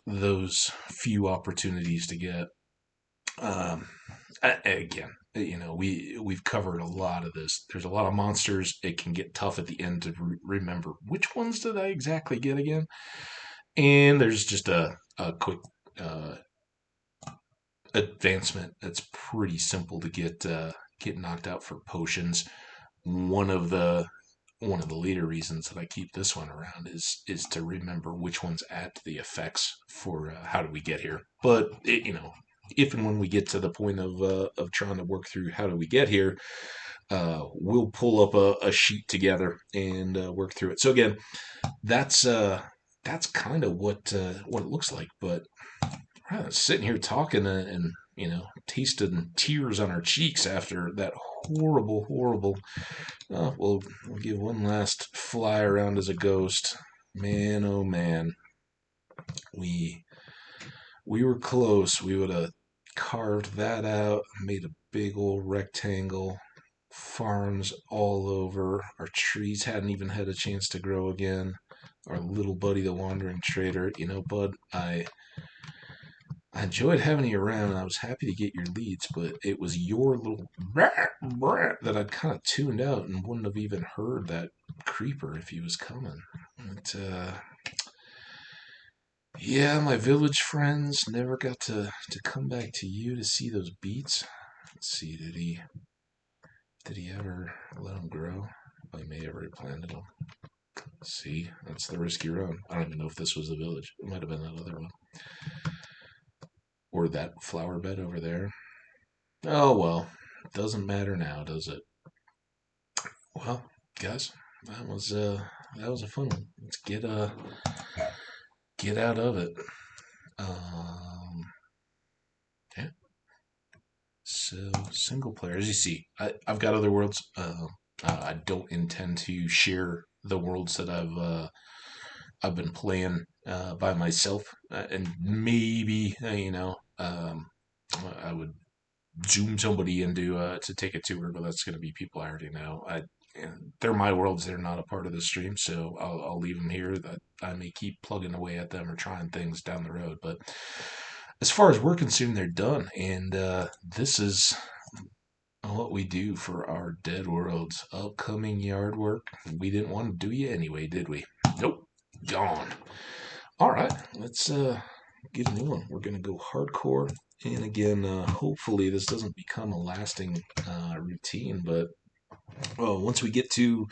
those few opportunities to get. Um, Again, we've covered a lot of this. There's a lot of monsters. It can get tough at the end to remember which ones did I exactly get again. And there's just a quick advancement that's pretty simple to get knocked out for potions. One of the later reasons that I keep this one around is to remember which ones add to the effects for how do we get here. But if and when we get to the point of trying to work through how do we get here, we'll pull up a sheet together and work through it. So again, that's kind of what it looks like. But sitting here talking and tasting tears on our cheeks after that horrible. We'll give one last fly around as a ghost. Man, oh man, we were close. We would have carved that out, made a big old rectangle, farms all over. Our trees hadn't even had a chance to grow again. Our little buddy, the wandering trader, bud, I enjoyed having you around, and I was happy to get your leads, but it was your little that I'd kind of tuned out and wouldn't have even heard that creeper if he was coming. But, yeah, my village friends never got to come back to you to see those beets. Let's see, did he ever let them grow? I may have already planted them. See, that's the risk you run. I don't even know if this was the village. It might have been that other one. Or that flower bed over there. Oh well, doesn't matter now, does it? Well, guys, that was a fun one. Let's get out of it. Yeah. So single player, as you see, I've got other worlds. I don't intend to share the worlds that I've been playing by myself, and maybe I would zoom somebody into to take a tour, but that's going to be people I already know. They're my worlds. They're not a part of the stream, so I'll leave them here. That I may keep plugging away at them or trying things down the road. But as far as we're concerned, they're done, and this is what we do for our dead worlds. Upcoming yard work. We didn't want to do you anyway, did we? Nope, gone. All right, let's get a new one. We're gonna go hardcore. And again, hopefully this doesn't become a lasting routine, but once we get to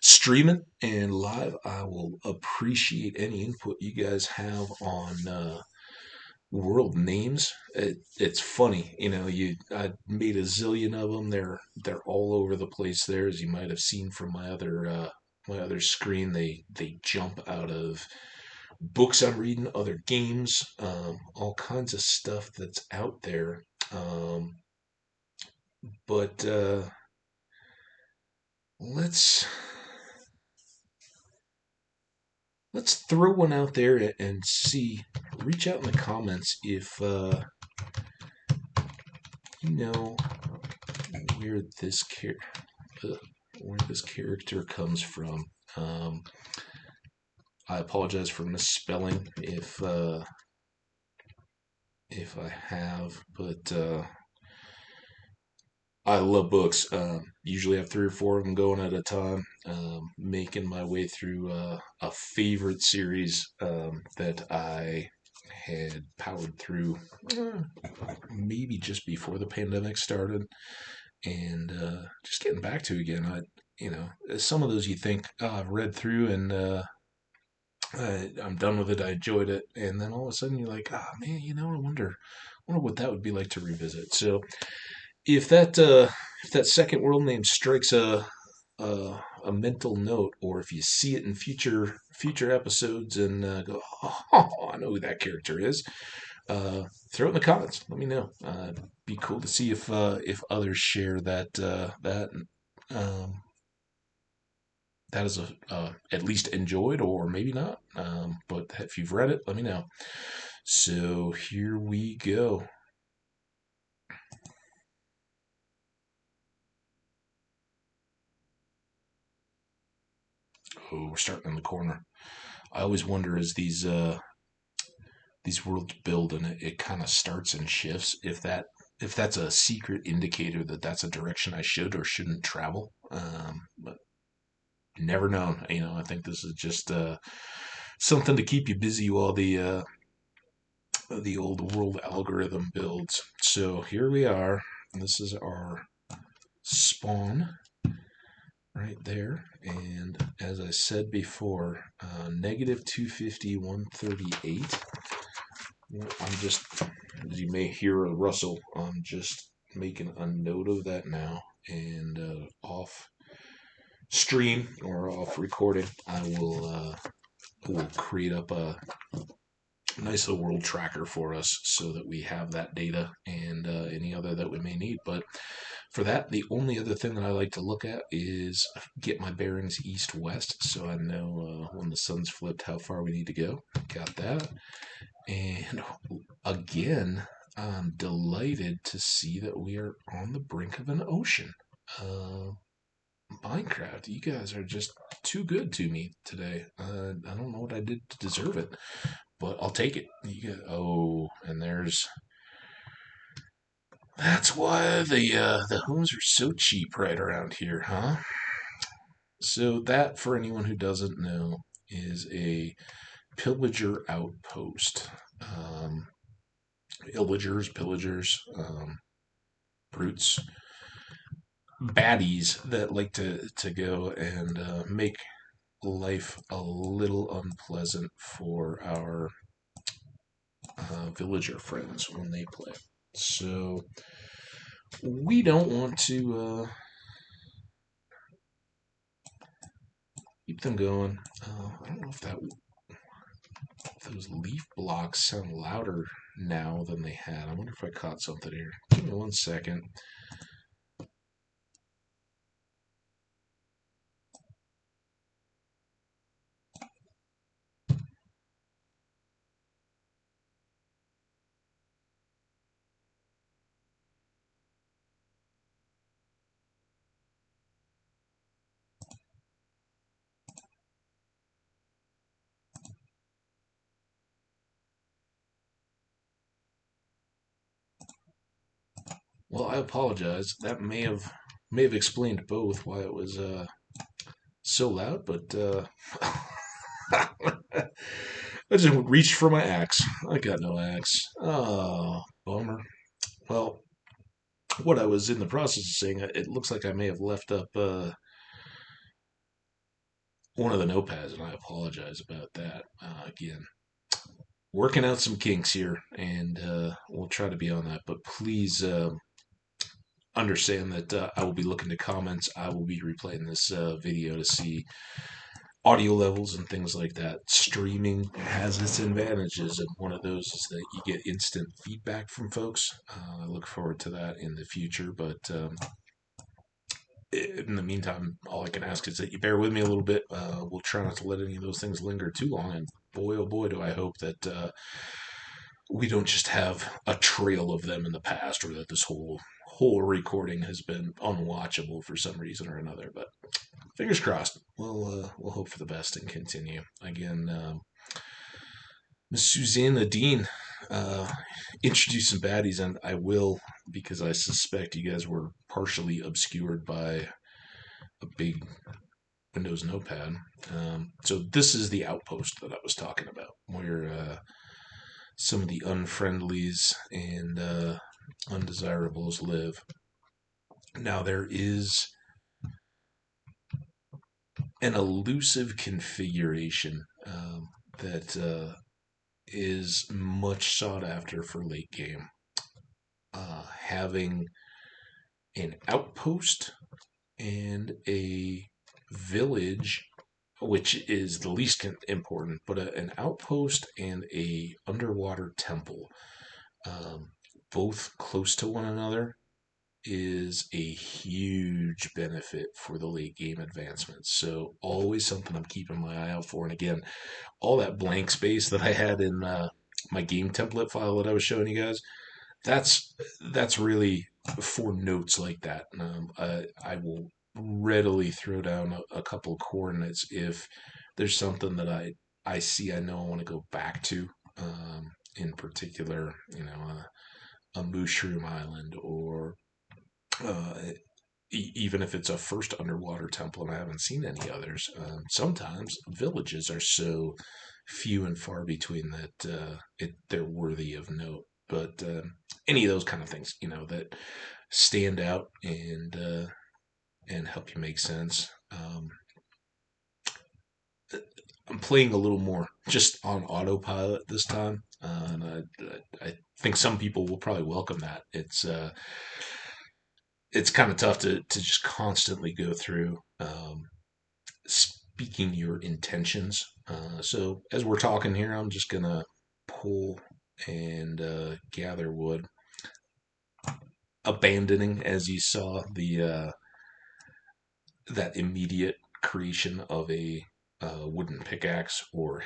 streaming and live, I will appreciate any input you guys have on world names. It's funny, I made a zillion of them. They're all over the place there, as you might have seen from my other screen. They jump out of books I'm reading, other games, all kinds of stuff that's out there. But let's throw one out there and see. Reach out in the comments if you know where this character comes from. I apologize for misspelling if I have, but I love books. Usually have 3 or 4 of them going at a time. Making my way through a favorite series that I had powered through maybe just before the pandemic started, and just getting back to again. Some of those you think, oh, I've read through and I'm done with it. I enjoyed it, and then all of a sudden you're like, oh man, I wonder what that would be like to revisit. So if that if that second world name strikes a mental note, or if you see it in future episodes and go, oh, I know who that character is, throw it in the comments. Let me know. Be cool to see if others share um, that is at least enjoyed, or maybe not. But if you've read it, let me know. So here we go. Oh, we're starting in the corner. I always wonder as these worlds build and it kind of starts and shifts, if that's a secret indicator that that's a direction I should or shouldn't travel. But never known. I think this is just something to keep you busy while the old world algorithm builds. So here we are. This is our spawn right there. And as I said before, negative 250, 138. I'm just, as you may hear a rustle, I'm just making a note of that now. And off stream or off recording, I will create up a nice little world tracker for us so that we have that data and any other that we may need. But for that, the only other thing that I like to look at is get my bearings east-west so I know when the sun's flipped how far we need to go. Got that. And again, I'm delighted to see that we are on the brink of an ocean. Minecraft, you guys are just too good to me today. I don't know what I did to deserve it, but I'll take it. And that's why the homes are so cheap right around here, huh? So that, for anyone who doesn't know, is a pillager outpost. Pillagers, brutes, baddies that like to go and make life a little unpleasant for our villager friends when they play. So we don't want to keep them going. I don't know if those leaf blocks sound louder now than they had. I wonder if I caught something here. Give me 1 second. Well, I apologize. That may have explained both why it was so loud, but I just reached for my axe. I got no axe. Oh, bummer. Well, what I was in the process of saying, it looks like I may have left up one of the notepads, and I apologize about that. Again, working out some kinks here, and we'll try to be on that. But please understand that I will be looking to comments. I will be replaying this video to see audio levels and things like that. Streaming has its advantages, and one of those is that you get instant feedback from folks. I look forward to that in the future, but in the meantime, all I can ask is that you bear with me a little bit. We'll try not to let any of those things linger too long, and boy, oh boy, do I hope that we don't just have a trail of them in the past, or that this whole recording has been unwatchable for some reason or another. But fingers crossed. We'll hope for the best and continue. Again, Miss Susanna Dean introduced some baddies, and I will, because I suspect you guys were partially obscured by a big Windows notepad. So this is the outpost that I was talking about, where some of the unfriendlies and undesirables live. Now there is an elusive configuration that is much sought after for late game. Having an outpost and a village, which is the least important, but an outpost and a underwater temple, um, both close to one another, is a huge benefit for the late game advancements. So always something I'm keeping my eye out for. And again, all that blank space that I had in my game template file that I was showing you guys, that's that's really for notes like that. I will readily throw down a couple coordinates if there's something that I see I know I want to go back to. In particular, a mushroom island, or uh, even if it's a first underwater temple and I haven't seen any others. Sometimes villages are so few and far between that they're worthy of note. But any of those kind of things, that stand out and help you make sense. I'm playing a little more just on autopilot this time, and I think some people will probably welcome that. It's kind of tough to just constantly go through speaking your intentions. So as we're talking here, I'm just gonna pull and gather wood, abandoning, as you saw, the that immediate creation of a wooden pickaxe or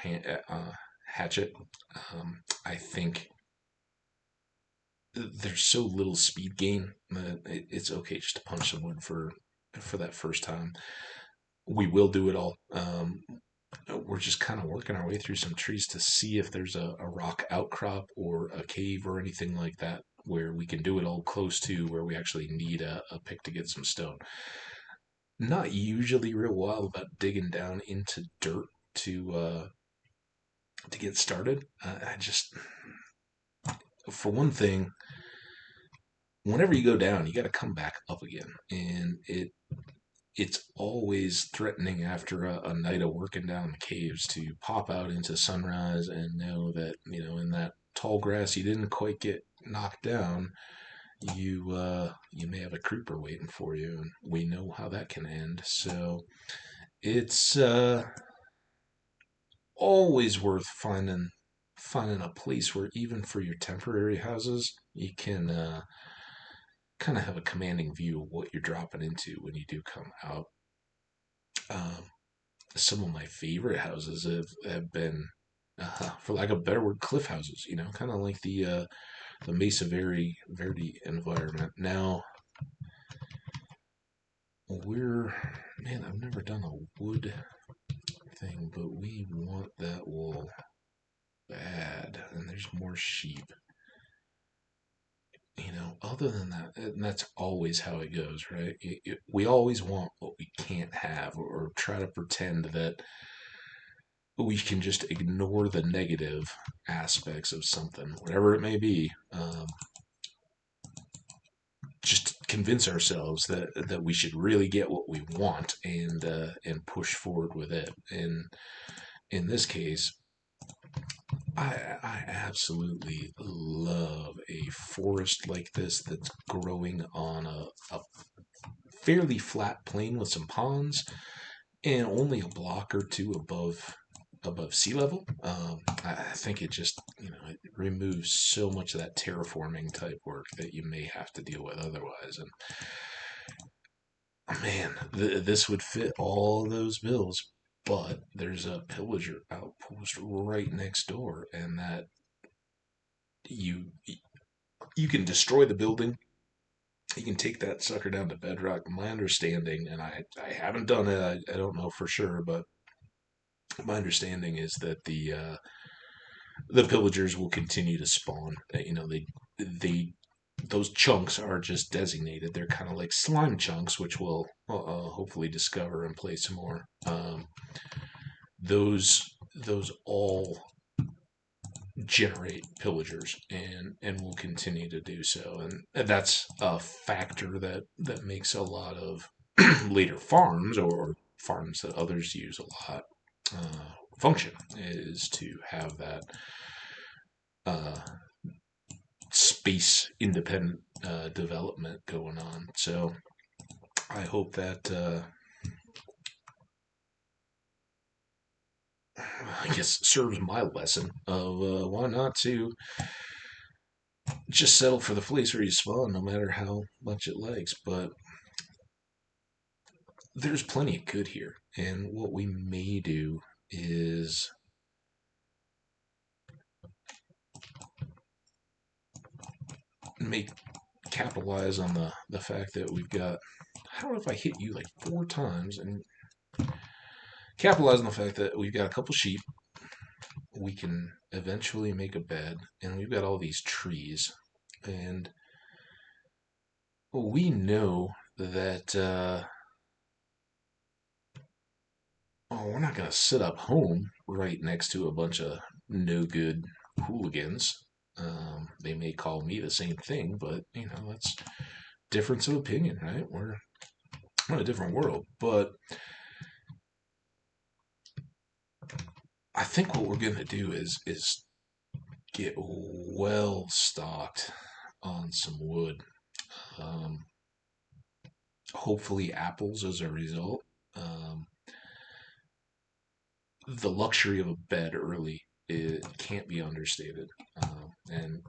hatchet. I think there's so little speed gain that it's okay just to punch some wood for that first time. We will do it all. We're just kind of working our way through some trees to see if there's a rock outcrop or a cave or anything like that where we can do it all close to where we actually need a pick to get some stone. Not usually real wild about digging down into dirt to get started. I just, for one thing, whenever you go down, you got to come back up again, and it's always threatening after a night of working down the caves to pop out into sunrise and know that in that tall grass you didn't quite get knocked down. You may have a creeper waiting for you, and we know how that can end. So it's always worth finding a place where even for your temporary houses you can kind of have a commanding view of what you're dropping into when you do come out. Um, some of my favorite houses have been, for lack of a better word, cliff houses. Kind of like the Mesa Verde environment. Now I've never done a wood thing, but we want that wool bad, and there's more sheep. Other than that, and that's always how it goes, right? We always want what we can't have, or try to pretend that we can just ignore the negative aspects of something, whatever it may be. Just convince ourselves that we should really get what we want and push forward with it. And in this case, I absolutely love a forest like this that's growing on a fairly flat plain with some ponds and only a block or two above sea level. I think it just it removes so much of that terraforming type work that you may have to deal with otherwise. And man, this would fit all those bills. But there's a pillager outpost right next door, and that you you can destroy the building. You can take that sucker down to bedrock. My understanding, and I haven't done it. I don't know for sure, but my understanding is that the pillagers will continue to spawn. They those chunks are just designated. They're kind of like slime chunks, which we'll hopefully discover and play some more. Those all generate pillagers and will continue to do so, and that's a factor that makes a lot of later farms or farms that others use a lot function, is to have that uh, space independent development going on So I hope that, I guess, serves my lesson of why not to just settle for the place where you spawn, no matter how much it lags. But there's plenty of good here. And what we may do is make capitalize on the fact that we've got, I don't know if I hit you like 4 times, and capitalize on the fact that we've got a couple sheep. We can eventually make a bed, and we've got all these trees, and we know that we're not going to sit up home right next to a bunch of no good hooligans. They may call me the same thing, but that's difference of opinion, right? We're in a different world. But I think what we're going to do is get well stocked on some wood. Um, Hopefully apples as a result. Um, the luxury of a bed early, it can't be understated. And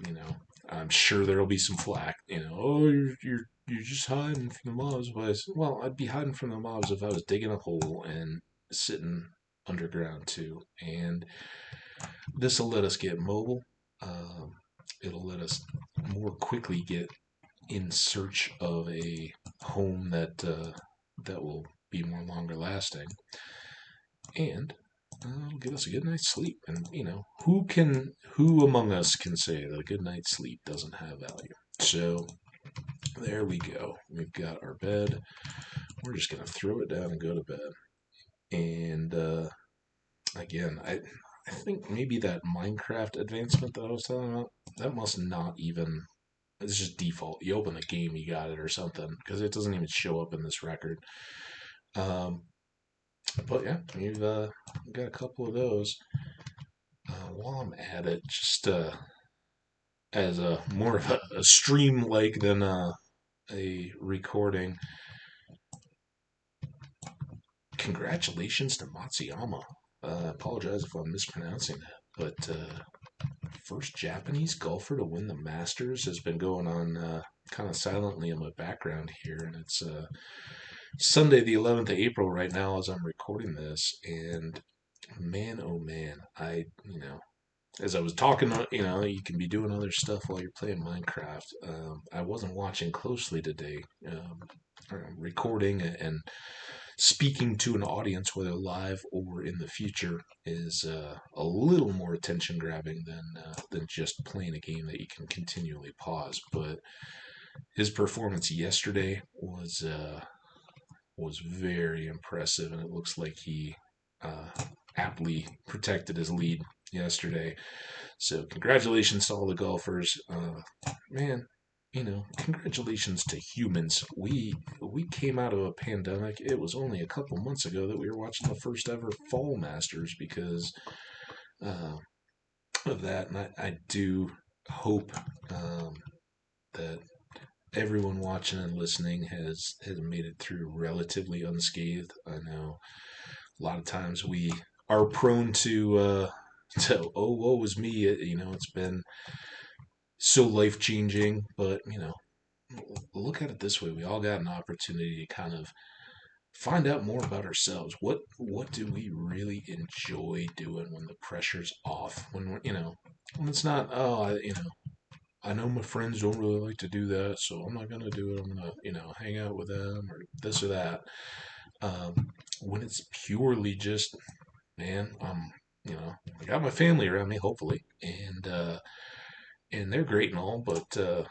I'm sure there'll be some flack. Oh, you're just hiding from the mobs. Well, I'd be hiding from the mobs if I was digging a hole and sitting underground too. And this will let us get mobile. Um, it'll let us more quickly get in search of a home that will be more longer lasting, and it'll give us a good night's sleep. And who among us can say that a good night's sleep doesn't have value? So there we go. We've got our bed. We're just gonna throw it down and go to bed. And again, I think maybe that Minecraft advancement that I was telling about, that must not even, it's just default. You open the game, you got it or something, because it doesn't even show up in this record. Um, but yeah, we've got a couple of those. While I'm at it, just as a more of a stream like than a recording, congratulations to Matsuyama. I apologize if I'm mispronouncing that, but first Japanese golfer to win the Masters has been going on kind of silently in my background here, and it's Sunday, the 11th of April, right now as I'm recording this. And man, oh man, as I was talking, you can be doing other stuff while you're playing Minecraft. I wasn't watching closely today, recording and speaking to an audience, whether live or in the future, is a little more attention grabbing than just playing a game that you can continually pause. But his performance yesterday was very impressive, and it looks like he aptly protected his lead yesterday. So congratulations to all the golfers. Man, congratulations to humans. We came out of a pandemic. It was only a couple months ago that we were watching the first ever Fall Masters because of that, and I do hope that everyone watching and listening has made it through relatively unscathed. I know a lot of times we are prone to oh woe is me. It's been so life changing, but look at it this way: we all got an opportunity to kind of find out more about ourselves. What do we really enjoy doing when the pressure's off? When when it's not, oh, I know my friends don't really like to do that, so I'm not gonna do it. I'm gonna hang out with them or this or that. When it's purely just, man, I got my family around me, hopefully, and they're great and all, but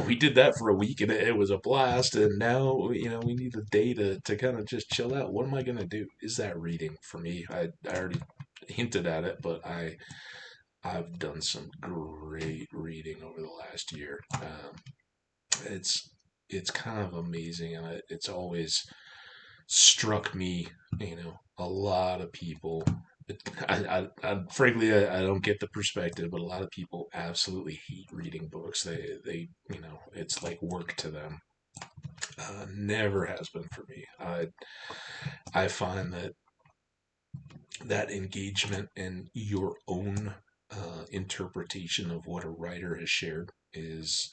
we did that for a week and it was a blast. And now we need a day to kind of just chill out. What am I gonna do? Is that reading for me? I already hinted at it, but I've done some great reading over the last year. It's kind of amazing, and it's always struck me. A lot of people. Frankly, I don't get the perspective, but a lot of people absolutely hate reading books. They it's like work to them. Never has been for me. I find that engagement and your own interpretation of what a writer has shared is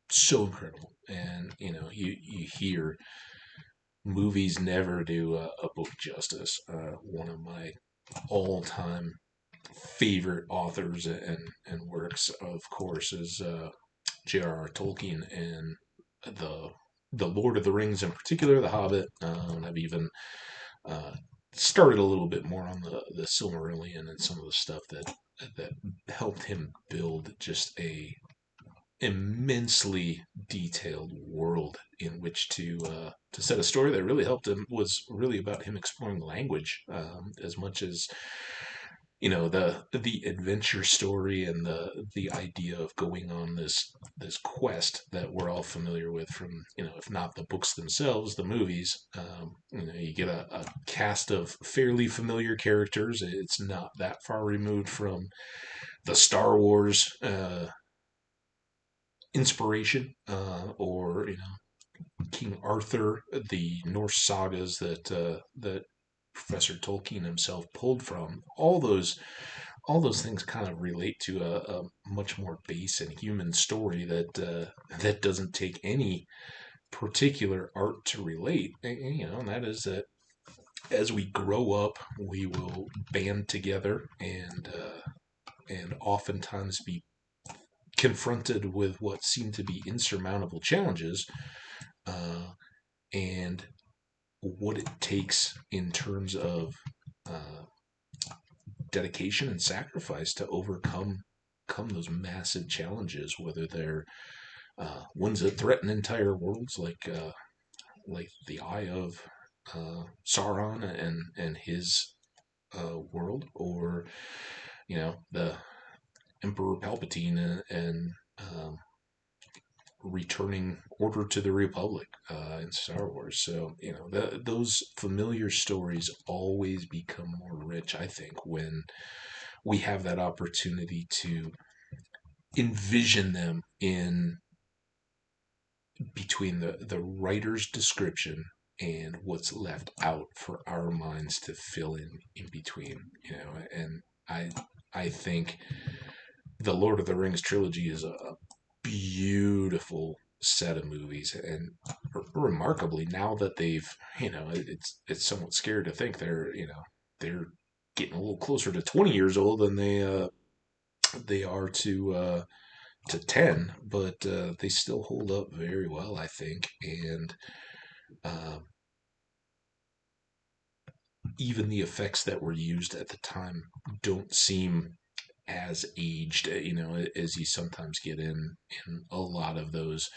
so incredible. And you hear movies never do a book justice. One of my all-time favorite authors and works, of course, is J.R.R. Tolkien, and the the Lord of the Rings in particular, The Hobbit. I've even uh, started a little bit more on the Silmarillion and some of the stuff that helped him build just a immensely detailed world in which to set a story that really helped him. Was really about him exploring language, as much as the adventure story and the idea of going on this quest that we're all familiar with from, if not the books themselves, the movies. You get a cast of fairly familiar characters. It's not that far removed from the Star Wars inspiration, or King Arthur, the Norse sagas that Professor Tolkien himself pulled from. All those things kind of relate to a much more base and human story that doesn't take any particular art to relate. And that is that as we grow up, we will band together and oftentimes be confronted with what seem to be insurmountable challenges, uh, and what it takes in terms of uh, dedication and sacrifice to overcome those massive challenges, whether they're ones that threaten entire worlds, like the Eye of Sauron and his world, or the Emperor Palpatine and returning Order to the Republic in Star Wars. So those familiar stories always become more rich, I think, when we have that opportunity to envision them in between the writer's description and what's left out for our minds to fill in between. And I think the Lord of the Rings trilogy is a beautiful set of movies, and remarkably, now that they've, it's somewhat scary to think they're getting a little closer to 20 years old than they are to 10, but they still hold up very well, I think. And uh, even the effects that were used at the time don't seem as aged, as you sometimes get in a lot of those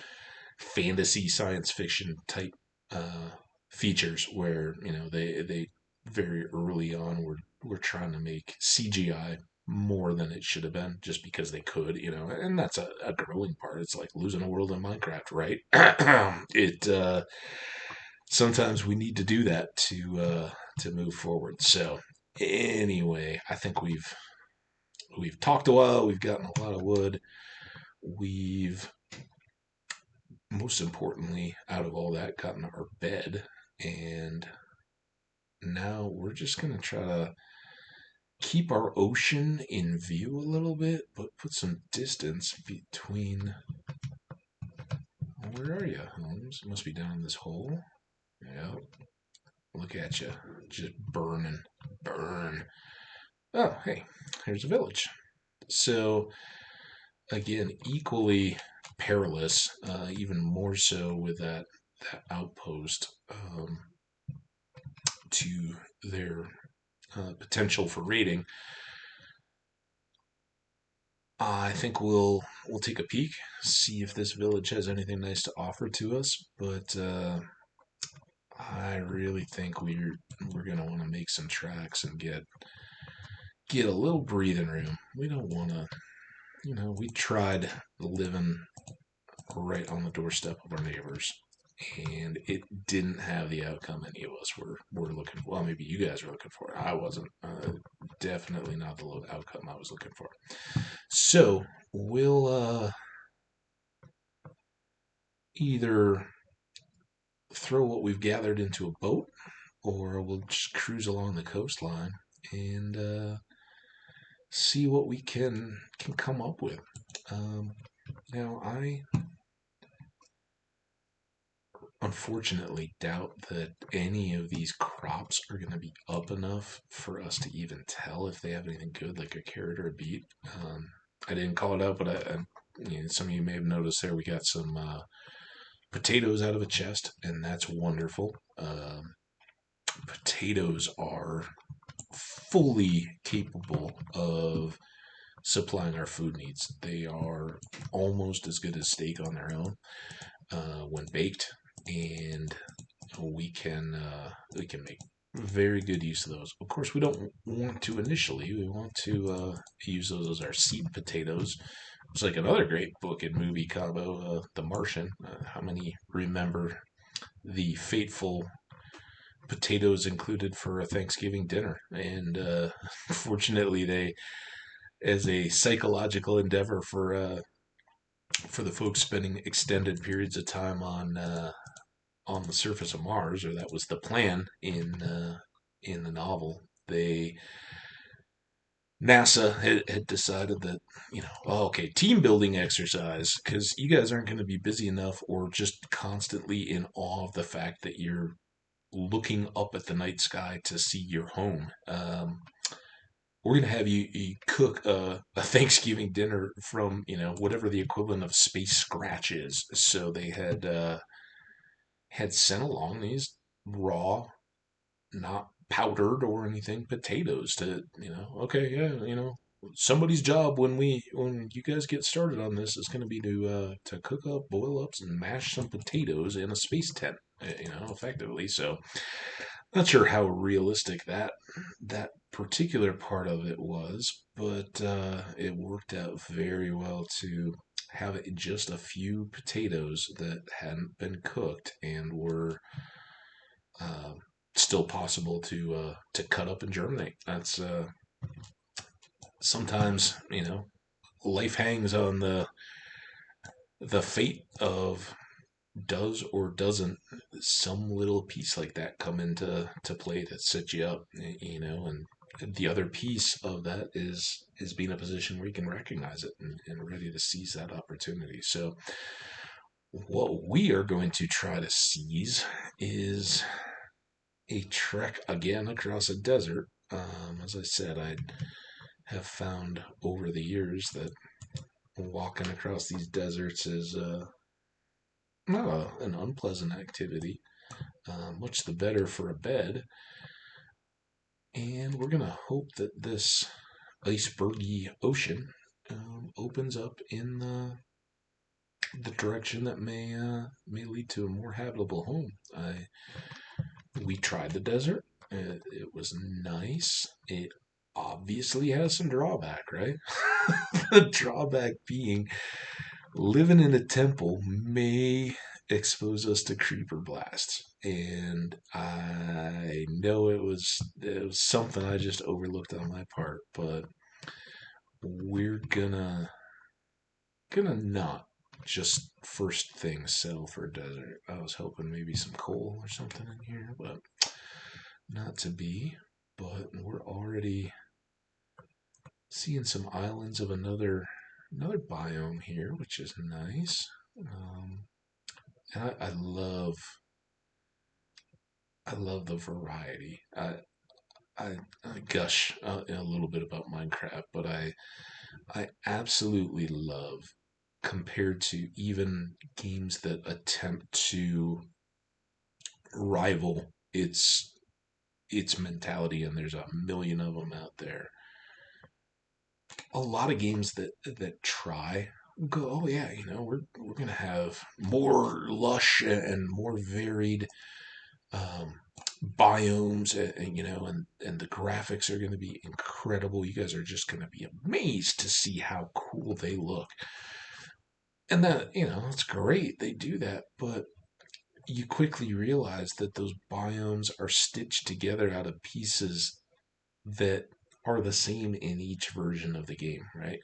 fantasy science fiction type uh, features, where they very early on were trying to make CGI more than it should have been, just because they could, and that's a growing part. It's like losing a world in Minecraft, right? It Sometimes we need to do that to move forward. So anyway, I think we've talked a while. We've gotten a lot of wood. We've, most importantly, out of all that, gotten our bed, and now we're just gonna try to keep our ocean in view a little bit, but put some distance between. Where are you, Holmes? It must be down this hole. Yeah. Look at you, just burning, burn. Oh, hey, here's a village. So again, equally perilous, even more so with that outpost, to their potential for raiding. I think we'll take a peek, see if this village has anything nice to offer to us. But I really think we're gonna want to make some tracks and get a little breathing room. We don't want to, we tried living right on the doorstep of our neighbors, and it didn't have the outcome any of us were looking for. Well, maybe you guys were looking for. I wasn't. Definitely not the outcome I was looking for. So we'll either throw what we've gathered into a boat, or we'll just cruise along the coastline and see what we can come up with. Now, I unfortunately doubt that any of these crops are going to be up enough for us to even tell if they have anything good, like a carrot or a beet. I didn't call it out, but some of you may have noticed there we got some potatoes out of a chest, and that's wonderful. Potatoes are fully capable of supplying our food needs. They are almost as good as steak on their own when baked, and we can make very good use of those. Of course, we don't want to initially. We want to use those as our seed potatoes. It's like another great book and movie combo, The Martian. How many remember the fateful potatoes included for a Thanksgiving dinner? And fortunately, they, as a psychological endeavor for the folks spending extended periods of time on the surface of Mars, or that was the plan in the novel. NASA had decided that, okay, team building exercise, because you guys aren't going to be busy enough or just constantly in awe of the fact that you're looking up at the night sky to see your home. We're going to have you cook a Thanksgiving dinner from, whatever the equivalent of space scratch is. So they had sent along these raw, not powdered or anything, potatoes to, okay, yeah, somebody's job when you guys get started on this is going to be to cook up, boil up, and mash some potatoes in a space tent, effectively. So, not sure how realistic that particular part of it was, but it worked out very well to have just a few potatoes that hadn't been cooked and were uh, still possible to cut up and germinate. That's sometimes life hangs on the fate of does or doesn't some little piece like that come into play to set you up, and the other piece of that is being in a position where you can recognize it and ready to seize that opportunity. So what we are going to try to seize is a trek again across a desert. As I said, I have found over the years that walking across these deserts is not an unpleasant activity. Much the better for a bed. And we're going to hope that this icebergy ocean opens up in the direction that may lead to a more habitable home. We tried the desert. It was nice. It obviously has some drawback, right? The drawback being living in a temple may expose us to creeper blasts. And I know it was something I just overlooked on my part, but we're gonna not just first thing settle for a desert. I was hoping maybe some coal or something in here, but not to be. But we're already seeing some islands of another biome here, which is nice. And I love the variety. I gush a little bit about Minecraft, but I absolutely love, compared to even games that attempt to rival its mentality, and there's a million of them out there. A lot of games that try go, oh yeah, we're gonna have more lush and more varied um, biomes, and the graphics are going to be incredible. You guys are just going to be amazed to see how cool they look. And that, it's great. They do that, but you quickly realize that those biomes are stitched together out of pieces that are the same in each version of the game, right?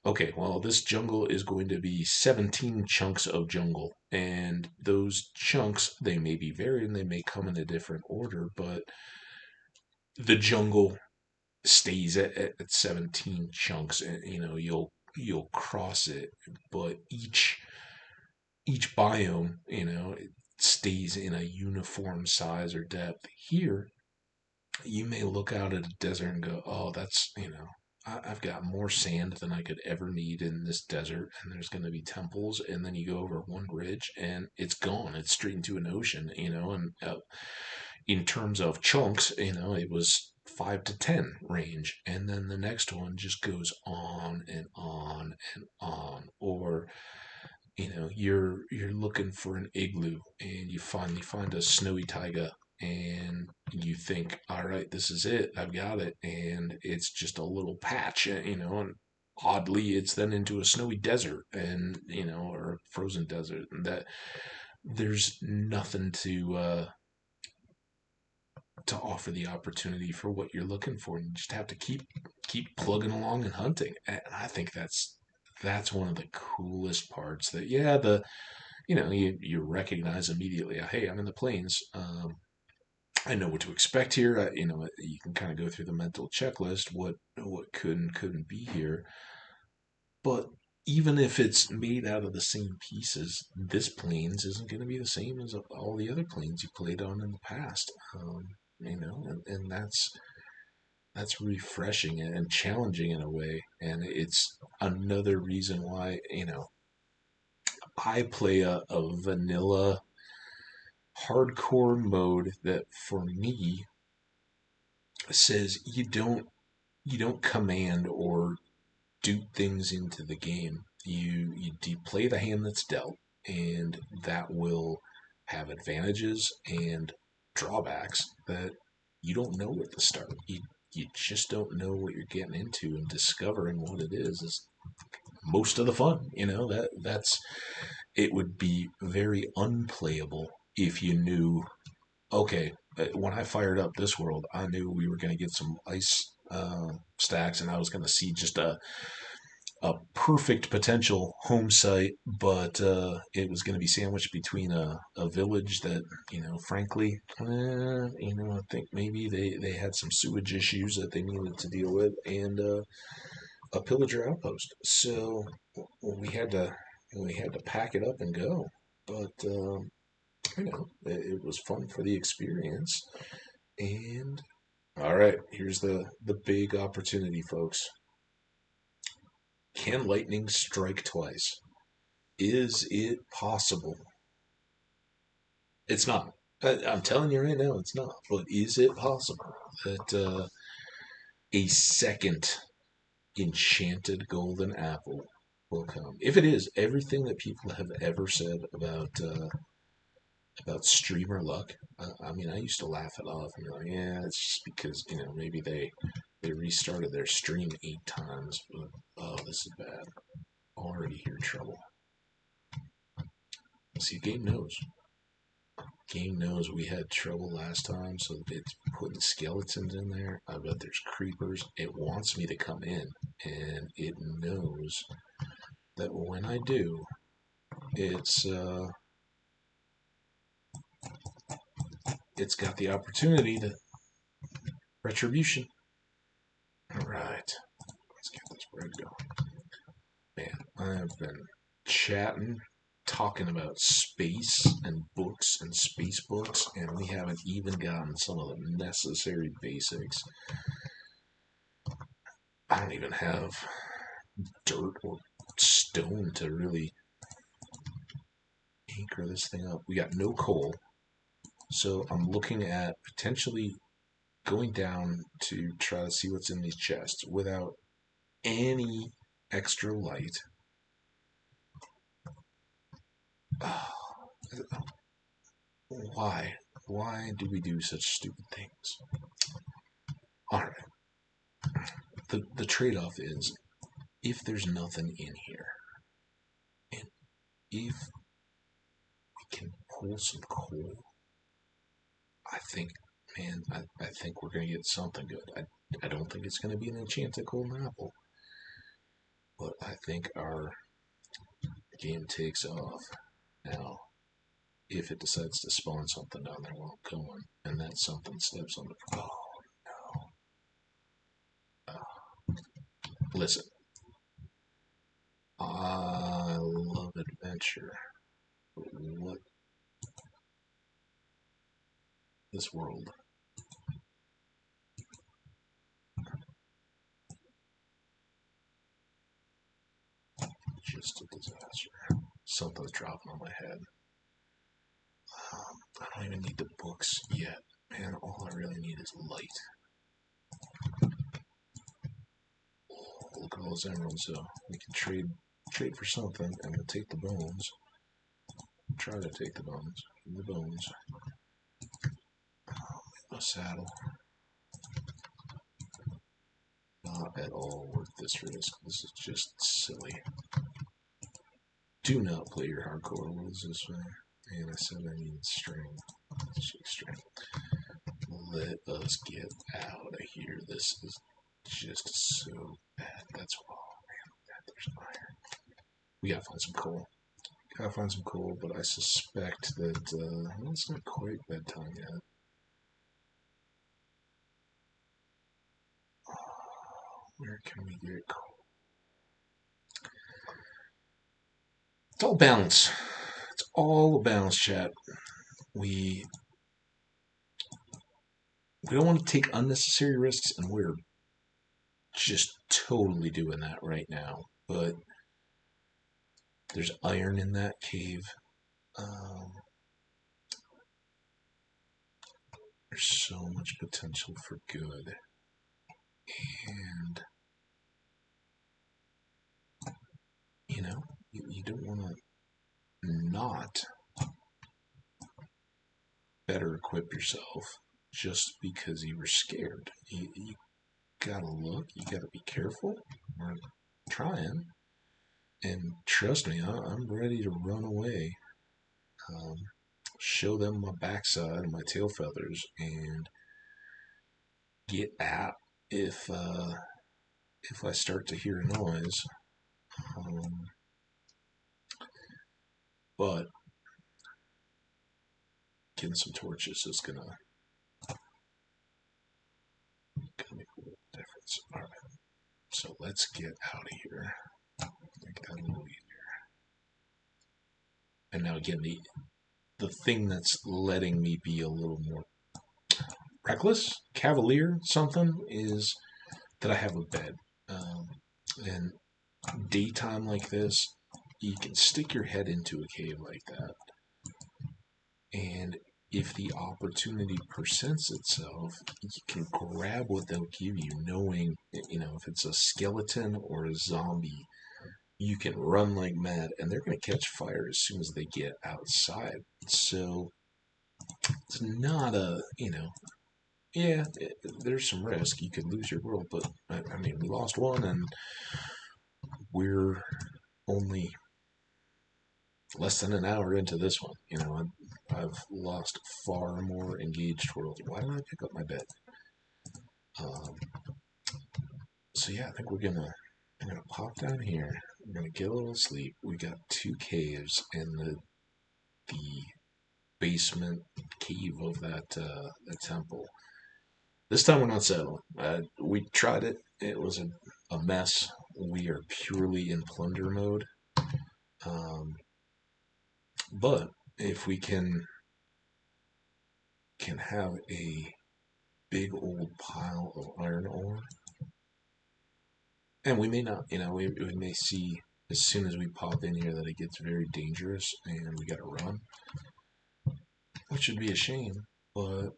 okay, well, this jungle is going to be 17 chunks of jungle. And those chunks, they may be varied and they may come in a different order, but the jungle stays at 17 chunks. And, you'll cross it, but each biome, it stays in a uniform size or depth. Here, you may look out at a desert and go, oh, I've got more sand than I could ever need in this desert, and there's going to be temples. And then you go over one ridge, and it's gone. It's straight into an ocean, and in terms of chunks, it was 5 to 10 range, and then the next one just goes on and on and on. Or you're looking for an igloo and you finally find a snowy taiga, and you think, all right, this is it, I've got it, and it's just a little patch, and oddly it's then into a snowy desert, and or a frozen desert, and that there's nothing to offer the opportunity for what you're looking for, and you just have to keep plugging along and hunting. And I think that's one of the coolest parts. That, yeah, you recognize immediately, hey, I'm in the plains. I know what to expect here. You can kind of go through the mental checklist, what could and couldn't be here. But even if it's made out of the same pieces, this plains isn't going to be the same as all the other plains you played on in the past. And that's refreshing and challenging in a way, and it's another reason why I play a vanilla hardcore mode that for me says you don't command or do things into the game. You play the hand that's dealt, and that will have advantages and drawbacks that you don't know at the start. You just don't know what you're getting into, and discovering what it is most of the fun. That's it. Would be very unplayable if you knew, okay, when I fired up this world, I knew we were going to get some ice stacks, and I was going to see just a perfect potential home site, but it was going to be sandwiched between a village that, frankly, I think maybe they had some sewage issues that they needed to deal with, and a pillager outpost. So we had to pack it up and go. But it was fun for the experience. And all right, here's the big opportunity, folks. Can lightning strike twice? Is it possible? It's not. I'm telling you right now, it's not. But is it possible that a second enchanted golden apple will come? If it is, everything that people have ever said about streamer luck, I mean, I used to laugh it off and be like, yeah, it's just because maybe they restarted their stream 8 times. But oh, this is bad. Already hear trouble. See, game knows. Game knows we had trouble last time, so it's putting skeletons in there. I bet there's creepers. It wants me to come in, and it knows that when I do, it's got the opportunity to retribution. All right, let's get this bread going. Man, I've been chatting, talking about space and books and space books, and we haven't even gotten some of the necessary basics. I don't even have dirt or stone to really anchor this thing up. We got no coal, so I'm looking at potentially going down to try to see what's in these chests without any extra light. Why? Why do we do such stupid things? All right. The trade-off is, if there's nothing in here, and if we can pull some coal, I think, man, I think we're going to get something good. I don't think it's going to be an enchanted golden apple. but I think our game takes off. Now, if it decides to spawn something down there while I'm going, and that something steps on the... Oh, no. Listen. I love adventure. But what? This world. Just a disaster. Something's dropping on my head. I don't even need the books yet. Man, all I really need is light. Oh, look at all those emeralds, though. We can trade for something, and we'll take the bones. Try to take the bones. The bones. A saddle. Not at all worth this risk. This is just silly. Do not play your hardcore rules this way. And I said I need string. String. Let us get out of here. This is just so bad. That's man, there's iron. We gotta find some coal. But I suspect that well, it's not quite bedtime yet. Where can we get coal? It's all balance. It's all a balance, chat. We don't want to take unnecessary risks, and we're just totally doing that right now. But there's iron in that cave. There's so much potential for good. And, you know, you don't want to not better equip yourself just because you were scared. You gotta look, you gotta be careful. We're trying. And trust me, I'm ready to run away. Show them my backside and my tail feathers and get out if I start to hear a noise. But getting some torches is gonna make a little difference. All right, so let's get out of here. Make that a little easier. And now again, the thing that's letting me be a little more reckless, cavalier, something is that I have a bed. And daytime like this, you can stick your head into a cave like that, and if the opportunity presents itself, you can grab what they'll give you, knowing, if it's a skeleton or a zombie, you can run like mad, and they're going to catch fire as soon as they get outside. So it's not yeah, there's some risk. You could lose your world, but I mean, we lost one, and we're only less than an hour into this one. I've lost far more engaged worlds. Why did I pick up my bed? So yeah, I think I'm gonna pop down here. I'm gonna get a little sleep. We got 2 caves and the basement cave of that temple. This time we're not settling. We tried it. It was a mess. We are purely in plunder mode. But if we can have a big old pile of iron ore, and we may not, we may see as soon as we pop in here that it gets very dangerous and we gotta run, which would be a shame, but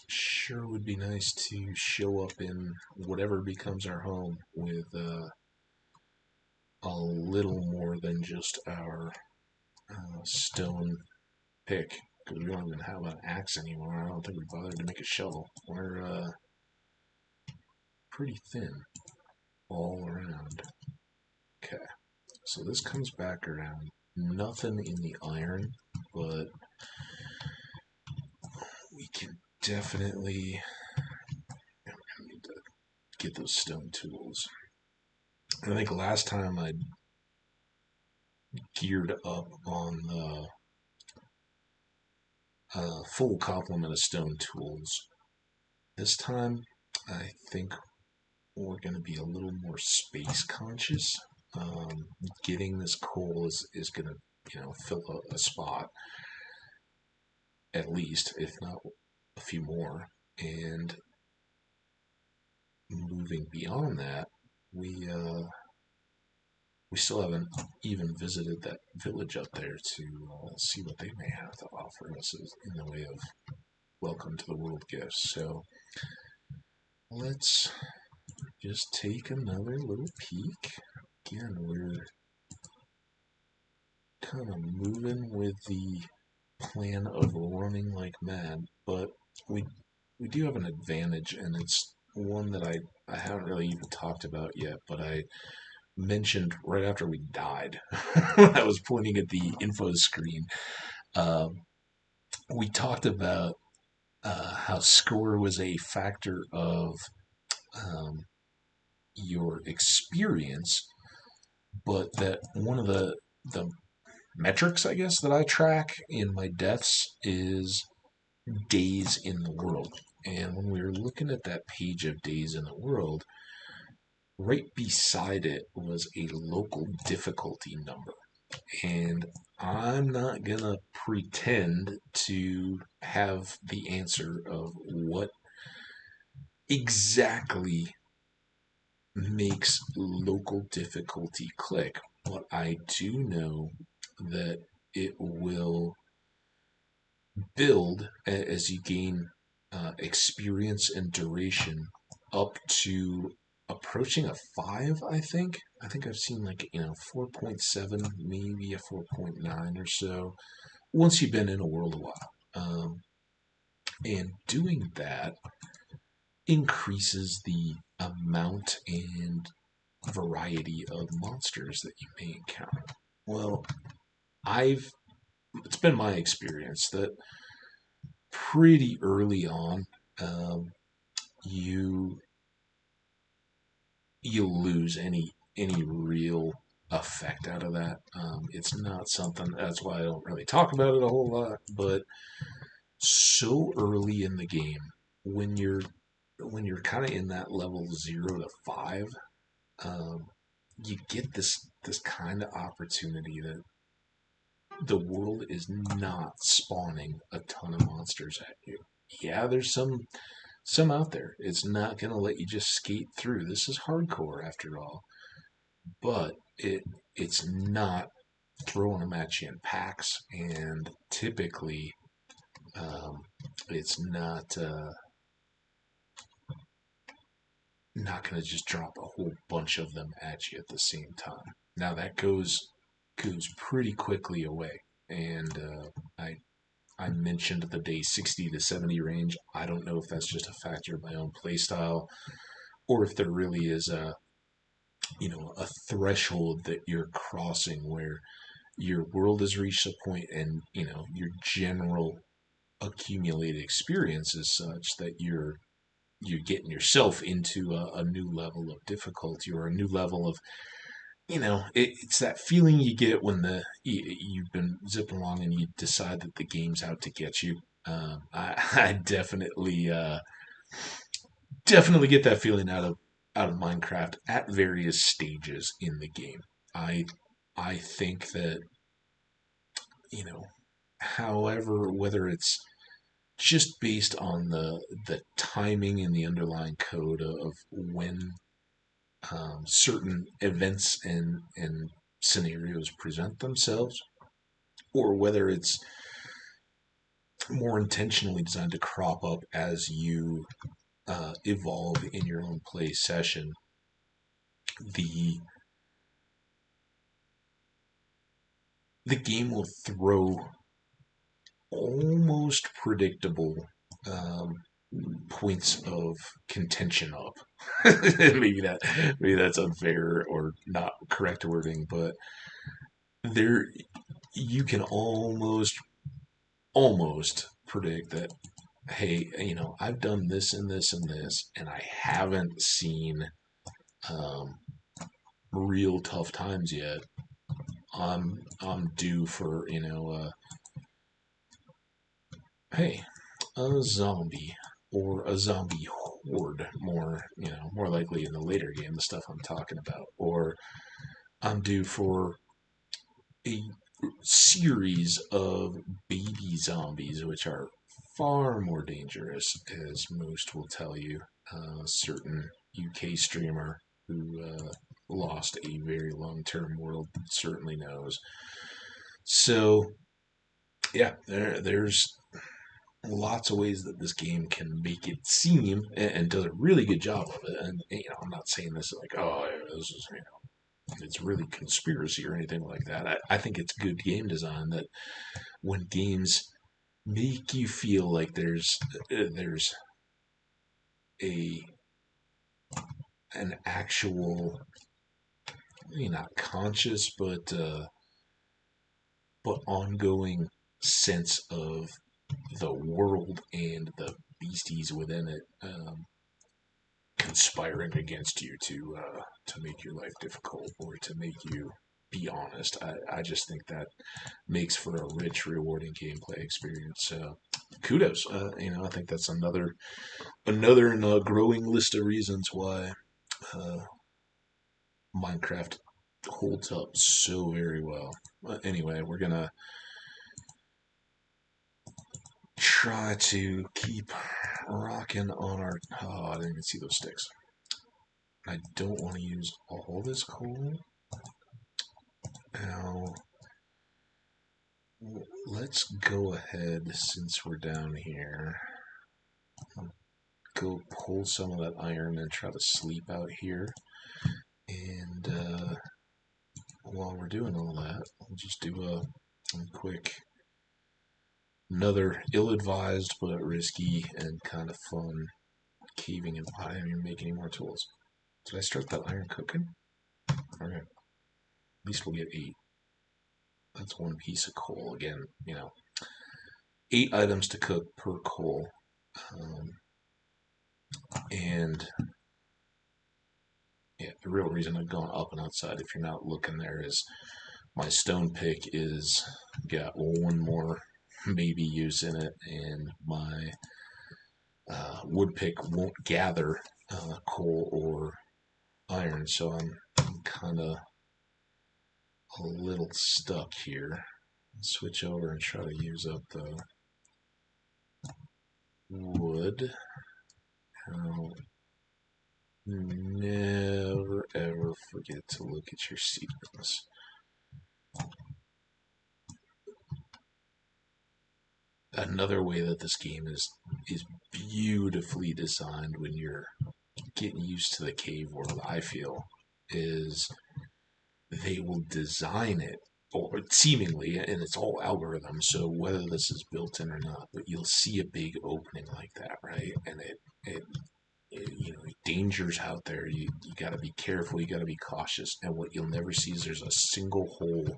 sure would be nice to show up in whatever becomes our home with a little more than just our stone pick, because we don't even have an axe anymore. I don't think we bothered to make a shovel. We're pretty thin all around. Okay, so this comes back around. Nothing in the iron, but we can definitely... get those stone tools. And I think last time I geared up on the full complement of stone tools. This time, I think we're going to be a little more space conscious. Getting this coal is going to, fill a spot at least, if not a few more. And moving beyond that, we still haven't even visited that village up there to see what they may have to offer us in the way of welcome to the world gifts. So let's just take another little peek. Again, we're kind of moving with the plan of running like mad, but we do have an advantage, and it's one that I haven't really even talked about yet, but I mentioned right after we died when I was pointing at the info screen. We talked about how score was a factor of your experience, but that one of the metrics, I guess, that I track in my deaths is days in the world. And when we were looking at that page of days in the world, right beside it was a local difficulty number. And I'm not gonna pretend to have the answer of what exactly makes local difficulty click, but I do know that it will build as you gain experience and duration up to approaching a 5, I think. I think I've seen 4.7, maybe a 4.9 or so, once you've been in a world a while. And doing that increases the amount and variety of monsters that you may encounter. Well, it's been my experience that pretty early on, you lose any real effect out of that. It's not something. That's why I don't really talk about it a whole lot. But so early in the game, when you're kind of in that level 0 to 5, you get this kind of opportunity that the world is not spawning a ton of monsters at you. Yeah, there's some out there. It's not going to let you just skate through. This is hardcore after all. But it's not throwing them at you in packs, and typically it's not going to just drop a whole bunch of them at you at the same time. Now that goes pretty quickly away, and I mentioned the day 60 to 70 range. I don't know if that's just a factor of my own playstyle, or if there really is a threshold that you're crossing where your world has reached a point, and your general accumulated experience is such that you're getting yourself into a new level of difficulty, or a new level of it's that feeling you get when you've been zipping along and you decide that the game's out to get you. I definitely get that feeling out of Minecraft at various stages in the game. I think that however, whether it's just based on the timing and the underlying code of when certain events and scenarios present themselves, or whether it's more intentionally designed to crop up as you evolve in your own play session, the game will throw almost predictable points of contention up. maybe that's unfair or not correct wording, but you can almost predict that hey, I've done this and this and this, and I haven't seen um, real tough times yet. I'm due for, hey, a zombie or a zombie horde, more likely in the later game, the stuff I'm talking about, or I'm due for a series of baby zombies, which are far more dangerous, as most will tell you. A certain UK streamer who lost a very long-term world certainly knows. So, yeah, there's lots of ways that this game can make it seem and does a really good job of it. And I'm not saying this like, oh, this is it's really conspiracy or anything like that. I think it's good game design that when games make you feel like there's a an actual, not conscious but ongoing sense of the world and the beasties within it conspiring against you to make your life difficult or to make you be honest. I just think that makes for a rich, rewarding gameplay experience. So, kudos. I think that's another in a growing list of reasons why uh, Minecraft holds up so very well. Anyway, we're gonna try to keep rocking on our. Oh, I didn't even see those sticks. I don't want to use all this coal. Now, let's go ahead since we're down here. Go pull some of that iron and try to sleep out here. And while we're doing all that, we'll just do a quick, another ill-advised but risky and kind of fun caving. And I didn't even make any more tools. Did I start that iron cooking? Okay. At least we'll get 8. That's one piece of coal. Again, 8 items to cook per coal. And yeah, the real reason I've gone up and outside, if you're not looking there, is my stone pick is got one more maybe use in it, and my wood pick won't gather coal or iron, so I'm kind of a little stuck here. Switch over and try to use up the wood. Never ever forget to look at your seedlings. Another way that this game is beautifully designed when you're getting used to the cave world, I feel, is they will design it, or seemingly, and it's all algorithm, so whether this is built in or not, but you'll see a big opening like that, right? And it dangers out there. You got to be careful. You got to be cautious. And what you'll never see is there's a single hole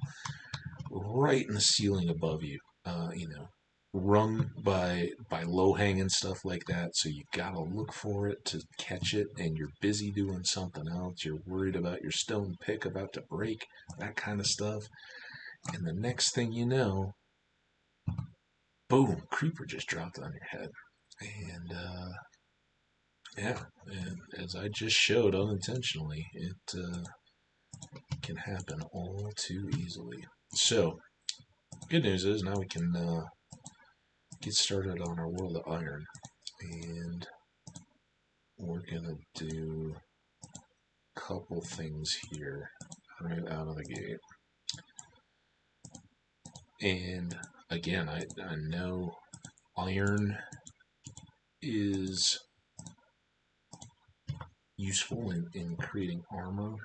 right in the ceiling above you. Rung by low hanging stuff like that. So you gotta look for it to catch it, and you're busy doing something else. You're worried about your stone pick about to break, that kind of stuff. And the next thing you know, boom, creeper just dropped on your head. And yeah, and as I just showed unintentionally, it can happen all too easily. So, good news is now we can get started on our world of iron. And we're going to do a couple things here right out of the gate. And again, I know iron is useful in creating armor,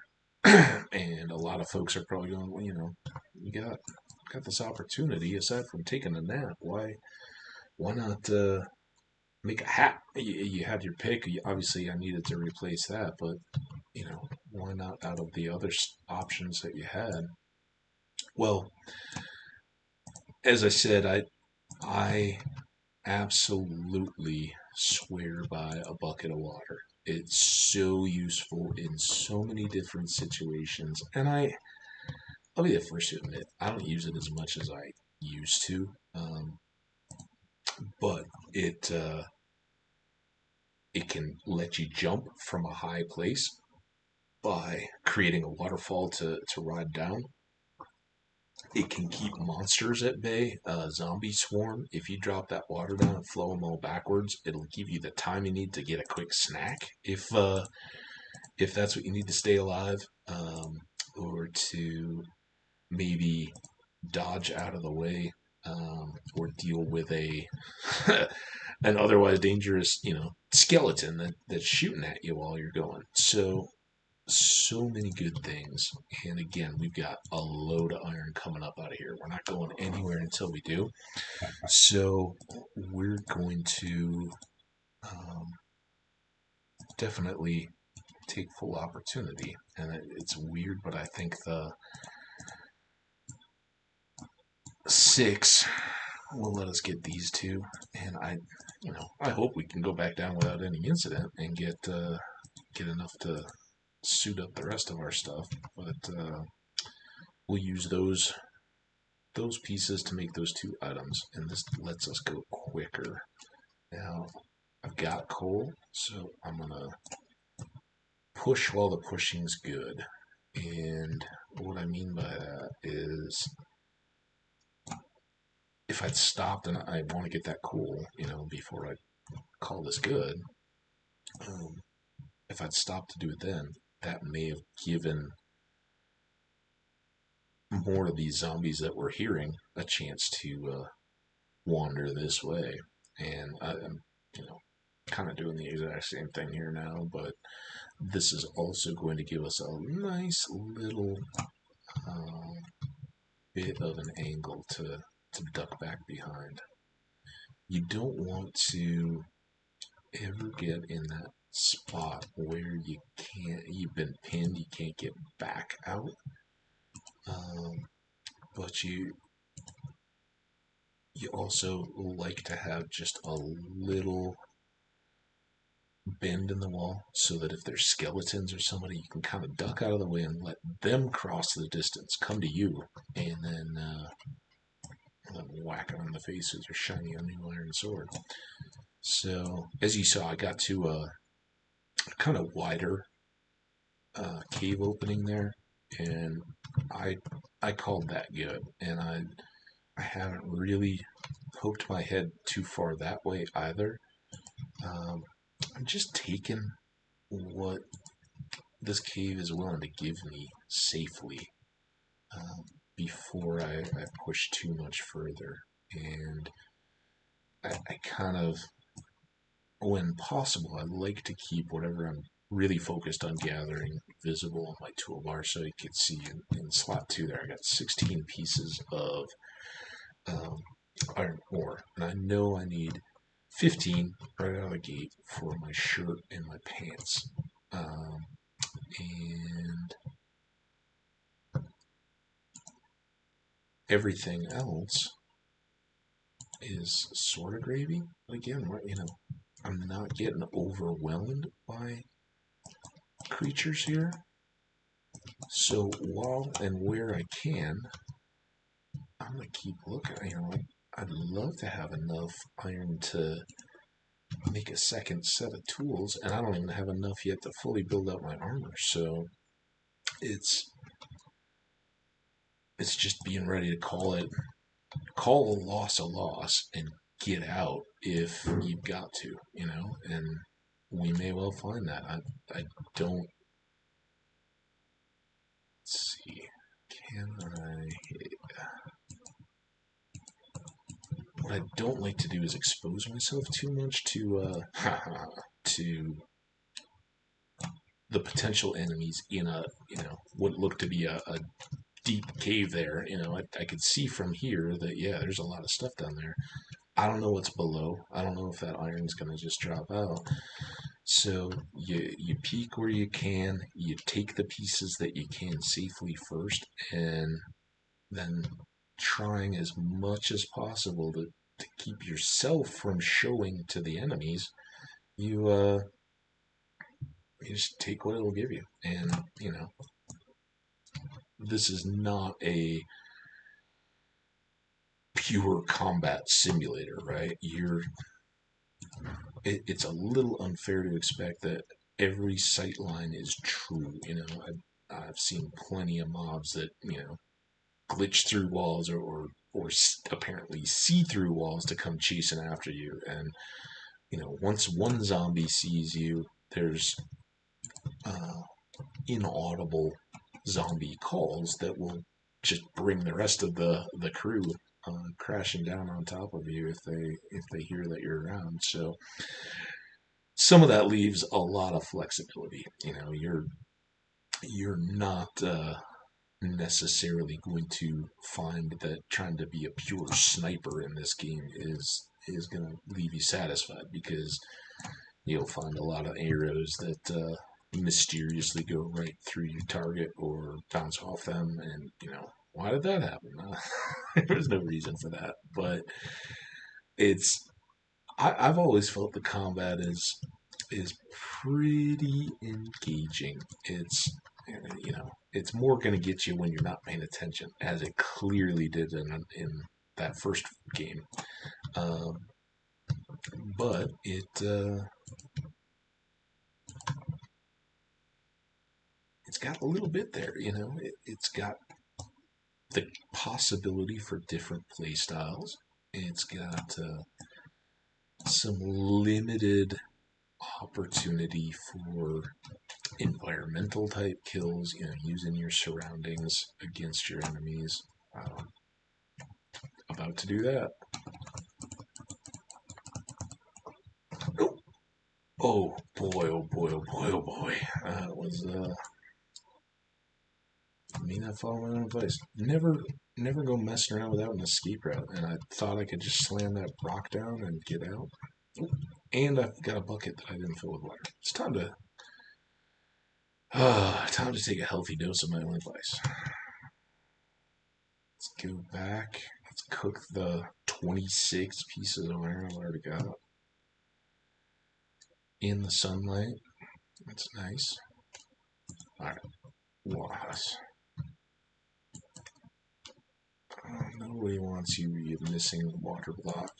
and a lot of folks are probably going, well, you got this opportunity aside from taking a nap. Why not make a hat? You had your pick. Obviously, I needed to replace that, but why not out of the other options that you had? Well, as I said, I absolutely swear by a bucket of water. It's so useful in so many different situations, and I'll be the first to admit I don't use it as much as I used to, but it can let you jump from a high place by creating a waterfall to ride down. It can keep monsters at bay. Zombie swarm. If you drop that water down and flow them all backwards, it'll give you the time you need to get a quick snack. If that's what you need to stay alive, or to maybe dodge out of the way, or deal with a an otherwise dangerous, skeleton that's shooting at you while you're going. So many good things. And again, we've got a load of iron coming up out of here. We're not going anywhere until we do. So we're going to definitely take full opportunity. And it's weird, but I think the 6 will let us get these two. And I hope we can go back down without any incident and get enough to suit up the rest of our stuff. But we'll use those pieces to make those 2 items, and this lets us go quicker. Now, I've got coal, so I'm gonna push while the pushing's good. And what I mean by that is, if I'd stopped and I want to get that coal, before I call this good, if I'd stopped to do it then, that may have given more of these zombies that we're hearing a chance to wander this way. And I'm, kind of doing the exact same thing here now, but this is also going to give us a nice little bit of an angle to duck back behind. You don't want to ever get in that spot where you've been pinned, you can't get back out. But you also like to have just a little bend in the wall so that if there's skeletons or somebody, you can kind of duck out of the way and let them cross the distance, come to you, and then whack them in the face with your shiny new iron sword. So, as you saw, I got to a kind of wider cave opening there, and I called that good, and I haven't really poked my head too far that way either. I'm just taking what this cave is willing to give me safely before I push too much further. And I kind of, when possible, I like to keep whatever I'm really focused on gathering visible on my toolbar so you can see in slot 2 there. I got 16 pieces of iron ore, and I know I need 15 right out of the gate for my shirt and my pants. And everything else is sort of gravy. But again, I'm not getting overwhelmed by creatures here. So while and where I can, I'm going to keep looking. I'd love to have enough iron to make a second set of tools, and I don't even have enough yet to fully build up my armor. So it's just being ready to call a loss, and get out if you've got to, and we may well find that. I don't, let's see, what I don't like to do is expose myself too much to to the potential enemies in what looked to be a deep cave there. I could see from here that, yeah, there's a lot of stuff down there. I don't know what's below. I don't know if that iron's going to just drop out. So you peek where you can, you take the pieces that you can safely first, and then trying as much as possible to to keep yourself from showing to the enemies, you you just take what it'll give you. And this is not a pure combat simulator, right? It's a little unfair to expect that every sight line is true. I've seen plenty of mobs that glitch through walls or apparently see through walls to come chasing after you. And once one zombie sees you, there's inaudible zombie calls that will just bring the rest of the crew crashing down on top of you if they hear that you're around. So some of that leaves a lot of flexibility. You're not necessarily going to find that trying to be a pure sniper in this game is going to leave you satisfied, because you'll find a lot of arrows that mysteriously go right through your target or bounce off them, and why did that happen? There's no reason for that, but I've always felt the combat is pretty engaging. It's more going to get you when you're not paying attention, as it clearly did in that first game. But it's got a little bit there, it's got the possibility for different play styles. It's got some limited opportunity for environmental type kills, using your surroundings against your enemies. About to do that. Oh boy, oh boy, oh boy, oh boy. That was me not following my own advice. Never go messing around without an escape route, and I thought I could just slam that rock down and get out. And I've got a bucket that I didn't fill with water. It's time to take a healthy dose of my own advice. Let's go back. Let's cook the 26 pieces of iron I've already got in the sunlight. That's nice. Alright. Was. Nobody wants you missing the water block.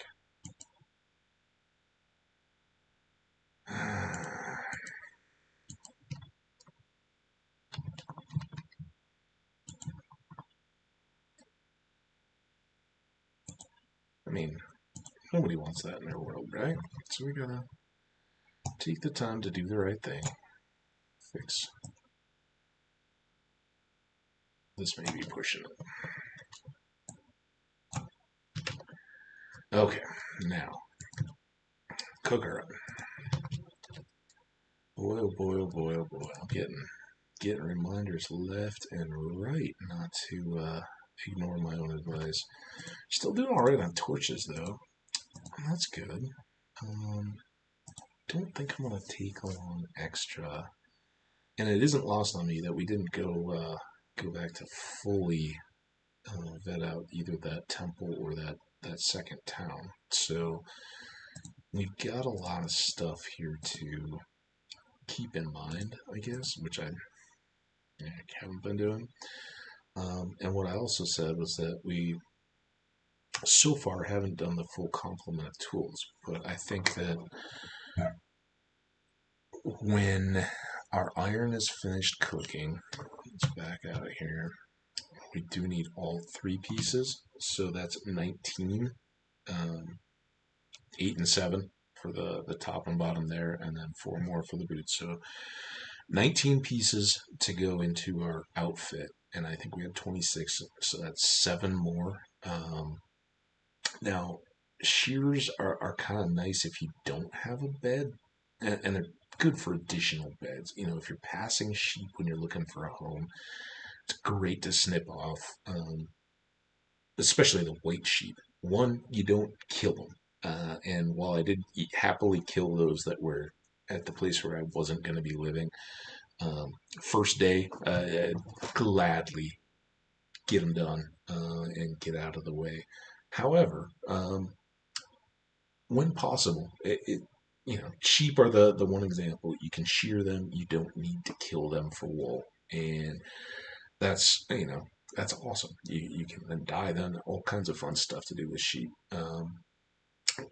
I mean, nobody wants that in their world, right? So we gotta take the time to do the right thing. Fix. This may be pushing it. Okay, now cook her up. Boy, oh boy, oh boy, oh boy. I'm getting reminders left and right not to ignore my own advice. Still doing alright on torches though. That's good. Don't think I'm gonna take along extra. And it isn't lost on me that we didn't go back to fully vet out either that temple or that second town. So we've got a lot of stuff here to keep in mind, I guess, which I haven't been doing. And what I also said was that we so far haven't done the full complement of tools, but I think that when our iron is finished cooking, let's back out of here, we do need all 3 pieces, so that's 19, 8 and 7 for the top and bottom there, and then 4 more for the boots. So 19 pieces to go into our outfit, and I think we have 26, so that's 7 more. Now, shears are kind of nice if you don't have a bed, and they're good for additional beds. If you're passing sheep when you're looking for a home, it's great to snip off, especially the white sheep. One, you don't kill them. And while I did happily kill those that were at the place where I wasn't going to be living, first day, I'd gladly get them done and get out of the way. However, when possible. Sheep are the one example. You can shear them. You don't need to kill them for wool, and that's that's awesome. You can then dye them. All kinds of fun stuff to do with sheep.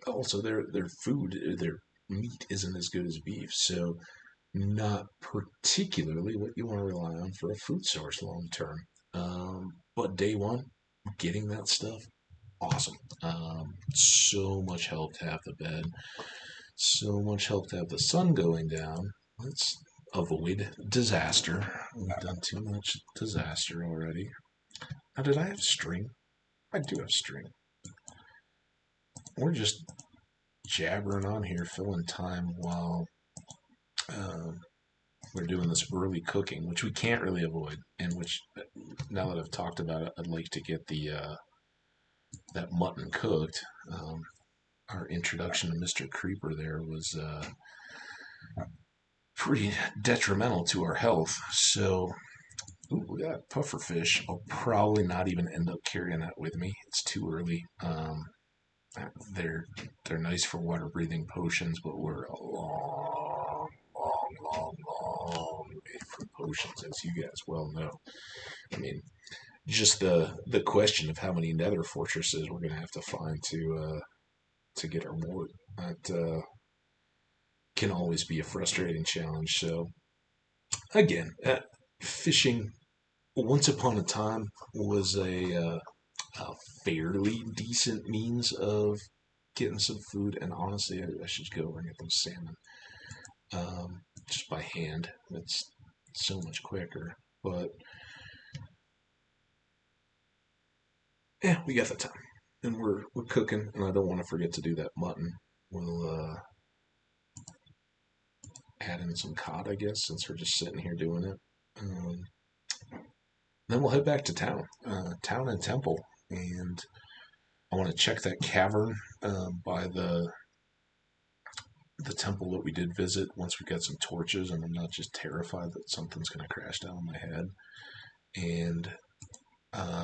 Also, their food, their meat isn't as good as beef, so not particularly what you want to rely on for a food source long term. But day one, getting that stuff, awesome. So much help to have the bed, so much help to have the sun going down. Let's avoid disaster. We've done too much disaster already. Now, did I have string? I do have string. We're just jabbering on here, filling time while we're doing this early cooking, which we can't really avoid, and which, now that I've talked about it, I'd like to get that mutton cooked. Our introduction to Mr. Creeper there was pretty detrimental to our health. So, ooh, we got pufferfish. I'll probably not even end up carrying that with me. It's too early. They're nice for water breathing potions, but we're a long way from potions, as you guys well know. I mean, just the question of how many Nether fortresses we're gonna have to find to get our ward. That can always be a frustrating challenge. So again, fishing once upon a time was a fairly decent means of getting some food, and honestly, I should go over and get those salmon just by hand. That's so much quicker. But yeah, we got the time, and we're cooking, and I don't want to forget to do that mutton. We'll add in some cod, I guess, since we're just sitting here doing it. Then we'll head back to town, town and temple, and I want to check that cavern by the temple that we did visit once we got some torches, and I'm not just terrified that something's going to crash down on my head. And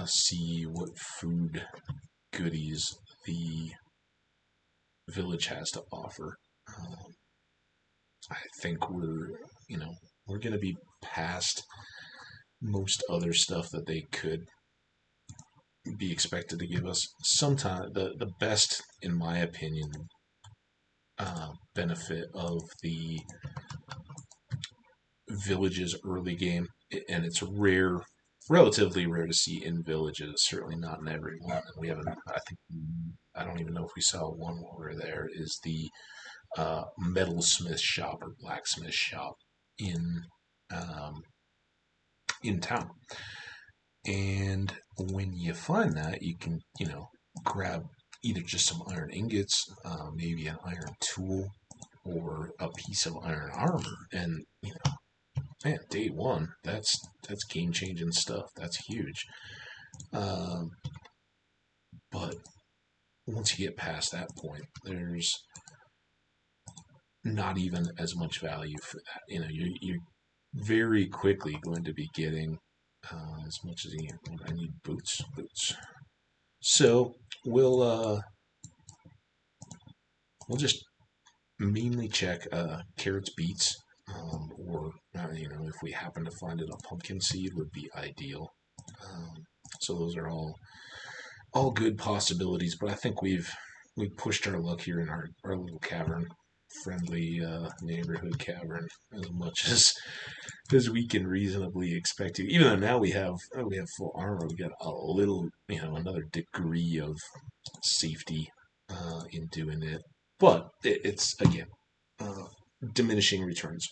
see what food goodies the village has to offer. I think we're going to be past most other stuff that they could be expected to give us. Sometime the best, in my opinion, benefit of the village's early game, and it's relatively rare to see in villages, certainly not in every one. And we haven't, I don't even know if we saw one while we were there, is the metalsmith shop or blacksmith shop in town. And when you find that, you can, grab either just some iron ingots, maybe an iron tool, or a piece of iron armor. And, man, day one, that's game changing stuff. That's huge. But once you get past that point, there's not even as much value for that. You're very quickly going to be getting as much as you. I need boots. So we'll just mainly check carrots, beets, or if we happen to find it, a pumpkin seed would be ideal. So those are all good possibilities. But I think we've pushed our luck here in our little cavern, friendly neighborhood cavern, as much as we can reasonably expect to. Even though now we have full armor, we got a little, another degree of safety in doing it. But it's again diminishing returns.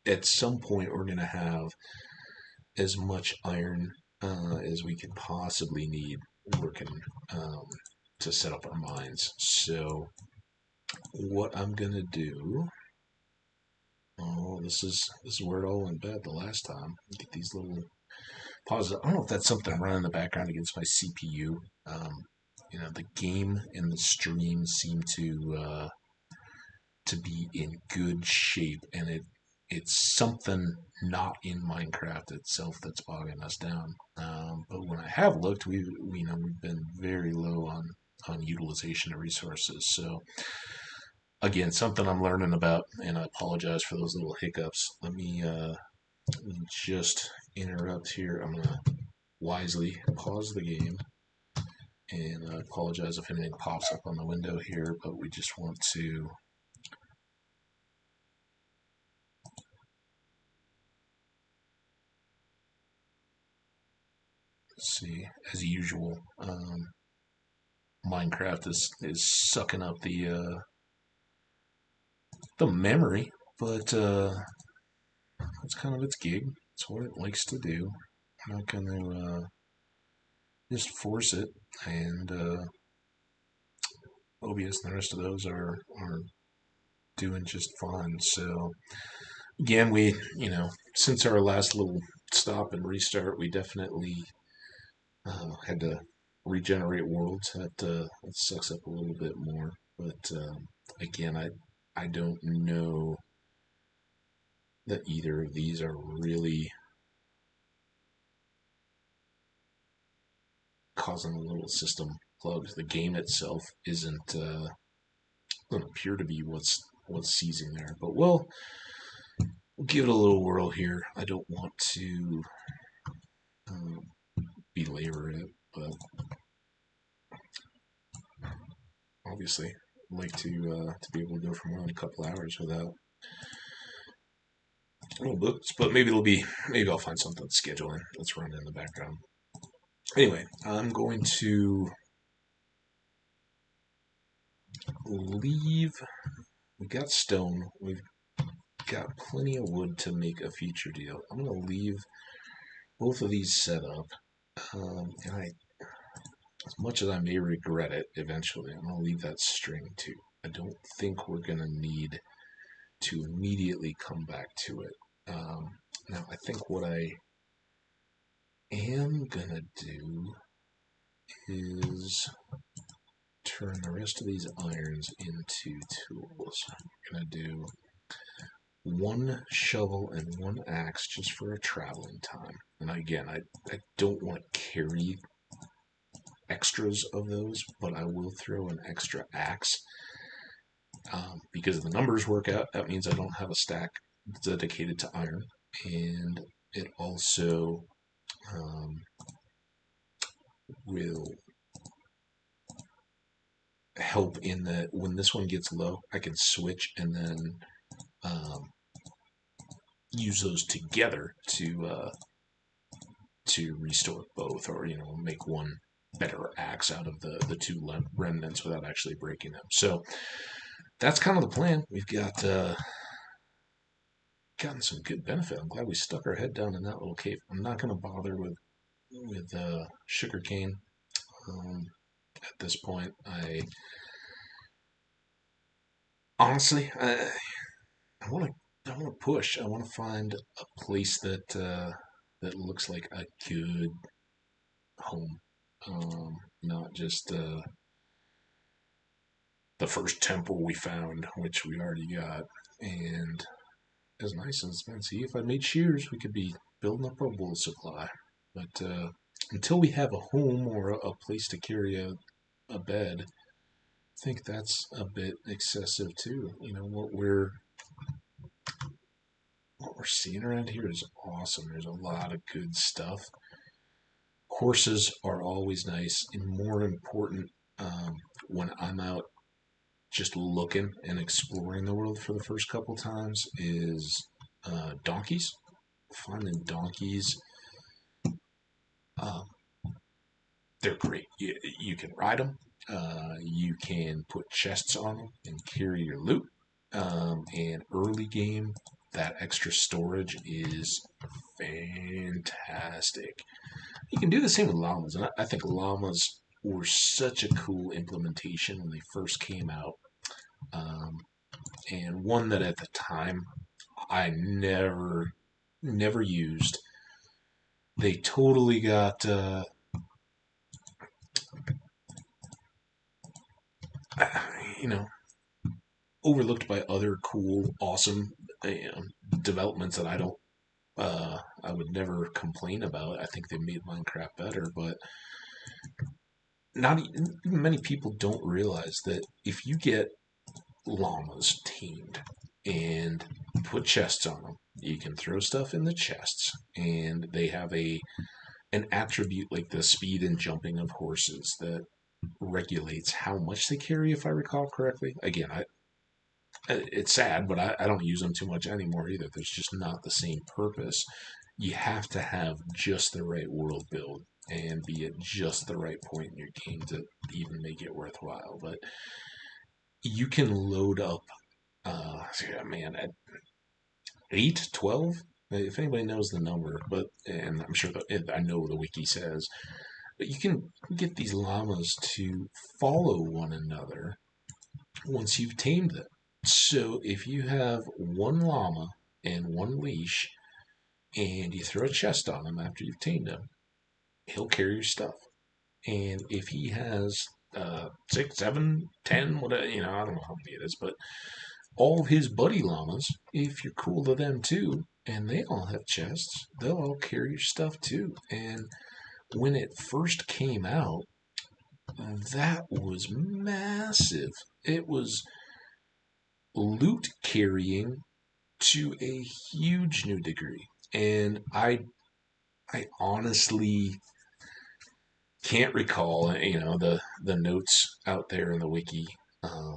At some point, we're going to have as much iron as we could possibly need working to set up our mines. So what I'm going to do... Oh, this is where it all went bad the last time. Get these little pauses. I don't know if that's something running in the background against my CPU. The game and the stream seem to be in good shape, and it's something not in Minecraft itself that's bogging us down. But when I have looked, we've been very low on utilization of resources. So again, something I'm learning about, and I apologize for those little hiccups. Let me just interrupt here. I'm gonna wisely pause the game, and I apologize if anything pops up on the window here, but we just want to see, as usual. Minecraft is sucking up the memory, but that's kind of its gig. It's what it likes to do. I'm not going to just force it, and OBS and the rest of those are doing just fine. So again, since our last little stop and restart, we definitely had to regenerate worlds. That sucks up a little bit more, but again, I don't know that either of these are really causing a little system plugs. The game itself doesn't appear to be what's seizing there, but we'll give it a little whirl here. I don't want to um, belabor it, but obviously I'd like to be able to go for more than a couple hours without little books, but maybe I'll find something to schedule in that's running in the background. Anyway, I'm going to leave. We've got stone. We've got plenty of wood to make a future deal. I'm going to leave both of these set up. As much as I may regret it eventually, I'm going to leave that string too. I don't think we're going to need to immediately come back to it. Now, I think what I am going to do is turn the rest of these irons into tools. I'm going to do one shovel and one axe just for a traveling time. And again, I don't want to carry extras of those, but I will throw an extra axe. Because the numbers work out, that means I don't have a stack dedicated to iron. And it also will help in that when this one gets low, I can switch and then use those together to restore both, or make one better axe out of the two remnants without actually breaking them. So that's kind of the plan. We've gotten some good benefit. I'm glad we stuck our head down in that little cave. I'm not going to bother with sugarcane at this point. Honestly, I want to push. I want to find a place that looks like a good home, not just the first temple we found, which we already got, and as nice as it's been. See, if I made shears, we could be building up our wool supply. But until we have a home or a place to carry a bed, I think that's a bit excessive too. What we're seeing around here is awesome. There's a lot of good stuff. Horses are always nice, and more important, when I'm out just looking and exploring the world for the first couple times, is donkeys. Finding donkeys, they're great. You can ride them. You can put chests on them and carry your loot. And early game, that extra storage is fantastic. You can do the same with llamas, and I think llamas were such a cool implementation when they first came out, and one that at the time I never used. They totally got overlooked by other cool, awesome developments that I would never complain about. I think they made Minecraft better, but not even many people don't realize that if you get llamas tamed and put chests on them. You can throw stuff in the chests, and they have an attribute like the speed and jumping of horses that regulates how much they carry, if I recall correctly. Again, it's sad, but I don't use them too much anymore either. There's just not the same purpose. You have to have just the right world build and be at just the right point in your game to even make it worthwhile. But you can load up, man, at 8, 12. If anybody knows the number, but and I'm sure that I know the wiki says, but you can get these llamas to follow one another once you've tamed them. So if you have one llama and one leash, and you throw a chest on him after you've tamed him, he'll carry your stuff. And if he has 6, 7, 10, whatever, I don't know how many it is, but all of his buddy llamas, if you're cool to them too, and they all have chests, they'll all carry your stuff too. And when it first came out, that was massive. It was loot carrying to a huge new degree. And I honestly can't recall, the notes out there in the wiki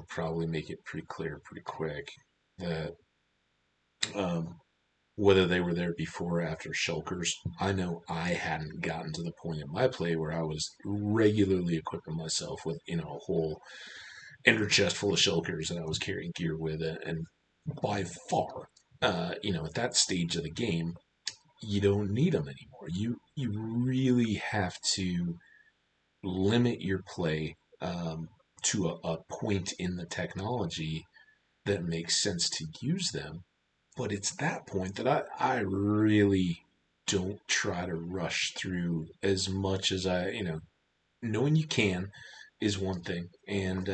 probably make it pretty clear pretty quick that whether they were there before or after shulkers. I know I hadn't gotten to the point in my play where I was regularly equipping myself with, a whole ender chest full of shulkers that I was carrying gear with. And by far, at that stage of the game, you don't need them anymore. You really have to limit your play to a point in the technology that makes sense to use them. But it's that point that I really don't try to rush through as much as knowing you can is one thing, and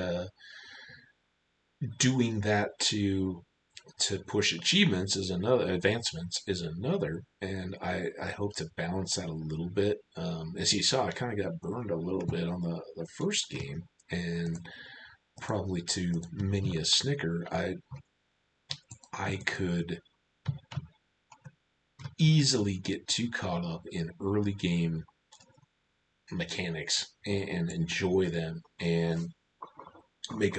doing that to push achievements is another, advancements is another, and I hope to balance that a little bit. As you saw, I kind of got burned a little bit on the first game, and probably to many a snicker, I could easily get too caught up in early game mechanics and enjoy them and make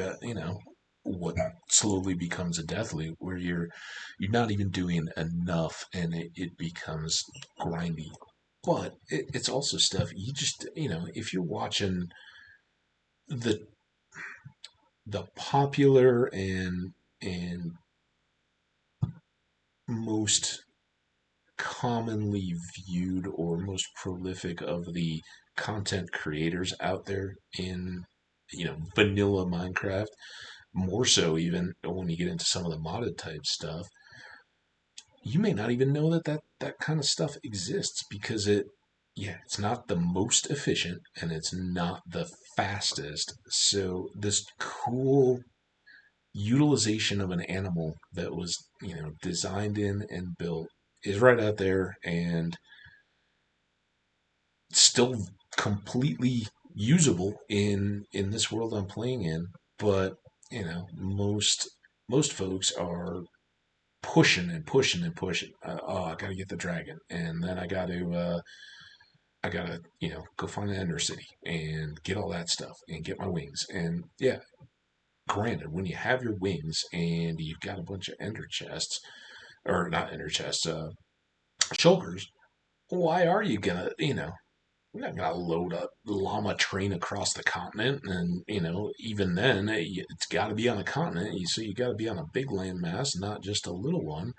what slowly becomes a death loop where you're not even doing enough and it becomes grindy. But it's also stuff you just if you're watching the popular and most commonly viewed or most prolific of the content creators out there in vanilla Minecraft, more so even when you get into some of the modded type stuff, you may not even know that kind of stuff exists because it's not the most efficient and it's not the fastest. So this cool utilization of an animal that was designed in and built is right out there and still completely usable in this world I'm playing in. But most folks are pushing and pushing and pushing. I gotta get the dragon, and then I gotta go find the Ender City and get all that stuff and get my wings. And yeah, granted, when you have your wings and you've got a bunch of Ender chests, or not Ender chests, shulkers, why are you gonna you're not gonna load a llama train across the continent, and even then, it's got to be on a continent. So you got to be on a big landmass, not just a little one,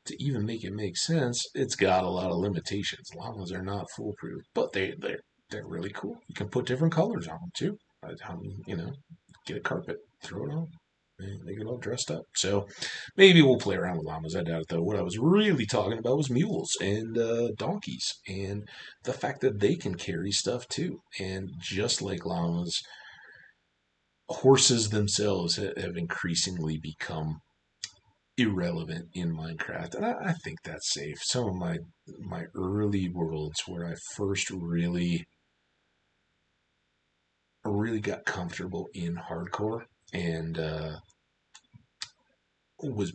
to even make it make sense. It's got a lot of limitations. Llamas are not foolproof, but they're really cool. You can put different colors on them too. Get a carpet, throw it on. They get all dressed up. So maybe we'll play around with llamas. I doubt it, though. What I was really talking about was mules and donkeys and the fact that they can carry stuff too. And just like llamas, horses themselves have increasingly become irrelevant in Minecraft. And I think that's safe. Some of my early worlds where I first really got comfortable in hardcore and was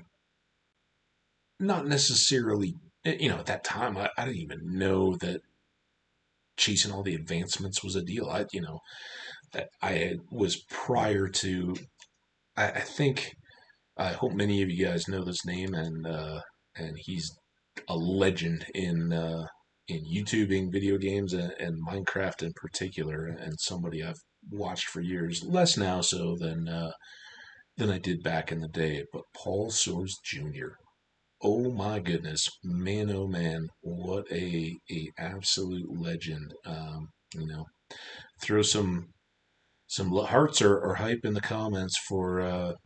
not necessarily, at that time, I didn't even know that chasing all the advancements was a deal. That I was prior to, I think, I hope many of you guys know this name, and he's a legend in YouTubing video games and Minecraft in particular, and somebody I've watched for years, less now so than I did back in the day. But Paul Soares Jr. Oh my goodness, man! Oh man! What a absolute legend! Throw some hearts or hype in the comments for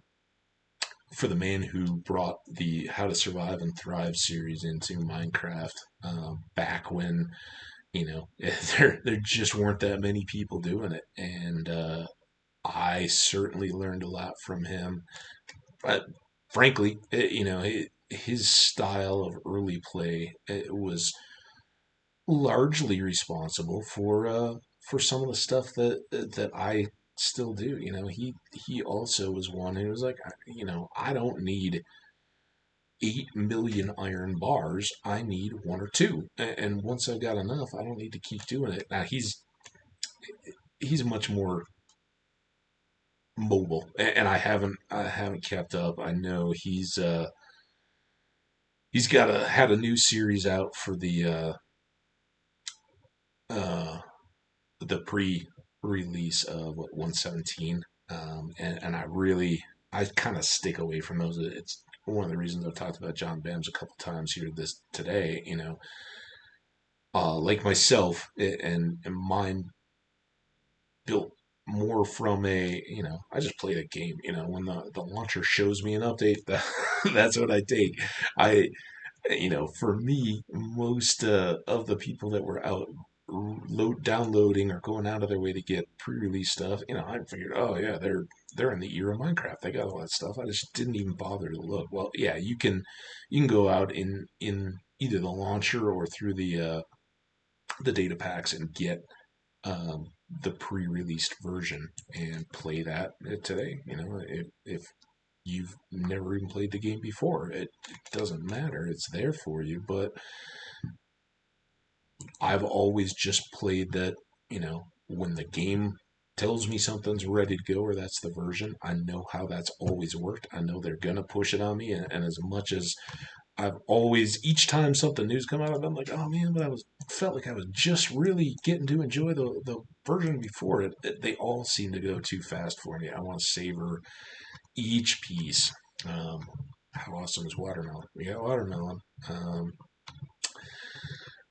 the man who brought the How to Survive and Thrive series into Minecraft back when there just weren't that many people doing it, and I certainly learned a lot from him. But frankly, his style of early play was largely responsible for some of the stuff that I still do. He also was one who was like, I don't need 8 million iron bars. I need one or two, and once I've got enough, I don't need to keep doing it. Now he's much more mobile, and I haven't kept up. I know he's had a new series out for uh, the pre-release of 117, and I kind of stick away from those. It's one of the reasons I've talked about John Bams a couple times here today. Like myself, and mine built more from I just play the game. When the launcher shows me an update, that's what I take. I for me, most of the people that were out downloading or going out of their way to get pre-release stuff, I figured, oh yeah, they're in the era of Minecraft. They got all that stuff. I just didn't even bother to look. Well, yeah, you can go out in either the launcher or through the data packs and get the pre-released version and play that today. If you've never even played the game before, it doesn't matter. It's there for you. But I've always just played that, when the game tells me something's ready to go or that's the version, I know how that's always worked. I know they're going to push it on me. And as much as I've always, each time something new's come out, I've been like, oh man, but felt like I was just really getting to enjoy the version before it. They all seem to go too fast for me. I want to savor each piece. Um, how awesome is watermelon? We got watermelon.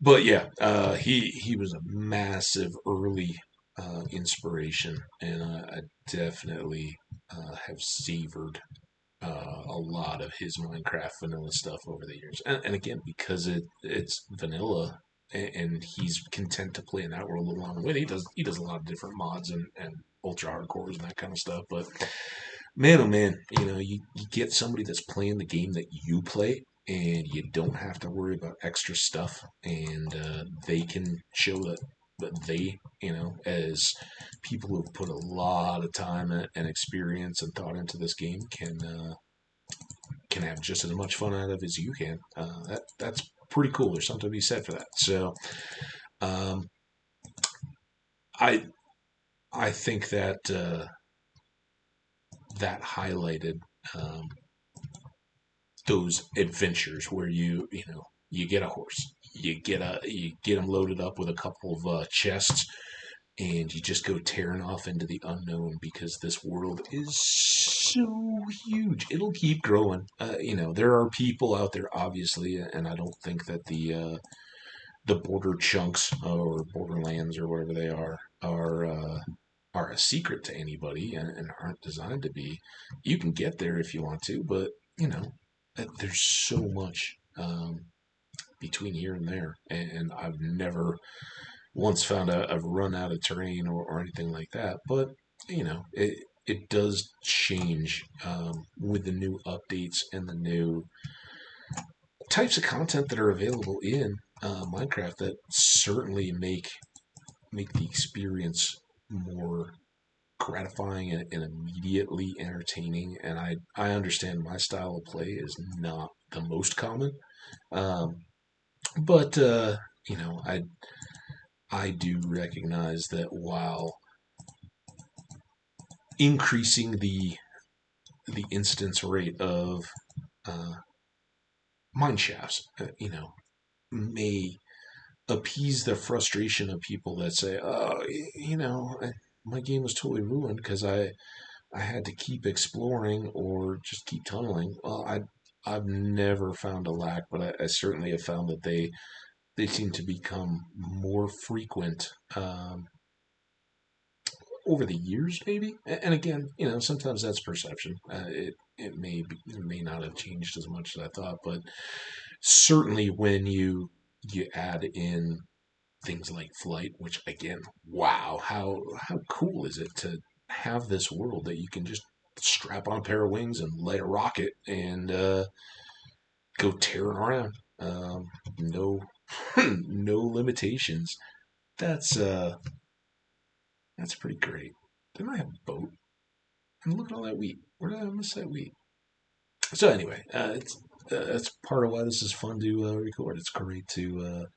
But yeah, he was a massive early inspiration, and I definitely have savored a lot of his Minecraft vanilla stuff over the years. And again, because it's vanilla, and he's content to play in that world along with it. He does a lot of different mods and ultra hardcores and that kind of stuff. But man, oh man, you get somebody that's playing the game that you play, and you don't have to worry about extra stuff, and they can show that they, as people who've put a lot of time and experience and thought into this game, can have just as much fun out of it as you can. That's pretty cool. There's something to be said for that. So, um, I I think that highlighted um, those adventures where you get a horse, you get them loaded up with a couple of chests, and you just go tearing off into the unknown because this world is so huge. It'll keep growing. There are people out there, obviously, and I don't think that the border chunks or borderlands or whatever they are a secret to anybody, and aren't designed to be. You can get there if you want to, but there's so much between here and there, and I've never once found I've run out of terrain or anything like that. But it does change with the new updates and the new types of content that are available in Minecraft that certainly make the experience more gratifying and immediately entertaining. And I understand my style of play is not the most common, um, but you know, I do recognize that while increasing the instance rate of uh, mine shafts, may appease the frustration of people that say, "Oh, my game was totally ruined because I had to keep exploring or just keep tunneling." Well, I've never found a lack, but I certainly have found that they seem to become more frequent over the years, maybe. And again, sometimes that's perception. It may not have changed as much as I thought, but certainly when you add in things like flight, which again, wow, how cool is it to have this world that you can just strap on a pair of wings and light a rocket and go tearing around. No, no limitations. That's uh, that's pretty great. Didn't I have a boat? And look at all that wheat. Where did I miss that wheat? So anyway, that's part of why this is fun to record. It's great to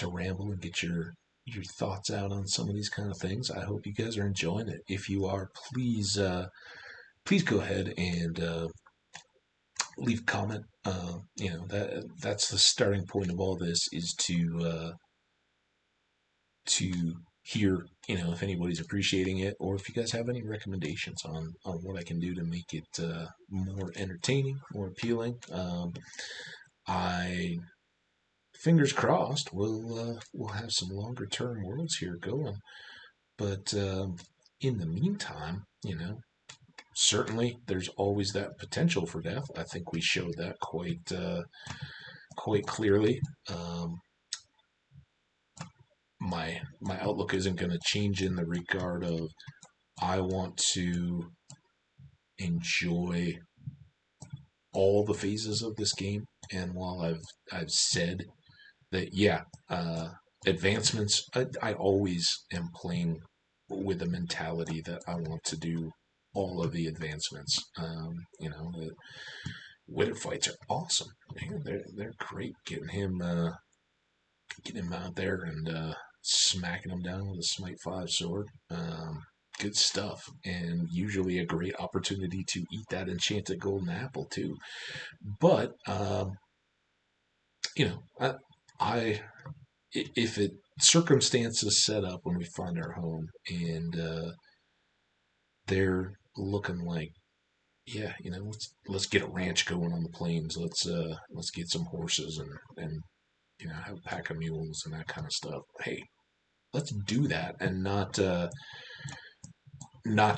ramble and get your thoughts out on some of these kind of things. I hope you guys are enjoying it. If you are, please go ahead and leave a comment. That's the starting point of all this is to hear if anybody's appreciating it, or if you guys have any recommendations on what I can do to make it more entertaining, more appealing. I fingers crossed we'll have some longer term worlds here going, but in the meantime, certainly there's always that potential for death. I think we showed that quite clearly. My outlook isn't going to change in the regard of I want to enjoy all the phases of this game. And while I've said that, yeah, advancements, I always am playing with a mentality that I want to do all of the advancements. The Wither fights are awesome. Man, they're great. Getting him out there and smacking him down with a Smite 5 sword. Good stuff, and usually a great opportunity to eat that enchanted golden apple too. But I if it circumstances set up when we find our home and they're looking like, yeah, let's get a ranch going on the plains. Let's get some horses and have a pack of mules and that kind of stuff. Hey, let's do that and not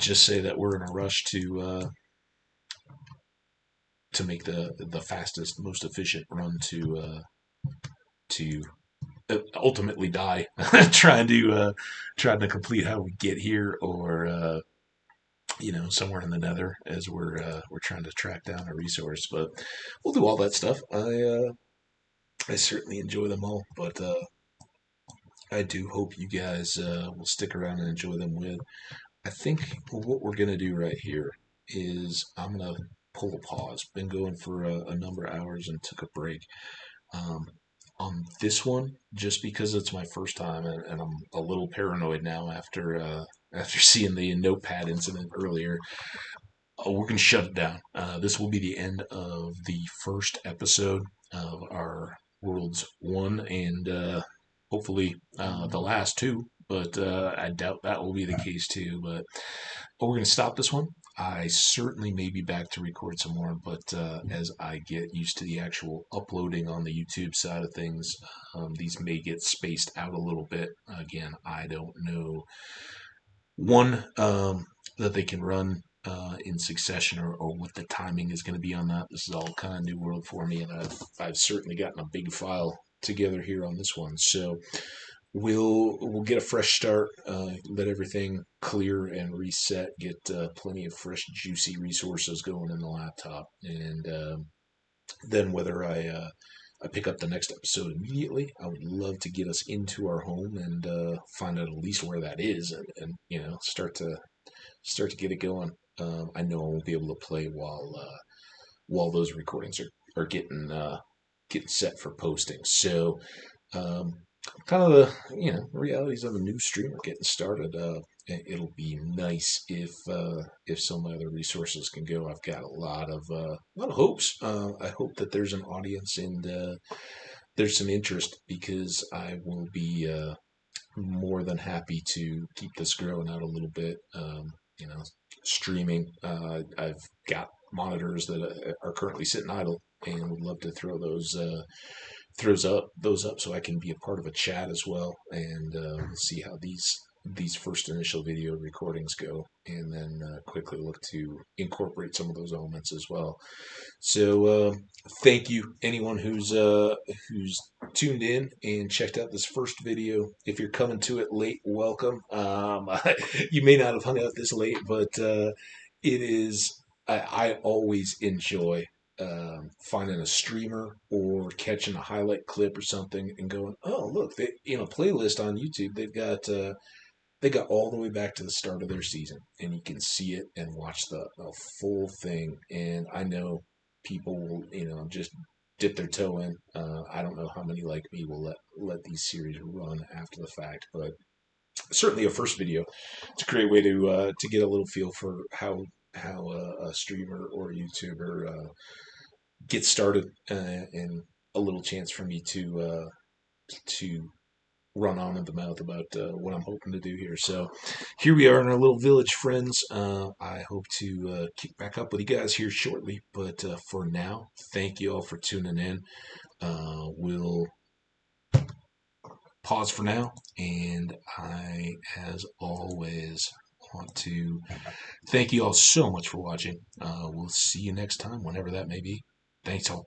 just say that we're in a rush to make the fastest, most efficient run to ultimately die trying to complete how we get here, or somewhere in the Nether as we're trying to track down a resource. But we'll do all that stuff. I certainly enjoy them all, but I do hope you guys will stick around and enjoy them with. I think what we're gonna do right here is I'm gonna pull a pause. Been going for a number of hours and took a break. Um, on this one, just because it's my first time and I'm a little paranoid now after seeing the notepad incident earlier, we're gonna shut it down. This will be the end of the first episode of our Worlds 1 and hopefully the last two, but I doubt that will be the case too. But we're going to stop this one. I certainly may be back to record some more, but as I get used to the actual uploading on the YouTube side of things, these may get spaced out a little bit. Again, I don't know. One, that they can run in succession, or what the timing is going to be on that. This is all kind of new world for me, and I've certainly gotten a big file together here on this one. So we'll get a fresh start, let everything clear and reset, get plenty of fresh, juicy resources going in the laptop, and then whether I pick up the next episode immediately, I would love to get us into our home and find out at least where that is, and start to start to get it going. I know I won't be able to play while those recordings are getting set for posting. So um, kind of the realities of a new streamer getting started. It'll be nice if some other resources can go. I've got a lot of hopes. I hope that there's an audience and there's some interest because I will be more than happy to keep this growing out a little bit. You know, streaming. I've got monitors that are currently sitting idle and would love to throw those up so I can be a part of a chat as well, and we'll see how these first initial video recordings go, and then quickly look to incorporate some of those elements as well. So thank you anyone who's tuned in and checked out this first video. If you're coming to it late, welcome. You may not have hung out this late, but it is. I always enjoy finding a streamer or catching a highlight clip or something and going, oh look, in a playlist on YouTube they got all the way back to the start of their season, and you can see it and watch the full thing. And I know people will just dip their toe in. I don't know how many like me will let these series run after the fact, but certainly a first video. It's a great way to get a little feel for how a streamer or a YouTuber get started, and a little chance for me to run on in the mouth about what I'm hoping to do here. So here we are in our little village, friends. I hope to kick back up with you guys here shortly. But for now, thank you all for tuning in. We'll pause for now. And I, as always, want to thank you all so much for watching. We'll see you next time, whenever that may be. Thanks all.